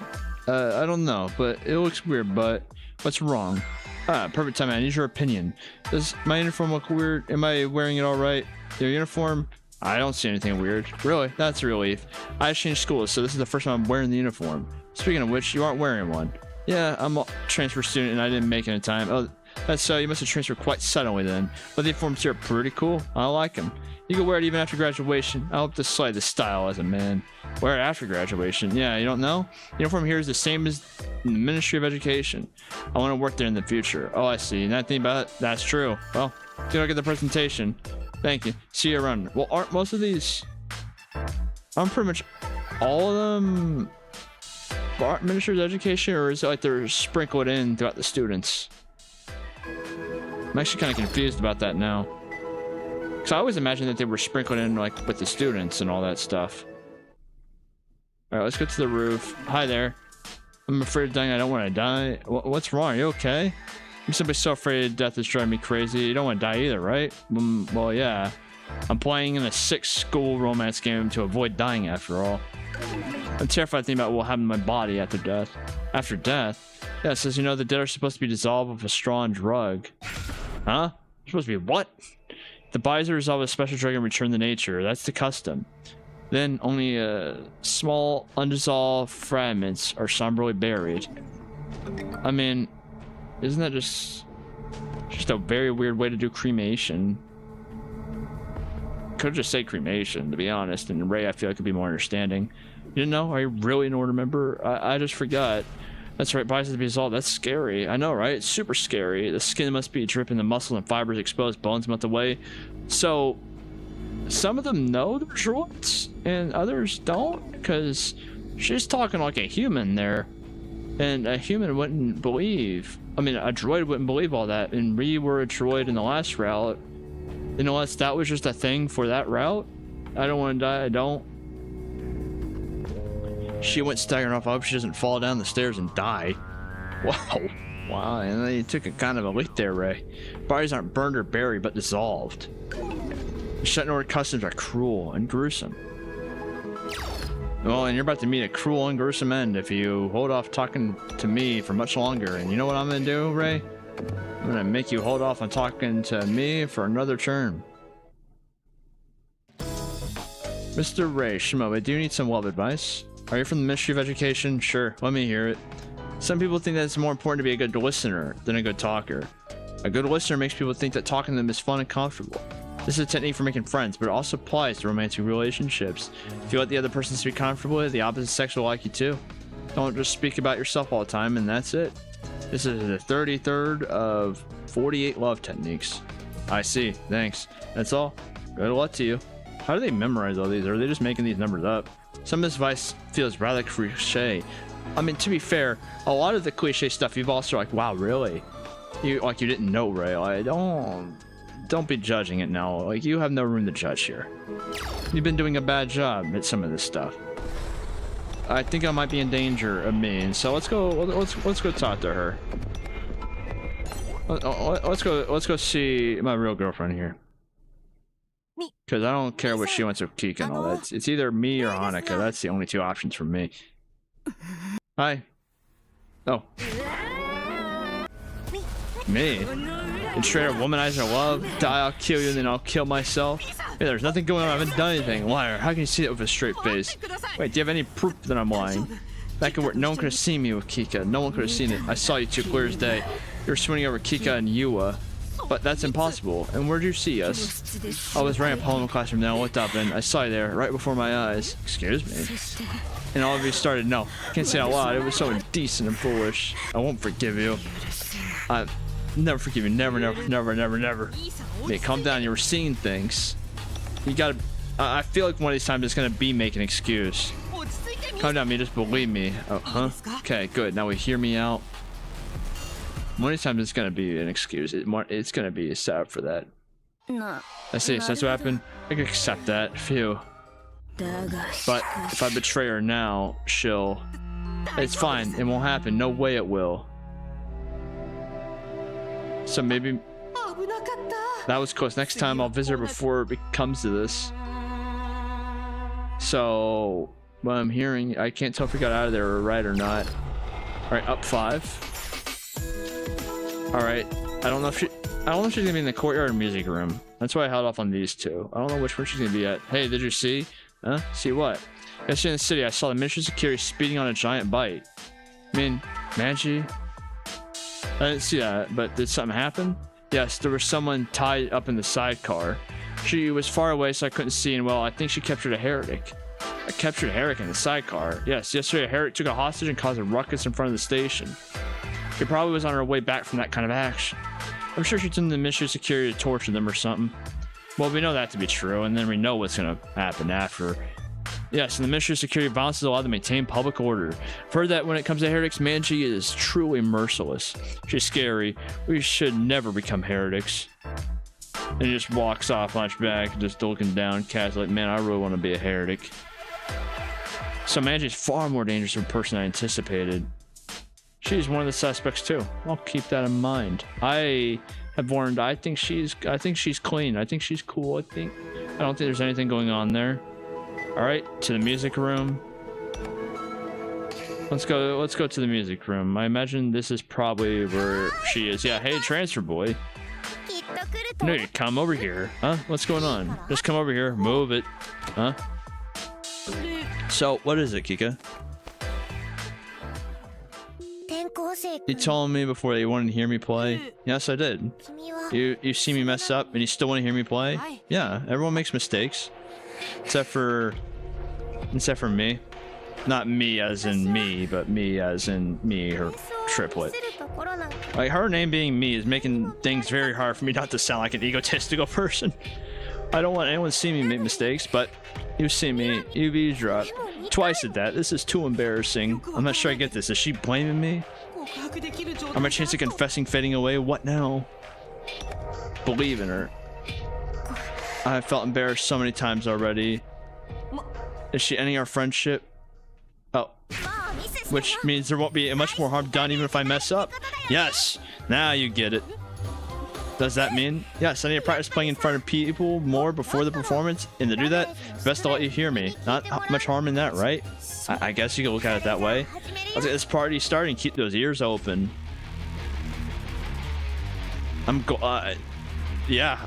I don't know, but it looks weird, but what's wrong? Perfect time. I need your opinion. Does my uniform look weird? Am I wearing it all right? Your uniform? I don't see anything weird. Really? That's a relief. I changed schools, so this is the first time I'm wearing the uniform. Speaking of which, you aren't wearing one. Yeah, I'm a transfer student and I didn't make it in time. Oh, that's so. You must have transferred quite suddenly then. But the uniforms here are pretty cool. I like them. You can wear it even after graduation. I hope to slide the style as a man. Wear it after graduation. Yeah, you don't know? The uniform here is the same as in the Ministry of Education. I want to work there in the future. Oh, I see. Nothing about it? That's true. Well, good luck at the presentation. Thank you. See you around. Well, aren't most of these... aren't pretty much all of them Ministry of Education, or is it like they're sprinkled in throughout the students? I'm actually kind of confused about that now. Because I always imagined that they were sprinkled in like with the students and all that stuff. Alright, let's go to the roof. Hi there. I'm afraid of dying. I don't want to die. What's wrong? Are you okay? I'm simply so afraid of death is driving me crazy. You don't want to die either, right? Well, yeah. I'm playing in a sick school romance game to avoid dying after all. I'm terrified thinking about what will happen to my body after death. After death? Yes, as you know, the dead are supposed to be dissolved with a strong drug. Huh? Supposed to be what? The bodies are dissolved with a special drug and return to nature. That's the custom. Then only small undissolved fragments are somberly buried. I mean, isn't that just a very weird way to do cremation? Could just say cremation, to be honest. And Ray, I feel like could be more understanding. You didn't know? Are you really an order member? I just forgot. That's right, bodies have to be dissolved. That's scary. I know, right? It's super scary. The skin must be dripping, the muscles and fibers exposed, bones melt away. So, some of them know they're droids, and others don't, because she's talking like a human there. And a human wouldn't believe. I mean, a droid wouldn't believe all that. And we were a droid in the last route. Unless that was just a thing for that route. I don't want to die. I don't. She went staggering off. I hope she doesn't fall down the stairs and die. Wow. Wow, and then you took a kind of a leap there, Ray. Bodies aren't burned or buried, but dissolved. The Shuten Order customs are cruel and gruesome. Well, and you're about to meet a cruel and gruesome end if you hold off talking to me for much longer. And you know what I'm gonna do, Ray? I'm gonna make you hold off on talking to me for another term. Mr. Ray Shimoe, do you need some love advice? Are you from the Ministry of Education? Sure, let me hear it. Some people think that it's more important to be a good listener than a good talker. A good listener makes people think that talking to them is fun and comfortable. This is a technique for making friends, but it also applies to romantic relationships. If you let the other person speak comfortably, the opposite sex will like you too. Don't just speak about yourself all the time, and that's it. This is the 33rd of 48 love techniques. I see, thanks. That's all. Good luck to you. How do they memorize all these? Or are they just making these numbers up? Some of this advice feels rather cliche. I mean, to be fair, a lot of the cliche stuff you've also like, wow, really? You didn't know, Ray. Like, don't be judging it now. Like, you have no room to judge here. You've been doing a bad job at some of this stuff. I think I might be in danger of me, and so let's go talk to her. Let's go see my real girlfriend here. Because I don't care what she wants with Kika and all that. It's either me or Honoka. That's the only two options for me. Hi. Oh. Me? And straight up womanizer love? Die, I'll kill you, and then I'll kill myself? Hey, there's nothing going on. I haven't done anything. Liar. How can you see that with a straight face? Wait, do you have any proof that I'm lying? Back at work, no one could have seen me with Kika. No one could have seen it. I saw you two clear as day. You were swinging over Kika and Yua. But that's impossible. And where'd you see us? I was running up home in the classroom, then I looked up and I saw you there, right before my eyes. Excuse me. And all of you started, no, can't say it out loud. It was so indecent and foolish. I won't forgive you. I never forgive you. Never, never, never, never, never. Hey, calm down. You were seeing things. You gotta... I feel like one of these times it's gonna be make an excuse. Calm down, me. Just believe me. Oh, huh? Okay, good. Now we hear me out. One of these times it's gonna be an excuse. It's gonna be a setup for that. I see, so that's what happened. I can accept that. Phew. But if I betray her now, she'll... It's fine. It won't happen. No way it will. So maybe... That was close. Next time I'll visit her before it comes to this. So... What I'm hearing... I can't tell if we got out of there right or not. Alright, up 5. Alright, I don't know if she's gonna be in the courtyard or music room. That's why I held off on these two. I don't know which one she's gonna be at. Hey, did you see? Huh? See what? Yesterday in the city, I saw the Minister of Security speeding on a giant bike. I mean, Manji? I didn't see that, but did something happen? Yes, there was someone tied up in the sidecar. She was far away, so I couldn't see, and well, I think she captured a heretic. I captured a heretic in the sidecar. Yes, yesterday a heretic took a hostage and caused a ruckus in front of the station. She probably was on her way back from that kind of action. I'm sure she's in the Ministry of Security to torture them or something. Well, we know that to be true, and then we know what's gonna happen after. Yes, and the Ministry of Security violence is allowed to maintain public order. I've heard that when it comes to heretics, Manji is truly merciless. She's scary. We should never become heretics. And he just walks off on his back, just looking down, casually, like, man, I really want to be a heretic. So Manji's far more dangerous of a person I anticipated. She's one of the suspects too. I'll keep that in mind. I have warned. I think she's clean. I think she's cool. I don't think there's anything going on there. All right, to the music room. Let's go to the music room. I imagine this is probably where she is. Yeah. Hey, transfer boy. No, you come over here. Huh? What's going on? Just come over here. Move it. Huh? So, what is it, Kika? You told me before that you wanted to hear me play. Yes, I did. You see me mess up and you still want to hear me play? Yeah, everyone makes mistakes. Except for me. Not me as in me, but me as in me, her triplet. Like, her name being me is making things very hard for me not to sound like an egotistical person. I don't want anyone to see me make mistakes, but you see me, you've eavesdropped. Twice at that. This is too embarrassing. I'm not sure I get this. Is she blaming me? Are my chances of confessing fading away? What now? Believe in her. I have felt embarrassed so many times already. Is she ending our friendship? Oh. which means there won't be much more harm done even if I mess up. Yes, now you get it. Does that mean? Yes, I need to practice playing in front of people more before the performance, and to do that, best to let you hear me. Not much harm in that, right? I guess you can look at it that way. Let's get this party started and keep those ears open. Yeah.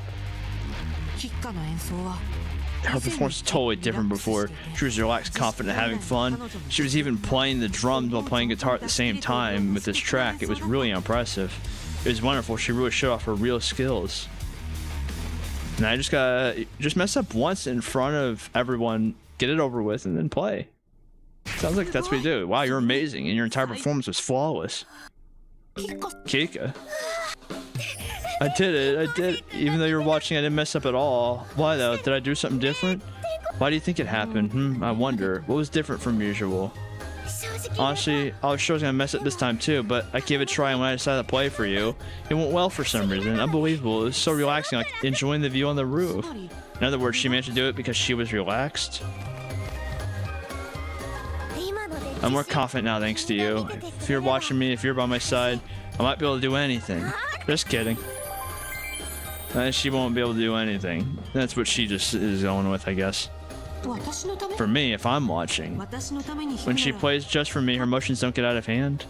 Her performance was totally different before. She was relaxed, confident, and having fun. She was even playing the drums while playing guitar at the same time with this track. It was really impressive. It was wonderful. She really showed off her real skills. And I just mess up once in front of everyone, get it over with, and then play. Sounds like that's what you do. Wow, you're amazing, and your entire performance was flawless. Kika. I did it. Even though you were watching, I didn't mess up at all. Why though? Did I do something different? Why do you think it happened? I wonder. What was different from usual? Honestly, I was sure I was gonna mess up this time too, but I gave it a try, and when I decided to play for you, it went well for some reason. Unbelievable. It was so relaxing, like enjoying the view on the roof. In other words, she managed to do it because she was relaxed. I'm more confident now thanks to you. If you're watching me, if you're by my side, I might be able to do anything. Just kidding. She won't be able to do anything. That's what she just is going with, I guess. For me, if I'm watching, when she plays just for me, her emotions don't get out of hand.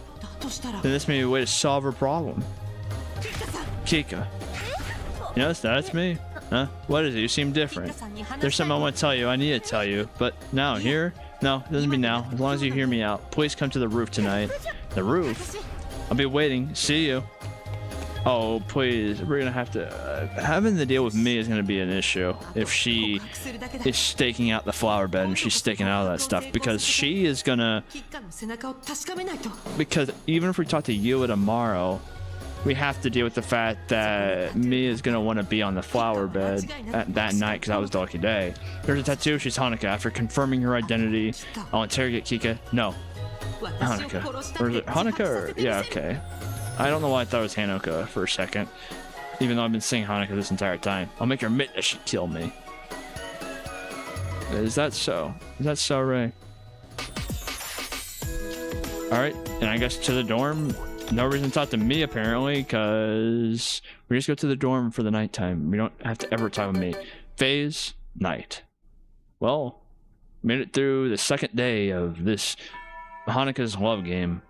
Then this may be a way to solve her problem. Kika. Yes, that's me. Huh? What is it? You seem different. There's something I want to tell you. I need to tell you. But now, here? No, it doesn't mean now. As long as you hear me out. Please come to the roof tonight. The roof? I'll be waiting. See you. Oh, please. We're gonna have to... having the deal with me is gonna be an issue. If she is staking out the flower bed and she's staking out all that stuff. Because she is gonna... Because even if we talk to Yua tomorrow, we have to deal with the fact that Mia is gonna want to be on the flower bed that night because that was the lucky day. There's a tattoo. She's Honoka. After confirming her identity, I'll interrogate Kika. No. Honoka. Or is it Honoka or... Yeah, okay. I don't know why I thought it was Honoka for a second, even though I've been saying Honoka this entire time. I'll make her admit that she killed me. Is that so? Is that so, Ray? Alright, and I guess to the dorm. No reason to talk to me, apparently, because we just go to the dorm for the nighttime. We don't have to ever talk with me. Phase, night. Well, made it through the second day of this Honoka's love game.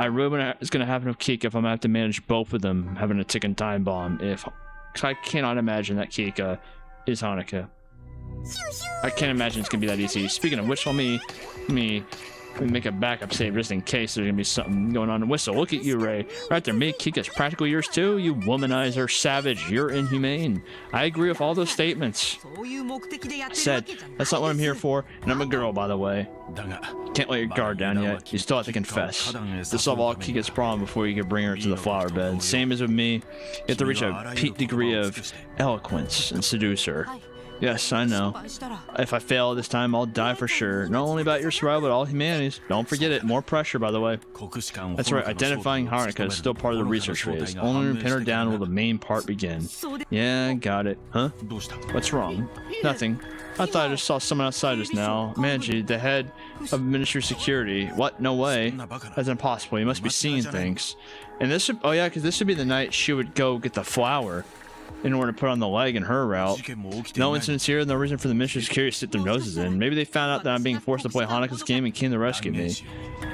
I really wonder what's going to happen with Kika if I'm going to have to manage both of them having a ticking time bomb. Cause I cannot imagine that Kika is Honoka. I can't imagine it's going to be that easy. Speaking of which, let me make a backup save just in case there's going to be something going on. Whistle, look at you, Ray. Right there, me, Kika's practical yours too. You womanizer, savage, you're inhumane. I agree with all those statements. Said, that's not what I'm here for, and I'm a girl, by the way. Can't let your guard down yet. You still have to confess. To solve all Kika's problem before you can bring her to the flower bed. Same as with me, you have to reach a peak degree of eloquence and seduce her. Yes, I know. If I fail this time, I'll die for sure. Not only about your survival, but all humanity's. Don't forget it. More pressure, by the way. That's right. Identifying Honoka is still part of the research phase. Only when we pin her down will the main part begin. Yeah, got it. Huh? What's wrong? Nothing. I thought I just saw someone outside just now. Manji, the head of Ministry of Security. What? No way. That's impossible. You must be seeing things. And this should... Oh, yeah, because this would be the night she would go get the flower in order to put on the leg in her route. No incidents here, no reason for the Ministry of Security to stick their noses in. Maybe they found out that I'm being forced to play Honoka's game and came to rescue me.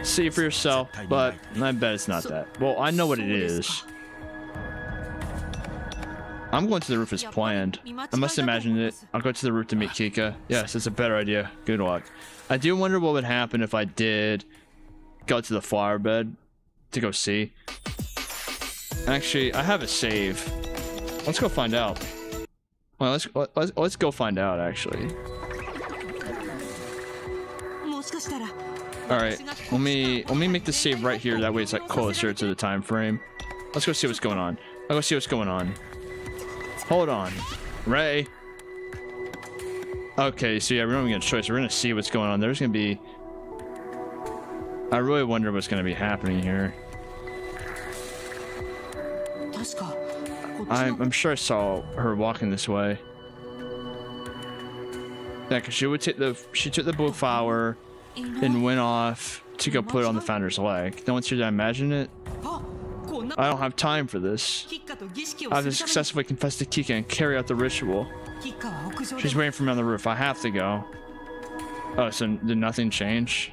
See for yourself, but I bet it's not that. Well, I know what it is. I'm going to the roof as planned. I must imagine it. I'll go to the roof to meet Kika. Yes, it's a better idea. Good luck. I do wonder what would happen if I did go to the flower bed to go see. Actually, I have a save. Let's go find out. Well, let's go find out, actually. All right, let me make the save right here. That way, it's like closer to the time frame. Let's go see what's going on. I'll go see what's going on. Hold on, Ray. Okay, so yeah, we don't even get a choice. We're gonna see what's going on. There's gonna be. I really wonder what's gonna be happening here. I'm sure I saw her walking this way. Yeah, because she took the blue flower, and went off to go put it on the founder's leg. No one's here to imagine it. I don't have time for this. I have to successfully confess to Kika and carry out the ritual. She's waiting for me on the roof. I have to go. Oh, so did nothing change?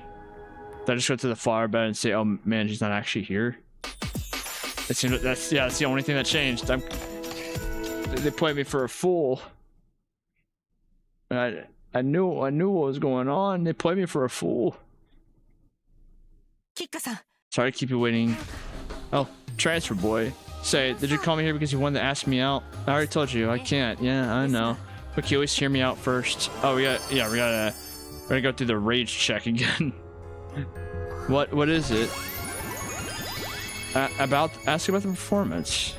Did I just go to the flower bed and say, oh man, she's not actually here? That's the only thing that changed. They played me for a fool. I knew what was going on. They played me for a fool. Sorry to keep you waiting. Oh, transfer boy. Say, did you call me here because you wanted to ask me out? I already told you, I can't. Yeah, I know. But can you always hear me out first? Oh, we gotta go through the rage check again. What is it? Ask about the performance.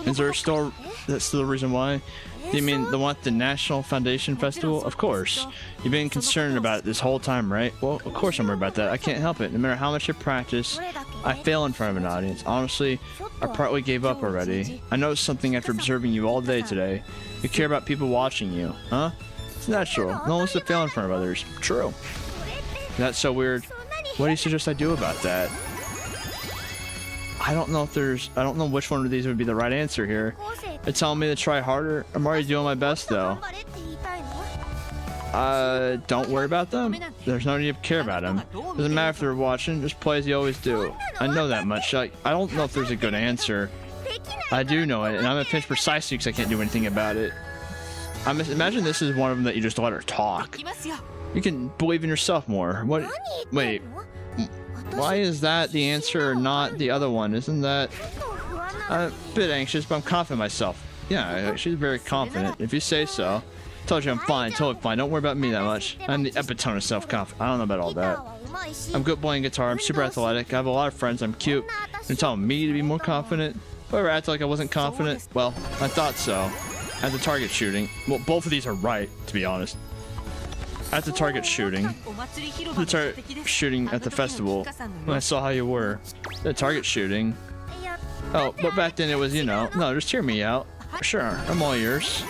Is there still that's the reason why? Do you mean the one at the National Foundation Festival? Of course. You've been concerned about it this whole time, right? Well, of course I'm worried about that. I can't help it. No matter how much I practice, I fail in front of an audience. Honestly, I partly gave up already. I noticed something after observing you all day today. You care about people watching you, huh? It's natural. No one wants to fail in front of others. True. That's so weird. What do you suggest I do about that? I don't know which one of these would be the right answer here. They're telling me to try harder. I'm already doing my best though. Don't worry about them. There's no need to care about them. Doesn't matter if they're watching, just play as you always do. I know that much. I don't know if there's a good answer. I do know it, and I'm gonna finish precisely because I can't do anything about it. Imagine this is one of them that you just let her talk. You can believe in yourself more. What? Wait. Why is that the answer, not the other one? Isn't that... I'm a bit anxious, but I'm confident in myself. Yeah, she's very confident. If you say so. Told you I'm fine, totally fine. Don't worry about me that much. I'm the epitome of self-confidence. I don't know about all that. I'm good playing guitar. I'm super athletic. I have a lot of friends. I'm cute. You're telling me to be more confident? Whoever acted like I wasn't confident? Well, I thought so. At the target shooting. Well, both of these are right, to be honest. At the target shooting. The target shooting at the festival. When I saw how you were. The target shooting. Oh, but back then it was, you know. No, just hear me out. Sure, I'm all yours.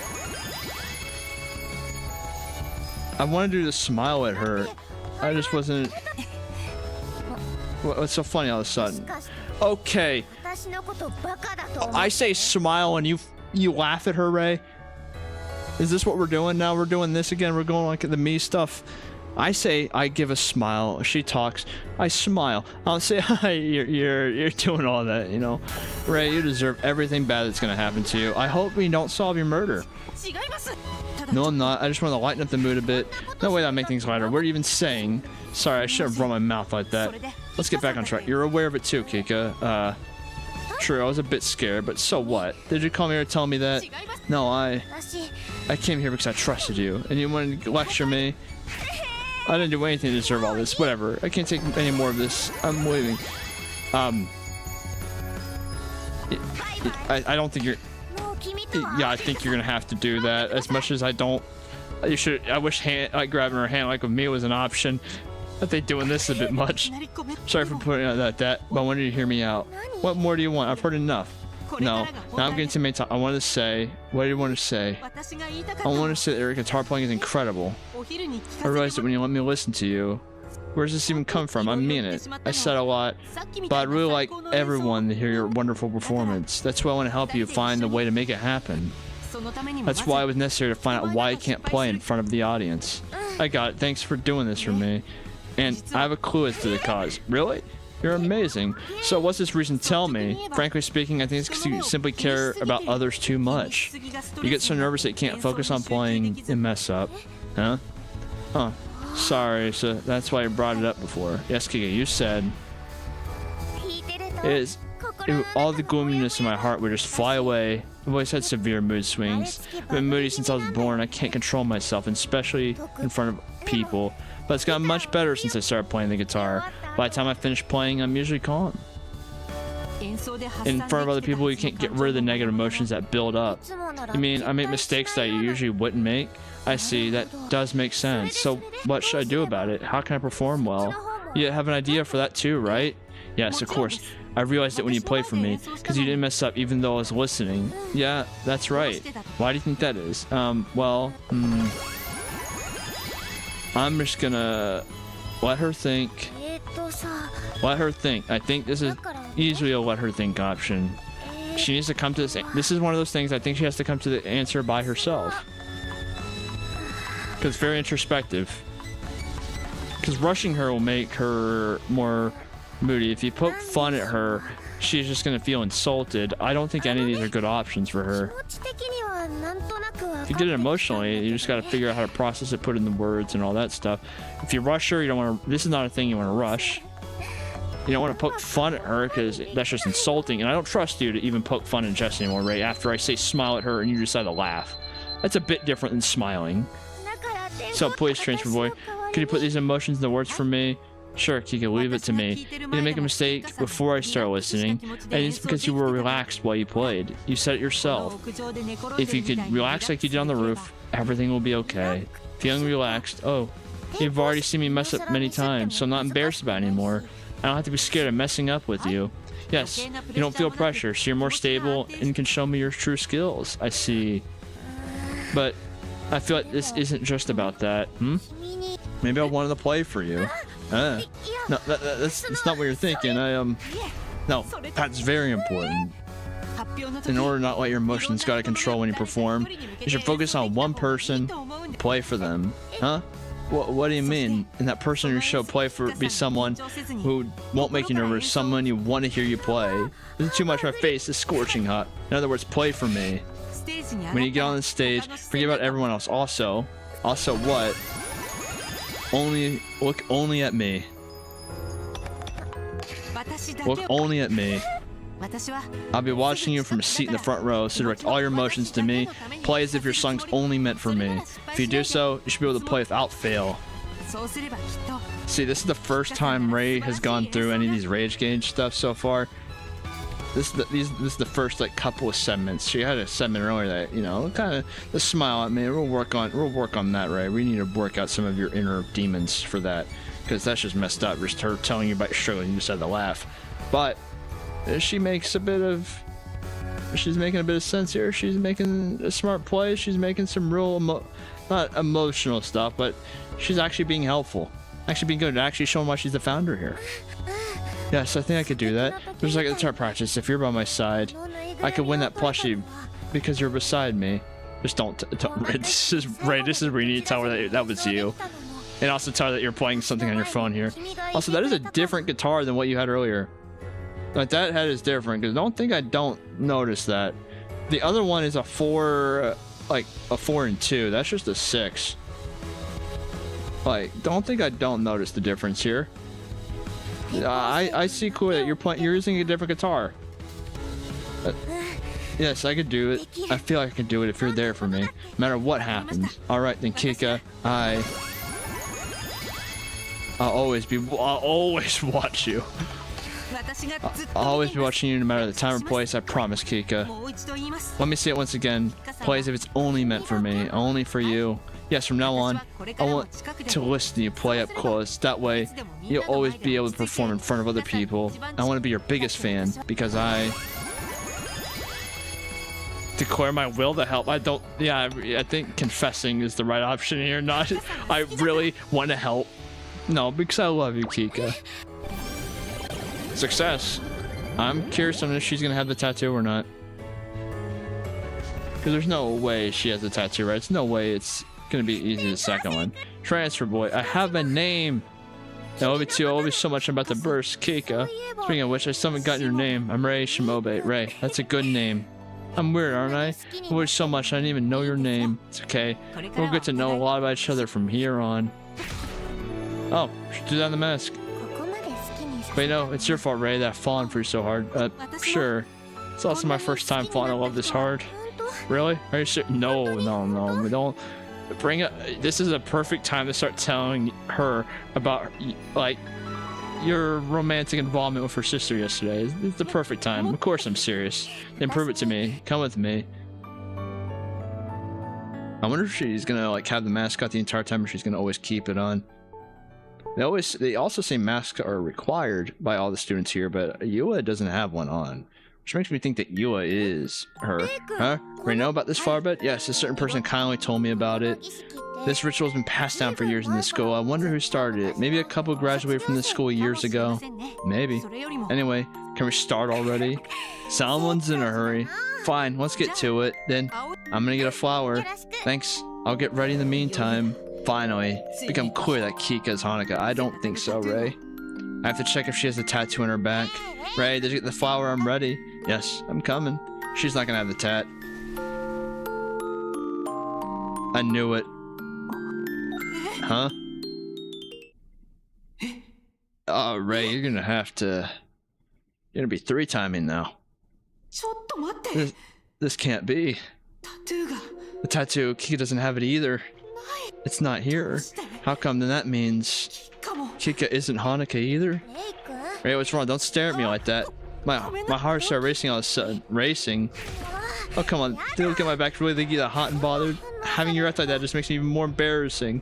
I wanted to just smile at her. I just wasn't... What's so funny all of a sudden? Okay. I say smile and you laugh at her, Ray? Is this what we're doing now? We're doing this again? We're going like the me stuff? I say I give a smile. She talks. I smile. I'll say, hi, you're doing all that, you know. Ray, you deserve everything bad that's gonna happen to you. I hope we don't solve your murder. No, I'm not. I just want to lighten up the mood a bit. No way that'll make things lighter. What are you even saying? Sorry, I shouldn't have run my mouth like that. Let's get back on track. You're aware of it too, Kika. True, I was a bit scared, but so what? Did you come here to tell me that? No, I came here because I trusted you, and you wanted to lecture me? I didn't do anything to deserve all this. Whatever. I can't take any more of this. I'm leaving. I don't think you're... Yeah, I think you're gonna have to do that. As much as I don't... You should... I wish grabbing her hand like with me was an option. I think doing this is a bit much. Sorry for putting out that, but I wanted you to hear me out. What more do you want? I've heard enough. No, now I'm getting too many times. I want to say... What do you want to say? I want to say that your guitar playing is incredible. I realized that when you let me listen to you. Where does this even come from? I mean it. I said a lot, but I'd really like everyone to hear your wonderful performance. That's why I want to help you find the way to make it happen. That's why it was necessary to find out why you can't play in front of the audience. I got it. Thanks for doing this for me. And I have a clue as to the cause. Really? You're amazing. So what's this reason? Tell me. Frankly speaking, I think it's because you simply care about others too much. You get so nervous that you can't focus on playing and mess up. Huh? Huh. Sorry, so that's why you brought it up before. Yes, Kika, you said... all the gloominess in my heart would just fly away. I've always had severe mood swings. I've been moody since I was born. I can't control myself, and especially in front of people. But it's gotten much better since I started playing the guitar. By the time I finish playing, I'm usually calm. In front of other people, you can't get rid of the negative emotions that build up. You mean I make mistakes that you usually wouldn't make? I see, that does make sense. So what should I do about it? How can I perform well? You have an idea for that too, right? Yes, of course. I realized it when you played for me, because you didn't mess up even though I was listening. Yeah, that's right. Why do you think that is? I'm just gonna let her think. Let her think. I think this is easily a let her think option. She needs to come to this. This is one of those things I think she has to come to the answer by herself. Because it's very introspective. Because rushing her will make her more moody. If you poke fun at her, she's just going to feel insulted. I don't think any of these are good options for her. If you get it emotionally, you just got to figure out how to process it, put it in the words and all that stuff. If you rush her, you don't want to. This is not a thing you want to rush. You don't want to poke fun at her because that's just insulting. And I don't trust you to even poke fun and jest anymore, Ray, after I say smile at her and you decide to laugh. That's a bit different than smiling. So please, transfer boy, could you put these emotions in the words for me? Sure, Kika, leave it to me. You didn't make a mistake before I started listening, and it's because you were relaxed while you played. You said it yourself. If you could relax like you did on the roof, everything will be okay. Feeling relaxed. Oh, you've already seen me mess up many times, so I'm not embarrassed about it anymore. I don't have to be scared of messing up with you. Yes, you don't feel pressure, so you're more stable and can show me your true skills. I see. But I feel like this isn't just about that. Maybe I wanted to play for you. No, that's not what you're thinking. No, that's very important. In order to not let your emotions go out of control when you perform, you should focus on one person, play for them. Huh? What do you mean? And that person you should play for be someone who won't make you nervous, someone you want to hear you play. This is too much. My face is scorching hot. In other words, play for me. When you get on the stage, forget about everyone else. Also what? Look only at me. Look only at me. I'll be watching you from a seat in the front row, so direct all your emotions to me. Play as if your song's only meant for me. If you do so, you should be able to play without fail. See, this is the first time Ray has gone through any of these rage gauge stuff so far. This is the first like couple of segments. She had a segment earlier that, you know, kind of the smile at me. We'll work on that, Ray. We need to work out some of your inner demons for that, because that's just messed up. Just her telling you about your struggle, you just had to laugh. But she makes a bit of, she's making a bit of sense here. She's making a smart play. She's making some real not emotional stuff, but she's actually being helpful, actually being good, actually showing why she's the founder here. Yes, I think I could do that. Just like at the start practice, if you're by my side, I could win that plushie because you're beside me. Just don't this is Ray, this is where you need to tell her that was you. And also tell her that you're playing something on your phone here. Also, that is a different guitar than what you had earlier. Like, that head is different, because I don't notice that. The other one is a 4, like a 4 and 2. That's just a 6. Like, I don't notice the difference here. I see cool that you're using a different guitar. Yes, I could do it. I feel like I can do it if you're there for me, no matter what happens. All right then, Kika. I'll always watch you. I'll always be watching you no matter the time or place. I promise, Kika. Let me say it once again. Play as if it's only meant for me, only for you. Yes, from now on, I want to listen to you play up close. That way, you'll always be able to perform in front of other people. I want to be your biggest fan because I declare my will to help. I think confessing is the right option here. Not, I really want to help. No, because I love you, Kika. Success. I'm curious on if she's gonna have the tattoo or not. Because there's no way she has the tattoo, right? There's no way it's gonna be easy the second one. Transfer boy. I have a name. I love you too. I love you so much. I'm about to burst. Kika. Speaking of which, I still haven't gotten your name. I'm Ray Shimobe. Ray. That's a good name. I'm weird, aren't I? I love you so much. I didn't even know your name. It's okay. We'll get to know a lot about each other from here on. Oh, should do that in the mask. Wait, no, it's your fault, Ray, that I've fallen for you so hard. Sure. It's also my first time falling in love this hard. Really? Are you sure? No, we don't. Bring it. This is a perfect time to start telling her about, like, your romantic involvement with her sister yesterday. It's the perfect time. Of course I'm serious. Then prove it to me. Come with me. I wonder if she's gonna, like, have the mascot the entire time, or she's gonna always keep it on. They also say masks are required by all the students here, but Yua doesn't have one on, which makes me think that Yua is her. Huh? Already know about this flower bed? Yes, a certain person kindly told me about it. This ritual has been passed down for years in this school. I wonder who started it. Maybe a couple graduated from this school years ago. Maybe. Anyway, can we start already? Someone's in a hurry. Fine, let's get to it. Then I'm gonna get a flower. Thanks. I'll get ready in the meantime. Finally, become clear that Kika is Honoka. I don't think so, Ray. I have to check if she has a tattoo on her back. Ray, did you get the flower? I'm ready. Yes, I'm coming. She's not gonna have the tat. I knew it. Huh? Oh, Ray, you're gonna have to... You're gonna be 3-timing now. This can't be. The tattoo, Kika doesn't have it either. It's not here. How come? Then that means Kika isn't Honoka either? Ray, what's wrong? Don't stare at me like that. My heart started racing all of a sudden. Racing? Oh, come on. They look at my back, really think you're that hot and bothered? Having you act like that just makes it even more embarrassing.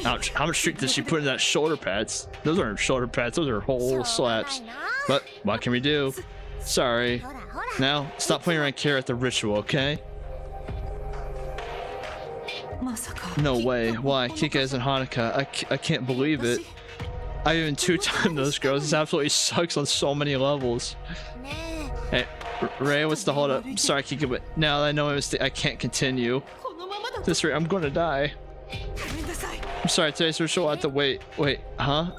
Ouch. How much streak does she put in that shoulder pads? Those aren't shoulder pads. Those are whole slaps. But what can we do? Sorry. Now, stop playing around care at the ritual, okay? No way. Why? Kika isn't Honoka. I can't believe it. I even 2-timed those girls. This absolutely sucks on so many levels. Hey, Ray, what's the hold up? Sorry, Kika, but now that I know I can't continue. This rate, I'm gonna die. I'm sorry, today's ritual. I have to wait. Wait, huh?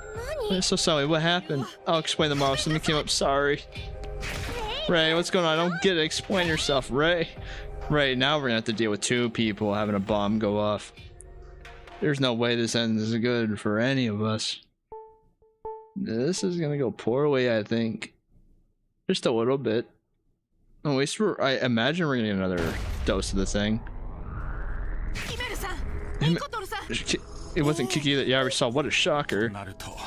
I'm so sorry. What happened? I'll explain tomorrow. Something came up. Sorry. Ray, what's going on? I don't get it. Explain yourself, Ray. Ray, now we're gonna have to deal with 2 people having a bomb go off. There's no way this ends good for any of us. This is gonna go poorly, I think. Just a little bit. At least I imagine we're gonna get another dose of the thing. It wasn't Kiki that we saw. What a shocker.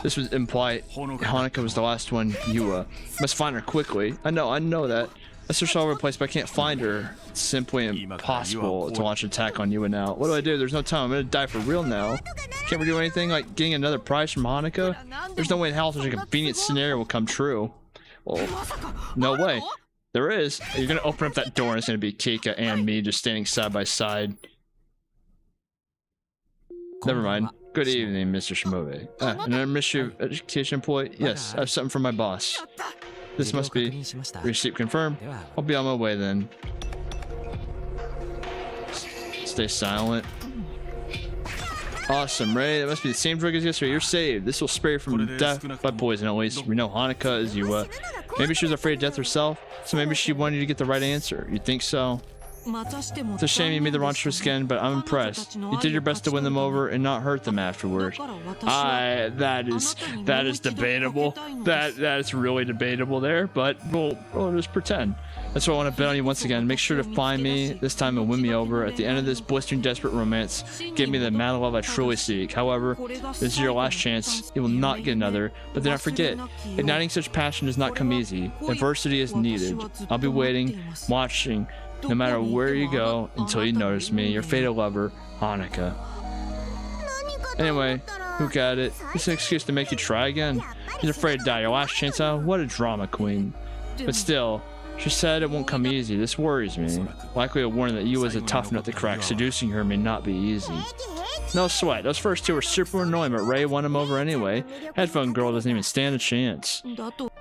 This was implied. Honoka was the last one. Yua. Must find her quickly. I know that. I searched all over the place, but I can't find her. It's simply impossible to launch an attack on Yua now. What do I do? There's no time. I'm gonna die for real now. Can't we do anything like getting another prize from Honoka? There's no way in hell such a convenient scenario will come true. Well, no way. There is. You're gonna open up that door and it's gonna be Kika and me just standing side by side. Never mind. Good evening, Mr. Shimobe. Another Ministry of Education employee? Yes, I have something from my boss. This must be receipt confirmed. I'll be on my way then. Stay silent. Awesome, Ray. That must be the same drug as yesterday. You're saved. This will spare you from death by poison. At least we know Honoka is Yua. Maybe she was afraid of death herself, so maybe she wanted you to get the right answer. You think so? It's a shame you made the wrong choice again, but I'm impressed. You did your best to win them over and not hurt them afterward. That is debatable. That's really debatable there, but we'll just pretend. That's why I want to bet on you once again. Make sure to find me this time and win me over. At the end of this blistering, desperate romance, give me the man of love I truly seek. However, this is your last chance. You will not get another. But do not forget, igniting such passion does not come easy. Adversity is needed. I'll be waiting, watching, no matter where you go, until you notice me. Your fated lover, Honoka. Anyway, who got it? It's an excuse to make you try again. He's afraid to die. Your last chance, huh? What a drama queen. But still, she said it won't come easy. This worries me. Likely a warning that you was a tough nut to crack. Seducing her may not be easy. No sweat. Those first 2 were super annoying, but Ray won him over anyway. Headphone girl doesn't even stand a chance.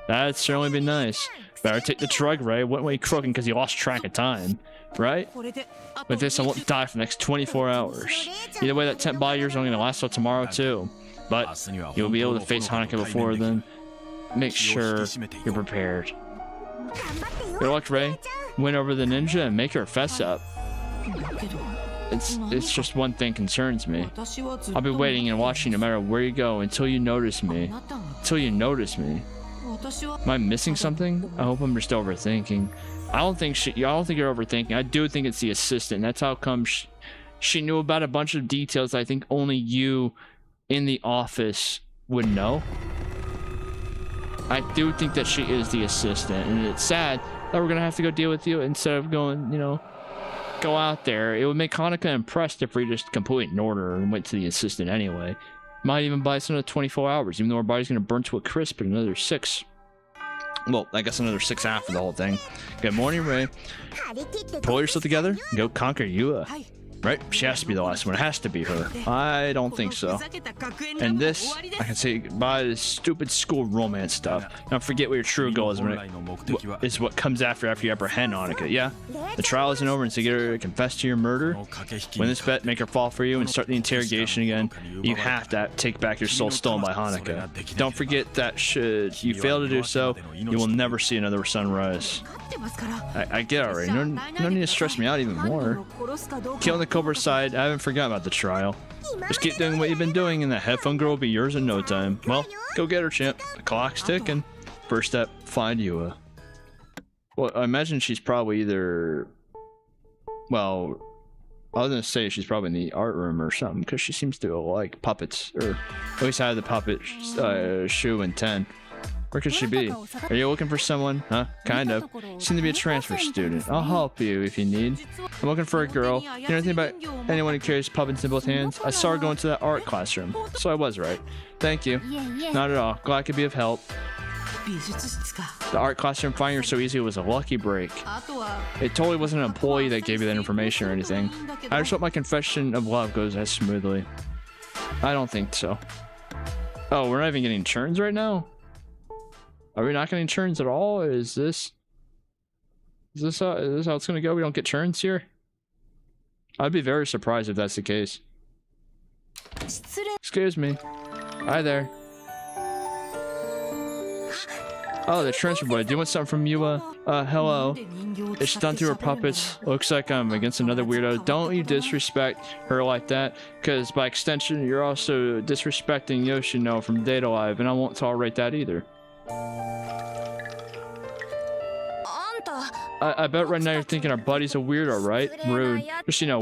That'd certainly be nice. Better take the drug, Ray. What were you croaking because you lost track of time? Right? With this, I won't die for the next 24 hours. Either way, that tent body of yours is only going to last till tomorrow, too. But you'll be able to face Honoka before then. Make sure you're prepared. Good luck, Ray. Win over the ninja and make her fess up. It's just one thing concerns me. I'll be waiting and watching no matter where you go until you notice me. Until you notice me. Am I missing something? I hope I'm just overthinking. I don't think you're overthinking. I do think it's the assistant. That's how come she knew about a bunch of details I think only you in the office would know. I do think that she is the assistant, and it's sad that we're gonna have to go deal with you instead of going, go out there. It would make Honoka impressed if we just completely ignored her and went to the assistant anyway. Might even buy us another 24 hours, even though our body's gonna burn to a crisp in another 6. Well, I guess another 6 after the whole thing. Good morning, Ray. Pull yourself together and go conquer Yua. Right? She has to be the last one. It has to be her. I don't think so. And this, I can say goodbye to stupid school romance stuff. Now forget what your true goal is when it is what comes after you apprehend Honoka. Yeah? The trial isn't over until you get her to confess to your murder. Win this bet, make her fall for you, and start the interrogation again. You have to take back your soul stolen by Honoka. Don't forget that should you fail to do so, you will never see another sunrise. I get it already. No need to stress me out even more. Killing the Cobra side, I haven't forgotten about the trial. Just keep doing what you've been doing and that headphone girl will be yours in no time. Well, go get her, champ. The clock's ticking. First step, find Yua. Well, I imagine she's probably either... Well, I was gonna say she's probably in the art room or something, because she seems to like puppets, or at least have the puppet shoe and 10. Where could she be? Are you looking for someone? Huh? Kind of. You seem to be a transfer student. I'll help you if you need. I'm looking for a girl. You know anything about anyone who carries puppets in both hands? I saw her go into that art classroom, so I was right. Thank you. Not at all. Glad I could be of help. The art classroom finding her so easy was a lucky break. It totally wasn't an employee that gave you that information or anything. I just hope my confession of love goes as smoothly. I don't think so. Oh, we're not even getting turns right now? Are we not getting turns at all? Is this how it's gonna go? We don't get turns here? I'd be very surprised if that's the case. Excuse me. Hi there. Oh, the transfer boy. Do you want something from Yua? Hello. It's done through her puppets. Looks like I'm against another weirdo. Don't you disrespect her like that, because by extension, you're also disrespecting Yoshino from Data Live, and I won't tolerate that either. I bet right now you're thinking our buddy's a weirdo, right? Rude. Just, you know,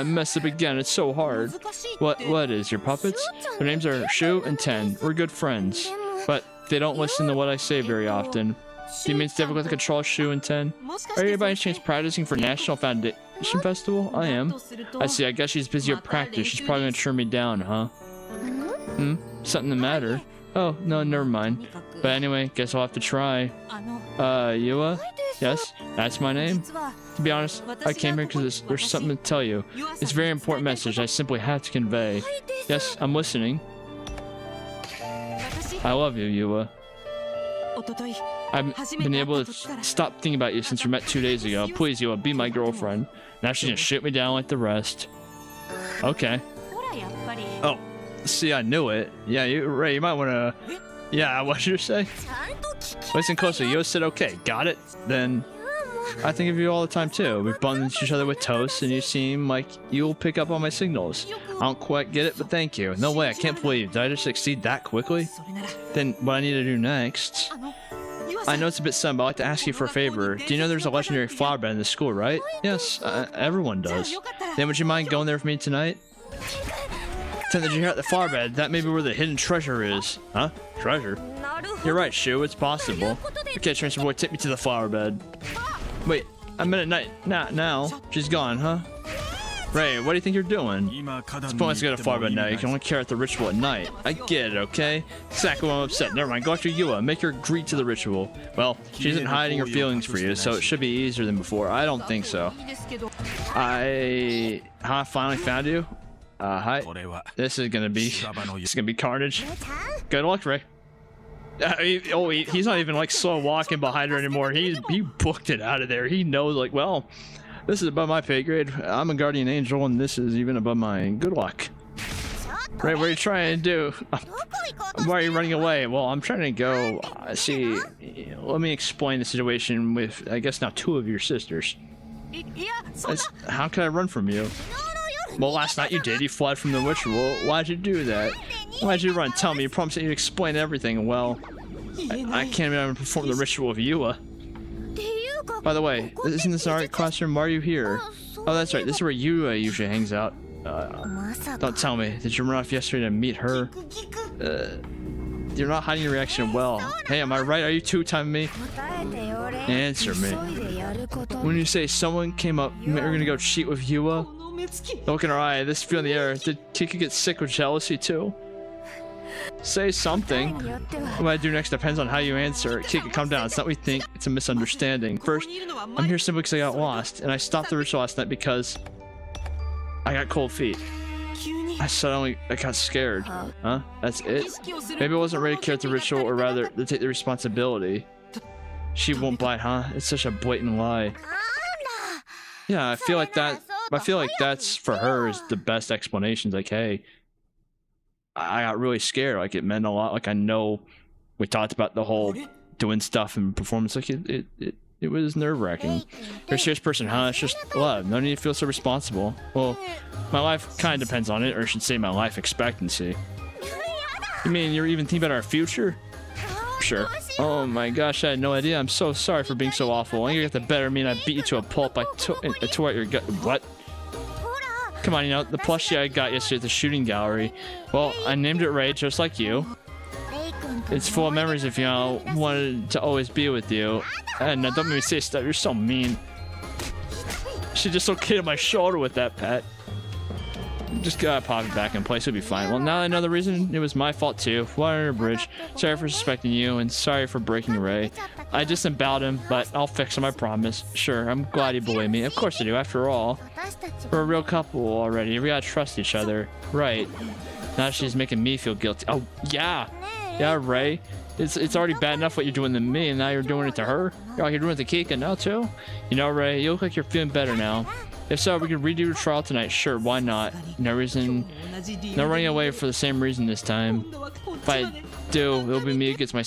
mess up again. It's so hard. What is your puppets? Their names are Shu and Ten. We're good friends, but they don't listen to what I say very often. Do you mean it's difficult to control Shu and Ten? Are you by any chance practicing for National Foundation Festival? I am. I see. I guess she's busy at practice. She's probably gonna turn me down, huh? Something the matter? Oh, no, never mind. But anyway, guess I'll have to try. Yua? Yes, that's my name. To be honest, I came here because there's something to tell you. It's a very important message I simply have to convey. Yes, I'm listening. I love you, Yua. I've been able to stop thinking about you since we met 2 days ago. Please, Yua, be my girlfriend. Now she's gonna shoot me down like the rest. Okay. Oh. See, I knew it. Yeah, Ray, you might want to... Yeah, what should you say? Listen closely. Yo said okay. Got it? Then I think of you all the time, too. We've bumped each other with toast, and you seem like you'll pick up on my signals. I don't quite get it, but thank you. No way, I can't believe. Did I just succeed that quickly? Then what I need to do next... I know it's a bit sudden, but I'd like to ask you for a favor. Do you know there's a legendary flower bed in the school, right? Yes, everyone does. Then would you mind going there with me tonight? Did you hear at the flower bed? That may be where the hidden treasure is. Huh? Treasure? You're right, Shu. It's possible. Okay, transfer boy, take me to the flower bed. Wait, I'm in at night. Now. She's gone, huh? Ray, what do you think you're doing? It's pointless to go to flower bed now. You can only carry out the ritual at night. I get it, okay? Exactly why I'm upset. Never mind. Go after Yua. Make her agree to the ritual. Well, she isn't hiding her feelings for you, so it should be easier than before. I don't think so. I finally found you. Hi. This is gonna be carnage. Good luck, Ray. He's not even like slow walking behind her anymore. He booked it out of there. He knows, like, well, this is above my pay grade. I'm a guardian angel, and this is even above my good luck. Ray, what are you trying to do? Why are you running away? Well, I'm trying to go. See, let me explain the situation with, I guess, now 2 of your sisters. How can I run from you? Well, last night you did. You fled from the ritual. Why'd you do that? Why'd you run? Tell me. You promised that you'd explain everything. Well, I can't even perform the ritual of Yua. By the way, isn't this an art classroom? Why are you here? Oh, that's right. This is where Yua usually hangs out. Don't tell me. Did you run off yesterday to meet her? You're not hiding your reaction well. Hey, am I right? Are you two-timing me? Answer me. When you say someone came up, we're gonna go cheat with Yua? Look in her eye, this feel in the air. Did Kika get sick with jealousy too? Say something. What I do next depends on how you answer. Kika, calm down. It's not what we think. It's a misunderstanding. First, I'm here simply because I got lost, and I stopped the ritual last night because I got cold feet. I got scared. Huh? That's it? Maybe I wasn't ready to carry out the ritual, or rather, to take the responsibility. She won't bite, huh? It's such a blatant lie. Yeah, I feel like that's for her is the best explanations. Like, hey, I got really scared. Like, it meant a lot. Like, I know we talked about the whole doing stuff and performance. Like, it was nerve-wracking. You're a serious person, huh? It's just love. No need to feel so responsible. Well, my life kind of depends on it, or I should say my life expectancy. You mean you're even thinking about our future? Sure. Oh my gosh, I had no idea. I'm so sorry for being so awful. You got the better of me and I beat you to a pulp. I tore out your gut. What? Come on, you know, the plushie I got yesterday at the shooting gallery. Well, I named it Ray, just like you. It's full of memories if you know, wanted to always be with you. And don't make me say stuff, you're so mean. She just located my shoulder with that pet. Just gotta pop it back in place, it'll be fine. Well, now I know the reason. It was my fault too. Water under a bridge. Sorry for suspecting you, and sorry for breaking Ray. I just embowed him, but I'll fix him, I promise. Sure, I'm glad you believe me. Of course I do, after all. We're a real couple already. We gotta trust each other. Right. Now she's making me feel guilty. Oh, yeah. Yeah, Ray. It's already bad enough what you're doing to me, and now you're doing it to her. You're doing it to Kika now, too. You know, Ray, you look like you're feeling better now. If so, we could redo the trial tonight. Sure, why not? No running away for the same reason this time. If I do, it'll be me against my...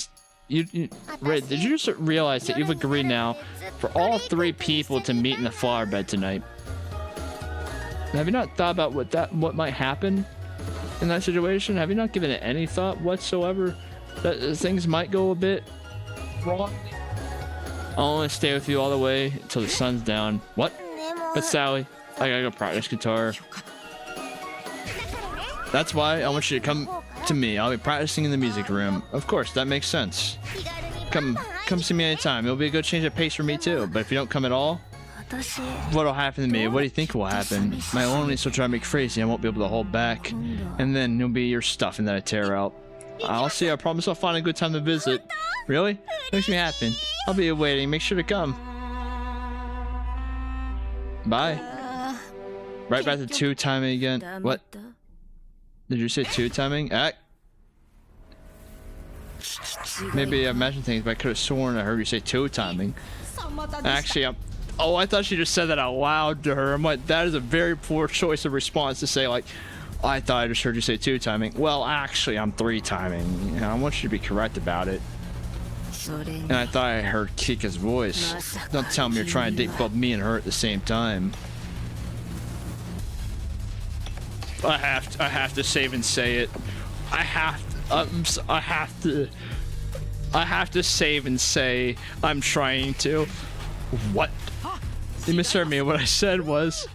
Ray, did you just realize that you've agreed now for all 3 people to meet in the flower bed tonight? Have you not thought about what might happen in that situation? Have you not given it any thought whatsoever? That things might go a bit wrong? I'll only stay with you all the way until the sun's down. What? But Sally, I gotta go practice guitar. That's why I want you to come to me. I'll be practicing in the music room. Of course, that makes sense. Come see me anytime. It'll be a good change of pace for me too. But if you don't come at all, what'll happen to me? What do you think will happen? My loneliness will drive me crazy. I won't be able to hold back. And then it'll be your stuff and that I tear out. I'll see. I promise I'll find a good time to visit. Really? Makes me happy. I'll be waiting. Make sure to come. Bye. Right back to 2 timing again. What? Did you say 2 timing? Maybe I imagined things, but I could have sworn I heard you say 2 timing. Actually, oh, I thought she just said that out loud to her. I'm like, that is a very poor choice of response to say, like, I thought I just heard you say 2 timing. Well, actually, I'm 3 timing. You know, I want you to be correct about it. And I thought I heard Kika's voice. Don't tell me you're trying to date both me and her at the same time. I have to save and say it. I have to save and say I'm trying to. What? You misheard me. What I said was,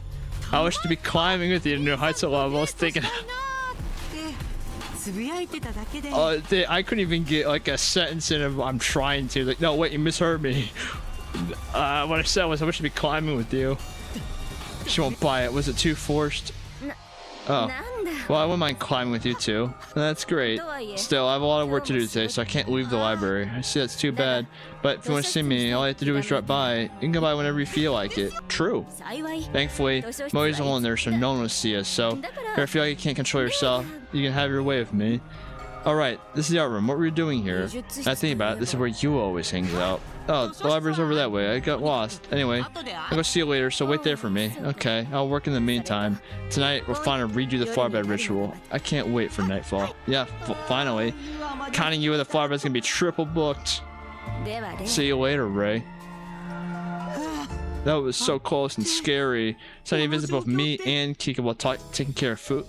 I wish to be climbing with you to new heights of love. I was thinking. I couldn't even get like a sentence in of I'm trying to. Like, no, wait, you misheard me. What I said was I wish to be climbing with you. She won't buy it. Was it too forced? Oh. Well, I wouldn't mind climbing with you too. That's great. Still, I have a lot of work to do today, so I can't leave the library. I see that's too bad. But if you want to see me, all you have to do is drop by. You can come by whenever you feel like it. True. Thankfully, I'm always alone there, so no one will see us. So, if you feel like you can't control yourself, you can have your way with me. Alright, this is the art room. What were you doing here? I think about it, this is where you always hangs out. Oh, the library's over that way. I got lost. Anyway, I'll go see you later, so wait there for me. Okay, I'll work in the meantime. Tonight, we'll finally redo the flower bed ritual. I can't wait for nightfall. Yeah, finally. Counting you with the flower bed's gonna be triple booked. See you later, Ray. That was so close and scary. So I need to visit both me and Kika while taking care of food.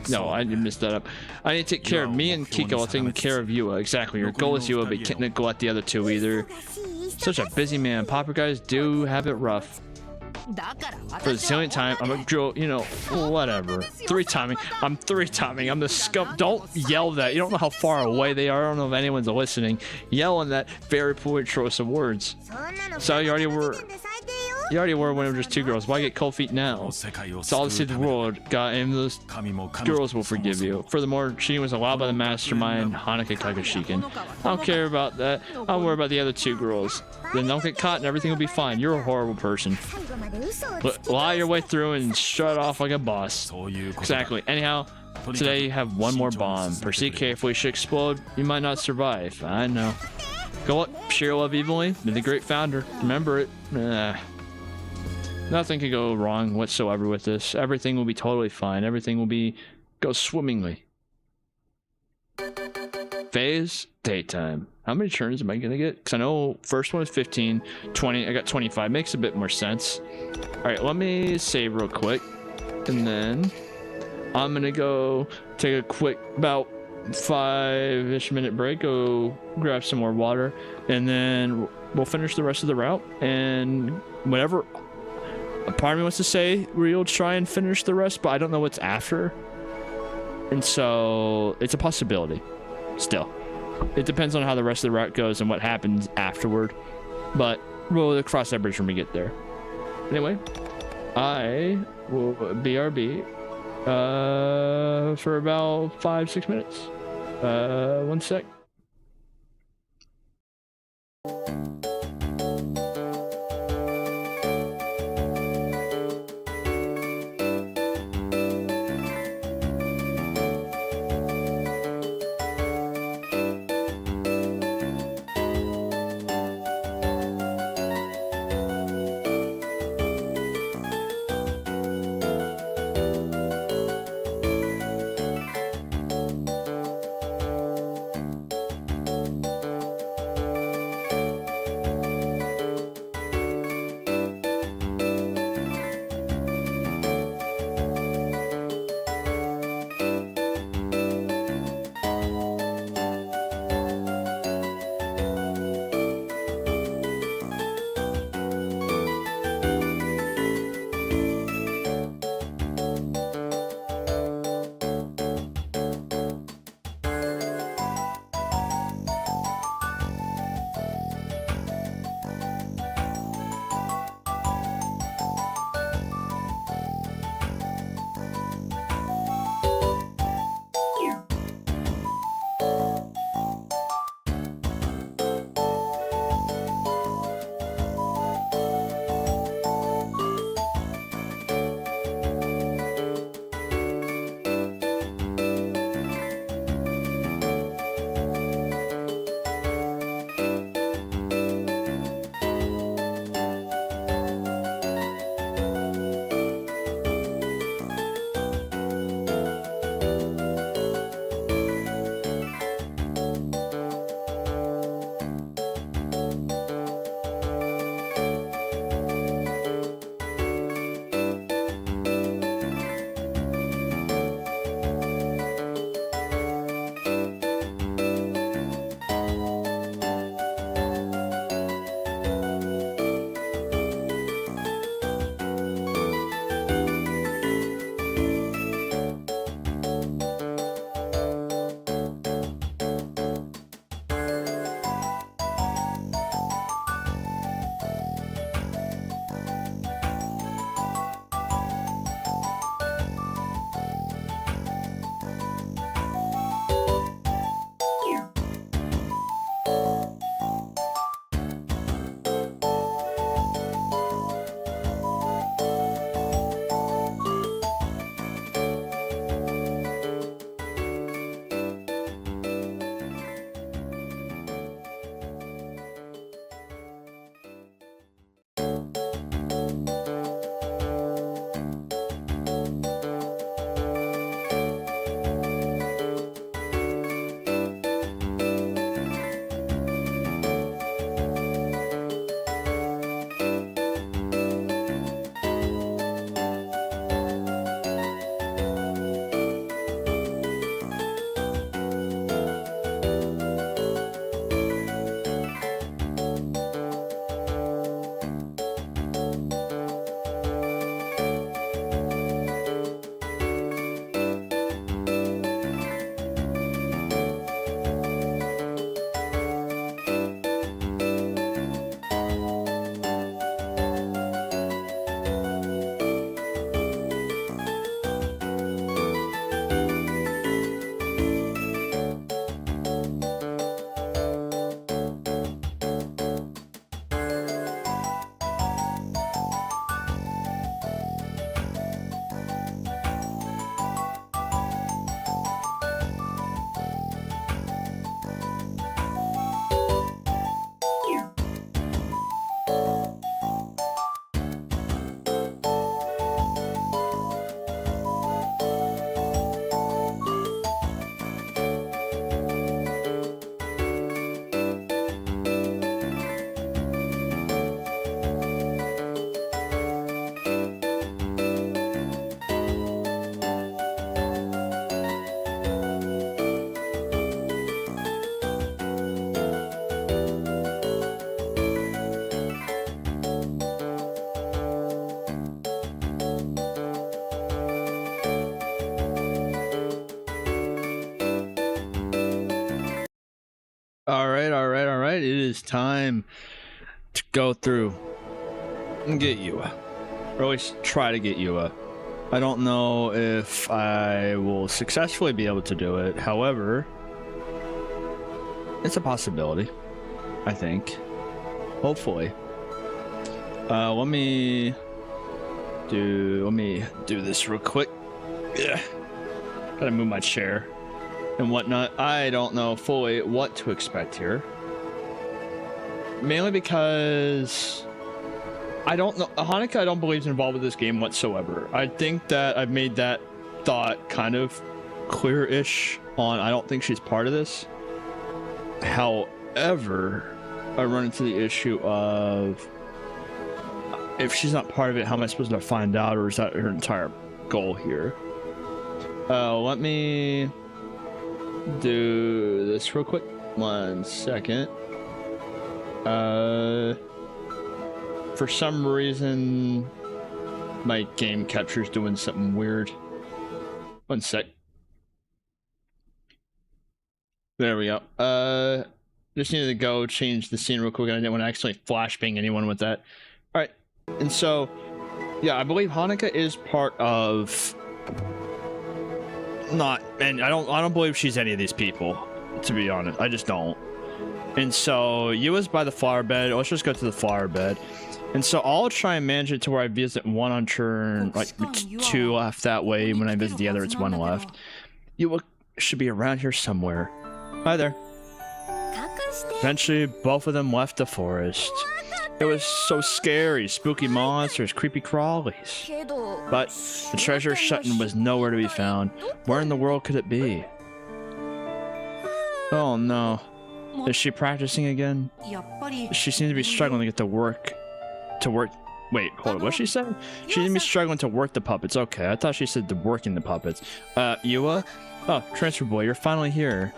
No, I messed that up. I need to take care of me and Kika while taking care of Yua. Exactly, your goal is Yua, but you can't neglect the other 2 either. Such a busy man. Pauper guys do have it rough. For the zillionth time, I'm a girl, you know, whatever. 3 timing. I'm 3 timing. I'm the scum. Don't yell that. You don't know how far away they are. I don't know if anyone's listening. Yell in that very poor choice of words. So you already were. You already were one of just 2 girls. Why get cold feet now? It's all to save the world. God, and those girls will forgive you. Furthermore, she was allowed by the mastermind, Honoka Kokushikan. I don't care about that. I'll worry about the other 2 girls. Then don't get caught and everything will be fine. You're a horrible person. Lie your way through and shut off like a boss. Exactly. Anyhow, today you have one more bomb. Proceed carefully. Should explode, you might not survive. I know. Go up, share love evenly. Be the great founder. Remember it. Nothing can go wrong whatsoever with this. Everything will be totally fine. Everything will go swimmingly. Phase daytime. How many turns am I gonna get? Because I know first one is 15, 20. I got 25. Makes a bit more sense. All right, let me save real quick, and then I'm gonna go take a quick about 5-ish minute break, go grab some more water, and then we'll finish the rest of the route. And whatever, a part of me wants to say we'll try and finish the rest, but I don't know what's after, and so it's a possibility. Still, it depends on how the rest of the route goes and what happens afterward, but we'll cross that bridge when we get there. Anyway, I will BRB for about 5-6 minutes. 1 sec. is time to go through and get you, or at least try to get you. I don't know if I will successfully be able to do it. However, it's a possibility, I think. Hopefully. Let me do this real quick. Yeah. Gotta move my chair and whatnot. I don't know fully what to expect here. Mainly because I don't know. Honoka, I don't believe is involved with this game whatsoever. I think that I've made that thought kind of clear-ish on. I don't think she's part of this. However, I run into the issue of if she's not part of it, how am I supposed to find out, or is that her entire goal here? Let me do this real quick. 1 second. For some reason, my game capture's doing something weird. 1 sec. There we go. Just needed to go change the scene real quick, and I didn't want to actually flashbang anyone with that. All right, and so, yeah, I believe Honoka is part of. And I don't believe she's any of these people, to be honest. I just don't. And so Yua's by the flower bed. Let's just go to the flower bed. And so I'll try and manage it to where I visit one on turn, like 2 left that way. When I visit the other, it's 1 left. Yua should be around here somewhere. Hi there. Eventually, both of them left the forest. It was so scary. Spooky monsters, creepy crawlies. But the treasure Shuten was nowhere to be found. Where in the world could it be? Oh no. Is she practicing again? She seems to be struggling to get to work. Wait, hold on. What she said? She seems to be struggling to work the puppets. Okay, I thought she said the working the puppets. Yua? Oh, transfer boy, you're finally here.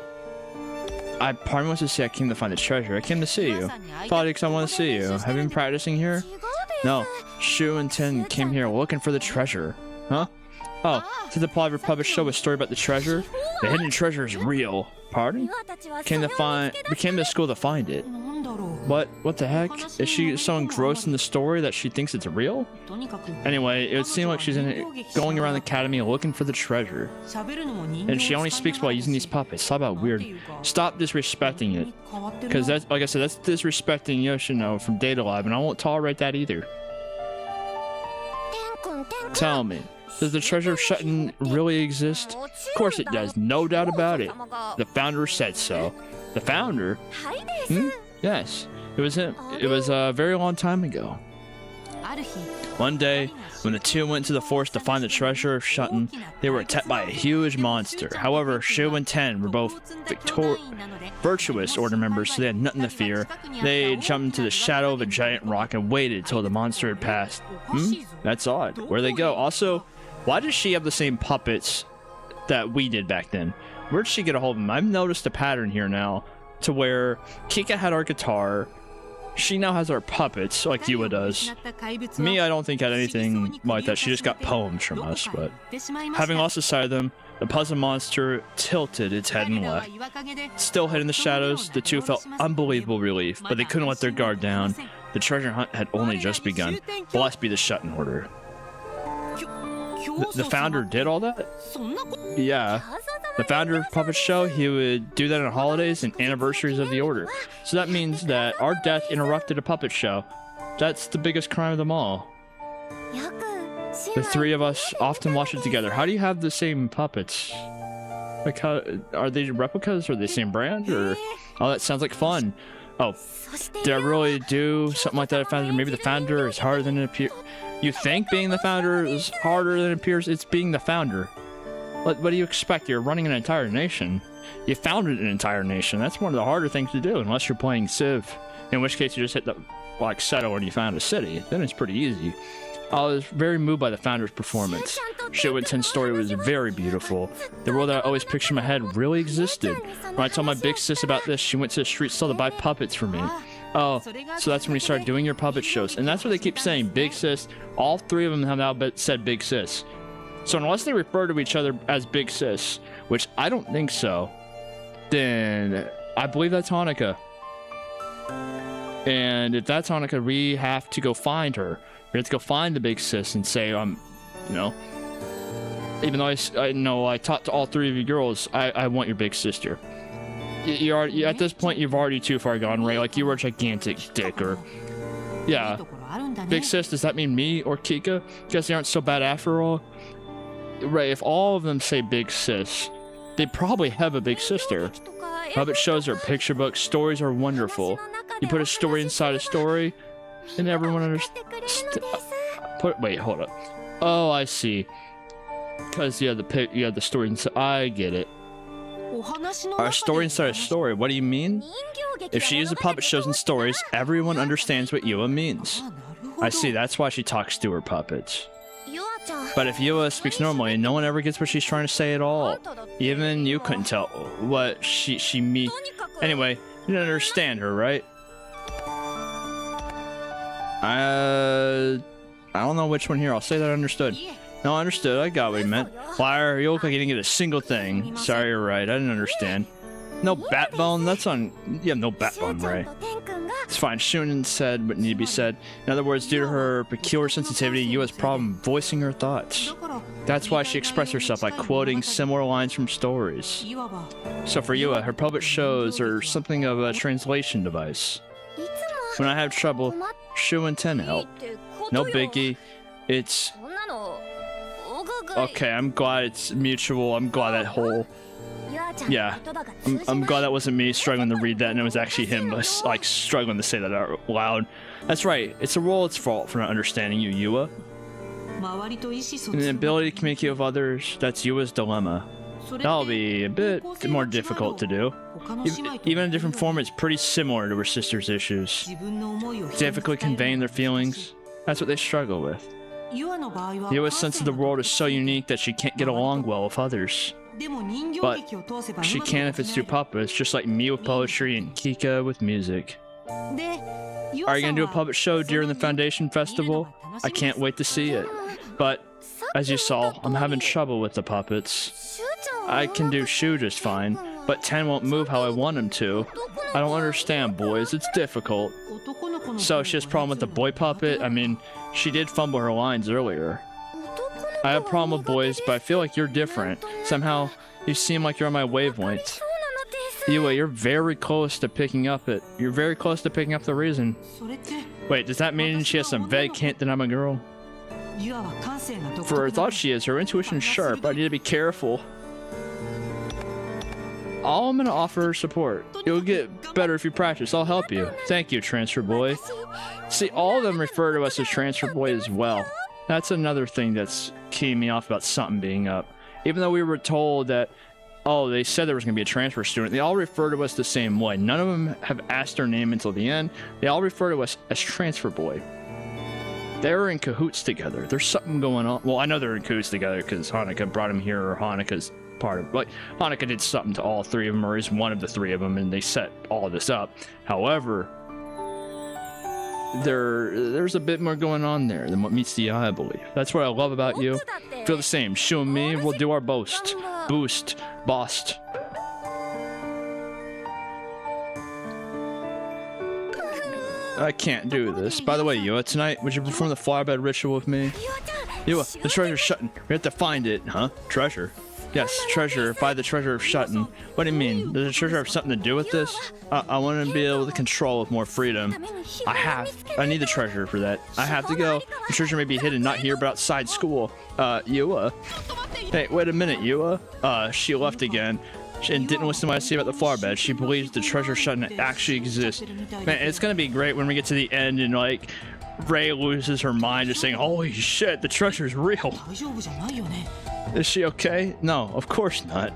Pardon me, wants to say I came to find the treasure. I came to see you. Politics, I want to see you. Have you been practicing here? No. Shu and Ten came here looking for the treasure. Huh? Oh, did the plot of your puppet show a story about the treasure? The hidden treasure is real. Pardon? We came to school to find it. What the heck? Is she so engrossed in the story that she thinks it's real? Anyway, it would seem like she's going around the academy looking for the treasure. And she only speaks while using these puppets. How about weird? Stop disrespecting it. Because that's, like I said, that's disrespecting Yoshino from Data Lab, and I won't tolerate that either. Tell me, does the treasure of Shuten really exist? Of course it does, no doubt about it. The founder said so. The founder? Hmm? Yes, it was him. It was a very long time ago. One day, when the two went to the forest to find the treasure of Shuten, they were attacked by a huge monster. However, Shu and Ten were both virtuous Order members, so they had nothing to fear. They jumped into the shadow of a giant rock and waited till the monster had passed. That's odd. Where'd they go? Also, why does she have the same puppets that we did back then? Where'd she get a hold of them? I've noticed a pattern here now, to where Kika had our guitar, she now has our puppets, like Yua does. Me, I don't think had anything like that. She just got poems from us, but having lost sight of them, the puzzle monster tilted its head and left. Still hid in the shadows, the two felt unbelievable relief, but they couldn't let their guard down. The treasure hunt had only just begun. Blessed be the Shuten Order. The founder did all that? Yeah. The founder of Puppet Show, he would do that on holidays and anniversaries of the Order. So that means that our death interrupted a puppet show. That's the biggest crime of them all. The three of us often watch it together. How do you have the same puppets? Like, how, are they replicas or the same brand? Or oh, that sounds like fun. Oh, did I really do something like that? I found maybe the founder is harder than it appears. You think being the founder is harder than it appears? It's being the founder. What do you expect? You're running an entire nation. You founded an entire nation. That's one of the harder things to do, unless you're playing Civ. In which case, you just hit the like settle and you found a city. Then it's pretty easy. I was very moved by the founder's performance. Shuten story was very beautiful. The world that I always pictured in my head really existed. When I told my big sis about this, she went to the street stall to buy puppets for me. Oh, so that's when you started doing your puppet shows. And that's what they keep saying, big sis. All three of them have now said big sis. So unless they refer to each other as big sis, which I don't think so, then I believe that's Honoka. And if that's Honoka, we have to go find her. We have to go find the big sis and say, you know, even though I know I talked to all three of you girls, I want your big sister. You're at this point, you've already too far gone, right? Like, you were a gigantic dick, or... Yeah. Big sis, does that mean me or Kika? Guess they aren't so bad after all? Right, if all of them say big sis, they probably have a big sister. Puppet shows are picture books. Stories are wonderful. You put a story inside a story, and everyone understands. Wait, hold up. Oh, I see. Because you have the story inside. I get it. A story inside a story. What do you mean? If she uses puppet shows and stories, everyone understands what Yua means. I see. That's why she talks to her puppets. But if Yua speaks normally, no one ever gets what she's trying to say at all. Even you couldn't tell what she mean. Anyway, you didn't understand her, right? I don't know which one here. I'll say that I understood. No, I understood. I got what he meant. Liar, you look like you didn't get a single thing. Sorry, you're right. I didn't understand. No backbone? That's on... You have no backbone, right? It's fine. Shuten said what needed to be said. In other words, due to her peculiar sensitivity, Yua's problem voicing her thoughts. That's why she expressed herself by quoting similar lines from stories. So for Yua, her puppet shows are something of a translation device. When I have trouble, Shuten can help. No biggie. It's... Okay, I'm glad it's mutual. I'm glad that whole... Yeah, I'm glad that wasn't me struggling to read that, and it was actually him, like, struggling to say that out loud. That's right. It's a World's fault for not understanding you, Yua. And the ability to communicate with others, that's Yua's dilemma. That'll be a bit more difficult to do. Even in a different form, it's pretty similar to her sister's issues. Difficultly conveying their feelings, that's what they struggle with. Yua's sense of the world is so unique that she can't get along well with others. But she can if it's through puppets, just like me with poetry and Kika with music. Are you gonna do a puppet show during the Foundation Festival? I can't wait to see it. But, as you saw, I'm having trouble with the puppets. I can do Shu just fine, but Ten won't move how I want him to. I don't understand, boys. It's difficult. So she has a problem with the boy puppet? I mean, she did fumble her lines earlier. I have a problem with boys, but I feel like you're different. Somehow, you seem like you're on my wavelength. Yua, you're very close to picking up it. You're very close to picking up the reason. Wait, does that mean she has some vague hint that I'm a girl? For her thought she is, her intuition is sharp. I need to be careful. I'm gonna offer her support. You'll get better if you practice. I'll help you. Thank you, Transfer Boy. See, all of them refer to us as Transfer Boy as well. That's another thing that's keying me off about something being up. Even though we were told that, oh, they said there was going to be a transfer student, they all refer to us the same way. None of them have asked our name until the end. They all refer to us as Transfer Boy. They're in cahoots together. There's something going on. Well, I know they're in cahoots together because Honoka brought him here, or Honoka's part of it. Like, Honoka did something to all three of them, or is one of the three of them, and they set all this up. However, there's a bit more going on there than what meets the eye, I believe. That's what I love about you. Feel the same. Shu and me will do our boost. Bost. I can't do this. By the way, Yua, tonight, would you perform the flowerbed ritual with me? Yua, the treasure's Shuten. We have to find it. Huh? Treasure? Yes, treasure. By the treasure of Shuten. What do you mean? Does the treasure have something to do with this? I want to be able to control with more freedom. I need the treasure for that. I have to go. The treasure may be hidden, not here, but outside school. Yua? Hey, wait a minute, Yua? She left again. And didn't listen to what I say about the flowerbed. She believes the treasure Shuten actually exists. Man, it's gonna be great when we get to the end and, like, Ray loses her mind just saying, holy shit, the treasure's real. Is she okay? No, of course not.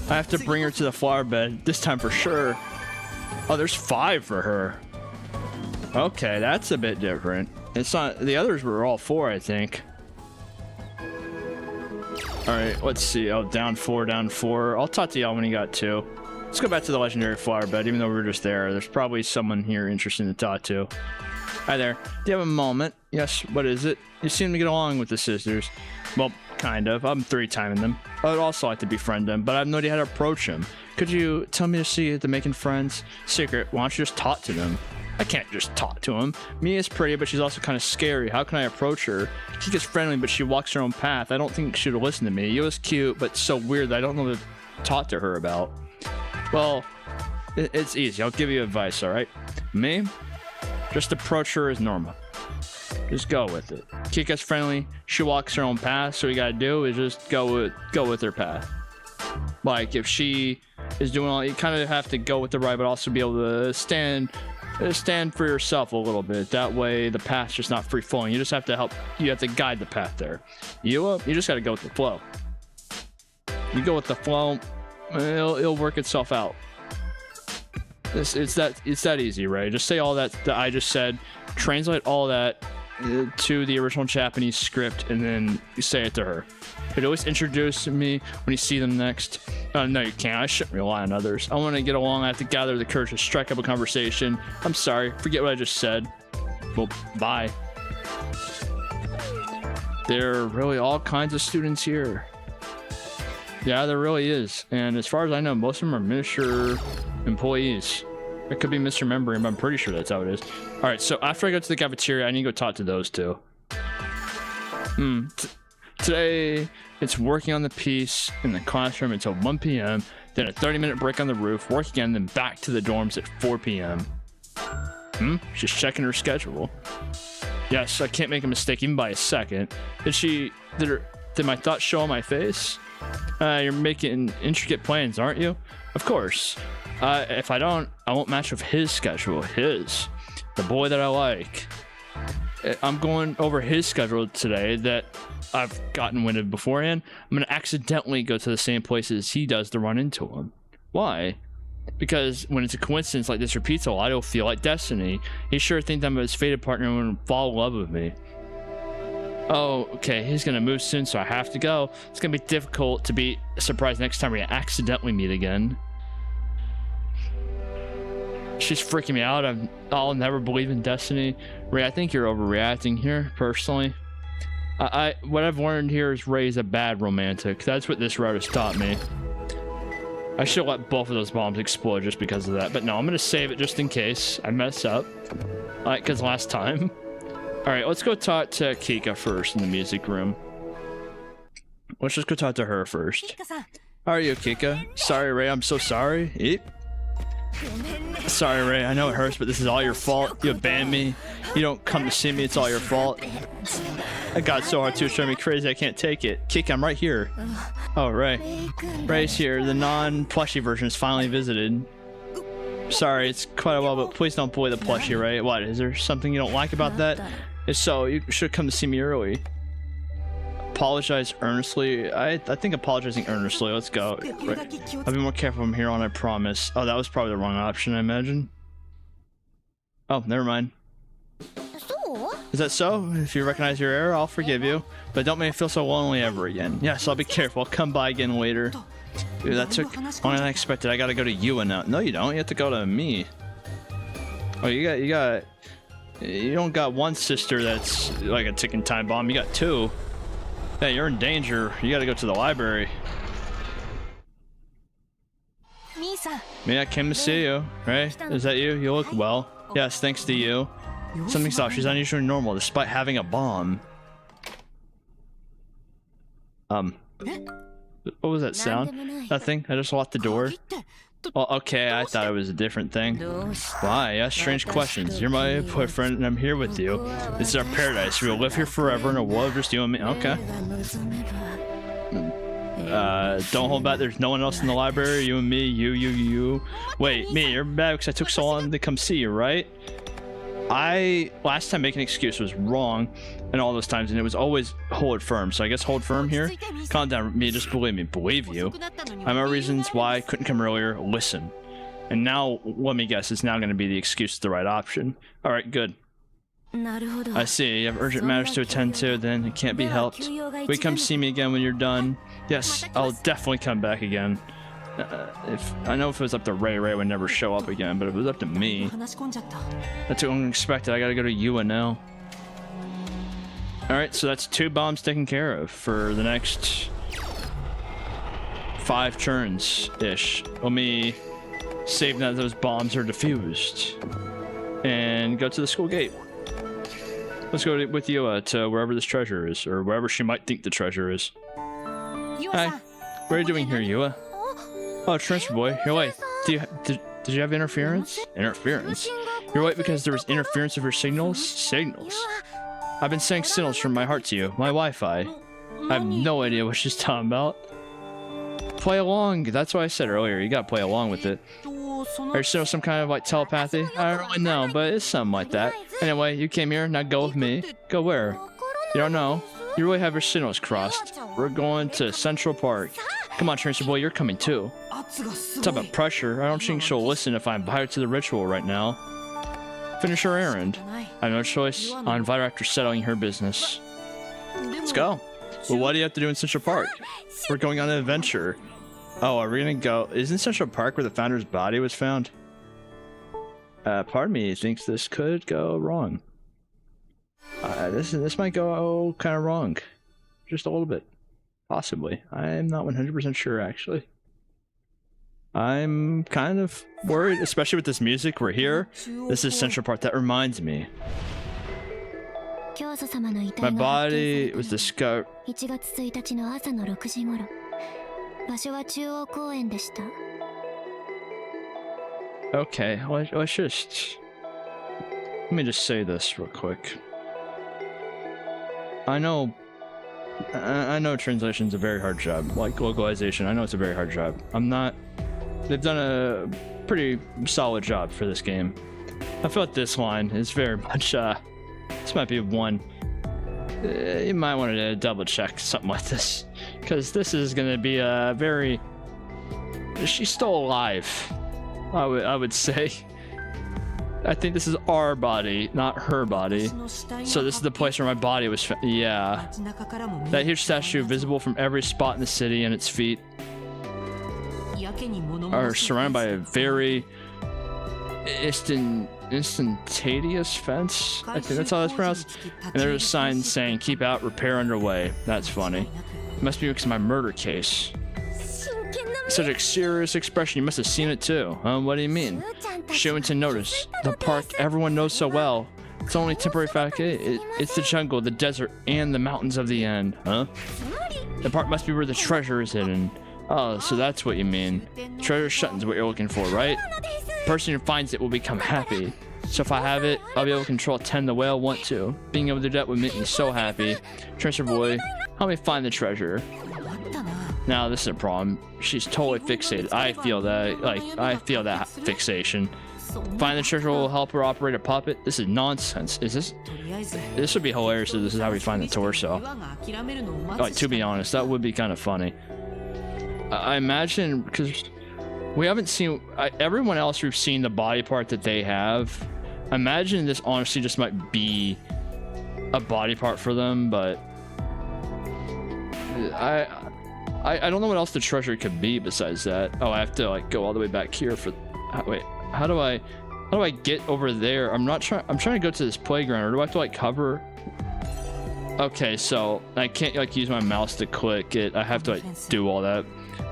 I have to bring her to the flowerbed, this time for sure. Oh, there's 5 for her. Okay, that's a bit different. It's not, the others were all 4, I think. Alright, let's see. Oh, down 4. I'll talk to y'all when you got 2. Let's go back to the legendary flowerbed, even though we were just there. There's probably someone here interesting to talk to. Hi there. Do you have a moment? Yes, what is it? You seem to get along with the sisters. Well, kind of. I'm 3-timing them. I would also like to befriend him, but I have no idea how to approach him. Could you tell me to see the making friends? Secret, why don't you just talk to them? I can't just talk to him. Mia's pretty, but she's also kind of scary. How can I approach her? She gets friendly, but she walks her own path. I don't think she would listen to me. Yua's cute, but so weird that I don't know what to talk to her about. Well, it's easy. I'll give you advice, all right? Me? Just approach her as normal. Just go with it. Kika's friendly. She walks her own path, so what you gotta do is just go with her path. Like, if she is doing all, you kind of have to go with the right, but also be able to stand for yourself a little bit. That way the path's just not free flowing. You just have to you have to guide the path there. You just got to go with the flow. You go with the flow, it'll work itself out. It's that easy, right? Just say all that I just said, translate all that to the original Japanese script, and then you say it to her. Could always introduce me when you see them next. No, you can't. I shouldn't rely on others. I want to get along. I have to gather the courage to strike up a conversation. I'm sorry. Forget what I just said. Well, bye. There are really all kinds of students here. Yeah, there really is. And as far as I know, most of them are Minister employees. It could be misremembering, but I'm pretty sure that's how it is. All right, so after I go to the cafeteria, I need to go talk to those two. Today, it's working on the piece in the classroom until 1 p.m., then a 30-minute break on the roof, work again, then back to the dorms at 4 p.m. She's checking her schedule. Yes, I can't make a mistake even by a second. Did my thoughts show on my face? You're making intricate plans, aren't you? Of course. If I don't, I won't match with his schedule. The boy that I like. I'm going over his schedule today that I've gotten wind of beforehand. I'm going to accidentally go to the same places he does to run into him. Why? Because when it's a coincidence like this repeats a lot, it'll feel like destiny. He's sure to think that I'm his fated partner and will fall in love with me. Oh, okay, he's going to move soon, so I have to go. It's going to be difficult to be surprised next time we accidentally meet again. She's freaking me out. I'll never believe in destiny. Ray, I think you're overreacting here, personally. What I've learned here is Ray's a bad romantic. That's what this route has taught me. I should let both of those bombs explode just because of that. But no, I'm going to save it just in case I mess up. Because last time. Alright, let's go talk to Kika first in the music room. Let's just go talk to her first. How are you, Kika? Sorry, Ray, I'm so sorry. Eep. Sorry, Ray, I know it hurts, but this is all your fault. You abandoned me. You don't come to see me, it's all your fault. I got so hard too, it's driving me crazy, I can't take it. Kika, I'm right here. Oh, Ray. Ray's here. The non-plushie version is finally visited. Sorry, it's quite a while, but please don't bully the plushie, Ray. What, is there something you don't like about that? If so, you should come to see me early. Apologize earnestly. I think apologizing earnestly. Let's go. Right. I'll be more careful from here on, I promise. Oh, that was probably the wrong option, I imagine. Oh, never mind. Is that so? If you recognize your error, I'll forgive you. But don't make me feel so lonely ever again. Yes, I'll be careful. I'll come by again later. Dude, that took longer than I expected. I gotta go to you now. No, you don't. You have to go to me. Oh, you don't got one sister that's like a ticking time bomb. You got two. Yeah, you're in danger. You gotta go to the library. Mia, I came to see you. Right? Is that you? You look well. Yes, thanks to you. Something's off. She's unusually normal despite having a bomb. What was that sound? Nothing. I just locked the door. Oh, okay, I thought it was a different thing. Why? You ask strange questions. You're my boyfriend and I'm here with you. This is our paradise. We'll live here forever in a world of just you and me. Okay. Don't hold back. There's no one else in the library. You and me. You. Wait, me, you're mad because I took so long to come see you, right? Last time making an excuse was wrong and all those times, and it was always hold firm. So I guess hold firm here. Calm down, me, just believe me. Believe you. I know reasons why I couldn't come earlier. Listen. And now, let me guess, it's now going to be the excuse the right option. Alright, good. I see. You have urgent matters to attend to, then it can't be helped. Will you come see me again when you're done? Yes, I'll definitely come back again. I know if it was up to Ray would never show up again, but if it was up to me, that's unexpected. I gotta go to you now. Alright, so that's 2 bombs taken care of for the next 5 turns-ish. Let me save that those bombs are defused. And go to the school gate. Let's go with Yua to wherever this treasure is, or wherever she might think the treasure is. Hi. What are you doing here, Yua? Oh, transfer boy. You're late. Did you have interference? Interference? You're late because there was interference of your signals? Signals? I've been sending signals from my heart to you. My Wi-Fi. I have no idea what she's talking about. Play along. That's what I said earlier. You gotta play along with it. Are you still some kind of like telepathy? I don't really know, but it's something like that. Anyway, you came here, now go with me. Go where? You don't know. You really have your signals crossed. We're going to Central Park. Come on, Transfer Boy, you're coming too. Talk about pressure. I don't think she'll listen if I invite her to the ritual right now. Finish her errand. I have no choice. I'll invite her after settling her business. Let's go. Well, what do you have to do in Central Park? We're going on an adventure. Oh, are we gonna go? Isn't Central Park where the founder's body was found? Part of me thinks this could go wrong. This might go kind of wrong. Just a little bit. Possibly. I'm not 100% sure, actually. I'm kind of worried, especially with this music. We're here. This is Central Park. That reminds me. My body was discovered. Okay, let's just... Let me just say this real quick. I know translation's a very hard job, like localization. I know it's a very hard job. They've done a pretty solid job for this game. I feel like this line is very much, this might be one. You might want to double check something like this, because this is going to be a very... She's still alive, I would say. I think this is our body, not her body. So this is the place where my body was found. Yeah. That huge statue, visible from every spot in the city, and its feet are surrounded by a very instantaneous fence. I think that's how that's pronounced. And there's a sign saying, "Keep out, repair underway." That's funny. It must be because of my murder case. Such a serious expression. You must have seen it too. What do you mean? Shuten notice. The park everyone knows so well. It's only temporary fact. It's the jungle, the desert, and the mountains of the end. Huh? The park must be where the treasure is hidden. Oh, so that's what you mean. Treasure Shuten's what you're looking for, right? The person who finds it will become happy. So if I have it, I'll be able to control 10 the way I want to. Being able to do that would make me so happy. Treasure boy, help me find the treasure. Now this is a problem. She's totally fixated. I feel that, I feel that fixation. Find the treasure will help her operate a puppet. This is nonsense. This would be hilarious if this is how we find the torso. Like, to be honest, that would be kind of funny. I imagine, because we haven't seen, everyone else we've seen the body part that they have. I imagine this honestly just might be a body part for them, but I don't know what else the treasure could be besides that. Oh, I have to like go all the way back here for... Wait, how do I get over there? I'm trying to go to this playground, or do I have to like cover? Okay, so I can't like use my mouse to click it. I have to like do all that.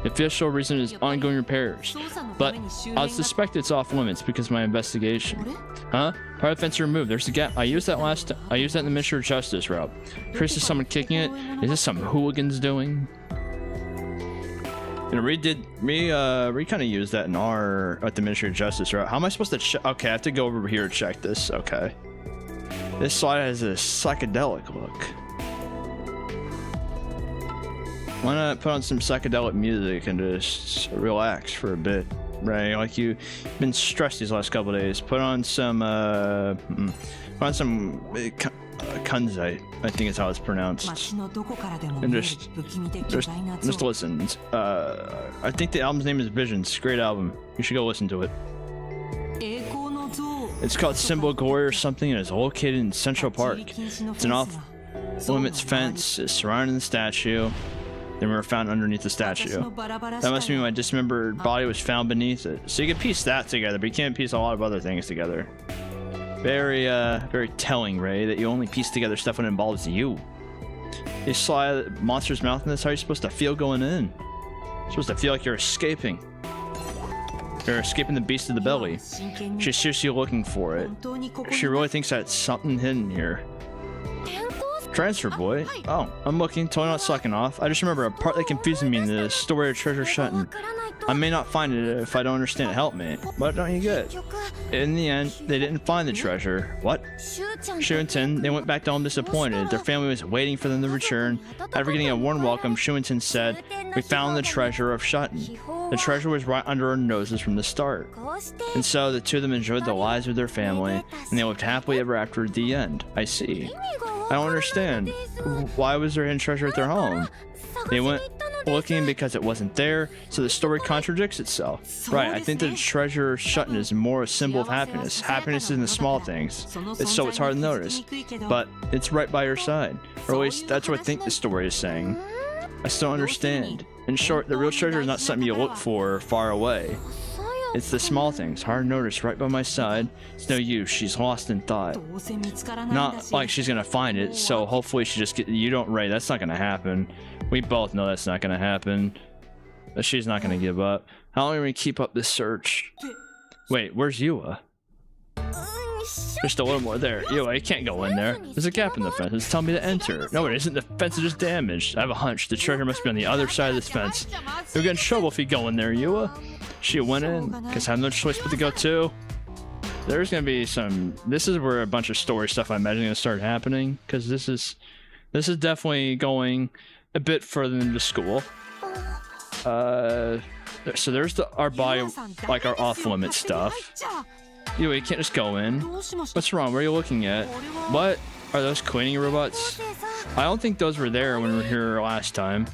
The official reason is ongoing repairs, but I suspect it's off limits because of my investigation. Huh? Part of the fence removed. There's a gap. I used that last time. I used that in the Minister of Justice route. Chris, is someone kicking it? Is this some hooligans doing? And we kind of used that in at the Ministry of Justice route. How am I supposed to check? Okay, I have to go over here to check this. Okay. This slide has a psychedelic look. Why not put on some psychedelic music and just relax for a bit, right? Like you've been stressed these last couple of days. Put on some kunzite, I think is how it's pronounced. And just listen. I think the album's name is Visions. Great album. You should go listen to it. It's called Symbol Glory or something, and it's located in Central Park. It's an off-limits fence. It's surrounding the statue. Then we were found underneath the statue. That must mean my dismembered body was found beneath it. So you can piece that together, but you can't piece a lot of other things together. Very telling, Ray, that you only piece together stuff when it involves you. You saw a monster's mouth in this, how are you supposed to feel going in? You're supposed to feel like you're escaping. You're escaping the beast of the belly. She's seriously looking for it. She really thinks that's something hidden here. Transfer boy? Oh, I'm looking, totally not sucking off. I just remember a part that confuses me in the story of Treasure Shuten. I may not find it if I don't understand it. Help me. What don't you get? In the end, they didn't find the treasure. What? Shuten, they went back to home disappointed. Their family was waiting for them to return. After getting a warm welcome, Shuten said, "We found the treasure of Shuten." The treasure was right under our noses from the start. And so the two of them enjoyed their lives with their family, and they lived happily ever after at the end. I see. I don't understand. Why was there hidden treasure at their home? They went looking because it wasn't there, so the story contradicts itself. Right, I think the treasure Shuten is more a symbol of happiness. Happiness is in the small things, so it's hard to notice. But it's right by your side. Or at least that's what I think the story is saying. I still understand. In short, the real treasure is not something you look for far away. It's the small things, hard to notice, right by my side. It's no use, she's lost in thought. Not like she's gonna find it, so hopefully she just get. You don't, Ray, that's not gonna happen. We both know that's not gonna happen. But she's not gonna give up. How long are we gonna keep up this search? Wait, where's Yua? Just a little more there. Yua, you can't go in there. There's a gap in the fence. It's telling me to enter. No, it isn't. The fence is just damaged. I have a hunch. The treasure must be on the other side of this fence. You'll get in trouble if you go in there, Yua. She went in, because I have no choice but to go too. There's gonna be some. This is where a bunch of story stuff I imagine gonna start happening, because this is definitely going a bit further than the school. So there's our body, like our off-limit stuff. You can't just go in. What's wrong? Where are you looking at? What are those cleaning robots? I don't think those were there when we were here last time.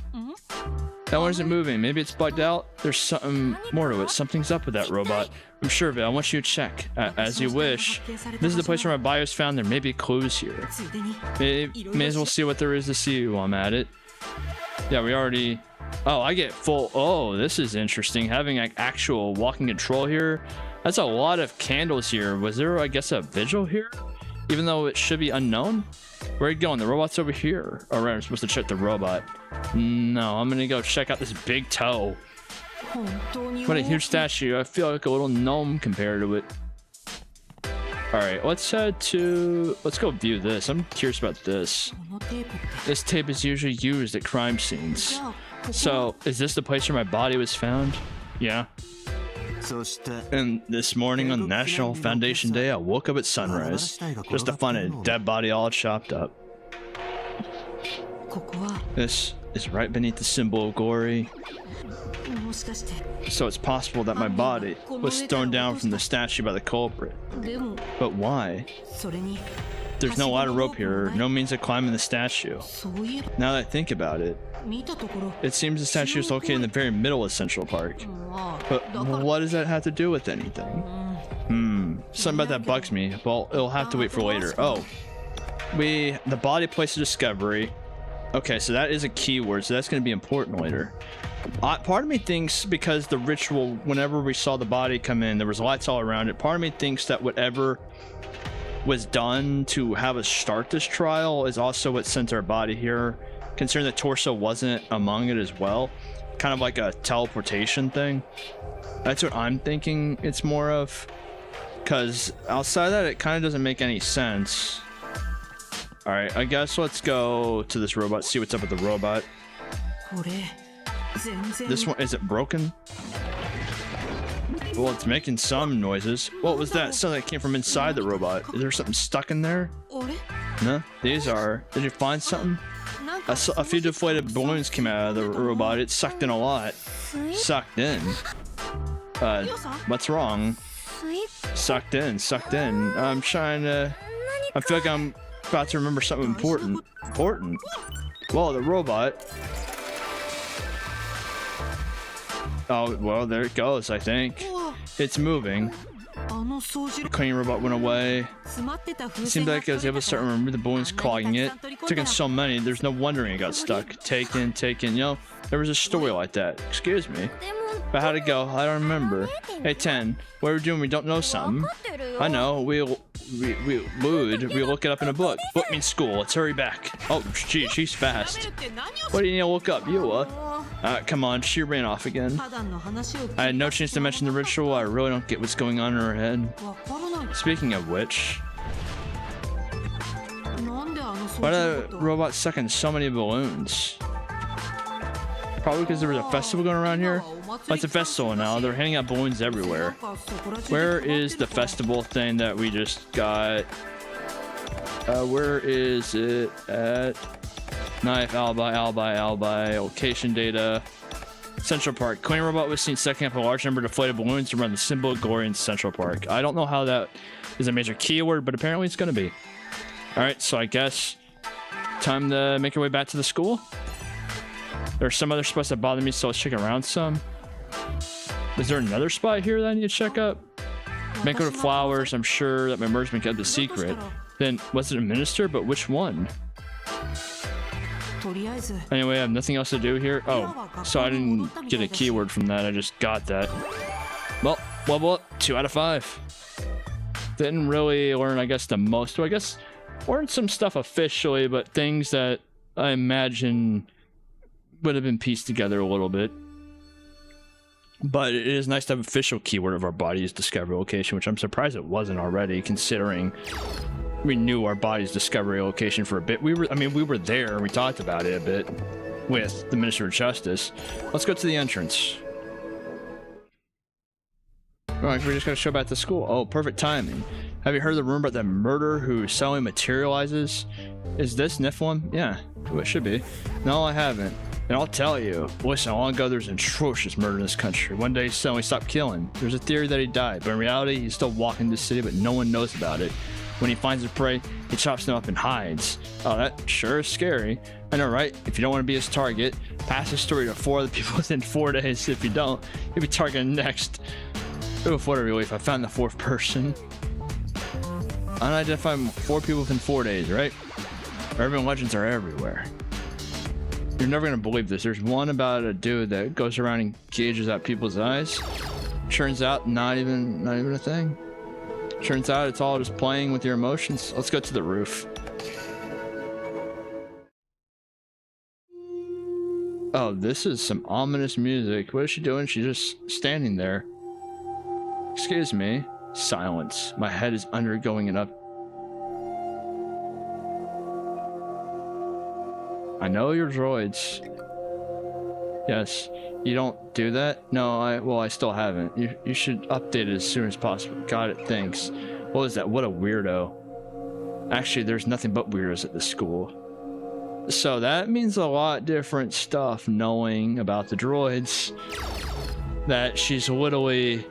That one isn't moving. Maybe it's bugged out. There's something more to it. Something's up with that robot. I'm sure of it. I want you to check. As you wish. This is the place where my bio is found. There may be clues here. May as well see what there is to see while I'm at it. Yeah, we already... Oh, I get full... Oh, this is interesting. Having like actual walking control here. That's a lot of candles here. Was there, I guess, a vigil here? Even though it should be unknown? Where are you going? The robot's over here. All right, I'm supposed to check the robot. No, I'm gonna go check out this big toe. What a huge statue. I feel like a little gnome compared to it. All right, let's go view this. I'm curious about this. This tape is usually used at crime scenes. So, is this the place where my body was found? Yeah. And this morning on National Foundation Day, I woke up at sunrise just to find a dead body all chopped up. This is right beneath the symbol of glory. So it's possible that my body was thrown down from the statue by the culprit. But why? There's no ladder rope here, no means of climbing the statue. Now that I think about it, it seems the statue is located in the very middle of Central Park. But what does that have to do with anything? Something about that bugs me. Well, it'll have to wait for later. Oh, the body place of discovery. Okay, so that is a keyword, so that's going to be important later. Part of me thinks, because the ritual, whenever we saw the body come in, there was lights all around it. Part of me thinks that whatever was done to have us start this trial is also what sent our body here, considering the torso wasn't among it as well. Kind of like a teleportation thing. That's what I'm thinking it's more of. Because outside of that, it kind of doesn't make any sense. Alright, I guess let's go to this robot, see what's up with the robot. This one, is it broken? Well, it's making some noises. What was that? Something that came from inside the robot. Is there something stuck in there? No, these are. Did you find something? A few deflated balloons came out of the robot. It sucked in a lot. Sucked in? What's wrong? Sucked in. I'm trying to... I feel like I'm about to remember something important. Well, the robot... Oh, well, there it goes, I think. It's moving. The cleaning robot went away. It seemed like I was able to start remembering the balloons clogging it. Took in so many, there's no wondering it got stuck. Taken, you know? There was a story like that. Excuse me. But how'd it go? I don't remember. Hey, 10. What are we doing? We don't know something. I know. We look it up in a book. Book means school. Let's hurry back. Oh, gee, she's fast. What do you need to look up? You, come on. She ran off again. I had no chance to mention the ritual. I really don't get what's going on in her head. Speaking of which, why did the robot suck in so many balloons? Probably because there was a festival going around here. Oh, it's a festival now. They're handing out balloons everywhere. Where is the festival thing that we just got? Where is it at? Knife, alibi, location data. Central Park. Cleaning robot was seen sucking up a large number of deflated balloons around the symbol of glory in Central Park. I don't know how that is a major keyword, but apparently it's going to be. Alright, so I guess time to make our way back to the school. There's some other spots that bother me, so let's check around some. Is there another spot here that I need to check up? Banquet of Flowers, I'm sure that my merchant kept the secret. Then, was it a minister? But which one? Anyway, I have nothing else to do here. Oh, so I didn't get a keyword from that, I just got that. Well, level up, 2 out of 5. Didn't really learn, I guess, the most. Well, I guess, learned some stuff officially, but things that I imagine would have been pieced together a little bit. But it is nice to have official keyword of our body's discovery location, which I'm surprised it wasn't already, considering we knew our body's discovery location for a bit. We were there, we talked about it a bit with the Minister of Justice. Let's go to the entrance. Alright, we just gotta show back to school. Oh, perfect timing. Have you heard the rumor about that murderer who suddenly materializes? Is this Niflheim? Yeah, it should be. No, I haven't. And I'll tell you, listen, long ago there was an atrocious murder in this country. One day he suddenly stopped killing. There's a theory that he died, but in reality he's still walking the city, but no one knows about it. When he finds his prey, he chops them up and hides. Oh, that sure is scary. I know, right? If you don't want to be his target, pass his story to 4 other people within 4 days. If you don't, you'll be targeted next. Oof, what a relief. I found the 4th person. Unidentified 4 people within 4 days, right? Urban legends are everywhere. You're never gonna believe this. There's one about a dude that goes around and gauges out people's eyes. Turns out not even a thing. Turns out it's all just playing with your emotions. Let's go to the roof. Oh, this is some ominous music. What is she doing? She's just standing there. Excuse me. Silence. My head is undergoing an up. I know your droids. Yes. You don't do that? No, I still haven't. You should update it as soon as possible. Got it, thanks. What is that? What a weirdo. Actually, there's nothing but weirdos at this school. So that means a lot different stuff, knowing about the droids. That she's literally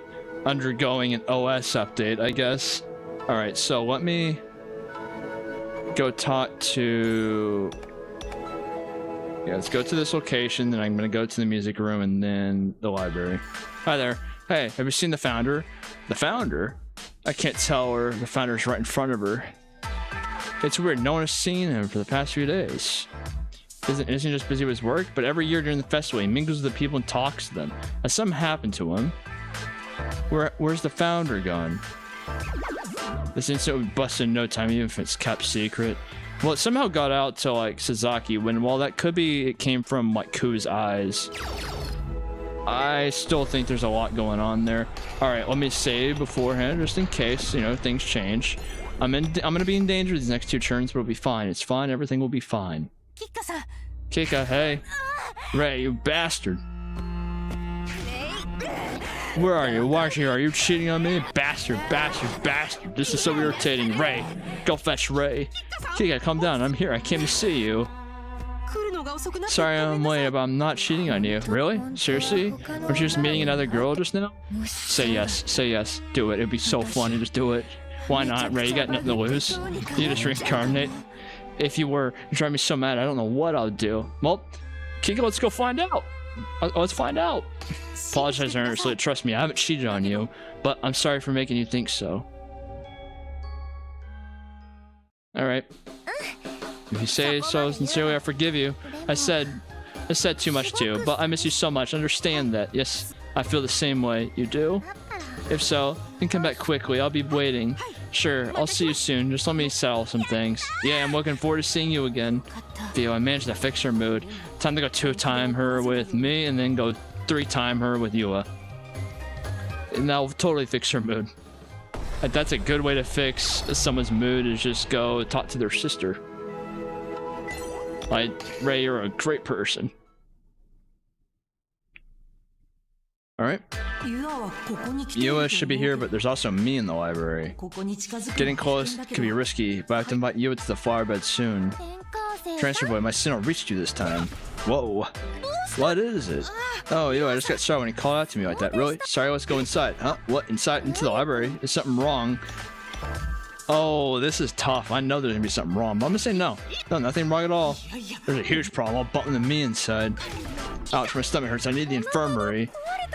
undergoing an OS update, I guess. Alright, so let me go talk to... Yeah, let's go to this location, then I'm gonna go to the music room and then the library. Hi there. Hey, have you seen the founder? The founder? I can't tell her. The founder's right in front of her. It's weird, no one has seen him for the past few days. Isn't just busy with his work, but every year during the festival he mingles with the people and talks to them. Has something happened to him? Where's the founder gone? This incident would bust in no time, even if it's kept secret. Well, it somehow got out to, like, Sasaki, when, while that could be it came from, like, Ku's eyes. I still think there's a lot going on there. Alright, let me save beforehand, just in case, you know, things change. I'm gonna be in danger these next 2 turns, but it'll be fine. It's fine, everything will be fine. Kika, hey. Ray, you bastard. Where are you? Why are you cheating on me? Bastard. This is so irritating. Ray, go fetch Ray. Kika, calm down. I'm here. I came to see you. Sorry I'm late, but I'm not cheating on you. Really? Seriously? Weren't you just meeting another girl just now? Say yes. Say yes. Do it. It'd be so fun to just do it. Why not, Ray? You got nothing to lose. You just reincarnate. If you were, you drive me so mad, I don't know what I'll do. Well, Kika, let's go find out. Let's find out. Apologize earnestly. Trust me, I haven't cheated on you, but I'm sorry for making you think so. Alright. If you say so sincerely, I forgive you. I said too much too, but I miss you so much. Understand that. Yes, I feel the same way. You do? If so, then come back quickly. I'll be waiting. Sure, I'll see you soon. Just let me settle some things. Yeah, I'm looking forward to seeing you again. Theo, I managed to fix her mood. Time to go 2-time her with me and then go 3-time her with Yua. And that'll totally fix her mood. That's a good way to fix someone's mood, is just go talk to their sister. Like, Ray, you're a great person. Alright. Yua should be here, but there's also me in the library. Getting close could be risky, but I have to invite Yua to the flower bed soon. Transfer boy, my signal reached you this time. Whoa. What is it? Oh, Yua, I just got started when he called out to me like that. Really? Sorry, let's go inside. Huh? What? Inside? Into the library? Is something wrong? Oh, this is tough. I know there's gonna be something wrong, but I'm gonna say no. No, nothing wrong at all. There's a huge problem all bumping to me inside. Ouch, my stomach hurts. I need the infirmary.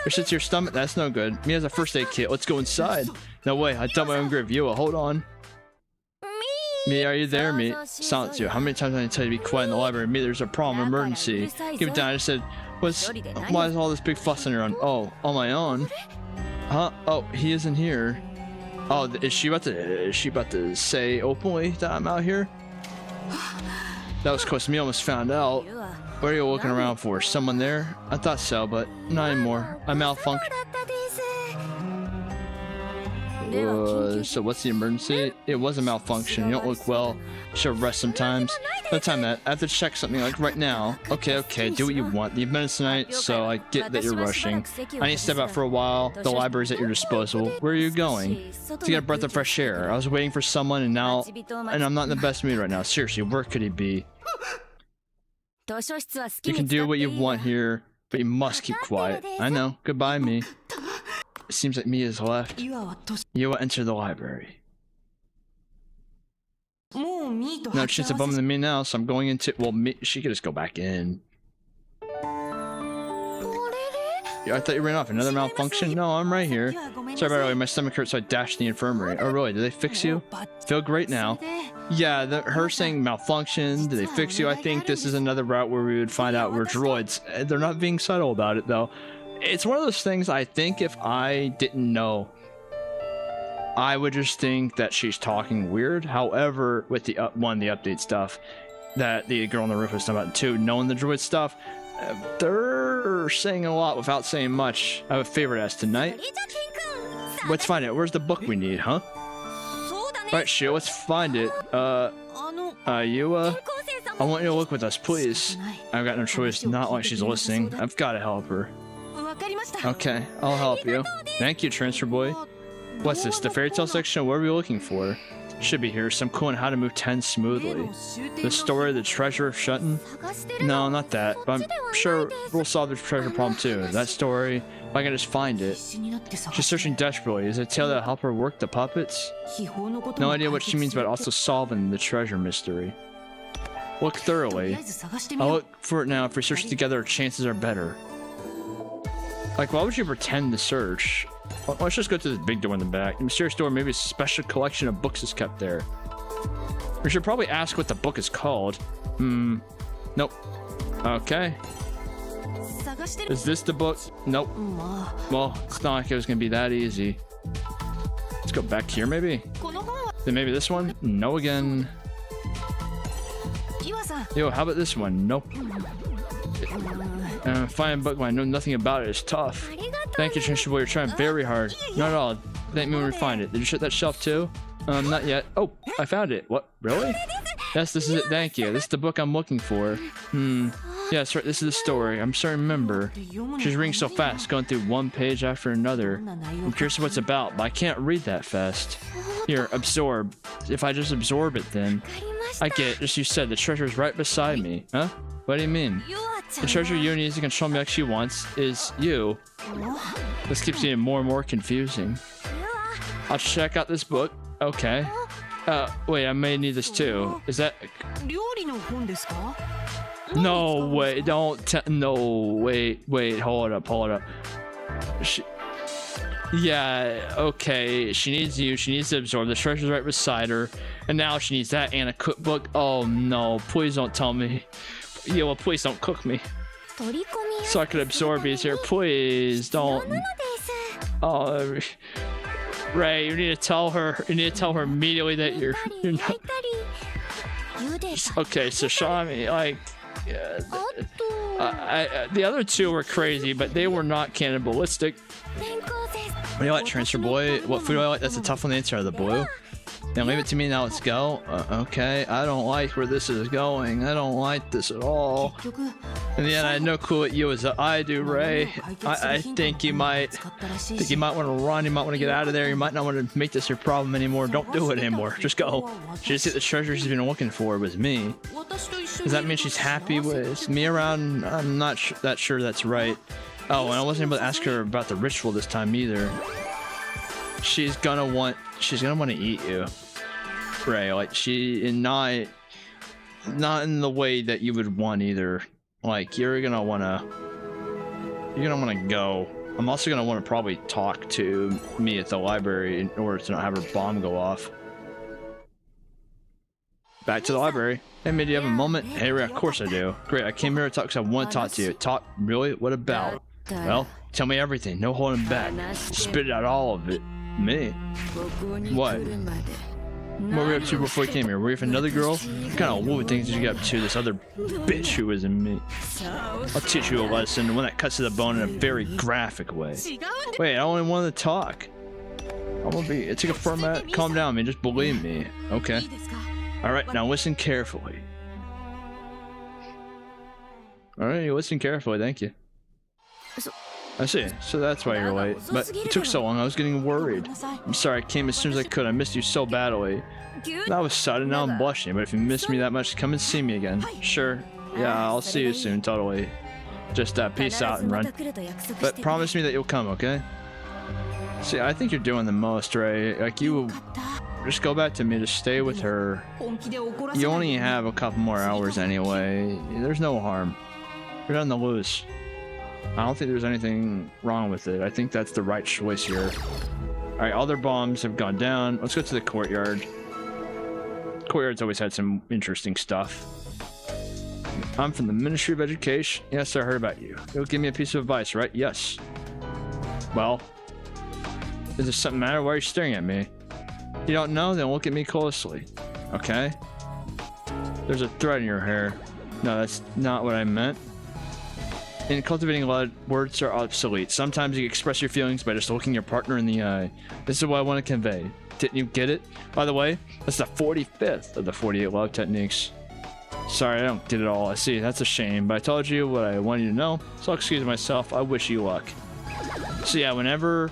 Your shit's your stomach? That's no good. Me has a first aid kit. Let's go inside. No way. I dumped my own grip. Yua, hold on. Me, are you there? Me. Silence you. How many times did I tell you to be quiet in the library? Me, there's a problem. Emergency. Give it down. I just said, why is all this big fuss on your own? Oh, on my own? Huh? Oh, he isn't here. Oh, is she about to say openly that I'm out here? That was close. Me almost found out. What are you looking around for? Someone there? I thought so, but not anymore. I malfunctioned. So what's the emergency? It was a malfunction. You don't look well. Should rest sometimes. No time that. I have to check something like right now. Okay, do what you want. You've been tonight, so I get that you're rushing. I need to step out for a while. The library's at your disposal. Where are you going? To get a breath of fresh air. I was waiting for someone and I'm not in the best mood right now. Seriously, where could he be? You can do what you want here, but you must keep quiet. I know. Goodbye, me. It seems like me has left. Yua entered the library. No chance of bumping me now, so I'm going into... Well, she could just go back in. Yeah, I thought you ran off. Another malfunction? No, I'm right here. Sorry about earlier, my stomach hurts, so I dashed to the infirmary. Oh, really? Did they fix you? Feel great now. Yeah, her saying malfunction, did they fix you? I think this is another route where we would find out we're droids. They're not being subtle about it, though. It's one of those things, I think if I didn't know, I would just think that she's talking weird. However, with the the update stuff that the girl on the roof was talking about too, knowing the droid stuff, they're saying a lot without saying much. I have a favorite as tonight. Let's find it. Where's the book we need, huh? Right, Shio, let's find it. Yua, I want you to look with us, please. I've got no choice, not like she's listening. I've got to help her. Okay, I'll help you. Thank you, transfer boy. What's this, the fairy tale section? What are we looking for? Should be here, some clue on how to move 10 smoothly. The story of the treasure of Shuten? No, not that, but I'm sure we'll solve the treasure problem too. That story, if I can just find it. She's searching desperately. Is it a tale that'll help her work the puppets? No idea what she means about also solving the treasure mystery. Look thoroughly. I'll look for it now. If we search together, our chances are better. Like, why would you pretend to search? Well, let's just go to this big door in the back. The mysterious door, maybe a special collection of books is kept there. We should probably ask what the book is called. Nope. Okay. Is this the book? Nope. Well, it's not like it was gonna be that easy. Let's go back here, maybe? Then maybe this one? No again. Yo, how about this one? Nope. Finding a book when I know nothing about it is tough. Thank you, Transfer Boy. You're trying very hard. Not at all. Thank me when we find it. Did you shut that shelf too? Not yet. Oh, I found it. What? Really? Yes, this is it. Thank you. This is the book I'm looking for. Yeah, that's right. This is the story. I'm sorry to remember. She's reading so fast, going through one page after another. I'm curious what it's about, but I can't read that fast. Here, absorb. If I just absorb it, then. I get it. Just you said, the treasure is right beside me. Huh? What do you mean? The treasure you needs to control me like she wants is you. This keeps getting more and more confusing. I'll check out this book. Okay. Wait, I may need this too. Is that... No, wait, no, wait, hold up. Yeah, okay, she needs you, she needs to absorb the treasures right beside her, and now she needs that and a cookbook. Oh no, please don't tell me. Yeah, well, please don't cook me. So I could absorb easier, please don't. Oh, Ray, you need to tell her immediately that you're not. Okay, so Shami, like, the other two were crazy, but they were not cannibalistic. What do you like, Transfer Boy? What food do I like? That's a tough one to answer. The blue. Now leave it to me. Now let's go. Okay, I don't like where this is going. I don't like this at all. In the end, I had no clue what you as I do, Ray. I think you might want to run. You might want to get out of there. You might not want to make this your problem anymore. Don't do it anymore. Just go. She just get the treasure she's been looking for was me. Does that mean she's happy with me around? I'm not that sure that's right. Oh, and I wasn't able to ask her about the ritual this time either. She's gonna want to eat you, Ray. Like not in the way that you would want either. Like you're gonna wanna go. I'm also gonna want to probably talk to me at the library in order to not have her bomb go off. Back to the library. Hey, man, do you have a moment? Hey, Ray, of course I do. Great, I came here to talk because I want to talk to you. Talk? Really? What about? Well, tell me everything. No holding back. Spit out all of it. Me? What? What were you up to before you came here? Were you with another girl? What kind of woolly things did you get up to? This other bitch who was in me. I'll teach you a lesson, one that cuts to the bone in a very graphic way. Wait, I only wanted to talk. It's like a format. Calm down, man. Just believe me. Okay. Alright, now listen carefully. Alright, you listen carefully, thank you. I see, so that's why you're late. But it took so long, I was getting worried. I'm sorry, I came as soon as I could. I missed you so badly. That was sudden, now I'm blushing. But if you miss me that much, come and see me again. Sure. Yeah, I'll see you soon, totally. Just peace out and run. But promise me that you'll come, okay? See, I think you're doing the most, Ray. Like, you... Just go back to me to stay with her. You only have a couple more hours anyway. There's no harm. You're on the loose. I don't think there's anything wrong with it. I think that's the right choice here. Alright, all their bombs have gone down. Let's go to the courtyard. Courtyard's always had some interesting stuff. I'm from the Ministry of Education. Yes, I heard about you. You'll give me a piece of advice, right? Yes. Well, is there something matter? Why are you staring at me? You don't know? Then look at me closely. Okay? There's a thread in your hair. No, that's not what I meant. In cultivating love, words are obsolete. Sometimes you express your feelings by just looking your partner in the eye. This is what I want to convey. Didn't you get it? By the way, that's the 45th of the 48 love techniques. Sorry, I don't get it all. I see. That's a shame. But I told you what I wanted you to know, so I'll excuse myself. I wish you luck. So yeah, whenever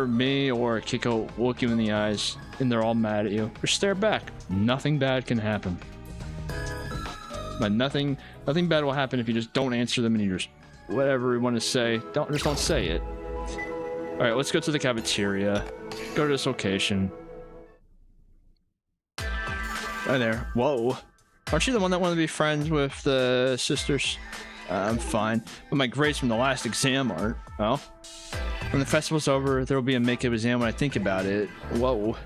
me or Kiko look you in the eyes and they're all mad at you, just stare back. Nothing bad can happen. But nothing bad will happen if you just don't answer them and you just whatever you want to say, don't say it. All right, let's go to the cafeteria. Go to this location. Right there. Whoa. Aren't you the one that wanted to be friends with the sisters? I'm fine, but my grades from the last exam aren't. Well, when the festival's over, there will be a makeup exam when I think about it. Whoa.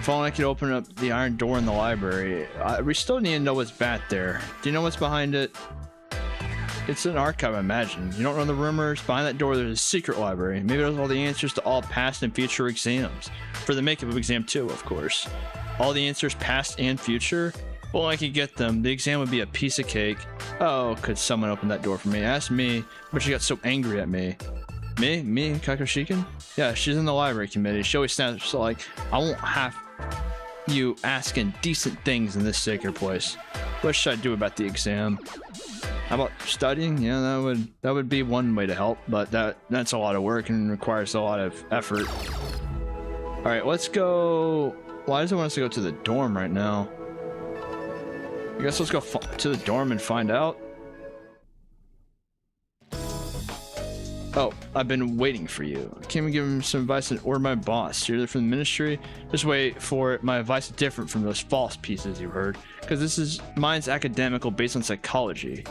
If only I could open up the iron door in the library. We still need to know what's back there. Do you know what's behind it? It's an archive, I imagine. You don't know the rumors? Behind that door, there's a secret library. Maybe there's all the answers to all past and future exams. For the makeup exam too, of course. All the answers past and future? Well, I could get them. The exam would be a piece of cake. Oh, could someone open that door for me? Ask me, but she got so angry at me. Me, Kokushikan? Yeah, she's in the library committee. She always stands so like, I won't have you asking decent things in this sacred place. What should I do about the exam? How about studying? Yeah, that would be one way to help, but that's a lot of work and requires a lot of effort. All right, let's go. Why does it want us to go to the dorm right now? I guess let's go to the dorm and find out. Oh, I've been waiting for you. I came and give him some advice and order my boss. You're from the ministry? Just wait for it. My advice is different from those false pieces you heard. Because mine's academical based on psychology.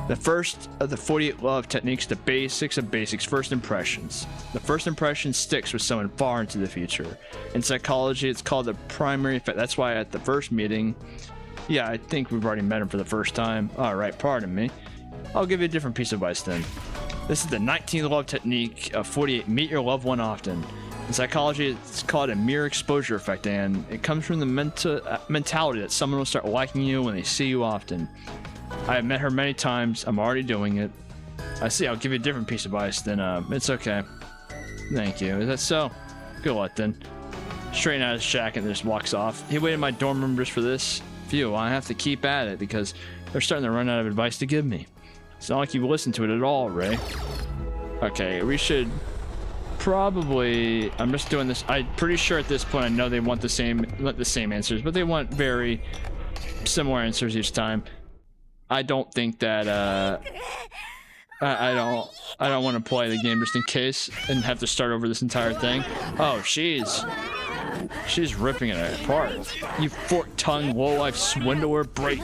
The first of the 48 love techniques, the basics of basics, first impressions. The first impression sticks with someone far into the future. In psychology, it's called the primary effect. That's why at the first meeting, yeah, I think we've already met him for the first time. All right, pardon me. I'll give you a different piece of advice then. This is the 19th love technique of 48. Meet your loved one often. In psychology, it's called a mere exposure effect, and it comes from the mentality that someone will start liking you when they see you often. I have met her many times. I'm already doing it. I see. I'll give you a different piece of advice then. It's okay. Thank you. Is that so? Good luck then. Straighten out his jacket and just walks off. He waited in my dorm room just for this. Phew, I have to keep at it because they're starting to run out of advice to give me. It's not like you listen to it at all, Ray. Okay, we should probably... I'm just doing this. I'm pretty sure at this point I know they want the same answers, but they want very similar answers each time. I don't think that I don't want to play the game just in case and have to start over this entire thing. Oh, she's ripping it apart. You fork-tongued low-life swindler. Break.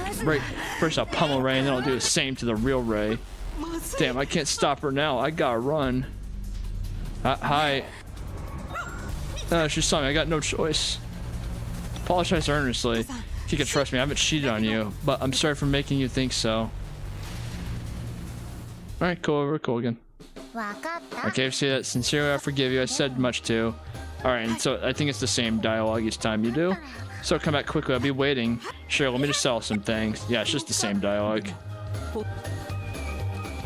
First I'll pummel Ray and then I'll do the same to the real Ray. Damn, I can't stop her now. I gotta run. Hi. She saw me. I got no choice. Apologize earnestly. You can trust me. I haven't cheated on you, but I'm sorry for making you think so. Alright, cool. We're cool again. Okay, see that. Sincerely, I forgive you. I said much too. Alright, and so I think it's the same dialogue each time you do. So come back quickly. I'll be waiting. Sure, let me just sell some things. Yeah, it's just the same dialogue.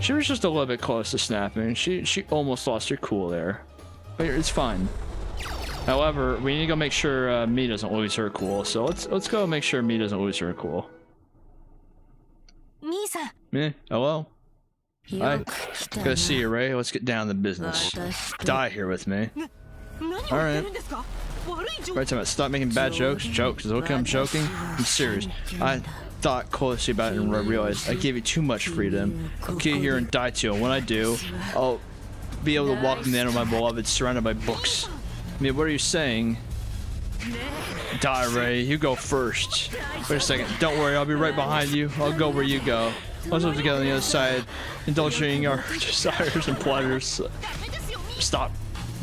She was just a little bit close to snapping. She almost lost her cool there. But it's fine. However, we need to go make sure me doesn't lose her cool. So let's go make sure me doesn't lose her cool. Me? Hello? Hi. Good to see you, Ray. Let's get down to business. Die here with me. Alright. Right time, stop making bad jokes. Jokes. Is it okay I'm joking? I'm serious. I thought closely about it and realized I gave you too much freedom. I'll kill you here and die too. And when I do, I'll be able to walk in the end of my beloved surrounded by books. I mean, what are you saying? Die, Ray. You go first. Wait a second. Don't worry. I'll be right behind you. I'll go where you go. Let's live together on the other side, indulging our desires and pleasures. Stop.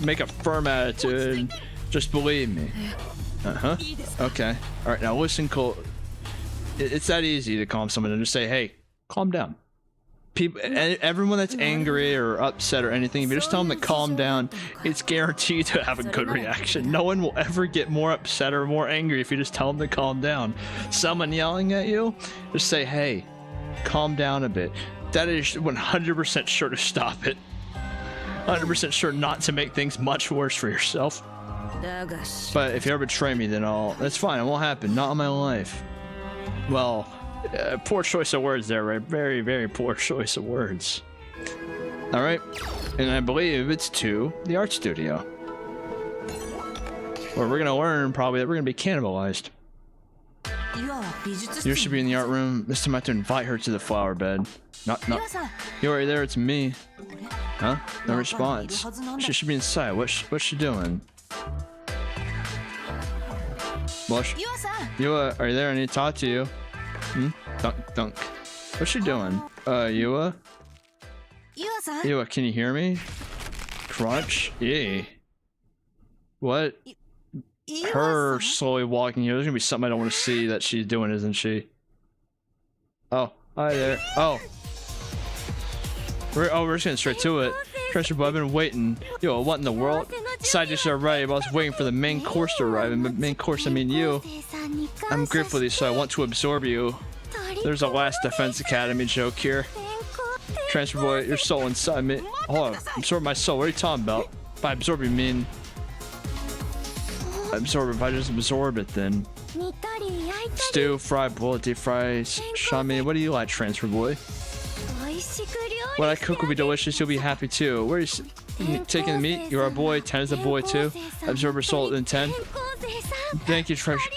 Make a firm attitude. Just believe me. Okay. All right. Now listen, Cole. It's that easy to calm someone and just say, "Hey, calm down." People, everyone that's angry or upset or anything, if you just tell them to calm down, it's guaranteed to have a good reaction. No one will ever get more upset or more angry if you just tell them to calm down. Someone yelling at you, just say, "Hey, calm down a bit." That is 100% sure to stop it. 100% sure not to make things much worse for yourself. But if you ever betray me, then that's fine. It won't happen. Not in my life. Well, poor choice of words there, right? Very, very poor choice of words. All right, and I believe it's to the art studio, where we're gonna learn probably that we're gonna be cannibalized. You should be in the art room. This time I have to invite her to the flower bed. Not. You're right there. It's me. Huh? No response. She should be inside. What's she doing? Well, Yua, are you there? I need to talk to you. Dunk. What's she doing? Yua? Yua, can you hear me? Crunch? Yeah. What? Her slowly walking here. There's gonna be something I don't want to see that she's doing, isn't she? Oh, hi there. Oh. We're just getting straight to it. Treasure boy, I've been waiting. Yo, what in the world? Side dishes are arrived. I was waiting for the main course to arrive. And the main course, I mean you. I'm grateful to you, so I want to absorb you. There's a last Defense Academy joke here. Transfer boy, your soul inside me. Hold on, absorb my soul. What are you talking about? By absorb, you mean absorb it. If I just absorb it, then stew, fry, bullet, deep fries. Shami, what do you like, transfer boy? What I cook will be delicious. You'll be happy too. Where are you taking the meat? You're a boy. 10 is a boy too. Absorb your soul in 10. Thank you, treasure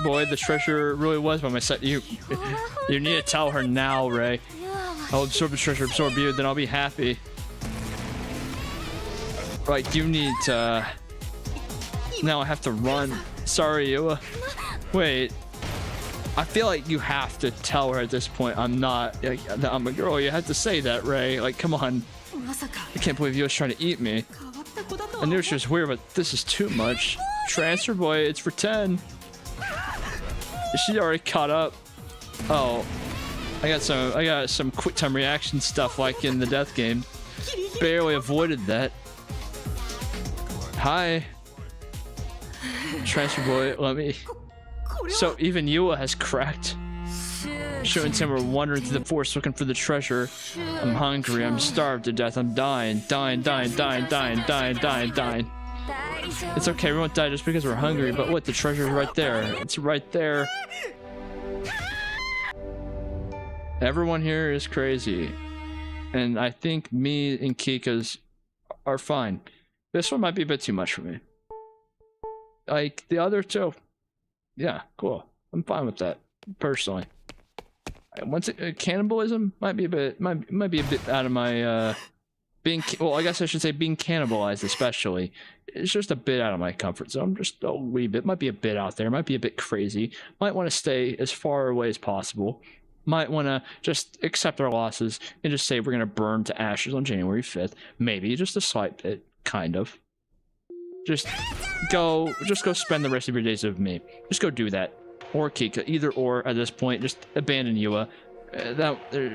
boy. The treasure really was by my side. You need to tell her now, Ray. I'll absorb the treasure, absorb you, then I'll be happy. Like, you need to... Now I have to run. Sorry, Yua. Wait. I feel like you have to tell her at this point I'm not... that I'm a girl. You had to say that, Ray. Like, come on. I can't believe Yua's trying to eat me. I knew she was weird, but this is too much. Transfer boy, it's for 10. Is she already caught up? Oh. I got some quick time reaction stuff like in the death game. Barely avoided that. Hi. Transfer boy, let me... So even Yua has cracked. Shuten and Tim were wandering through the forest looking for the treasure. I'm hungry, I'm starved to death, I'm dying. It's okay, we won't die just because we're hungry, but what, the treasure's right there. It's right there. Everyone here is crazy. And I think me and Kika's are fine. This one might be a bit too much for me. Like, the other two. Yeah, cool. I'm fine with that, personally. Once cannibalism might be a bit out of my well, I guess I should say being cannibalized especially. It's just a bit out of my comfort zone. Just a wee bit. Might be a bit out there. Might be a bit crazy. Might want to stay as far away as possible. Might want to just accept our losses and just say we're gonna burn to ashes on January 5th. Maybe just a slight bit, kind of. Just go spend the rest of your days with me. Just go do that. Or Kika, either or at this point. Just abandon Yua.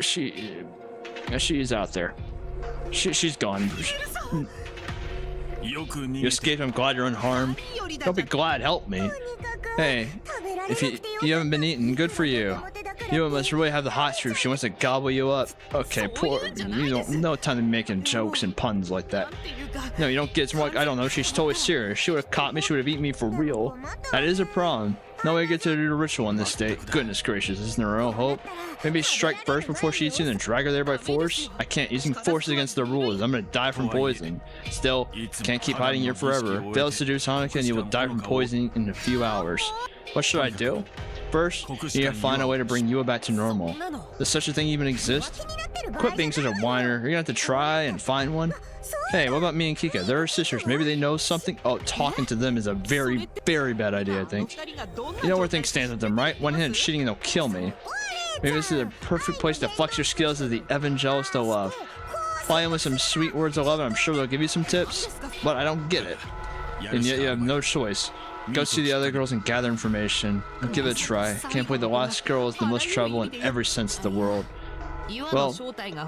She is out there. She's gone. You escaped. I'm glad you're unharmed. Don't be glad. Help me. Hey, if you haven't been eaten, good for you. Yua must really have the hot truth. She wants to gobble you up. Okay, poor. You don't no time to be making jokes and puns like that. No, you don't get some. I don't know. She's totally serious. She would have caught me. She would have eaten me for real. That is a problem. No way to get to do the ritual in this state. Goodness gracious, isn't there no hope? Maybe strike first before she eats you, then drag her there by force? I can't. Using force against the rules. I'm gonna die from poisoning. Still, can't keep hiding here forever. Fail to seduce Honoka and you will die from poisoning in a few hours. What should I do? First, you gotta find a way to bring Yua back to normal. Does such a thing even exist? Quit being such a whiner. You're gonna have to try and find one. Hey, what about me and Kika? They're sisters. Maybe they know something? Oh, talking to them is a very, very bad idea, I think. You know where things stand with them, right? One hit and cheating and they'll kill me. Maybe this is a perfect place to flex your skills as the evangelist of love. Fly in with some sweet words of love and I'm sure they'll give you some tips. But I don't get it. And yet you have no choice. Go see the other girls and gather information. Give it a try. Can't believe the last girl is the most trouble in every sense of the world. Well,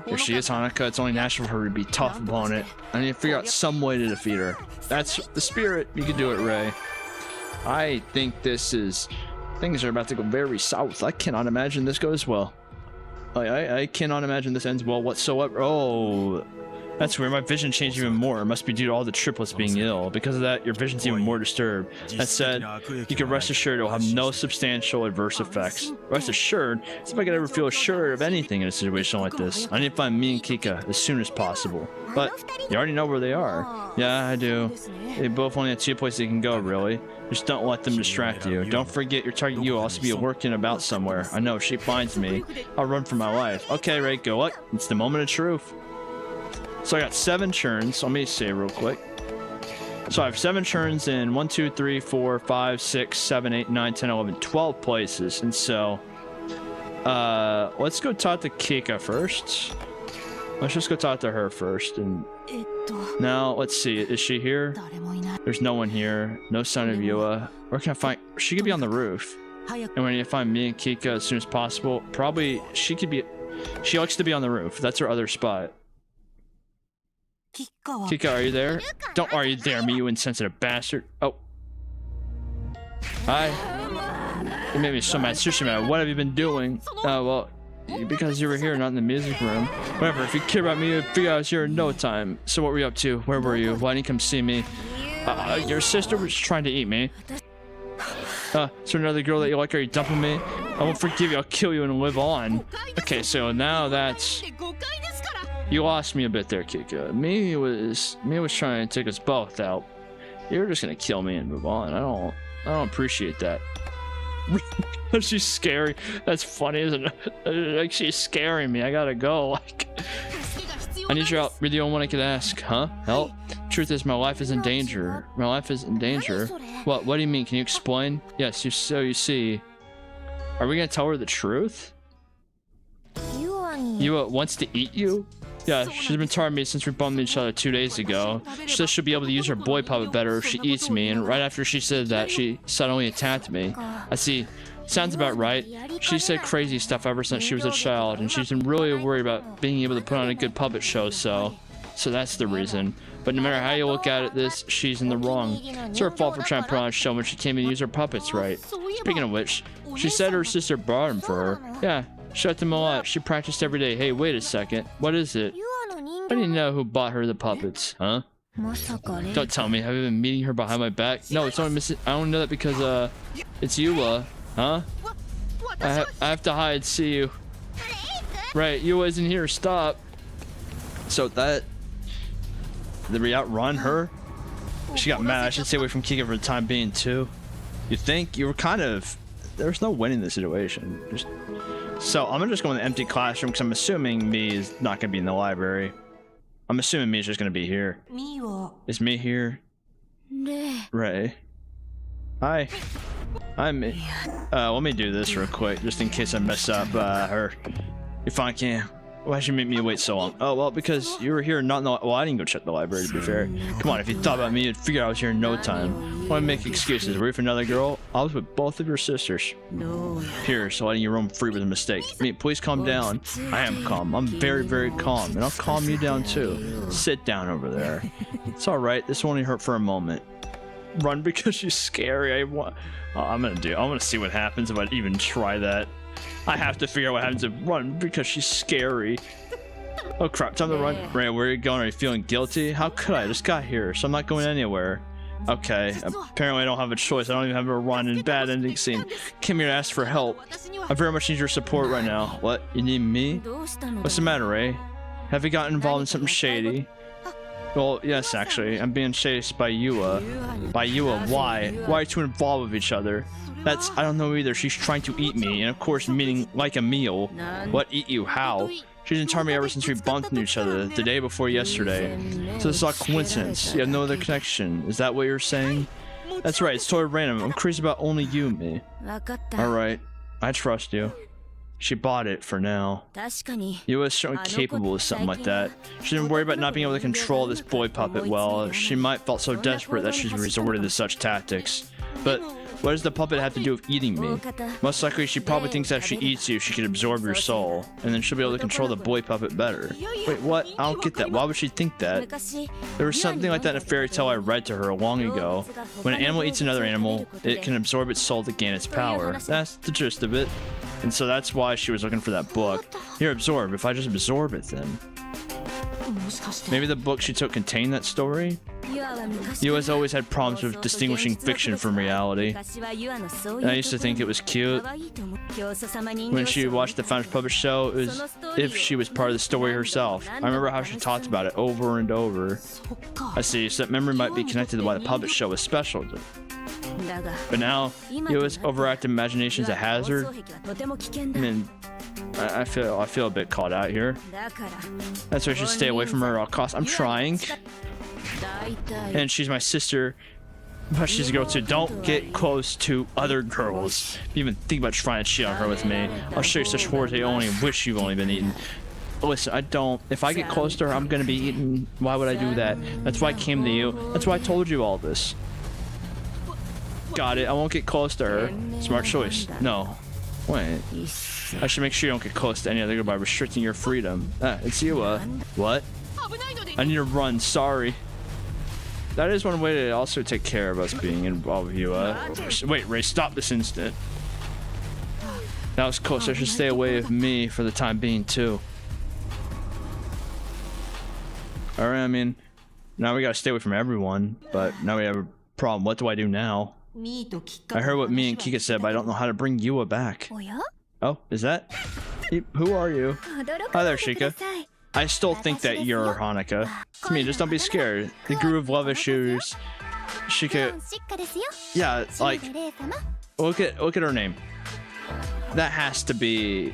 if she is Honoka, it's only natural for her to be tough upon it. I need to figure out some way to defeat her. That's the spirit. You can do it, Ray. I think things are about to go very south. I cannot imagine this goes well. I cannot imagine this ends well whatsoever. Oh, that's weird. My vision changed even more. It must be due to all the triplets being ill. Because of that, your vision's even more disturbed. That said, you can rest assured it will have no substantial adverse effects. Rest assured? It's if I could ever feel assured of anything in a situation like this. I need to find me and Kika as soon as possible. But you already know where they are. Yeah, I do. They both only have 2 places they can go, really. Just don't let them distract you. Don't forget your target you will also be working about somewhere. I know, if she finds me, I'll run for my life. Okay, Ray, go up. It's the moment of truth. So I got 7 churns. Let me see real quick. So I have 7 churns in 1, 2, 3, 4, 5, 6, 7, 8, 9, 10, 11, 12 places. And so, let's go talk to Kika first. Let's just go talk to her first. And now, let's see. Is she here? There's no one here. No sign of Yua. Where can I find? She could be on the roof. And we need to find me and Kika as soon as possible. Probably, she could be... She likes to be on the roof. That's her other spot. Kika, are you there? Don't are you dare me, you insensitive bastard. Oh. Hi. You made me so mad. Sushi man, what have you been doing? Well, because you were here, not in the music room. Whatever, if you care about me, you'd figure I was here in no time. So what were you up to? Where were you? Why didn't you come see me? Your sister was trying to eat me. Is there another girl that you like? Are you dumping me? I won't forgive you. I'll kill you and live on. Okay, so now that's... You lost me a bit there, Kika. Me was trying to take us both out. You're just gonna kill me and move on. I don't appreciate that. She's scary. That's funny, isn't it? Like, she's scaring me. I gotta go. Like, I need your help. You're the only one I could ask. Huh? Help? Truth is, my life is in danger. My life is in danger. What do you mean? Can you explain? Yes, you see. Are we gonna tell her the truth? Yua wants to eat you? Yeah, she's been targeting me since we bumped each other 2 days ago. She says she'll be able to use her boy puppet better if she eats me, and right after she said that, she suddenly attacked me. I see. Sounds about right. She said crazy stuff ever since she was a child, and she's been really worried about being able to put on a good puppet show, so that's the reason. But no matter how you look at it, she's in the wrong. It's her fault for trying to put on a show when she can't even use her puppets right. Speaking of which, she said her sister brought them for her. Yeah, shut them a lot. She practiced every day. Hey, wait a second. What is it? I didn't know who bought her the puppets, huh? Don't tell me. Have you been meeting her behind my back? No, it's only I only know that because it's Yua. Huh? I have to hide. See you. Right, Yua isn't here. Stop. So did we outrun her? She got mad. I should stay away from Kika for the time being too. You think? You were kind of... There's no winning the situation. So I'm gonna just go in the empty classroom because I'm assuming me is not gonna be in the library. I'm assuming me is just gonna be here. Is me here? Ray. Hi. I'm let me do this real quick just in case I mess up her. If I can. Why'd you make me wait so long? Oh, well, because you were here not in the... Well, I didn't go check the library, to be fair. Come on, if you thought about me, you'd figure I was here in no time. Why make excuses? Were you for another girl? I was with both of your sisters. Here, so letting you roam free was a mistake. Please calm down. I am calm. I'm very, very calm. And I'll calm you down, too. Sit down over there. It's alright. This will only hurt for a moment. Run because she's scary. I'm gonna see what happens if I even try that. I have to figure out what happens if run because she's scary. Oh crap, time to run. Ray, where are you going? Are you feeling guilty? How could I? Just got here, so I'm not going anywhere. Okay, apparently I don't have a choice. I don't even have a run and bad ending scene. Came here to ask for help. I very much need your support right now. What? You need me? What's the matter, Ray? Have you gotten involved in something shady? Well, yes, actually. I'm being chased by Yua. By Yua, why? Why are you two involved with each other? I don't know either. She's trying to eat me, and of course, meaning like a meal. What, eat you? How? She's been targeting me ever since we bumped into each other the day before yesterday. So this is all coincidence. You have no other connection. Is that what you're saying? That's right. It's totally random. I'm crazy about only you, me. Alright. I trust you. She bought it for now. Yua is certainly capable of something like that. She's been worried about not being able to control this boy puppet well. She might felt so desperate that she's resorted to such tactics. But what does the puppet have to do with eating me? Most likely she probably thinks that if she eats you, she can absorb your soul. And then she'll be able to control the boy puppet better. Wait, what? I don't get that. Why would she think that? There was something like that in a fairy tale I read to her long ago. When an animal eats another animal, it can absorb its soul to gain its power. That's the gist of it. And so that's why she was looking for that book. Here, absorb. If I just absorb it, then. Maybe the book she took contained that story? Yua's always had problems with distinguishing fiction from reality. And I used to think it was cute. When she watched the Founder's Puppet Show, it was if she was part of the story herself. I remember how she talked about it over and over. I see, so that memory might be connected to why the puppet show was special. But now, Yua's overactive imagination is a hazard. I mean, I feel a bit caught out here. That's why I should stay away from her at all costs. I'm trying. And she's my sister, but she's a girl too. Don't get close to other girls. If you even think about trying to cheat on her with me, I'll show you such horrors that you only wish you've only been eaten. Listen, I don't. If I get close to her, I'm gonna be eaten. Why would I do that? That's why I came to you. That's why I told you all this. Got it. I won't get close to her. Smart choice. No. Wait. I should make sure you don't get close to any other girl by restricting your freedom. It's you, what? I need to run. Sorry. That is one way to also take care of us being involved with you. Wait, Ray, stop this instant. That was close. I should stay away with me for the time being, too. Alright, I mean, now we gotta stay away from everyone, but now we have a problem. What do I do now? I heard what me and Kika said, but I don't know how to bring Yua back. Oh, is that? Who are you? Hi there, Shika. I still think that you're Honoka. It's me, just don't be scared. The Guru of Love Issues. Shika. Yeah, like, look at her name. That has to be...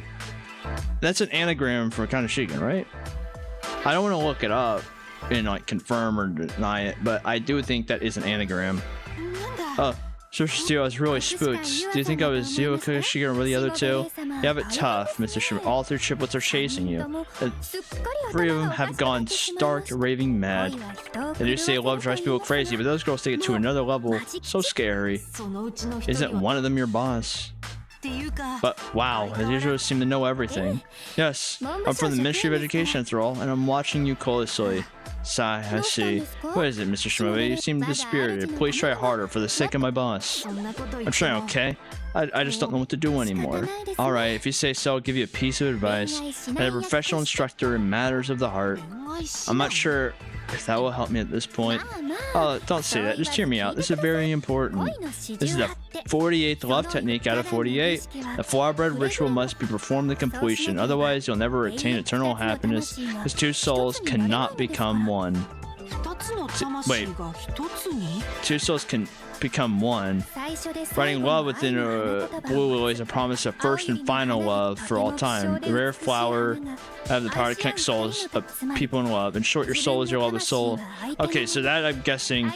That's an anagram for Kokushikan, right? I don't want to look it up and like confirm or deny it, but I do think that is an anagram. Oh, Social Steel, I was really spooked. Do you think I was you, Kokushikan, or the other two? You have it tough, Mr. Shima. All three triplets are chasing you. The three of them have gone stark raving mad. They do say love drives people crazy, but those girls take it to another level. So scary. Isn't one of them your boss? But wow, as usual, seem to know everything. Yes, I'm from the Ministry of Education after all, and I'm watching you closely. Sigh, I see. What is it, Mr. Shimobe? You seem dispirited. Please try harder for the sake of my boss. I'm trying, okay? I just don't know what to do anymore. Alright, if you say so, I'll give you a piece of advice. I'm a professional instructor in matters of the heart. I'm not sure if that will help me at this point. Oh, don't say that. Just hear me out. This is very important. This is the 48th love technique out of 48. The flower bread ritual must be performed to completion. Otherwise, you'll never attain eternal happiness, as two souls cannot become one. Wait. Two souls can become one. Writing love within a blue lily is a promise of first and final love for all time. The rare flower have the power to connect souls of people in love. In short, your soul is your love of soul. Okay, so that I'm guessing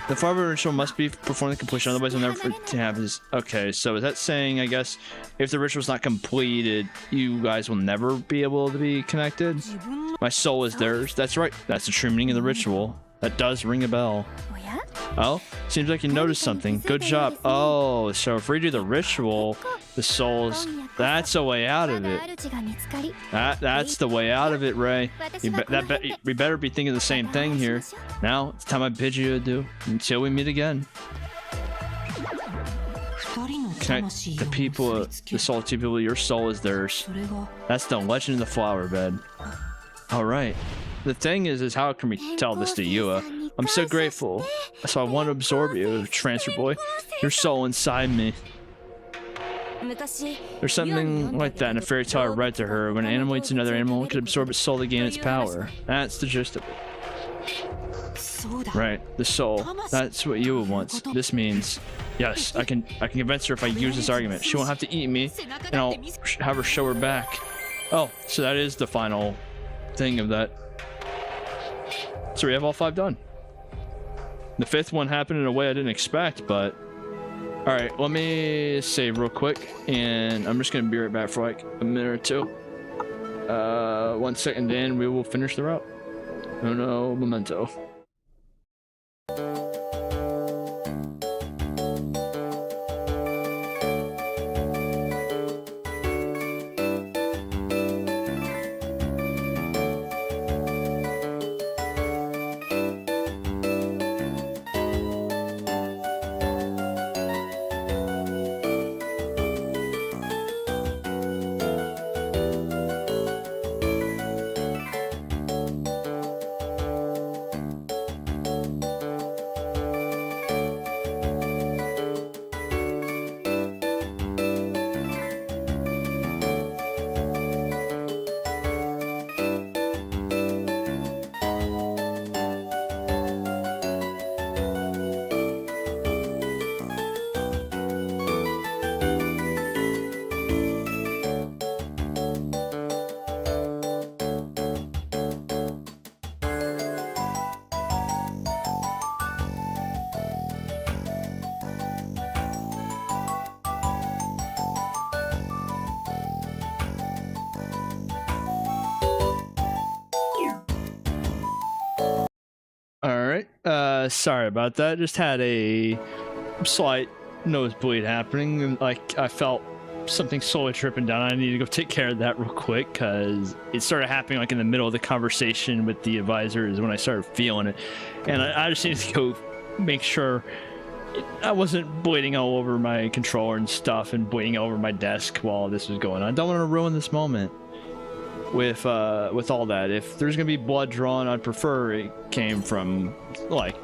the flower ritual must be performed to completion, otherwise you'll never have this. Okay, so is that saying, I guess, if the ritual's not completed, you guys will never be able to be connected? My soul is theirs. That's right. That's the true meaning of the ritual. That does ring a bell. Oh, seems like you noticed something. Good job. Oh, so if we do the ritual, the souls, that's a way out of it. That's the way out of it, Ray. We better be thinking the same thing here. Now, it's time I bid you adieu until we meet again. Connect the people, the soul to people, your soul is theirs. That's the legend of the flower bed. Alright. The thing is how can we tell this to Yua? I'm so grateful. So I want to absorb you, transfer boy. Your soul inside me. There's something like that in a fairy tale I read to her. When an animal eats another animal, it can absorb its soul to gain its power. That's the gist of it. Right, the soul. That's what Yua wants. This means, yes, I can convince her if I use this argument. She won't have to eat me, and I'll have her show her back. Oh, so that is the final thing of that. So we have all 5 done. The 5th one happened in a way I didn't expect, but all right, let me save real quick, and I'm just gonna be right back for like a minute or two. 1 second in, we will finish the route. Oh no, memento. Sorry about that. Just had a slight nosebleed happening, and like I felt something slowly tripping down. I need to go take care of that real quick because it started happening like in the middle of the conversation with the advisor is when I started feeling it, and I just needed to go make sure I wasn't bleeding all over my controller and stuff and bleeding all over my desk while this was going on. I don't want to ruin this moment with all that. If there's gonna be blood drawn, I'd prefer it came from like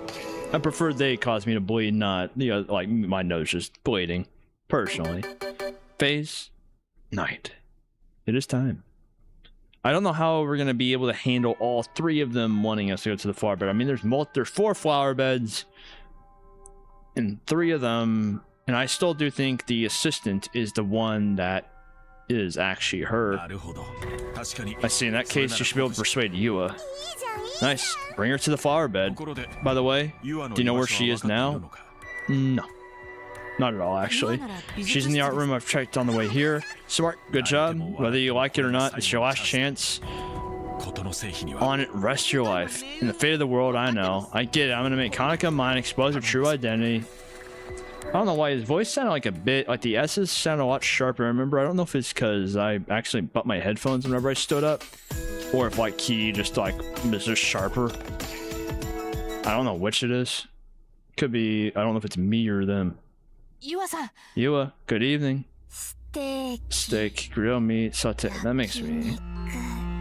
I prefer they caused me to bleed, not like my nose just bleeding. Personally, phase night. It is time. I don't know how we're gonna be able to handle all 3 of them wanting us to go to the flower bed. I mean, there's 4 flower beds, and 3 of them, and I still do think the assistant is the one that is actually her. I see. In that case, you should be able to persuade Yua. Nice. Bring her to the flower bed. By the way, do you know where she is now? No. Not at all, actually. She's in the art room. I've checked on the way here. Smart. Good job. Whether you like it or not, it's your last chance. On it, rest your life. In the fate of the world, I know. I get it. I'm gonna make Honoka mine, expose her true identity. I don't know why his voice sounded like a bit, like the S's sounded a lot sharper. I remember, I don't know if it's because I actually butt my headphones whenever I stood up, or if like key just like is just sharper. I don't know which it is. Could be, I don't know if it's me or them. Yua, good evening. Steak, grilled meat, saute. That makes me...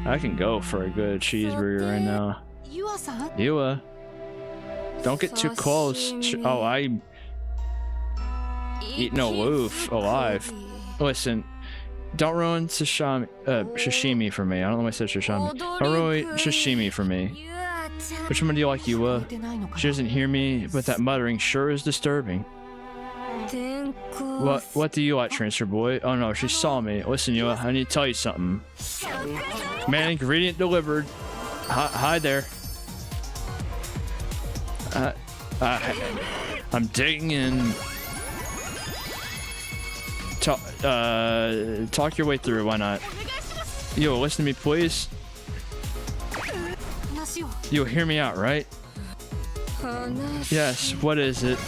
I can go for a good cheeseburger right now. Yua, don't get too close. Oh, I eat no woof alive. Listen, don't ruin sashimi for me. I don't know why I said sashimi. Don't ruin sashimi for me. Which one do you like, Yua? She doesn't hear me, but that muttering sure is disturbing. What do you like, transfer boy? Oh no, she saw me. Listen, Yua, I need to tell you something. Man, ingredient delivered. Hi there. I'm digging in. Talk your way through. Why not? Yo, listen to me, please. You'll hear me out, right? Yes. What is it?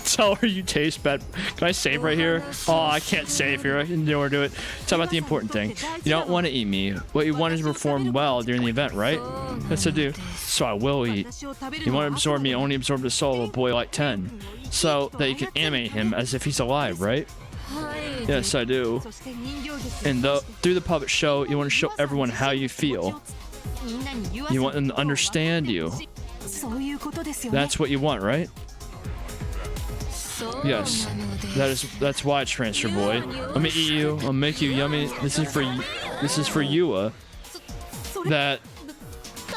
Tell her you taste bad. Can I save right here? Oh, I can't save here. I can do it. Tell about the important thing. You don't want to eat me. What you want is to perform well during the event, right? Yes, I do. So I will eat. You want to absorb me, only absorb the soul of a boy like 10. So that you can animate him as if he's alive, right? Yes, I do. And through the puppet show, you want to show everyone how you feel. You want them to understand you. That's what you want, right? Yes, that's why, transfer boy. Let me eat you. I'll make you yummy. This is for Yua.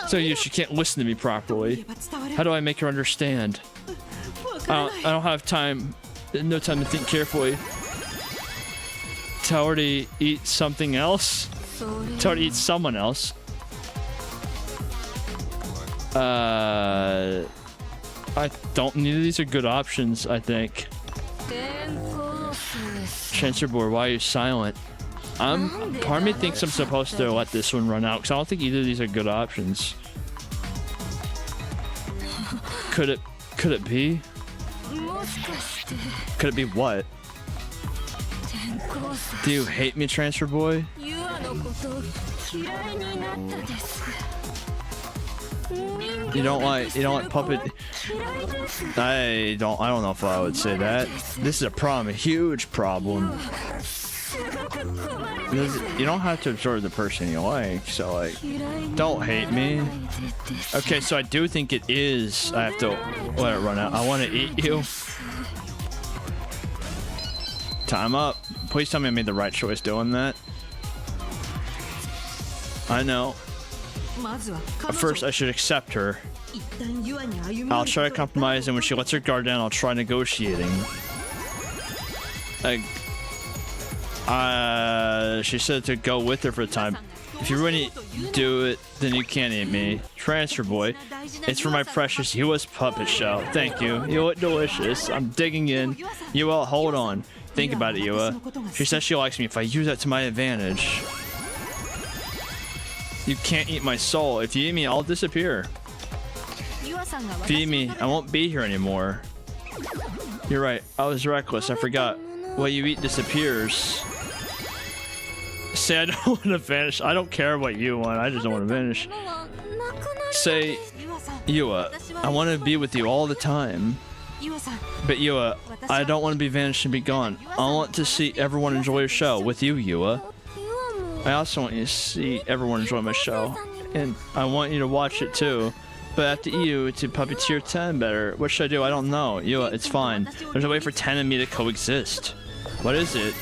So she can't listen to me properly. How do I make her understand? I don't have time. No time to think carefully. Tell her to eat something else. Tell her to eat someone else. I don't. Neither of these are good options, I think. Transfer board, why are you silent? Part of me thinks I'm supposed to let this one run out because I don't think either of these are good options. Could it be? Could it be what? Do you hate me, transfer boy? You don't like puppet. I don't know if I would say that. This is a problem, a huge problem. You don't have to absorb the person you like, so like, don't hate me. Okay, so I do think it is. I have to let it run out. I want to eat you. Time up. Please tell me I made the right choice doing that. I know. First, I should accept her. I'll try to compromise, and when she lets her guard down, I'll try negotiating. She said to go with her for a time. If you really do it, then you can't eat me. Transfer boy. It's for my precious Yua's puppet show. Thank you. You look delicious. I'm digging in. Yua, hold on. Think about it, Yua. She says she likes me if I use that to my advantage. You can't eat my soul. If you eat me, I'll disappear. If you eat me, I won't be here anymore. You're right. I was reckless. I forgot. What you eat disappears. Say I don't want to vanish. I don't care what you want. I just don't want to vanish. Say, Yua, I want to be with you all the time. But Yua, I don't want to be vanished and be gone. I want to see everyone enjoy your show with you, Yua. I also want you to see everyone enjoy my show, and I want you to watch it too. But I have to eat you to puppeteer 10 better. What should I do? I don't know. Yua, it's fine. There's a way for 10 and me to coexist. What is it?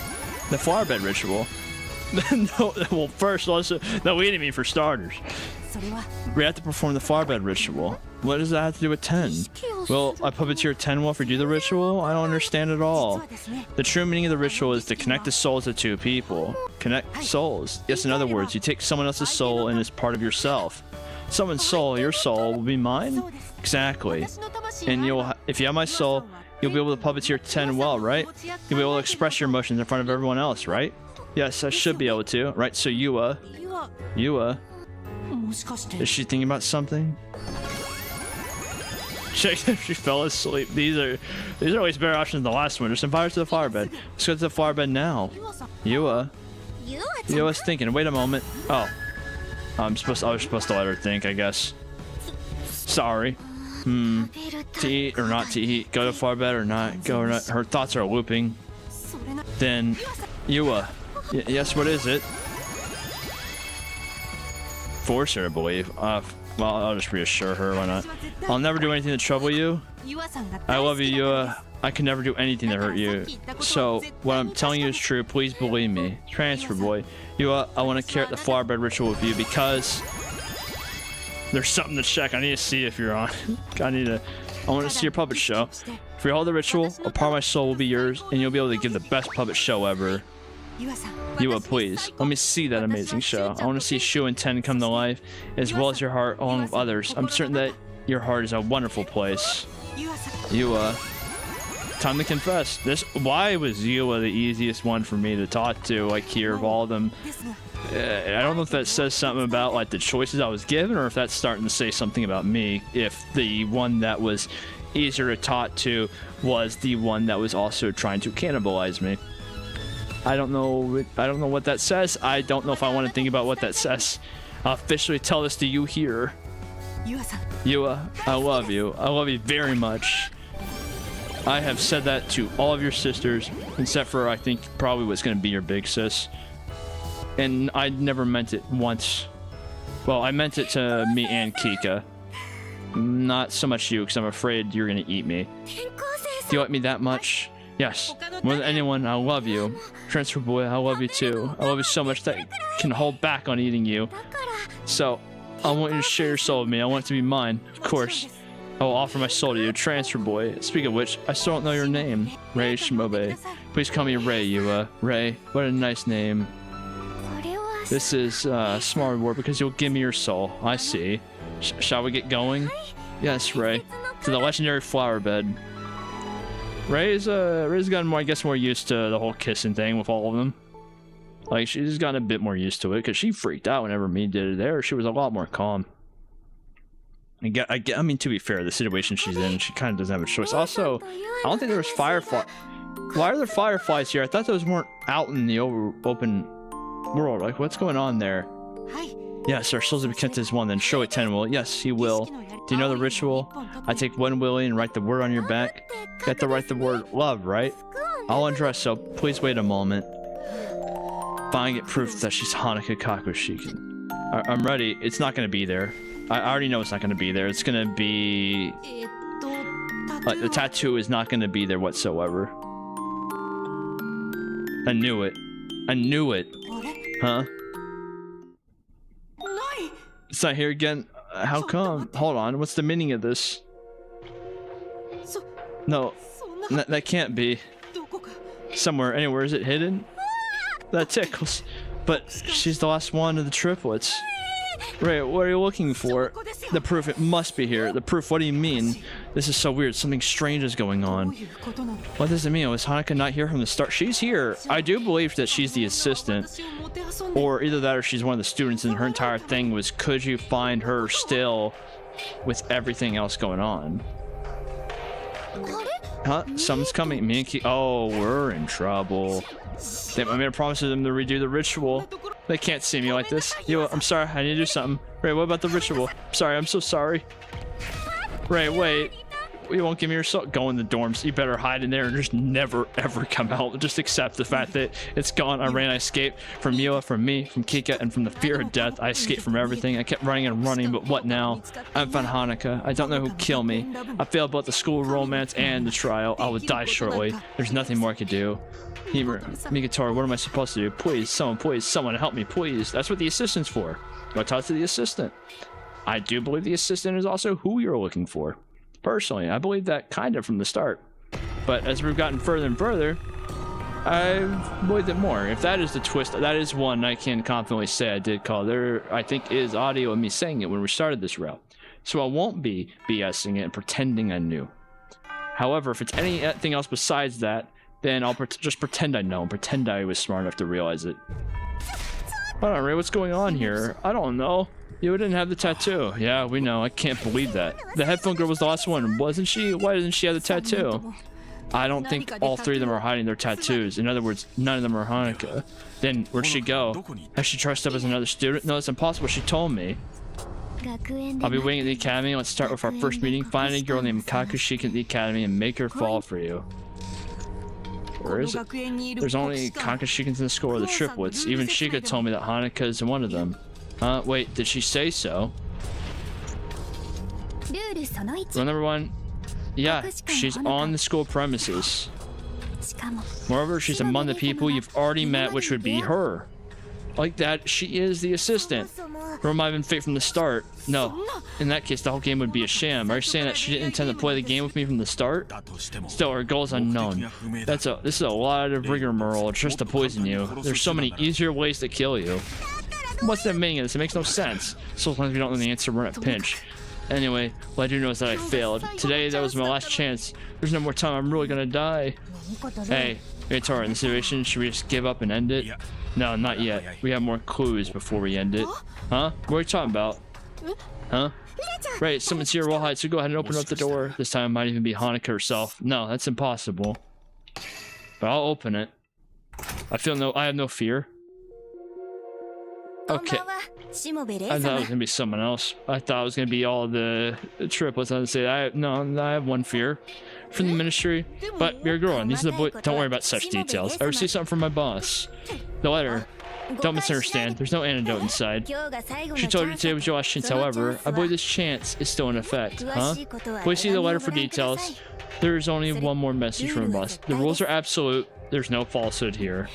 The flower bed ritual. No, well, first, no eating me for starters. We have to perform the flower bed ritual. What does that have to do with 10? Will I puppeteer 10 while we do the ritual? I don't understand at all. The true meaning of the ritual is to connect the souls of two people. Connect souls. Yes, in other words, you take someone else's soul and it's part of yourself. Someone's soul, your soul, will be mine? Exactly. And if you have my soul, you'll be able to puppeteer 10 well, right? You'll be able to express your emotions in front of everyone else, right? Yes, I should be able to. Right, so Yua. Is she thinking about something? Check if she fell asleep. These are always better options than the last one. Just invite her to the flower bed. Let's go to the flower bed now. Yua's thinking. Wait a moment. Oh. I was supposed to let her think, I guess. Sorry. To eat or not to eat. Go to the flower bed or not. Go or not. Her thoughts are looping. Then, Yua. Yes, what is it? Force her to believe. Well, I'll just reassure her. Why not? I'll never do anything to trouble you. I love you, Yua. I can never do anything to hurt you. So, what I'm telling you is true. Please believe me. Transfer boy. Yua, I want to carry out the flower bed ritual with you because there's something to check. I need to see if you're on. I want to see your puppet show. If we hold the ritual, a part of my soul will be yours, and you'll be able to give the best puppet show ever. Yua, please, let me see that amazing show. I want to see Shu and Ten come to life, as well as your heart, along with others. I'm certain that your heart is a wonderful place. Yua, time to confess. Why was Yua the easiest one for me to talk to, like, here of all of them? I don't know if that says something about, like, the choices I was given, or if that's starting to say something about me, if the one that was easier to talk to was the one that was also trying to cannibalize me. I don't know what that says. I don't know if I want to think about what that says. I'll officially tell this to you here. Yua, I love you. I love you very much. I have said that to all of your sisters, except for, I think, probably what's going to be your big sis. And I never meant it once. Well, I meant it to me and Kika. Not so much you, because I'm afraid you're going to eat me. Do you like me that much? Yes. More than anyone, I love you. Transfer boy, I love you too. I love you so much that I can hold back on eating you. So, I want you to share your soul with me. I want it to be mine. Of course. I will offer my soul to you, Transfer boy. Speaking of which, I still don't know your name. Rei Shimobe. Please call me Rei, Yua. Rei, what a nice name. This is a small reward because you'll give me your soul. I see. Shall we get going? Yes, Rei. To the legendary flower bed. Ray's gotten more, I guess, more used to the whole kissing thing with all of them. Like, she's gotten a bit more used to it, because she freaked out whenever me did it there. She was a lot more calm. I mean, to be fair, the situation she's in, she kind of doesn't have a choice. Also, I don't think there was firefly. Why are there fireflies here? I thought those weren't out in the open world. Like, what's going on there? Yes, our souls will be kept as one, then show it 10 will. Yes, he will. Do you know the ritual? I take one willy and write the word on your back. You have to write the word love, right? I'll undress, so please wait a moment. Fine, get proof that she's Honoka Kokushikan. I'm ready. It's not going to be there. I already know it's not going to be there. It's going to be... like, the tattoo is not going to be there whatsoever. I knew it. I knew it. Huh? It's not here again. How come? Hold on. What's the meaning of this? No. That can't be. Somewhere. Anywhere. Is it hidden? That tickles. But she's the last one of the triplets. Right, what are you looking for? The proof, it must be here. The proof, what do you mean? This is so weird, something strange is going on. What does it mean? Was Honoka not here from the start? She's here. I do believe that she's the assistant. Or either that or she's one of the students, and her entire thing was, could you find her still with everything else going on? Huh? Someone's coming. Me and Ki— oh, we're in trouble. I made a promise to them to redo the ritual. They can't see me like this. Yo, I'm sorry. I need to do something. Ray, what about the ritual? Sorry, I'm so sorry. Ray, wait. You won't give me your soul. Go in the dorms. You better hide in there and just never ever come out. Just accept the fact that it's gone. I escaped from Miwa, from me, from Kika, and from the fear of death. I escaped from everything. I kept running and running, but what now? I found Honoka. I don't know who killed me. I failed both the school romance and the trial. I will die shortly. There's nothing more I could do. Migatora, what am I supposed to do? Please, someone help me, please. That's what the assistant's for. Go talk to the assistant. I do believe the assistant is also who you're looking for. Personally, I believe that kind of from the start. But as we've gotten further and further, I believe it more. If that is the twist, that is one I can confidently say I did call. There, I think, is audio of me saying it when we started this route. So I won't be BSing it and pretending I knew. However, if it's anything else besides that, then I'll just pretend I know and pretend I was smart enough to realize it. Hold on, Ray, what's going on here? I don't know. You didn't have the tattoo. Yeah, we know. I can't believe that. The headphone girl was the last one, wasn't she? Why doesn't she have the tattoo? I don't think all three of them are hiding their tattoos. In other words, none of them are Honoka. Then, where'd she go? Has she dressed up as another student? No, it's impossible. She told me. I'll be waiting at the academy. Let's start with our first meeting. Find a girl named Kokushikan at the academy and make her fall for you. Where is it? There's only Kokushikans in the school, or the triplets. Even Shika told me that Honoka is one of them. Wait, did she say so? Rule number 1. Yeah, she's on the school premises. Moreover, she's among the people you've already met, which would be her. Like that, she is the assistant. Or might have been fake from the start. No, in that case, the whole game would be a sham. Are you saying that she didn't intend to play the game with me from the start? Still, her goal is unknown. This is a lot of rigmarole just to poison you. There's so many easier ways to kill you. What's the meaning of this? It makes no sense. So long as we don't know the answer, we're at a pinch. Anyway, what I do know is that I failed. Today, that was my last chance. There's no more time. I'm really gonna die. Hey, Migatora, in this situation, should we just give up and end it? No, not yet. We have more clues before we end it. Huh? What are you talking about? Huh? Right, someone's here. We'll hide, so go ahead and open up the door. This time it might even be Honoka herself. No, that's impossible. But I'll open it. I have no fear. Okay. I thought it was gonna be someone else. I thought it was gonna be all the triplets. I would say I have one fear from the ministry. But you're a girl, and these are the boys. Don't worry about such details. I received something from my boss. The letter. Don't misunderstand. There's no antidote inside. She told you today was your last chance. However, I believe this chance is still in effect. Huh? Please see the letter for details. There is only one more message from my boss. The rules are absolute. There's no falsehood here.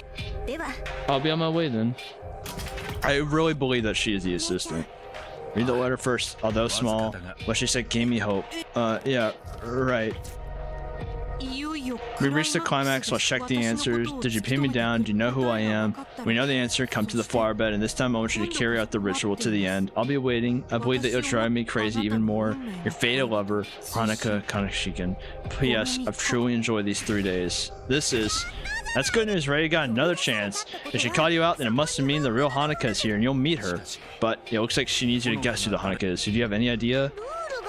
I'll be on my way then. I really believe that she is the assistant. Read the letter first, although small. What she said gave me hope. Yeah, right. We reached the climax. Let's check the answers. Did you pin me down? Do you know who I am? We know the answer. Come to the flower bed, and this time I want you to carry out the ritual to the end. I'll be waiting. I believe that you'll drive me crazy even more. Your fated lover, Honoka Kokushikan. P.S. I've truly enjoyed these 3 days. That's good news, Ray. You got another chance. If she called you out, then it must mean the real Honoka is here, and you'll meet her. But it looks like she needs you to guess who the Honoka is. So do you have any idea?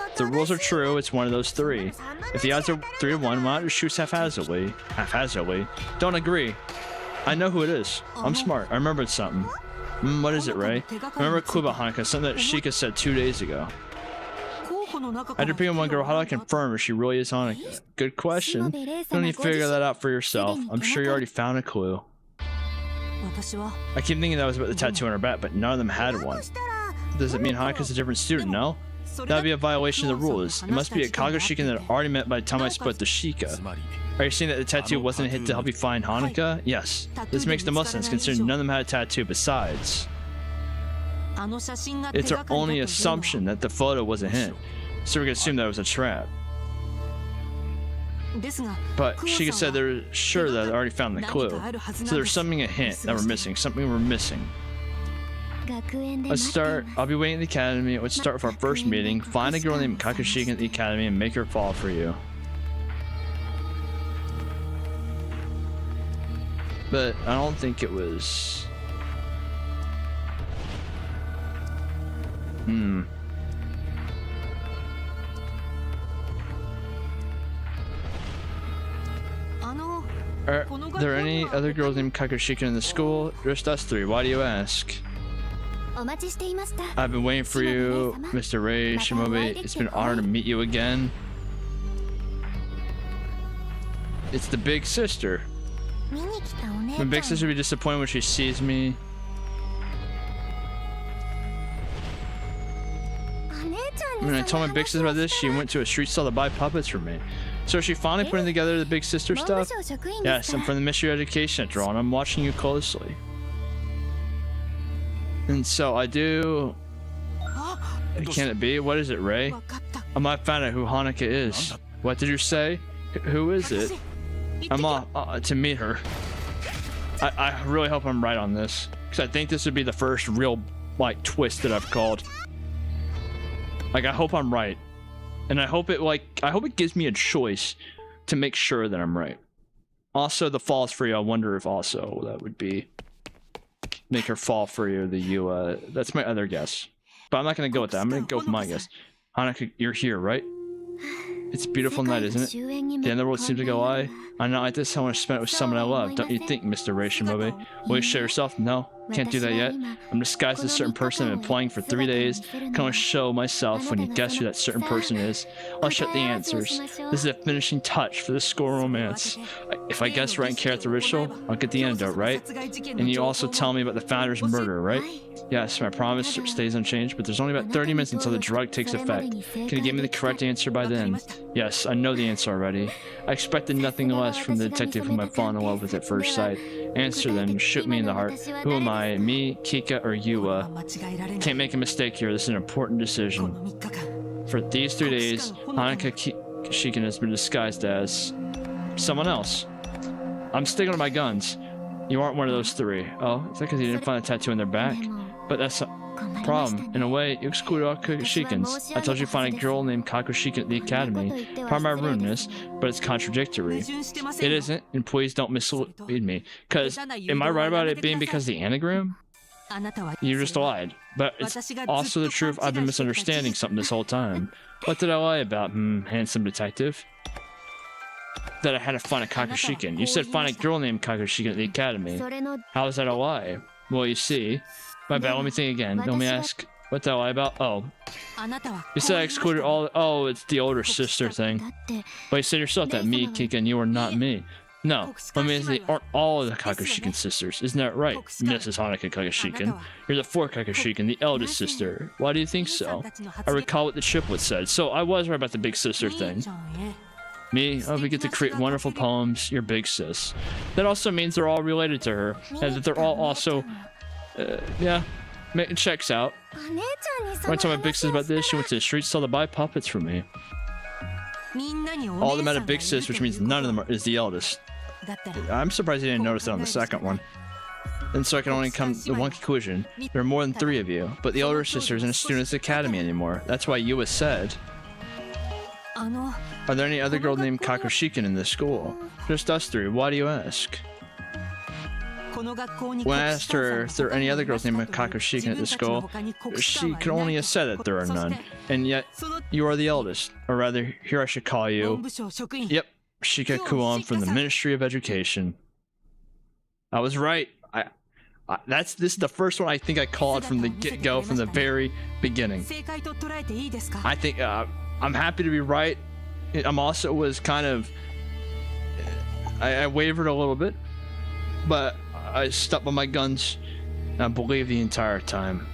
If the rules are true, it's one of those 3. If the odds are 3 to 1, why not just choose haphazardly? Don't agree. I know who it is. I'm smart. I remembered something. What is it, Ray? Remember a clue about Honoka, something that Shika said 2 days ago. I did pick on one girl. How do I confirm if she really is Honoka? Good question. You don't need to figure that out for yourself. I'm sure you already found a clue. I keep thinking that was about the tattoo on her back, but none of them had one. Does it mean Honoka's a different student? No? That would be a violation of the rules. It must be a Kokushikan that I already met by the time I split the Shika. Are you saying that the tattoo wasn't a hit to help you find Honoka? Yes. This makes the most sense considering none of them had a tattoo besides. It's our only assumption that the photo was a hint. So we can assume that it was a trap. But Shika said they're sure that I already found the clue. So there's something a hint that we're missing. Something we're missing. Let's start. I'll be waiting at the academy. Let's start with our first meeting. Find a girl named Kokushikan at the academy and make her fall for you. But I don't think it was... Are there any other girls named Kokushikan in the school? Just us 3. Why do you ask? I've been waiting for you, Mr. Ray Shimobe. It's been an honor to meet you again. It's the big sister. My big sister will be disappointed when she sees me. When I told my big sister about this, she went to a street stall to buy puppets for me. So is she finally putting together the big sister stuff? Yes, I'm from the Ministry of Education after all, and I'm watching you closely. And so I do... Can it be? What is it, Ray? I might find out who Honoka is. What did you say? Who is it? I'm off to meet her. I really hope I'm right on this, because I think this would be the first real, like, twist that I've called. Like, I hope I'm right. And I hope it gives me a choice to make sure that I'm right. Also, the falls for you, I wonder if also that would be make her fall for you, that's my other guess. But I'm not gonna go with that. I'm gonna go with my guess. Honoka, you're here, right? It's a beautiful night, isn't it? The end of the world seems to go by. On a night like this, I want to spend it with someone I love. Don't you think, Mr. Shimobe? Will you show yourself? No, can't do that yet. I'm disguised as a certain person. I've been playing for 3 days. Can only show myself when you guess who that certain person is. I'll shut the answers. This is a finishing touch for the school romance. If I guess right and carry out the ritual, I'll get the antidote, right? And you also tell me about the founder's murder, right? Yes, my promise stays unchanged, but there's only about 30 minutes until the drug takes effect. Can you give me the correct answer by then? Yes, I know the answer already. I expected nothing less from the detective whom I've fallen in love with at first sight. Answer then, shoot me in the heart. Who am I, me, Kika, or you? Can't make a mistake here, this is an important decision. For these 3 days, Honoka Kokushikan has been disguised as someone else. I'm sticking to my guns. You aren't one of those 3. Oh, is that because you didn't find a tattoo on their back? But that's a problem. In a way, you excluded all Kokushikans. I told you to find a girl named Kakushikan at the academy. Pardon my rudeness, but it's contradictory. It isn't, and please don't mislead me. Because, am I right about it being because of the anagram? You just lied. But it's also the truth. I've been misunderstanding something this whole time. What did I lie about, handsome detective? That I had to find a Kokushikan. You said find a girl named Kokushikan at the academy. How is that a lie? Well, you see... My bad, let me think again. Let me ask, what did I lie about? Oh. You said I excluded all... Oh, it's the older sister thing. But you said yourself that me, Kika, and you are not me. No, I mean, they aren't all of the Kokushikan sisters. Isn't that right, Mrs. Honoka Kokushikan? You're the 4th Kokushikan, the eldest sister. Why do you think so? I recall what the triplet said. So I was right about the big sister thing. Me, we get to create wonderful poems, your big sis. That also means they're all related to her, and that they're all also... yeah, it checks out. When I told my big sis about this, she went to the street stall to buy puppets for me. All of them had a big sis, which means none of them is the eldest. I'm surprised you didn't notice that on the second one. And so I can only come to one conclusion. There are more than 3 of you, but the older sister isn't a student at the academy anymore. That's why Yua said... Are there any other girl named Kokushikan in this school? Just us 3. Why do you ask? When I asked her if there are any other girls named Kokushikan at the school, she could only have said that there are none. And yet, you are the eldest. Or rather, here I should call you... Yep, Shika Kuon from the Ministry of Education. I was right. This is the first one I think I called from the get-go, from the very beginning. I think I'm happy to be right. I'm also was kind of... I wavered a little bit, but I stuck by my guns, and I believed the entire time.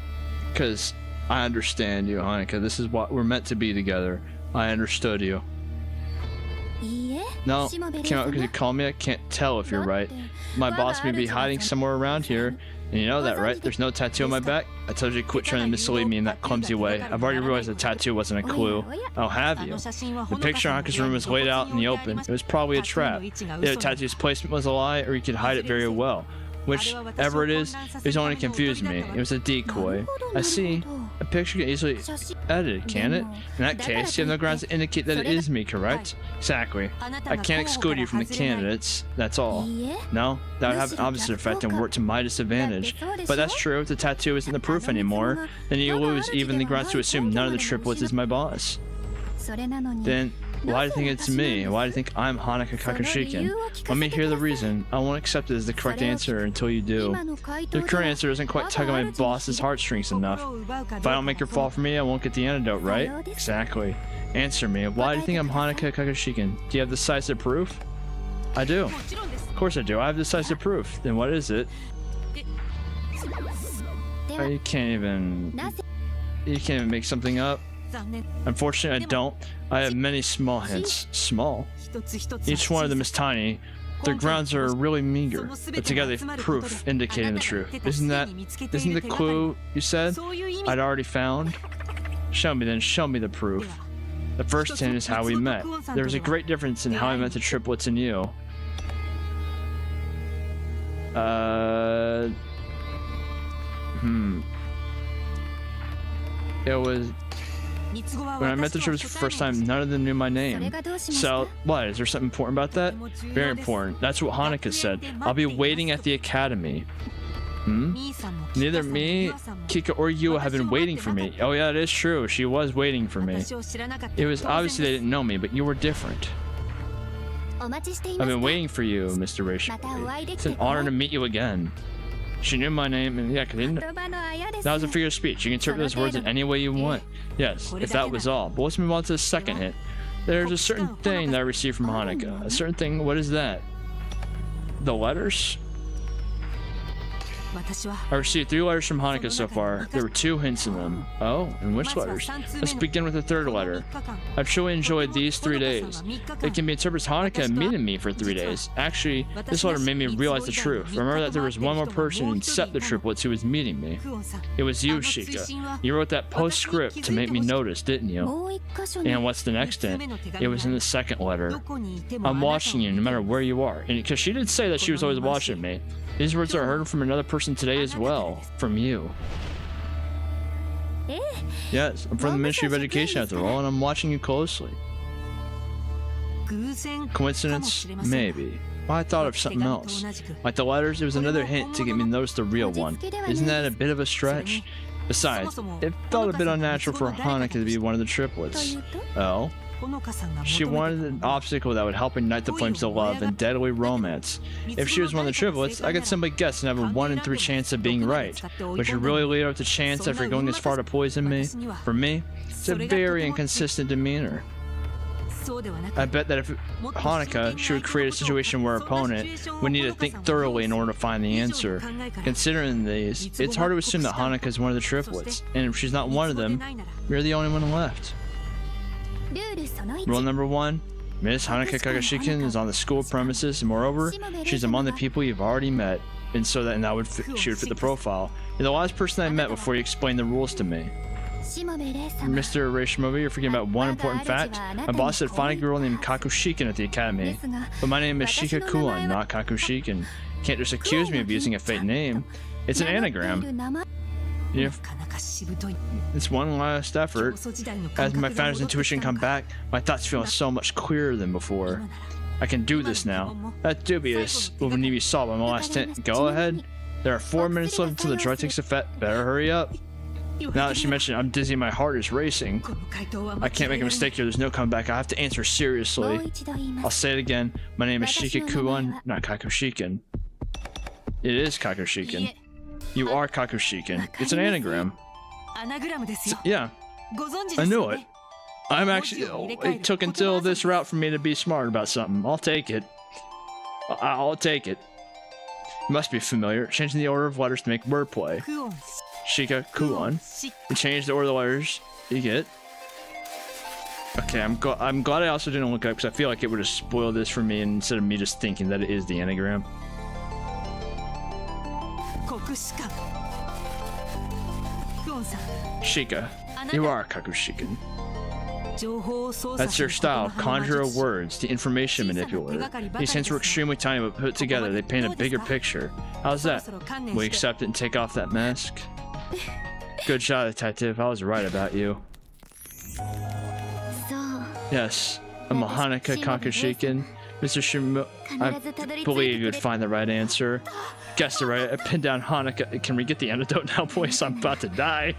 Because I understand you, Honoka. This is what we're meant to be together. I understood you. No, came out because you called me. I can't tell if you're right. My boss may be hiding somewhere around here. And you know that, right? There's no tattoo on my back. I told you to quit trying to mislead me in that clumsy way. I've already realized the tattoo wasn't a clue. I'll have you. The picture in Honoka's room was laid out in the open. It was probably a trap. Either the tattoo's placement was a lie, or you could hide it very well. Whichever it is only to confuse me. It was a decoy. I see. A picture can easily edit, can it? In that case, you have no grounds to indicate that it is me, correct? Exactly. I can't exclude you from the candidates, that's all. No? That would have an opposite effect and work to my disadvantage. But that's true, if the tattoo isn't the proof anymore, then you lose even the grounds to assume none of the triplets is my boss. Then, why do you think it's me? Why do you think I'm Honoka Kokushikan? Let me hear the reason. I won't accept it as the correct answer until you do. The current answer doesn't quite tug on my boss's heartstrings enough. If I don't make her fall for me, I won't get the antidote, right? Exactly. Answer me. Why do you think I'm Honoka Kokushikan? Do you have decisive proof? I do. Of course I do. I have decisive proof. Then what is it? Oh, you can't even make something up. Unfortunately, I don't. I have many small hints. Small? Each one of them is tiny. Their grounds are really meager, but together they've proof indicating the truth. Isn't the clue you said I'd already found? Show me then, show me the proof. The first hint is how we met. There's a great difference in how I met the triplets and you. It was when I met the triplets for the first time, none of them knew my name. So, what? Is there something important about that? Very important. That's what Honoka said. I'll be waiting at the academy. Neither me, Kika, or you have been waiting for me. Oh yeah, it is true. She was waiting for me. It was obviously they didn't know me, but you were different. I've been waiting for you, Mr. Reishi. It's an honor to meet you again. She knew my name, and yeah, that was a figure of speech. You can interpret those words in any way you want. Yes, if that was all. But let's move on to the second hint. There's a certain thing that I received from Honoka. A certain thing, what is that? The letters? I received 3 letters from Honoka so far. There were 2 hints in them. Oh, and which letters? Let's begin with the 3rd letter. I've truly enjoyed these 3 days. It can be interpreted as Honoka meeting me for 3 days. Actually, this letter made me realize the truth. Remember that there was one more person except the triplets who was meeting me. It was you, Shika. You wrote that postscript to make me notice, didn't you? And what's the next hint? It was in the 2nd letter. I'm watching you no matter where you are. And because she did say that she was always watching me. These words are heard from another person today as well. From you. Yes, I'm from the Ministry of Education after all, and I'm watching you closely. Coincidence? Maybe. Well, I thought of something else. Like the letters, it was another hint to get me to notice the real one. Isn't that a bit of a stretch? Besides, it felt a bit unnatural for Honoka to be one of the triplets. Oh? She wanted an obstacle that would help ignite the flames of love and deadly romance. If she was one of the triplets, I could simply guess and have a 1 in 3 chance of being right. Would you really lead up to chance after going as far to poison me? For me, it's a very inconsistent demeanor. I bet that if Honoka, she would create a situation where her opponent would need to think thoroughly in order to find the answer. Considering these, it's hard to assume that Honoka is one of the triplets, and if she's not one of them, you're the only one left. Rule number 1, Miss Honoka Kokushikan is on the school premises, and moreover, she's among the people you've already met, and so that she would fit the profile. You're the last person I met before you explained the rules to me. Mr. Reishimobi, you're forgetting about one important fact. My boss said find a girl named Kokushikan at the academy, but my name is Shika Kuon, not Kokushikan. Can't just accuse me of using a fake name. It's an anagram. It's one last effort. As my founder's intuition come back, my thoughts feel so much clearer than before. I can do this now. That dubious will need to be solved by my last hint. Go ahead. There are 4 minutes left until the drug takes effect. Better hurry up. Now that she mentioned it, I'm dizzy, my heart is racing. I can't make a mistake here, there's no comeback. I have to answer seriously. I'll say it again. My name is Shika Kuon, not Kokushikan. It is Kokushikan. You are Kokushikan. It's an anagram. Yeah, I knew it. It took until this route for me to be smart about something. I'll take it. I'll take it. Must be familiar. Changing the order of letters to make wordplay. Shika Kuon. You change the order of the letters. You get. Okay, I'm glad I also didn't look up because I feel like it would have spoiled this for me instead of me just thinking that it is the anagram. Shika, you are Kokushikan. That's your style. Conjure of words, the information manipulator. These hints were extremely tiny, but put together, they paint a bigger picture. How's that? Will you accept it and take off that mask? Good shot, detective. I was right about you. Yes, I'm a Honoka Kokushikan. Mr. Shimo, I believe you'd find the right answer. Guessed it right. I pinned down Honoka. Can we get the antidote now, boys? I'm about to die.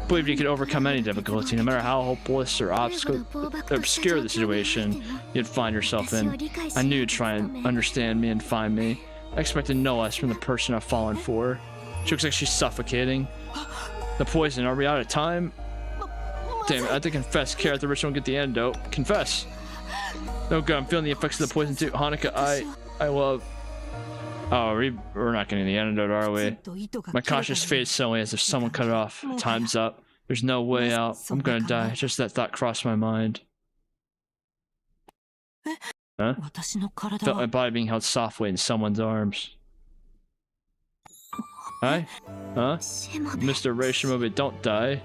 Believed you could overcome any difficulty, no matter how hopeless or obscure the situation you'd find yourself in. I knew you'd try and understand me and find me. I expected no less from the person I've fallen for. She looks like she's suffocating. The poison, are we out of time? Damn it, I have to confess. Care at the ritual and get the antidote. Confess. Oh god, I'm feeling the effects of the poison too. Honoka, I love... Oh, we're not getting the antidote, are we? My conscious fades suddenly as if someone cut it off. Time's up. There's no way out. I'm gonna die. Just that thought crossed my mind. Huh? Felt my body being held softly in someone's arms. Hi? Huh? Mr. Reishimobe, don't die.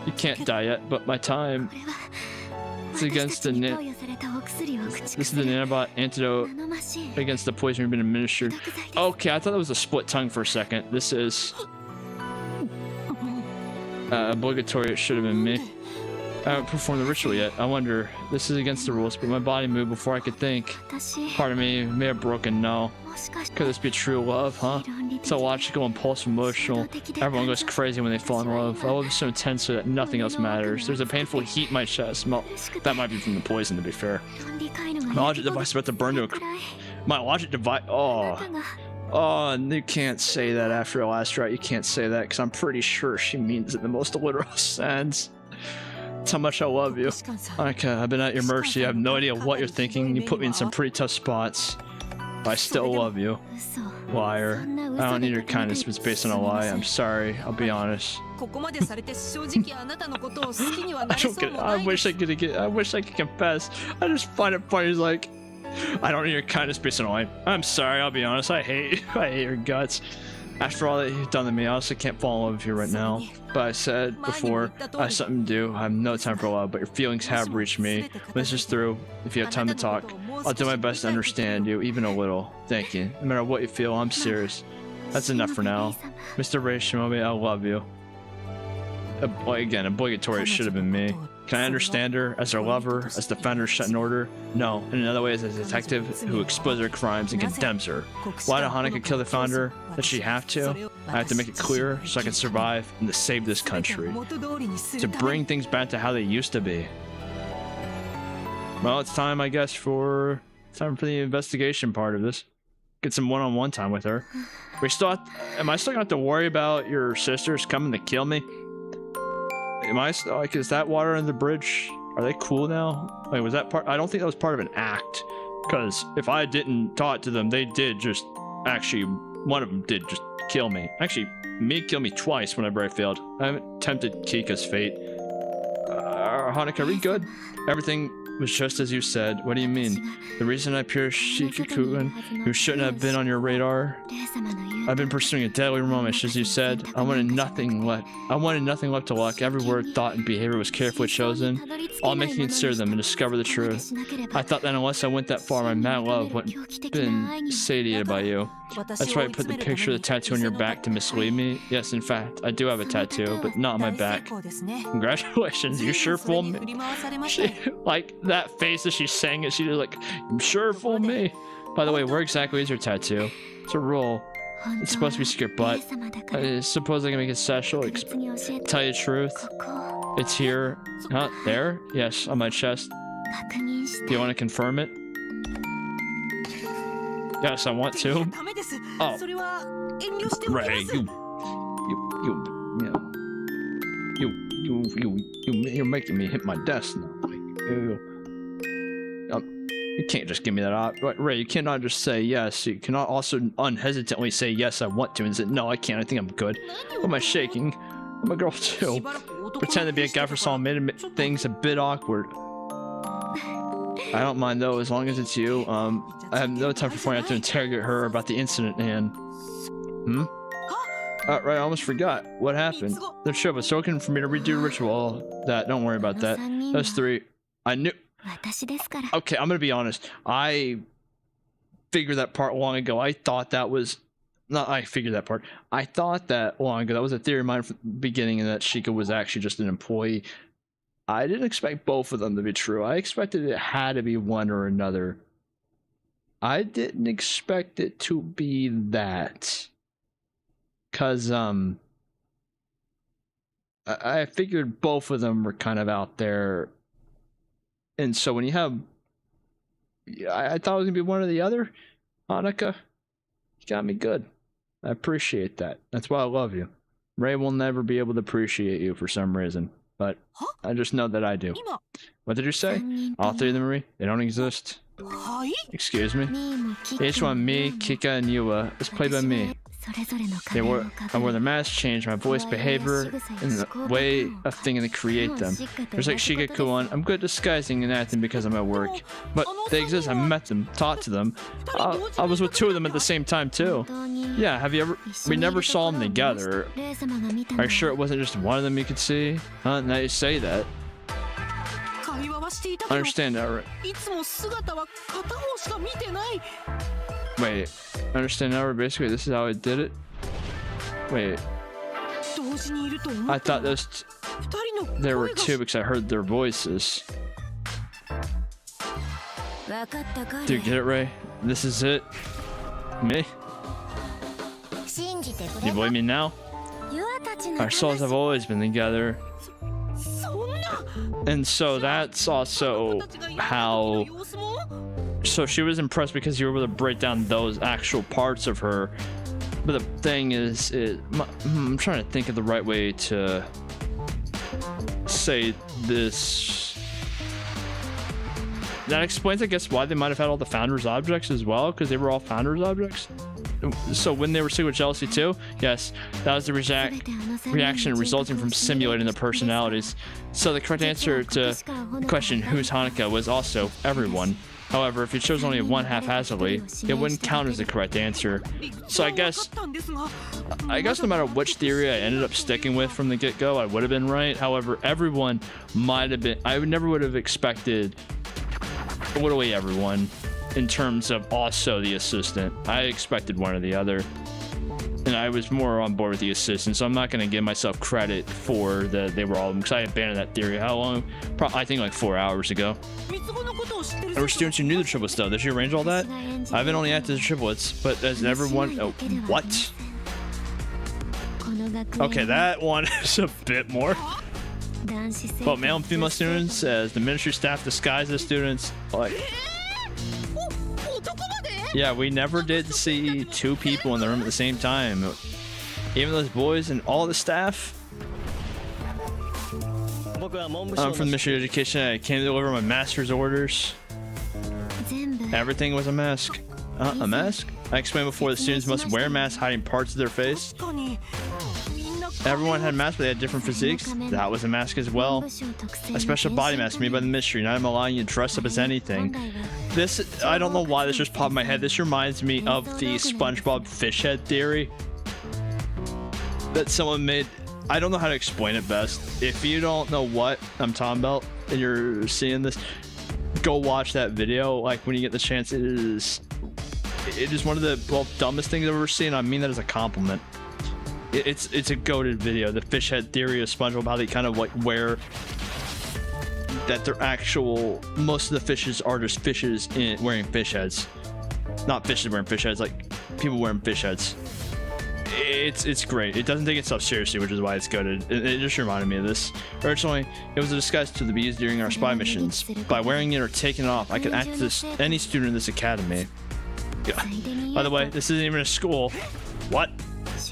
You can't die yet, but my time... It's against the This is the nanobot antidote against the poison we've been administered. Okay, I thought that was a split tongue for a second. This is... obligatory, it should have been me. I haven't performed the ritual yet. I wonder, this is against the rules, but my body moved before I could think. Part of me may have broken, no. Could this be true love, huh? So logical, impulsive, emotional. Everyone goes crazy when they fall in love. Love is so intense that nothing else matters. There's a painful heat in my chest. That might be from the poison, to be fair. My logic device is about to burn to a... My logic device... Oh. Oh, and you can't say that after a last right. You can't say that, because I'm pretty sure she means it in the most literal sense. That's how much I love you. Okay, I've been at your mercy. I have no idea what you're thinking. You put me in some pretty tough spots. But I still love you. Liar. I don't need your kindness if it's based on a lie. I'm sorry. I'll be honest. I don't get it. I wish I could confess. I just find it funny. It's like, I don't need your kindness based on a lie. I'm sorry. I'll be honest. I hate your guts. After all that you've done to me, I also can't fall in love with you right now. But I said before, I have something to do. I have no time for love, but your feelings have reached me. When this is through, if you have time to talk, I'll do my best to understand you, even a little. Thank you. No matter what you feel, I'm serious. That's enough for now. Mr. Reishimobe, I love you. Again, obligatory, it should have been me. Can I understand her as her lover, as the founder of Shuten Order? No. In another way, as a detective who exposes her crimes and condemns her. Why did Honoka kill the founder? Does she have to? I have to make it clear so I can survive and to save this country. To bring things back to how they used to be. Well, it's time, I guess, for the investigation part of this. Get some one-on-one time with her. Am I still gonna have to worry about your sisters coming to kill me? Am I still, like, is that water under the bridge? Are they cool now? Like, was that part? I don't think that was part of an act. Because if I didn't talk to them, they did just, actually, one of them did just kill me. Actually, me kill me twice whenever I failed. I haven't tempted Kika's fate. Honoka, are we good? Everything was just as you said. What do you mean? The reason I pierced Shikakuen, who shouldn't have been on your radar? I've been pursuing a deadly romance, as you said. I wanted nothing left to luck. Every word, thought, and behavior was carefully chosen, all making me consider them and discover the truth. I thought that unless I went that far, my mad love wouldn't have been satiated by you. That's why I put the picture of the tattoo on your back to mislead me. Yes, in fact, I do have a tattoo, but not on my back. Congratulations, you sure fooled me. Like, that face as she's saying it, she was like, you sure fooled me. By the way, where exactly is your tattoo? It's a roll. It's supposed to be secret, but I suppose I can make it special. Tell you the truth, it's here. Huh? There? Yes, on my chest. Do you want to confirm it? Yes, I want to. Oh, Ray, you're making me hit my desk now. You can't just give me that. Ray, you cannot just say yes. You cannot also unhesitantly say yes, I want to, and say no, I can't. I think I'm good. What am I shaking? I'm a girl too. Pretend to be a guy for Saul made things a bit awkward. I don't mind though, as long as it's you. I have no time for fun. I have to interrogate her about the incident and... Right, I almost forgot. What happened? The show was so for me to redo the ritual. Don't worry about that. Those three. I knew... Okay, I'm gonna be honest. I figured that part long ago. I thought that was... I figured that part. I thought that long ago. That was a theory of mine from the beginning, and that Shika was actually just an employee. I didn't expect both of them to be true. I expected it had to be one or another. I didn't expect it to be that. Cause I figured both of them were kind of out there. And so when you have, I thought it was gonna be one or the other. Honoka, you got me good. I appreciate that. That's why I love you. Ray will never be able to appreciate you for some reason. but I just know that I do. What did you say? All three of them, Marie? They don't exist. Excuse me? Each one, me, Kika, and Yua, is played by me. I wore their masks, changed my voice, behavior, and the way of thinking to create them. There's like Shigeku-on. I'm good at disguising and acting because I'm at work. But they exist. I met them, talked to them. I was with two of them at the same time too. Yeah, have you ever... We never saw them together. Are you sure it wasn't just one of them you could see? Huh? Now you say that. I understand that, right? Wait, I understand now, basically this is how I did it? Wait. I thought there were two because I heard their voices. Do you get it, Ray? This is it? Me? Do you believe me now? Our souls have always been together. And so that's also how... So she was impressed because you were able to break down those actual parts of her. But the thing is, I'm trying to think of the right way to say this. That explains, I guess, why they might have had all the Founders objects as well, because they were all Founders objects. So when they were sick with jealousy too, yes, that was the reaction resulting from simulating their personalities. So the correct answer to the question, who's Honoka, was also everyone. However, if you chose only one haphazardly, it wouldn't count as the correct answer. So I guess no matter which theory I ended up sticking with from the get-go, I would have been right. However, everyone might have been... I never would have expected... Literally everyone, in terms of also the assistant. I expected one or the other. And I was more on board with the assistant, so I'm not going to give myself credit for they were all of them, because I abandoned that theory. How long? I think like 4 hours ago. There were students who knew the triplets though. Did you arrange all that? I haven't only acted as triplets, but as everyone... Oh, what? Okay, that one is a bit more. But male and female students, as the ministry staff disguise the students, like... Yeah, we never did see two people in the room at the same time. Even those boys and all the staff. I'm from the Ministry of Education. I came to deliver my master's orders. Everything was a mask. A mask? I explained before, the students must wear masks hiding parts of their face. Everyone had masks, but they had different physiques. That was a mask as well. A special body mask made by the ministry, not allowing you to dress up as anything. This, I don't know why this just popped in my head. This reminds me of the SpongeBob fish head theory that someone made. I don't know how to explain it best. If you don't know what I'm talking about and you're seeing this, go watch that video. Like, when you get the chance, it is one of the dumbest things I've ever seen. I mean that as a compliment. It's a goated video. The fish head theory of SpongeBob, how they kind of like wear that they're actual. Most of the fishes are just fishes wearing fish heads, not fishes wearing fish heads. Like people wearing fish heads. It's great. It doesn't take itself seriously, which is why it's goated. It just reminded me of this. Originally, it was a disguise to be used during our spy missions. By wearing it or taking it off, I could act as any student in this academy. Yeah. By the way, this isn't even a school. What?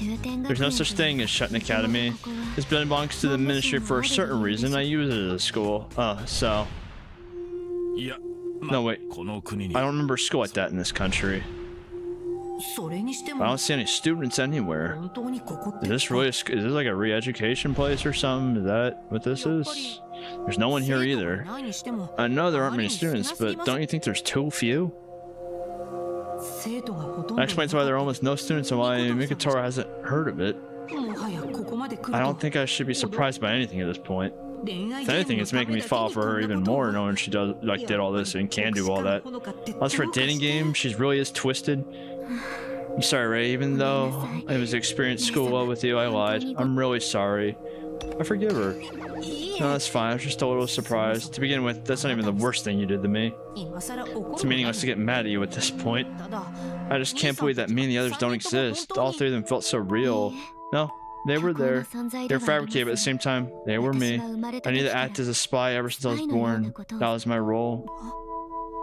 There's no such thing as Shuten Academy. This building belongs to the ministry for a certain reason. I use it as a school. So... No, wait. I don't remember a school like that in this country. I don't see any students anywhere. Is this really is this like a re-education place or something? Is that what this is? There's no one here either. I know there aren't many students, but don't you think there's too few? That explains why there are almost no students and why Mikotora hasn't heard of it. I don't think I should be surprised by anything at this point. If anything, it's making me fall for her even more, knowing she did all this and can do all that. As for a dating game, she really is twisted. I'm sorry, Ray. Even though it was experienced school well with you, I lied. I'm really sorry. I forgive her. No, that's fine. I was just a little surprised. To begin with, that's not even the worst thing you did to me. It's meaningless to get mad at you at this point. I just can't believe that me and the others don't exist. All three of them felt so real. No, they were there. They were fabricated, but at the same time, they were me. I needed to act as a spy ever since I was born. That was my role.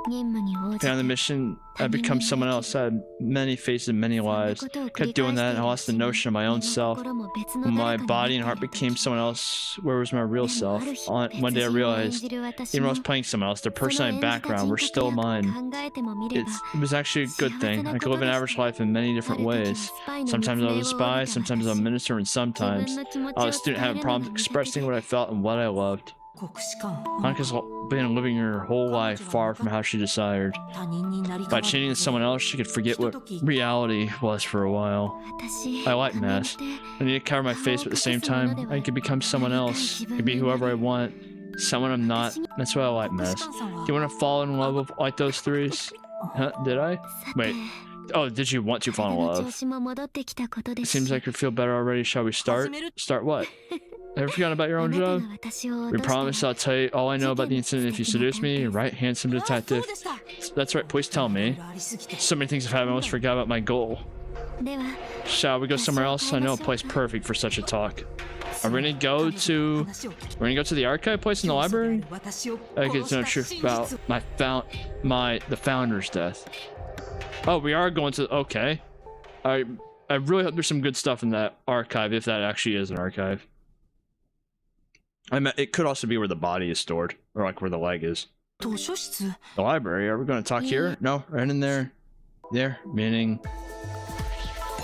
Found the mission, I become someone else. I had many faces and many lives. Kept doing that and I lost the notion of my own self. When my body and heart became someone else, where was my real self? One day I realized, even when I was playing someone else, their personality and background were still mine. It was actually a good thing. I could live an average life in many different ways. Sometimes I was a spy, sometimes I was a minister, and sometimes I was a student having problems expressing what I felt and what I loved. Honoka's been living her whole life far from how she desired. By changing to someone else, she could forget what reality was for a while. I like masks. I need to cover my face, but at the same time, I could become someone else. I could be whoever I want. Someone I'm not. That's why I like masks. Do you want to fall in love with like those threes? Huh? Did I? Wait. Oh, did you want to fall in love? It seems like you feel better already. Shall we start? Start what? Ever forgotten about your own job? We promise I'll tell you all I know about the incident if you seduce me, right, handsome detective? That's right, please tell me. So many things have happened, I almost forgot about my goal. Shall we go somewhere else? I know a place perfect for such a talk. Are we gonna go to the archive place in the library? I get to know the truth about the founder's death. Oh, we are going to, okay. I really hope there's some good stuff in that archive, if that actually is an archive. I mean, it could also be where the body is stored, or like where the leg is. The library, are we going to talk here? No, right in there. There, meaning...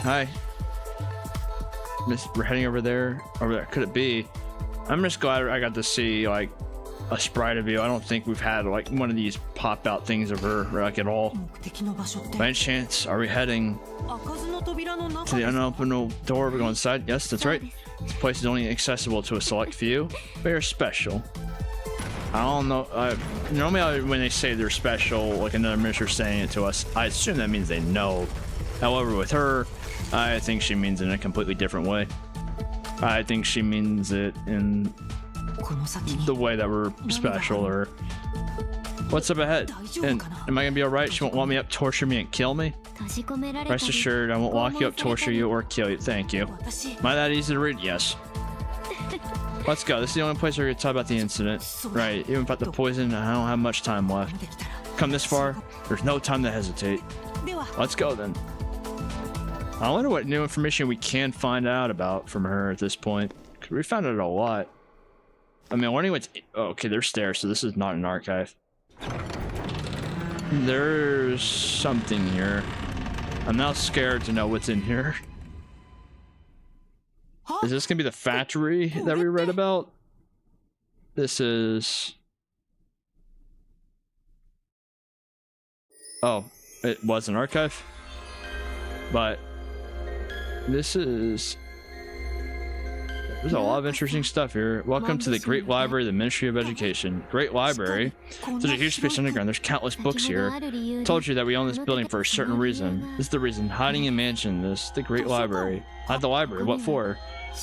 Hi. We're heading over there. Over there, could it be? I'm just glad I got to see, like, a sprite of you. I don't think we've had, like, one of these pop-out things of her, like, at all. By any chance, are we heading to the unopened door? We're going inside? Yes, that's right. This place is only accessible to a select few. They're special. I don't know. Normally, when they say they're special, like another minister saying it to us, I assume that means they know. However, with her, I think she means it in a completely different way. I think she means it in the way that we're special, or what's up ahead? And am I gonna be alright? She won't want me up, torture me, and kill me? Rest assured, I won't lock you up, torture you, or kill you. Thank you. Am I that easy to read? Yes. Let's go. This is the only place we're going to talk about the incident. Right, even about the poison, I don't have much time left. Come this far, there's no time to hesitate. Let's go then. I wonder what new information we can find out about from her at this point. Cause we found out a lot. I mean, I'm wondering what's... Oh, okay, there's stairs, so this is not an archive. There's something here. I'm now scared to know what's in here. Is this gonna be the factory that we read about? This is... Oh, it was an archive? But... This is... There's a lot of interesting stuff here. Welcome to the Great Library of the Ministry of Education. Great Library? There's a huge space underground. There's countless books here. Told you that we own this building for a certain reason. This is the reason. Hiding and mansion this. The Great Library. At the library? What for?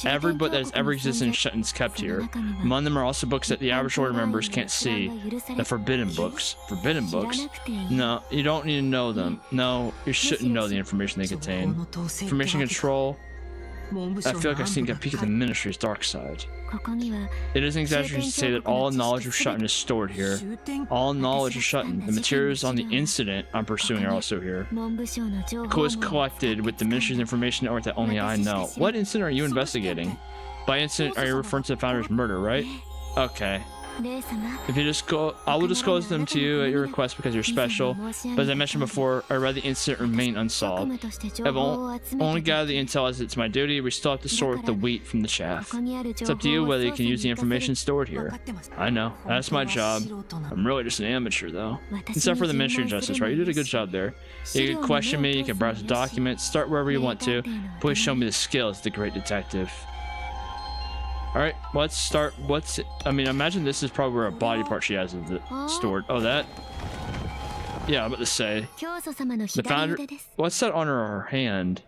Every book that has ever existed in Shuten is kept here. Among them are also books that the average order members can't see. The forbidden books. Forbidden books? No, you don't need to know them. No, you shouldn't know the information they contain. Information control. I feel like I've seen a peek at the ministry's dark side. It isn't exaggeration to say that all knowledge of Shuten is stored here. All knowledge of Shuten. The materials on the incident I'm pursuing are also here. The clue is collected with the ministry's information network that only I know. What incident are you investigating? By incident, are you referring to the founder's murder, right? Okay. If you just go, I will disclose them to you at your request because you're special. But as I mentioned before, I'd rather the incident remain unsolved. I've only gathered the intel as it's my duty. We still have to sort the wheat from the chaff. It's up to you whether you can use the information stored here. I know, that's my job. I'm really just an amateur though. Except for the Ministry of Justice, right? You did a good job there. You can question me, you can browse the documents, start wherever you want to. Please show me the skills of the great detective. Alright, let's start. I mean, imagine this is probably where a body part she has is stored. Oh, that? Yeah, I'm about to say. The founder. What's that on her hand?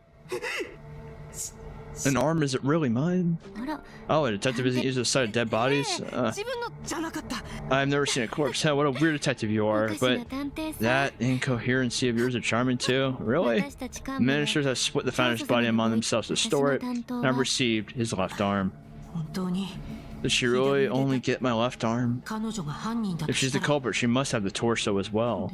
An arm? Is it really mine? Oh, a detective isn't used to the sight of dead bodies? I've never seen a corpse. Hell, what a weird detective you are. But that incoherency of yours is charming too. Really? Ministers have split the founder's body among themselves to store it, and I've received his left arm. Did she really only get my left arm? If she's the culprit, she must have the torso as well.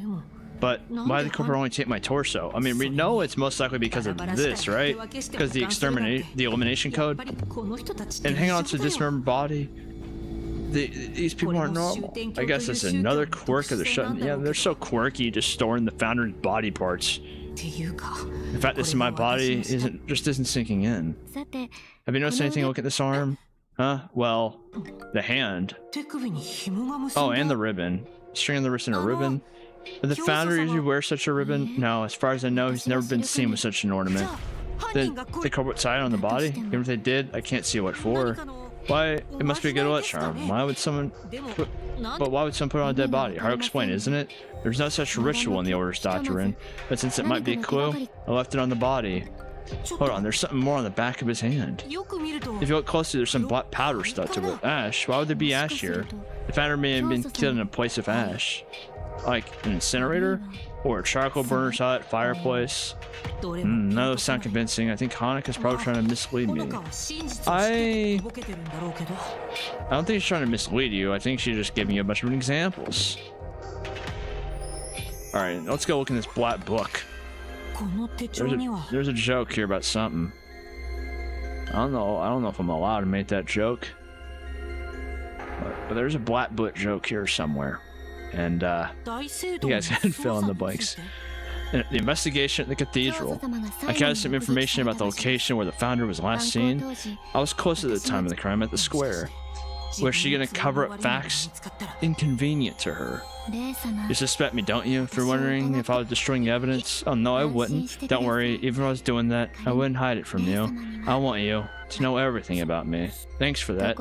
But why did the culprit only take my torso? I mean, we know it's most likely because of this, right? Because the elimination code. And hang on to a dismembered body. These people aren't normal. I guess that's another quirk of the Shuten. Yeah, they're so quirky, just storing the founder's body parts. In fact, this in my body isn't sinking in. Have you noticed anything? Look at this arm. Huh? Well, the hand. Oh, and the ribbon. String on the wrist and a ribbon. Did the founder usually wear such a ribbon? No, as far as I know, he's never been seen with such an ornament. Did the culprit tie it on the body? Even if they did, I can't see what for. Why? It must be a good luck charm. Why would someone put it on a dead body? Hard to explain, isn't it? There's no such ritual in the Order's doctrine, but since it might be a clue, I left it on the body. Hold on, there's something more on the back of his hand. If you look closely, there's some black powder stuck to it. Ash? Why would there be ash here? The founder may have been killed in a place of ash. Like an incinerator? Or a charcoal burner's hut, fireplace? None of those sound convincing. I think Honoka's probably trying to mislead me. I don't think she's trying to mislead you. I think she's just giving you a bunch of examples. Alright, let's go look in this black book. There's a joke here about something. I don't know if I'm allowed to make that joke. But there's a black book joke here somewhere. And you guys can fill in the blanks. The investigation at the cathedral. I gathered some information about the location where the founder was last seen. I was close at the time of the crime at the square. Was she gonna cover up facts inconvenient to her? You suspect me, don't you? If you're wondering if I was destroying evidence. Oh no, I wouldn't. Don't worry, even if I was doing that, I wouldn't hide it from you. I want you to know everything about me. Thanks for that.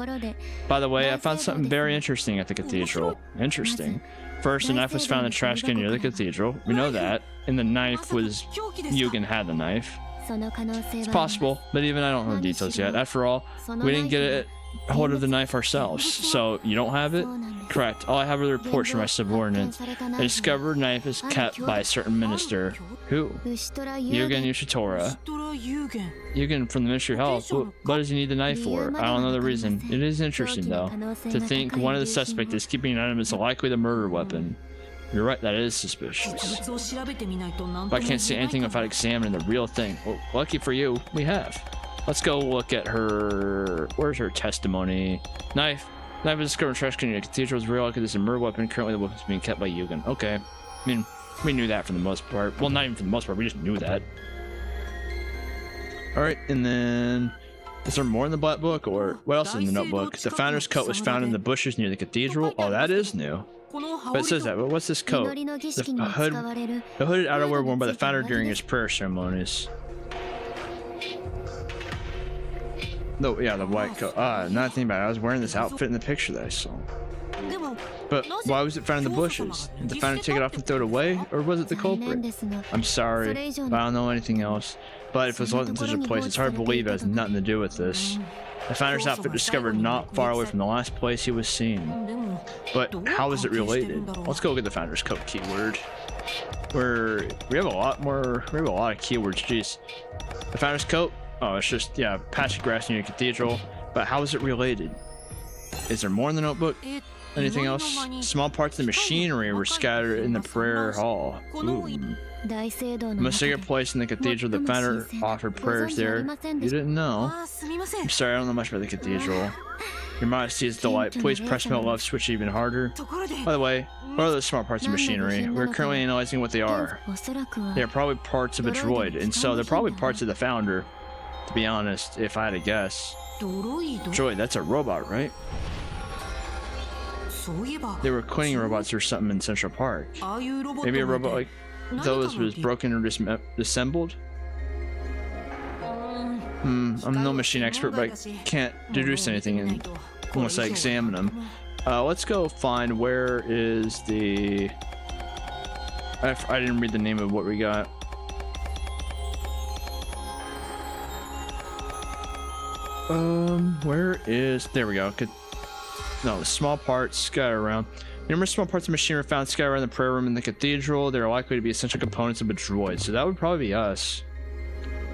By the way, I found something very interesting at the cathedral. Interesting. First, a knife was found in the trash can near the cathedral. We know that. And the knife was... Yugen had the knife. It's possible, but even I don't know the details yet. After all, we didn't get a hold of the knife ourselves. So, you don't have it? Correct. All I have are the reports from my subordinates. A discovered knife is kept by a certain minister. Who? Yugen Yoshitora. Yugen from the Ministry of Health. What does he need the knife for? I don't know the reason. It is interesting, though, to think one of the suspects is keeping an item is likely the murder weapon. You're right, that is suspicious. But I can't say anything without examining the real thing. Well, lucky for you, we have. Let's go look at her... Where's her testimony? Knife. Knife was discovered in trash can in the cathedral. Is real likely this is a murder weapon. Currently the weapon's being kept by Yugen. Okay. I mean, we knew that for the most part. Well, not even for the most part, we just knew that. Alright, and then... Is there more in the black book, or what else is in the notebook? The founder's coat was found in the bushes near the cathedral. Oh, that is new. But it says that. But what's this coat? The hooded outerwear worn by the founder during his prayer ceremonies. No, yeah, the white coat. Not thinking about it. I was wearing this outfit in the picture that I saw. But why was it found in the bushes? Did the founder take it off and throw it away, or was it the culprit? I'm sorry, but I don't know anything else. But if it wasn't in such a place, it's hard to believe it has nothing to do with this. The founder's outfit discovered not far away from the last place he was seen. But how is it related? Let's go look at the founder's coat keyword. We have a lot of keywords, jeez. The founder's coat? Oh, it's just, yeah, patch of grass near the cathedral. But how is it related? Is there more in the notebook? Anything else? Small parts of the machinery were scattered in the prayer hall. Ooh. From a secret place in the cathedral, the founder offered prayers there. You didn't know? I'm sorry, I don't know much about the cathedral. Your Majesty's delight. Please press my love switch even harder. By the way, what are those small parts of machinery? We're currently analyzing what they are. They are probably parts of a droid, and so they're probably parts of the founder, to be honest, if I had to guess. Droid, that's a robot, right? They were cleaning robots or something in Central Park. Maybe a robot like those was broken or disassembled? I'm no machine expert, but I can't deduce anything unless I examine them. Let's go find where is the... I didn't read the name of what we got. Where is... There we go. No, the small parts scattered around. Numerous small parts of machinery found scattered around the prayer room in the cathedral. They are likely to be essential components of a droid, so that would probably be us.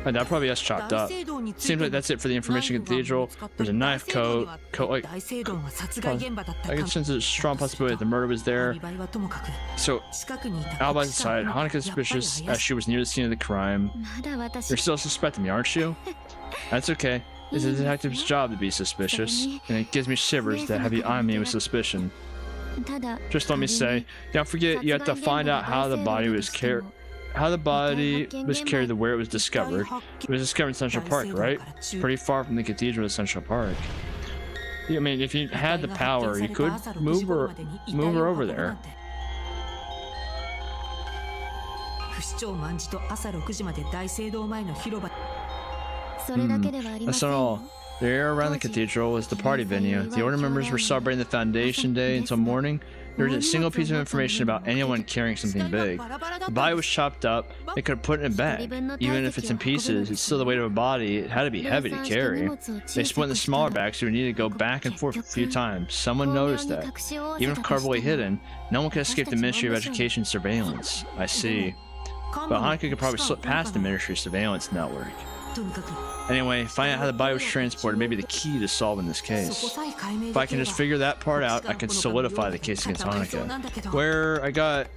My dad probably has chopped up. Seems like that's it for the information cathedral. There's a knife coat like I can sense a strong possibility that the murder was there. So, alibis aside, Honoka is suspicious as she was near the scene of the crime. You're still suspecting me, aren't you? That's okay. It's a detective's job to be suspicious, and it gives me shivers to have you eye me with suspicion. Just let me say, don't forget you have to find out how the body was carried. How the body was carried to where it was discovered. It was discovered in Central Park, right? Pretty far from the cathedral to Central Park. I mean, if you had the power, you could move her over there. That's not all. The area around the cathedral was the party venue. The order members were celebrating the Foundation Day until morning. There was a single piece of information about anyone carrying something big. The body was chopped up. They could have put it in a bag. Even if it's in pieces, it's still the weight of a body. It had to be heavy to carry. They split the smaller bags, so we needed to go back and forth a few times. Someone noticed that. Even if cleverly hidden, no one could escape the Ministry of Education surveillance. I see. But Honoka could probably slip past the Ministry surveillance network. Anyway, finding out how the body was transported may be the key to solving this case. If I can just figure that part out, I can solidify the case against Honoka. Where I got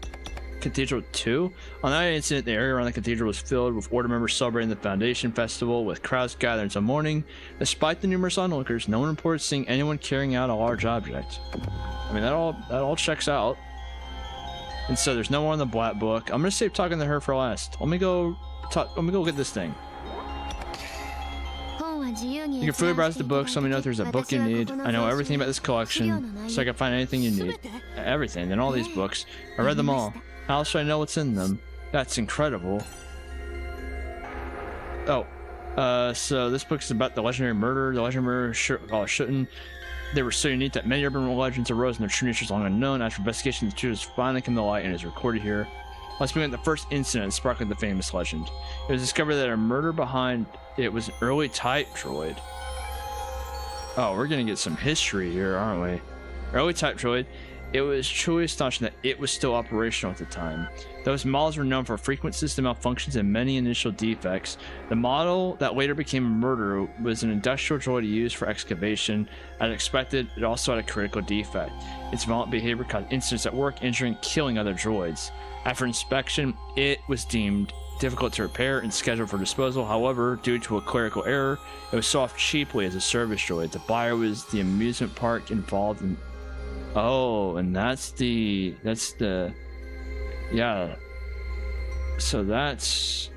Cathedral 2? On that incident, the area around the cathedral was filled with order members celebrating the Foundation Festival, with crowds gathering until morning. Despite the numerous onlookers, no one reported seeing anyone carrying out a large object. I mean, that all checks out. And so there's no more in the black book. I'm gonna save talking to her for last. Let me go get this thing. You can freely browse the books. Let me know if there's a book you need. I know everything about this collection, so I can find anything you need. Everything. And all these books. I read them all. How else should I know what's in them? That's incredible. Oh. So this book is about the legendary murder. The legendary murder Shuten. They were so unique that many urban legends arose and their true nature is long unknown. After investigation, the truth has finally come to light and is recorded here. Let's begin with the first incident that sparkled the famous legend. It was discovered that a murder behind it was an early type droid. Oh, we're gonna get some history here, aren't we? Early type droid. It was truly astonishing that it was still operational at the time. Those models were known for frequent system malfunctions and many initial defects. The model that later became a murderer was an industrial droid used for excavation. As expected, it also had a critical defect. Its violent behavior caused incidents at work, injuring and killing other droids. After inspection, it was deemed difficult to repair and scheduled for disposal. However, due to a clerical error, it was sold off cheaply as a service droid. The buyer was the amusement park involved in... Oh, and that's the... Yeah. So that's...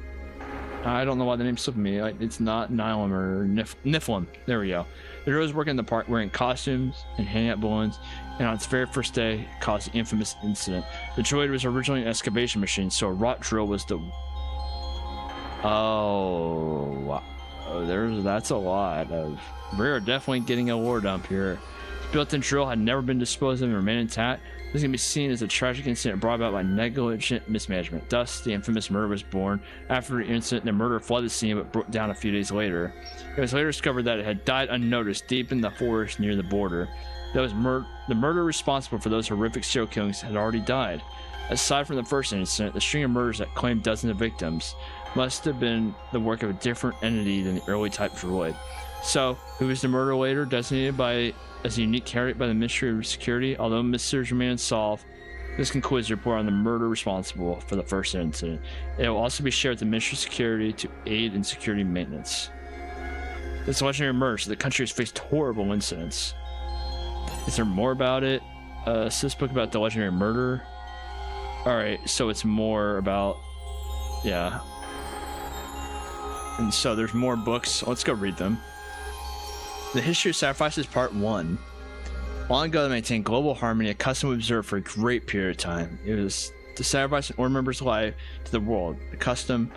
I don't know why the name slipped me. It's not Nihilum or Niflheim. There we go. The droid was working in the park wearing costumes and handing out balloons, and on its very first day, it caused the infamous incident. The droid was originally an excavation machine, so a rot drill was the... Oh, wow. That's a lot of... We're definitely getting a war dump here. The built-in drill had never been disposed of and remained intact. This can be seen as a tragic incident brought about by negligent mismanagement. Thus, the infamous murder was born. After the incident, the murderer fled the scene but broke down a few days later. It was later discovered that it had died unnoticed deep in the forest near the border. The murderer responsible for those horrific serial killings had already died. Aside from the first incident, the string of murders that claimed dozens of victims must have been the work of a different entity than the early type droid. So, who was the murderer later designated as a unique candidate by the Ministry of Security? Although mysteries remain unsolved, this concludes the report on the murder responsible for the first incident. It will also be shared with the Ministry of Security to aid in security maintenance. This legendary murder, so the country has faced horrible incidents. Is there more about it? Is this book about the legendary murder? Alright, so it's more about... Yeah. And so there's more books. Let's go read them. The History of Sacrifices Part 1. Long ago, they maintained global harmony, a custom we observed for a great period of time. It was to sacrifice an order member's life to the world, the custom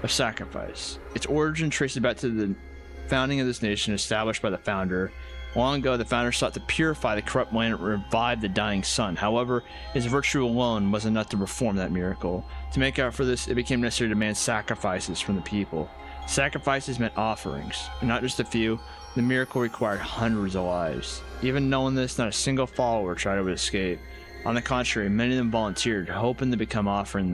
of sacrifice. Its origin traces back to the founding of this nation established by the founder. Long ago, the founder sought to purify the corrupt land and revive the dying sun. However, his virtue alone was enough to perform that miracle. To make out for this, it became necessary to demand sacrifices from the people. Sacrifices meant offerings, and not just a few. The miracle required hundreds of lives. Even knowing this, not a single follower tried to escape. On the contrary, many of them volunteered, hoping to become offering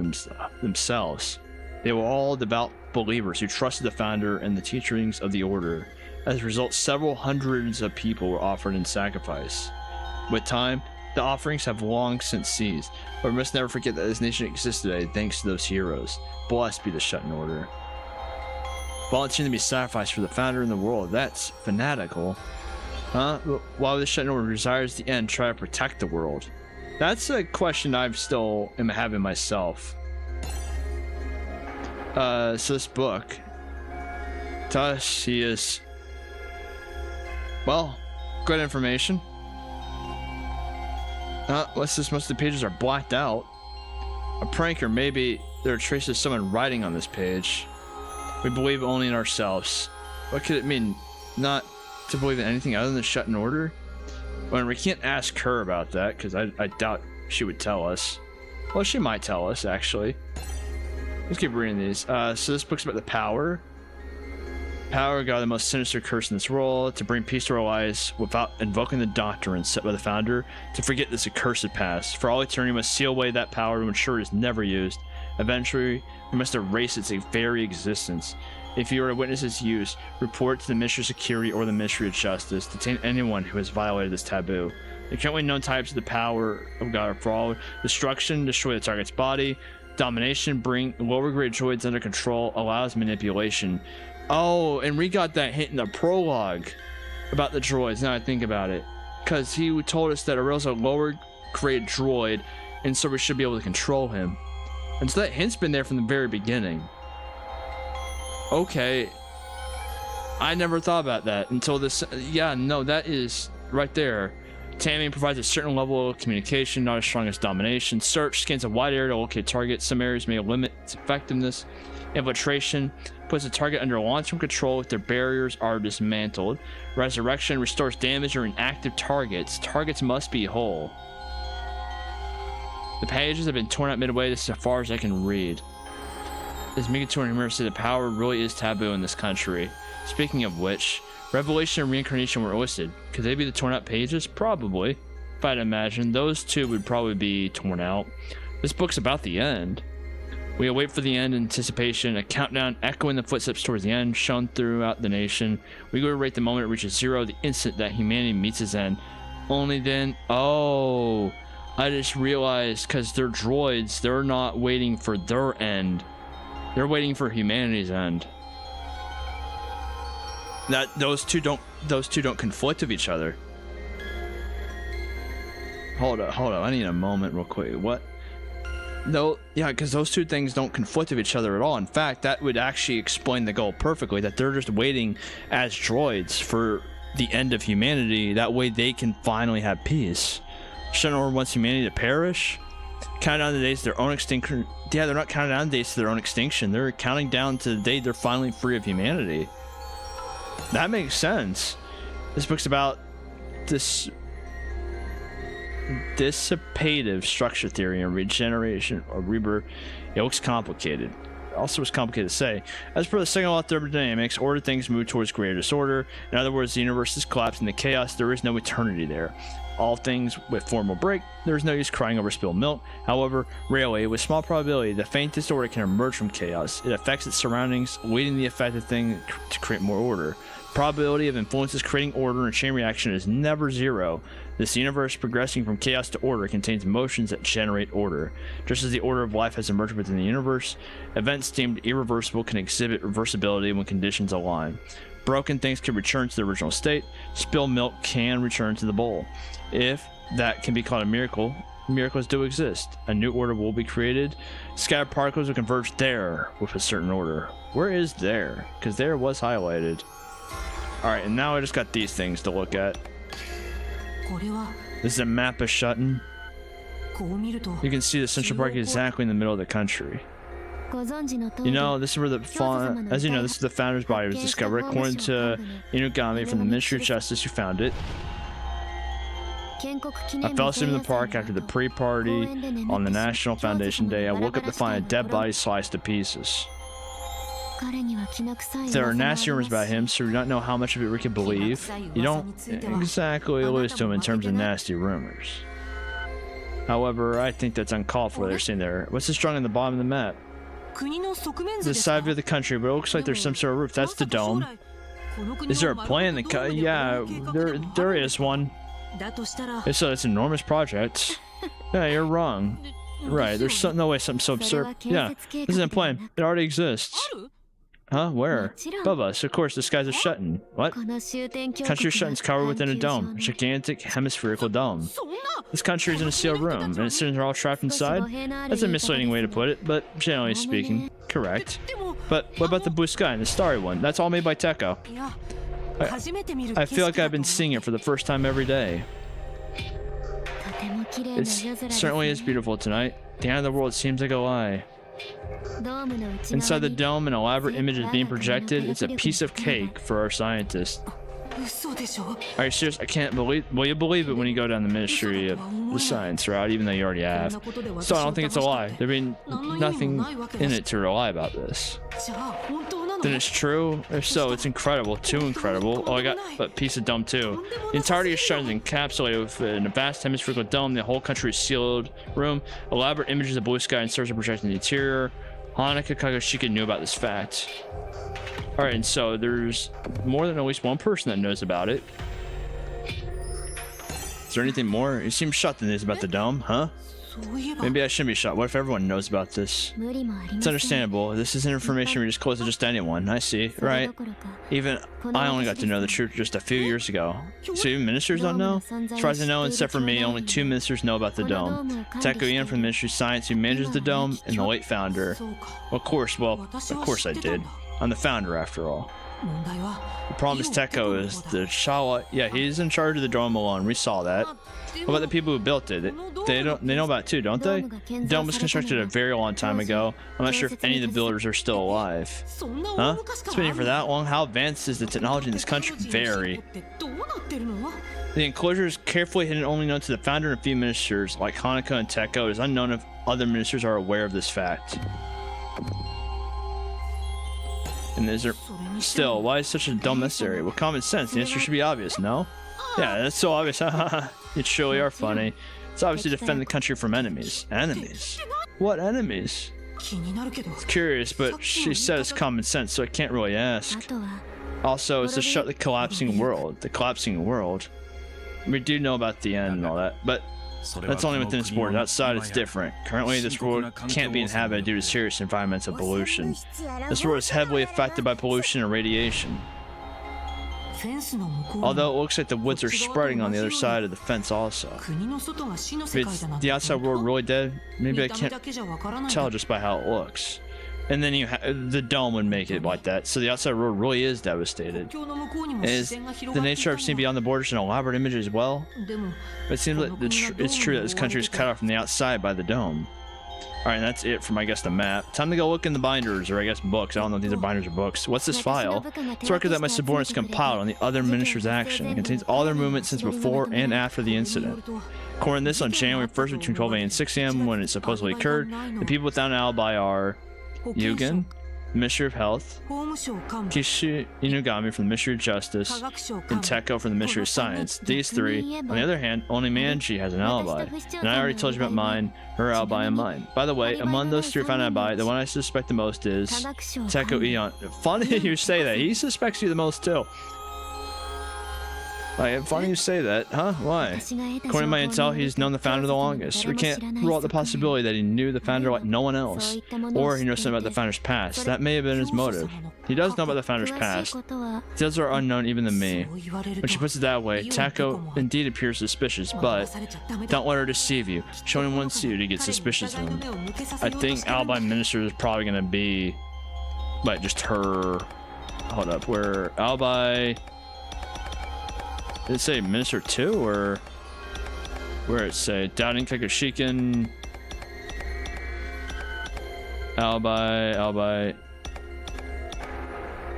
themselves. They were all devout believers who trusted the founder and the teachings of the order. As a result, several hundreds of people were offered in sacrifice. With time, the offerings have long since ceased, but we must never forget that this nation exists today thanks to those heroes. Blessed be the Shuten Order. Volunteering to be sacrificed for the founder in the world, that's fanatical. Huh? Why would the Shuten Order desires the end try to protect the world? That's a question I'm still am having myself. So this book, to us, he is, well, good information. What's this? Most of the pages are blacked out. A prank, or maybe there are traces of someone writing on this page. We believe only in ourselves. What could it mean? Not to believe in anything other than the Shuten Order? Well, we can't ask her about that, because I doubt she would tell us. Well, she might tell us, actually. Let's keep reading these. So this book's about the power. Power, God, the most sinister curse in this world, to bring peace to our lives without invoking the doctrine set by the founder, to forget this accursed past. For all eternity, we must seal away that power to ensure it is never used. Eventually, we must erase its very existence. If you are to witness its use, report to the Ministry of Security or the Ministry of Justice. Detain anyone who has violated this taboo. The currently known types of the power of God are fraud, destruction, destroy the target's body, domination, bring lower grade droids under control, allows manipulation. Oh, and we got that hint in the prologue about the droids, now I think about it. Because he told us that Aurel's a lower grade droid, and so we should be able to control him. And so that hint's been there from the very beginning. Okay. I never thought about that until this. Yeah, no, that is right there. Taming provides a certain level of communication, not as strong as domination. Search scans a wide area to locate targets. Some areas may limit its effectiveness. Infiltration puts a target under long-term control if their barriers are dismantled. Resurrection restores damage or inactive targets. Targets must be whole. The pages have been torn out midway. This is as far as I can read. As Migator and Humor say, the power really is taboo in this country. Speaking of which, Revelation and Reincarnation were listed. Could they be the torn out pages? Probably. If I'd imagine, those two would probably be torn out. This book's about the end. We await for the end in anticipation, a countdown echoing the footsteps towards the end, shown throughout the nation. We go to rate the moment it reaches zero, the instant that humanity meets its end. Only then, oh, I just realized, because they're droids, they're not waiting for their end. They're waiting for humanity's end. That those two don't conflict with each other. Hold up, I need a moment real quick. What? No, yeah, because those two things don't conflict with each other at all. In fact, that would actually explain the goal perfectly, that they're just waiting as droids for the end of humanity. That way they can finally have peace. Shuten Order wants humanity to perish. Count down the days to their own extinction. Yeah, they're not counting down the days to their own extinction. They're counting down to the day they're finally free of humanity. That makes sense. This book's about this dissipative structure theory and regeneration or rebirth. It looks complicated. Also, it's complicated to say. As per the second law of thermodynamics, order things move towards greater disorder. In other words, the universe is collapsing into chaos. There is no eternity there. All things with form will break. There is no use crying over spilled milk. However, rarely, with small probability, the faint disorder can emerge from chaos. It affects its surroundings, leading the affected thing to create more order. Probability of influences creating order and chain reaction is never zero. This universe progressing from chaos to order contains motions that generate order. Just as the order of life has emerged within the universe, events deemed irreversible can exhibit reversibility when conditions align. Broken things can return to their original state. Spilled milk can return to the bowl. If that can be called a miracle, miracles do exist. A new order will be created. Scattered particles will converge there with a certain order. Where is there? Because there was highlighted. Alright, and now I just got these things to look at. This is a map of Shuten. You can see the Central Park exactly in the middle of the country. You know, this is where as you know, this is the founder's body was discovered, according to Inugami from the Ministry of Justice who found it. I fell asleep in the park after the pre-party on the National Foundation Day. I woke up to find a dead body sliced to pieces. There are nasty rumors about him, so we don't know how much of it we can believe. You don't exactly lose to him in terms of nasty rumors. However, I think that's uncalled for. They're saying there. What's this drawing on the bottom of the map? The side view of the country, but it looks like there's some sort of roof. That's the dome. Is there a plan? Yeah, there is one. It's an enormous project. Yeah, you're wrong. Right, there's no way something so absurd. Yeah, this isn't a plan. It already exists. Huh? Where? Above us. Of course, the skies are Shuten. What? Country of Shuten's covered within a dome. A gigantic hemispherical dome. This country is in a sealed room, and its citizens are all trapped inside? That's a misleading way to put it, but generally speaking, correct. But what about the blue sky and the starry one? That's all made by Teko. I feel like I've been seeing it for the first time every day. It certainly is beautiful tonight. The end of the world seems like a lie. Inside the dome, an elaborate image is being projected. It's a piece of cake for our scientists. Are you serious? I can't believe. Well, you believe it when you go down the Ministry of the Science route, even though you already have. So I don't think it's a lie. There being nothing in it to rely about this. Then it's true. If so, it's incredible. Too incredible. Oh, I got a piece of dome too. The entirety of Shuten is encapsulated within a vast hemispherical dome. The whole country is sealed room. Elaborate images of blue sky and stars are projected in the interior. Honoka Kokushikan knew about this fact. Alright, and so there's more than at least one person that knows about it. Is there anything more? You seem shocked than this about the dome, huh? Maybe I shouldn't be shocked. What if everyone knows about this? It's understandable. This isn't information we disclose to just anyone. I see. Right. Even I only got to know the truth just a few years ago. So even ministers don't know? As far as I know, except for me, only 2 ministers know about the dome. Teko Ian from the Ministry of Science, who manages the dome, and the late founder. Of course I did. I'm the founder, after all. The problem is Teko is the Shawa. Yeah, he's in charge of the dome alone. We saw that. What about the people who built it? They know about it too, don't they? The dome was constructed a very long time ago. I'm not sure if any of the builders are still alive. Huh? It's been here for that long? How advanced is the technology in this country? Very. The enclosure is carefully hidden, only known to the founder and a few ministers, like Honoka and Teko. It is unknown if other ministers are aware of this fact. And is there still, why is such a dome necessary? With common sense, the answer should be obvious, no? Yeah, that's so obvious. You surely are funny. It's obviously to defend the country from enemies. Enemies? What enemies? It's curious, but she said it's common sense, so I can't really ask. Also, it's to shut the collapsing world. The collapsing world. We do know about the end and all that, but that's only within its borders. Outside, it's different. Currently, this world can't be inhabited due to serious environmental pollution. This world is heavily affected by pollution and radiation. Although it looks like the woods are spreading on the other side of the fence also. Is the outside world really dead? Maybe I can't tell just by how it looks. And then the dome would make it like that. So the outside world really is devastated. Is the nature I've seen beyond the borders an elaborate image as well? But it seems like it's true that this country is cut off from the outside by the dome. Alright, and that's it from, I guess, the map. Time to go look in the binders, or I guess books. I don't know if these are binders or books. What's this file? It's a record that my subordinates compiled on the other minister's action. It contains all their movements since before and after the incident. According to this, on January 1st between 12 a.m. and 6 a.m. when it supposedly occurred, the people without an alibi are Yugen, Ministry of Health, Kishi Inugami from the Ministry of Justice, and Teko from the Ministry of Science. These three. On the other hand, only Manji has an alibi. And I already told you about mine, her alibi, and mine. By the way, among those 3 found an alibi, the one I suspect the most is Teko Ion. Funny you say that. He suspects you the most too. Funny you say that, huh? Why? According to my intel, he's known the founder the longest. We can't rule out the possibility that he knew the founder like no one else. Or he knows something about the founder's past. That may have been his motive. He does know about the founder's past. Details are unknown even to me. When she puts it that way, Teko indeed appears suspicious, but don't let her deceive you. She only wants you to get suspicious of him. I think Alibi Minister is probably going to be like just her... Hold up, where Alibi... Did it say Minister 2 or where it say Doubting Kokushikan, Alibi.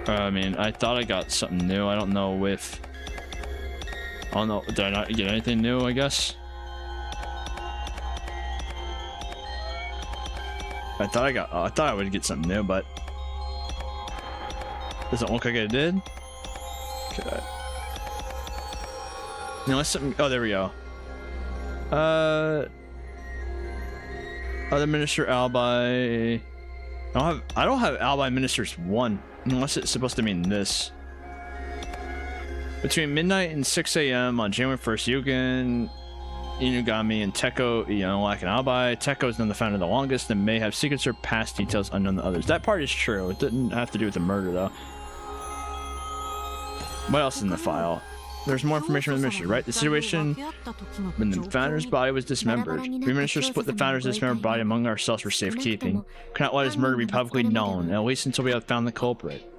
I mean, I thought I got something new. I don't know if. I don't know. Did I not get anything new? I guess. I thought I would get something new, but doesn't look like I did. Okay. No, it's something. Oh, there we go. Other Minister Alibi. I don't have Ally Ministers 1, unless it's supposed to mean this. Between midnight and 6 a.m. on January 1st, Yugen, Inugami, and Teko lack an ally. Teko has known the founder the longest and may have secrets or past details unknown to others. That part is true. It didn't have to do with the murder, though. What else is in the file? There's more information on the mystery, right? The situation when the founder's body was dismembered. We ministers split the founder's dismembered body among ourselves for safekeeping. We cannot let his murder be publicly known, at least until we have found the culprit.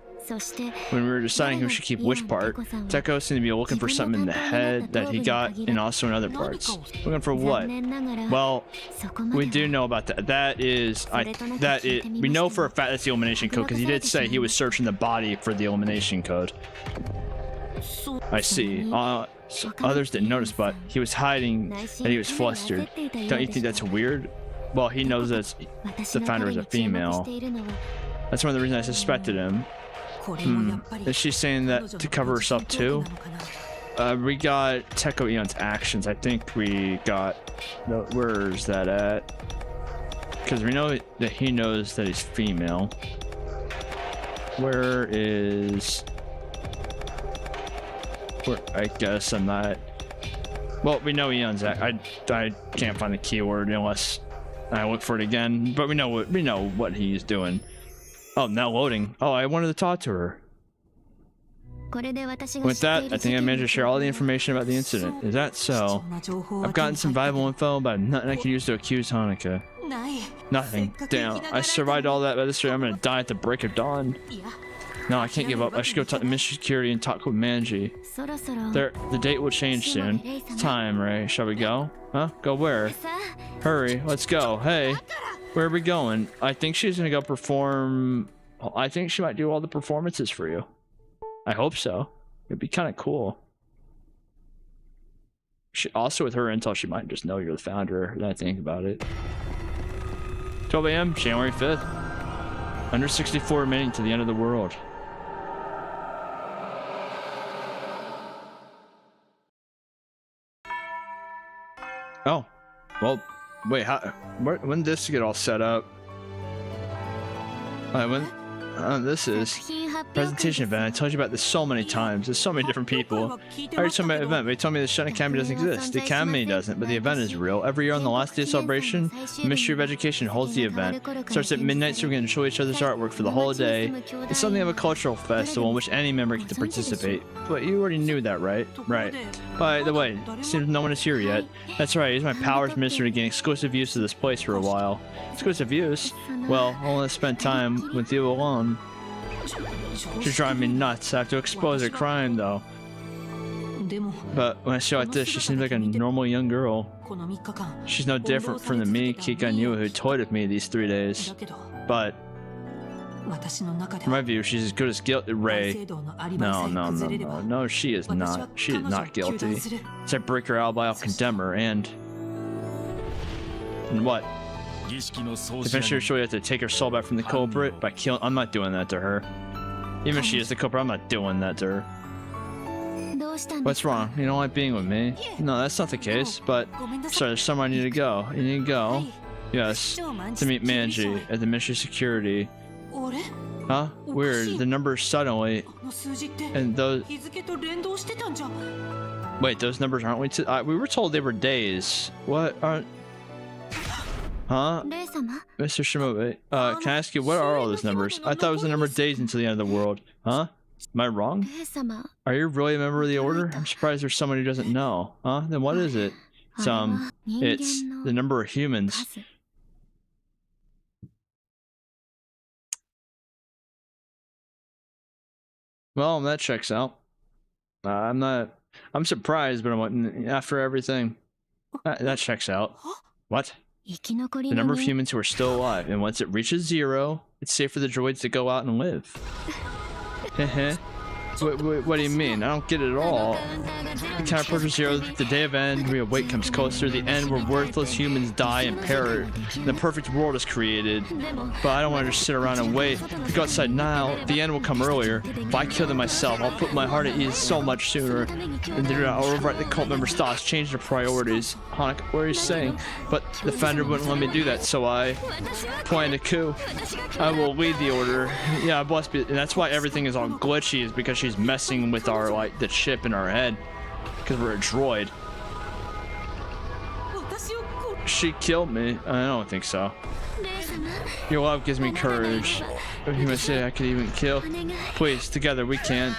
When we were deciding who should keep which part, Teko seemed to be looking for something in the head that he got and also in other parts. Looking for what? Well, we do know about that. We know for a fact that's the elimination code, because he did say he was searching the body for the elimination code. I see. So others didn't notice, but he was hiding and he was flustered. Don't you think that's weird? Well, he knows that the founder is a female. That's one of the reasons I suspected him. Is she saying that to cover herself too? We got Teko Eon's actions. I think we got... No, where's that at? Because we know that he knows that he's female. Where is... I guess I'm not... Well, we know Eon's I can't find the keyword unless I look for it again. But we know what he's doing. Oh, now loading. Oh, I wanted to talk to her. With that, I think I managed to share all the information about the incident. Is that so? I've gotten some valuable info, but nothing I can use to accuse Honoka. Nothing. Damn, I survived all that, but this year I'm gonna die at the break of dawn. No, I can't give up. I should go talk to Minister Security and talk with Manji. The date will change soon. It's time, Ray. Shall we go? Huh? Go where? Hurry, let's go. Hey, where are we going? I think she's gonna go perform... I think she might do all the performances for you. I hope so. It'd be kind of cool. Also, with her intel, she might just know you're the founder, now I think about it. 12 a.m., January 5th. Under 64 remaining to the end of the world. Oh, well, wait, when did this get all set up? This is presentation event. I told you about this so many times. There's so many different people. I already told me about the event. They told me the Shuten Academy doesn't exist. The Academy doesn't, but the event is real. Every year on the last day of celebration, the Ministry of Education holds the event. It starts at midnight, so we can show each other's artwork for the whole day. It's something of a cultural festival in which any member gets to participate. But you already knew that, right? Right. By the way, seems no one is here yet. That's right. I use my powers minister to gain exclusive use of this place for a while. Exclusive use? Well, I want to spend time with you alone. She's driving me nuts. I have to expose her crime, though. But when I see her like this, she seems like a normal young girl. She's no different from the me, Kika, and you who toyed with me these 3 days. But from my view, she's as good as guilty. Ray. No, she is not. She is not guilty. So I break her alibi, I'll condemn her, and what? Eventually, she'll have to take her soul back from the culprit by killing. I'm not doing that to her. Even if she is the culprit, I'm not doing that to her. What's wrong? You don't like being with me? No, that's not the case. But sorry, there's somewhere I need to go. You need to go? Yes, to meet Manji at the Ministry of Security. Huh? Weird. The numbers suddenly, and those. Wait, those numbers aren't we? We were told they were days. What aren't? Huh? Mr. Shimobe, can I ask you, what are all those numbers? I thought it was the number of days until the end of the world. Huh? Am I wrong? Are you really a member of the Order? I'm surprised there's someone who doesn't know. Huh? Then what is it? It's the number of humans. Well, that checks out. I'm surprised, but after everything, that checks out. What? The number of humans who are still alive, and once it reaches 0, it's safe for the droids to go out and live. What do you mean? I don't get it at all. The counterpurchase zero, the day of end, we await comes closer. The end where worthless humans die and perish. The perfect world is created. But I don't want to just sit around and wait. If you go outside now, the end will come earlier. If I kill them myself, I'll put my heart at ease so much sooner. And then I'll overwrite the cult members' thoughts, change their priorities. Honoka, what are you saying? But the founder wouldn't let me do that, so I planned a coup. I will lead the order. Yeah, bless be, and that's why everything is all glitchy, is because she's messing with our, like, the chip in our head. Because we're a droid. She killed me. I don't think so. Your love gives me courage. You must say I could even kill. Please, together we can.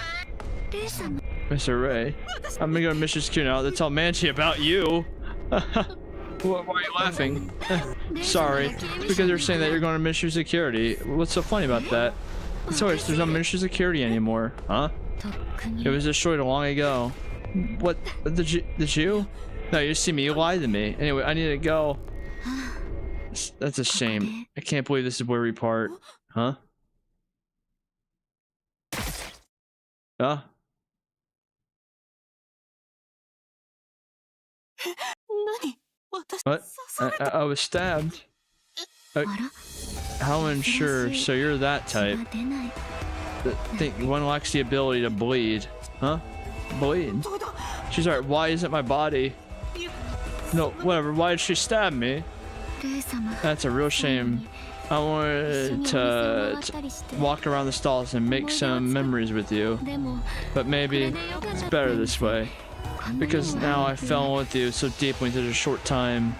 Mr. Ray, I'm gonna go to Mission Security now to tell Manchi about you. Why are you laughing? Sorry, it's because they're saying that you're going to Mission Security. What's so funny about that? It's always there's no Mission Security anymore, huh? It was destroyed long ago. What? Did you? No, you see me. You lied to me. Anyway, I need to go. That's a shame. I can't believe this is where we part. Huh? Huh? What? I was stabbed. How unsure? So you're that type. Think one lacks the ability to bleed. Huh? Bleed? She's right. Why isn't my body? No, whatever. Why did she stab me? That's a real shame. I wanted to walk around the stalls and make some memories with you. But maybe it's better this way. Because now I fell in love with you so deeply in such a short time,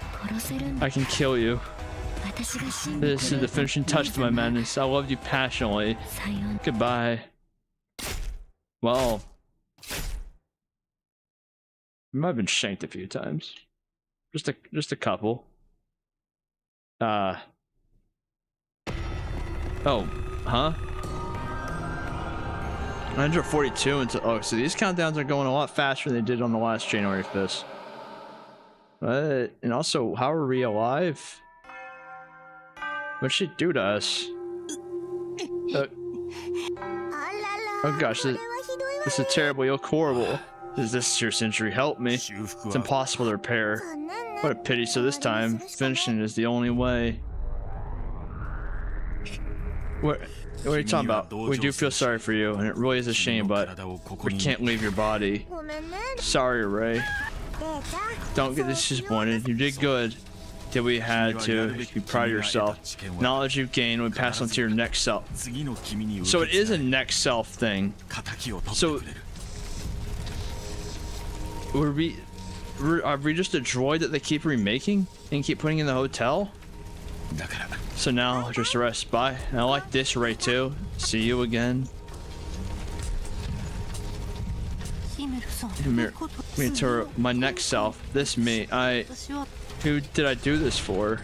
I can kill you. This is the finishing touch to my madness. I loved you passionately. Goodbye. Well, I might have been shanked a few times. Just a couple. Oh, huh? 142 until, oh, so these countdowns are going a lot faster than they did on the last January 5th. And also, how are we alive? What'd she do to us? Oh gosh, this is terrible. You look horrible. Is this your century? Help me. It's impossible to repair. What a pity. So this time, finishing is the only way. What are you talking about? We do feel sorry for you, and it really is a shame, but we can't leave your body. Sorry, Ray. Don't get disappointed. You did good. Did we had to. You be proud of yourself. Knowledge you've gained will pass on to your next self. So it is a next self thing. So are we just a droid that they keep remaking and keep putting in the hotel? So now just a rest. Bye. And I like this Ray too. See you again. Minotauro, my next self. This me. Who did I do this for?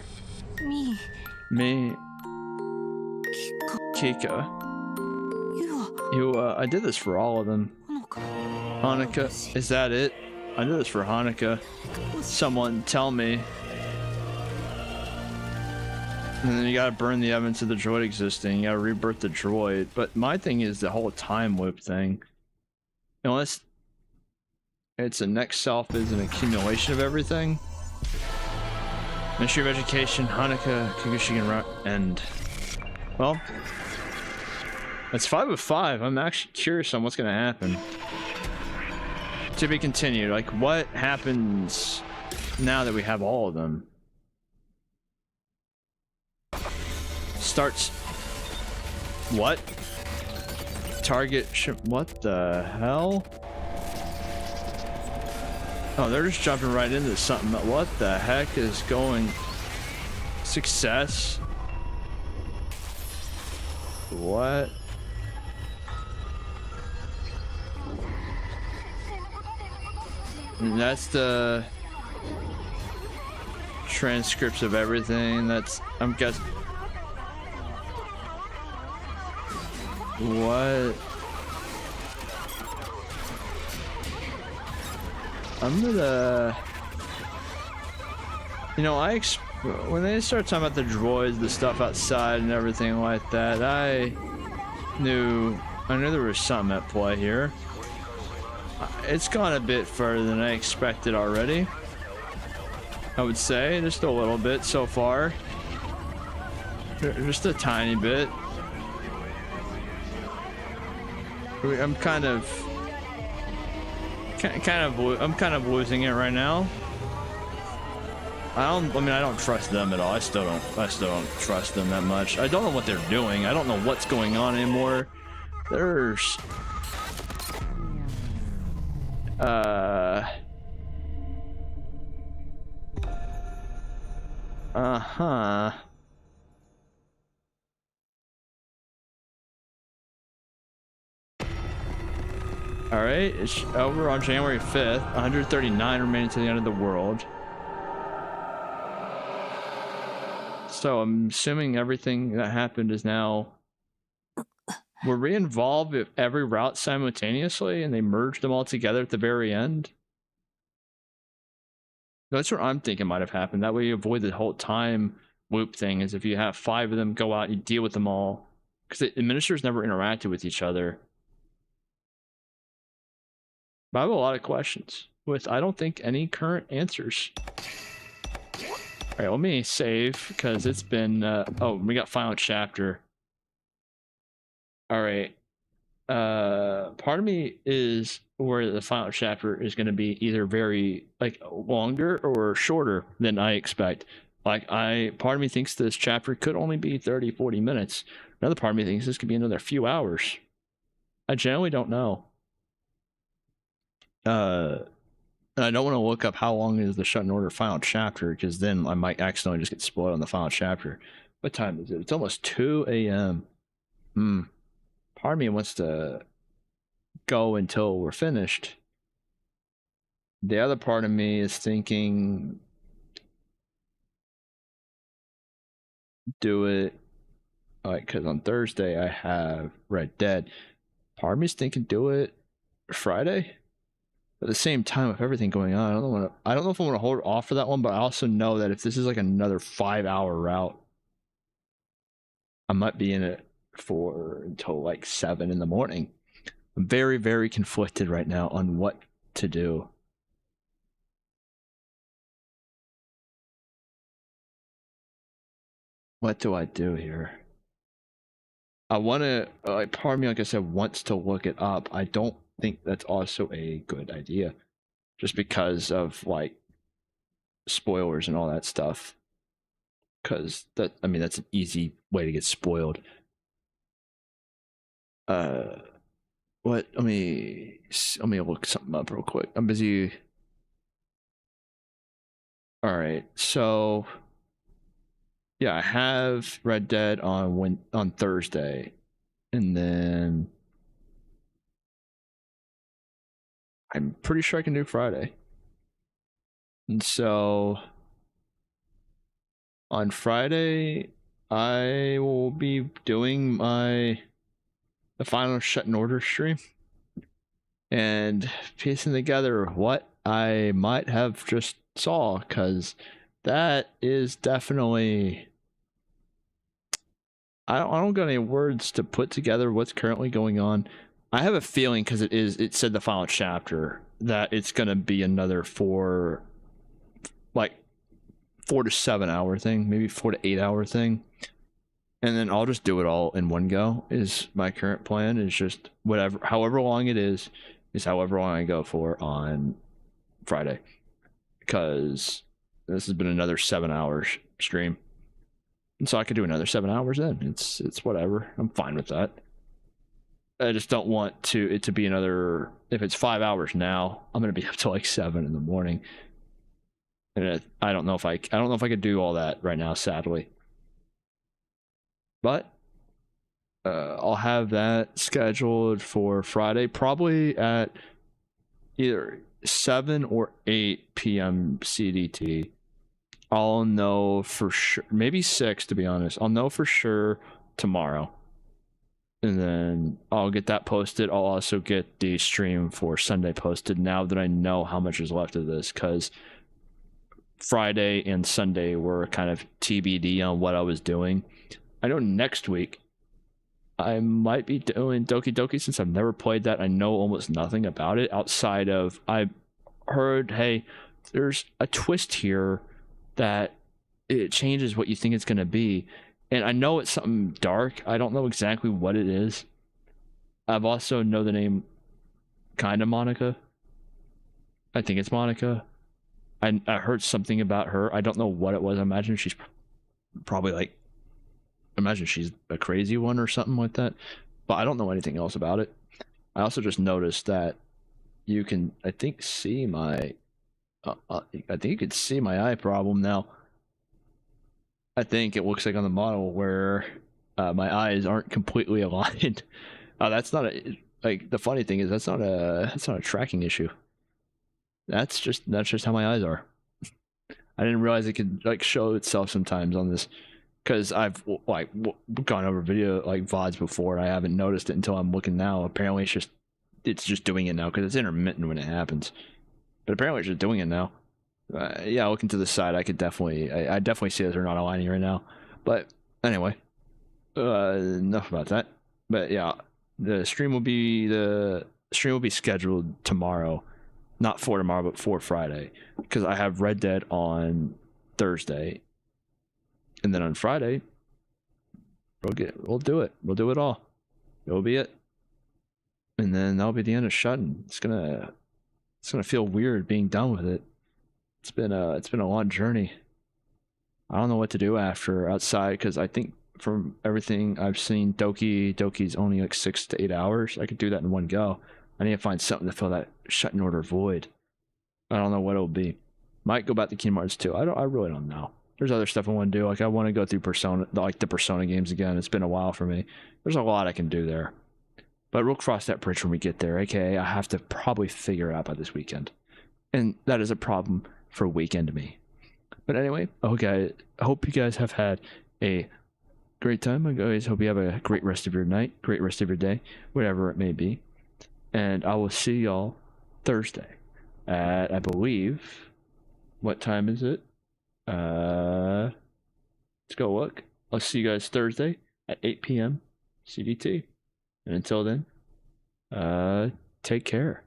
Me. Kika. I did this for all of them. Honoka, is that it? I did this for Honoka. Someone tell me. And then you gotta burn the evidence of the droid existing. You gotta rebirth the droid. But my thing is the whole time loop thing. Unless it's a next self is an accumulation of everything. Ministry of Education, Honoka Kokushikan, and well, it's 5 of 5. I'm actually curious on what's gonna happen. To be continued. Like, what happens now that we have all of them? Starts. What? Target. What the hell? Oh, they're just jumping right into something. What the heck is going? Success? What? And that's the transcripts of everything. That's, I'm guessing. What? I'm gonna, you know, when they start talking about the droids, the stuff outside and everything like that, I knew I knew there was something at play here. It's gone a bit further than I expected already. I would say just a little bit so far. Just a tiny bit. I'm kind of losing it right now. I don't trust them at all. I still don't trust them that much. I don't know what they're doing. I don't know what's going on anymore. There's uh-huh. All right, it's over on January 5th. 139 remaining to the end of the world. So I'm assuming everything that happened is now... Were we involved with every route simultaneously and they merged them all together at the very end? That's what I'm thinking might have happened. That way you avoid the whole time loop thing, is if you have 5 of them go out, you deal with them all. Because the ministers never interacted with each other. But I have a lot of questions with, I don't think, any current answers. Alright, let me save, because it's been, oh, we got final chapter. Alright. Part of me is where the final chapter is going to be either very, like, longer or shorter than I expect. Like, part of me thinks this chapter could only be 30, 40 minutes. Another part of me thinks this could be another few hours. I generally don't know. I don't want to look up how long is the Shuten Order final chapter, because then I might accidentally just get spoiled on the final chapter. What time is it? It's almost 2 a.m. Part of me wants to go until we're finished. The other part of me is thinking do it, like, because on Thursday I have Red Dead. Part of me is thinking do it Friday. At the same time, with everything going on, I don't know if I want to hold off for that one, but I also know that if this is like another 5-hour route, I might be in it for until like 7 in the morning. I'm very, very conflicted right now on what to do. What do I do here? I want to, like, part of me, like I said, wants to look it up. I don't think that's also a good idea, just because of, like, spoilers and all that stuff. Because that, I mean, that's an easy way to get spoiled. What? Let me look something up real quick. I'm busy. All right, so yeah, I have Red Dead on Thursday, and then I'm pretty sure I can do Friday. And so on Friday, I will be doing the final Shuten Order stream and piecing together what I might have just saw, because that is definitely, I don't got any words to put together what's currently going on. I have a feeling, because it said the final chapter, that it's gonna be another 4 to 7 hour thing, maybe 4 to 8 hour thing. And then I'll just do it all in one go, is my current plan. Is just however long it is however long I go for on Friday. Because this has been another 7 hours stream. And so I could do another 7 hours then. It's whatever. I'm fine with that. I just don't want it to be another, if it's 5 hours now, I'm gonna be up till like 7 in the morning. And I don't know if I could do all that right now, sadly. But I'll have that scheduled for Friday, probably at either 7 or 8 p.m. CDT. I'll know for sure, maybe 6 to be honest. I'll know for sure tomorrow. And then I'll get that posted. I'll also get the stream for Sunday posted now that I know how much is left of this, because Friday and Sunday were kind of TBD on what I was doing. I know next week I might be doing Doki Doki since I've never played that. I know almost nothing about it outside of I heard, hey, there's a twist here that it changes what you think it's going to be. And I know it's something dark. I don't know exactly what it is. I've also know the name kind of Monica. I think it's Monica. I heard something about her. I don't know what it was. I imagine she's probably like, imagine she's a crazy one or something like that. But I don't know anything else about it. I also just noticed that you can, I think, see my, I think you can see my eye problem now. I think it looks like on the model where my eyes aren't completely aligned. That's not a, like, the funny thing is that's not a tracking issue. That's just how my eyes are. I didn't realize it could like show itself sometimes on this, because I've like gone over video like VODs before. I haven't noticed it until I'm looking now. Apparently it's just doing it now because it's intermittent when it happens. But apparently it's just doing it now. Yeah, looking to the side, I could definitely, I definitely see that they're not aligning right now. But anyway, enough about that. But yeah, the stream will be scheduled tomorrow, not for tomorrow, but for Friday, because I have Red Dead on Thursday, and then on Friday we'll do it. We'll do it all. It'll be it, and then that'll be the end of Shuten. It's gonna feel weird being done with it. It's been a long journey. I don't know what to do after outside, because I think from everything I've seen, Doki's only like 6 to 8 hours. I could do that in one go. I need to find something to fill that Shuten Order void. I don't know what it'll be. Might go back to Kingdom Hearts 2. I really don't know. There's other stuff I want to do. Like I want to go through Persona, like the Persona games again. It's been a while for me. There's a lot I can do there. But we'll cross that bridge when we get there. AKA, I have to probably figure it out by this weekend. And that is a problem for weekend me. But anyway, okay, I hope you guys have had a great time. I guys hope you have a great rest of your night, great rest of your day, whatever it may be. And I will see y'all Thursday at, I believe, what time is it? Let's go look. I'll see you guys Thursday at 8 p.m. CDT. And until then, take care.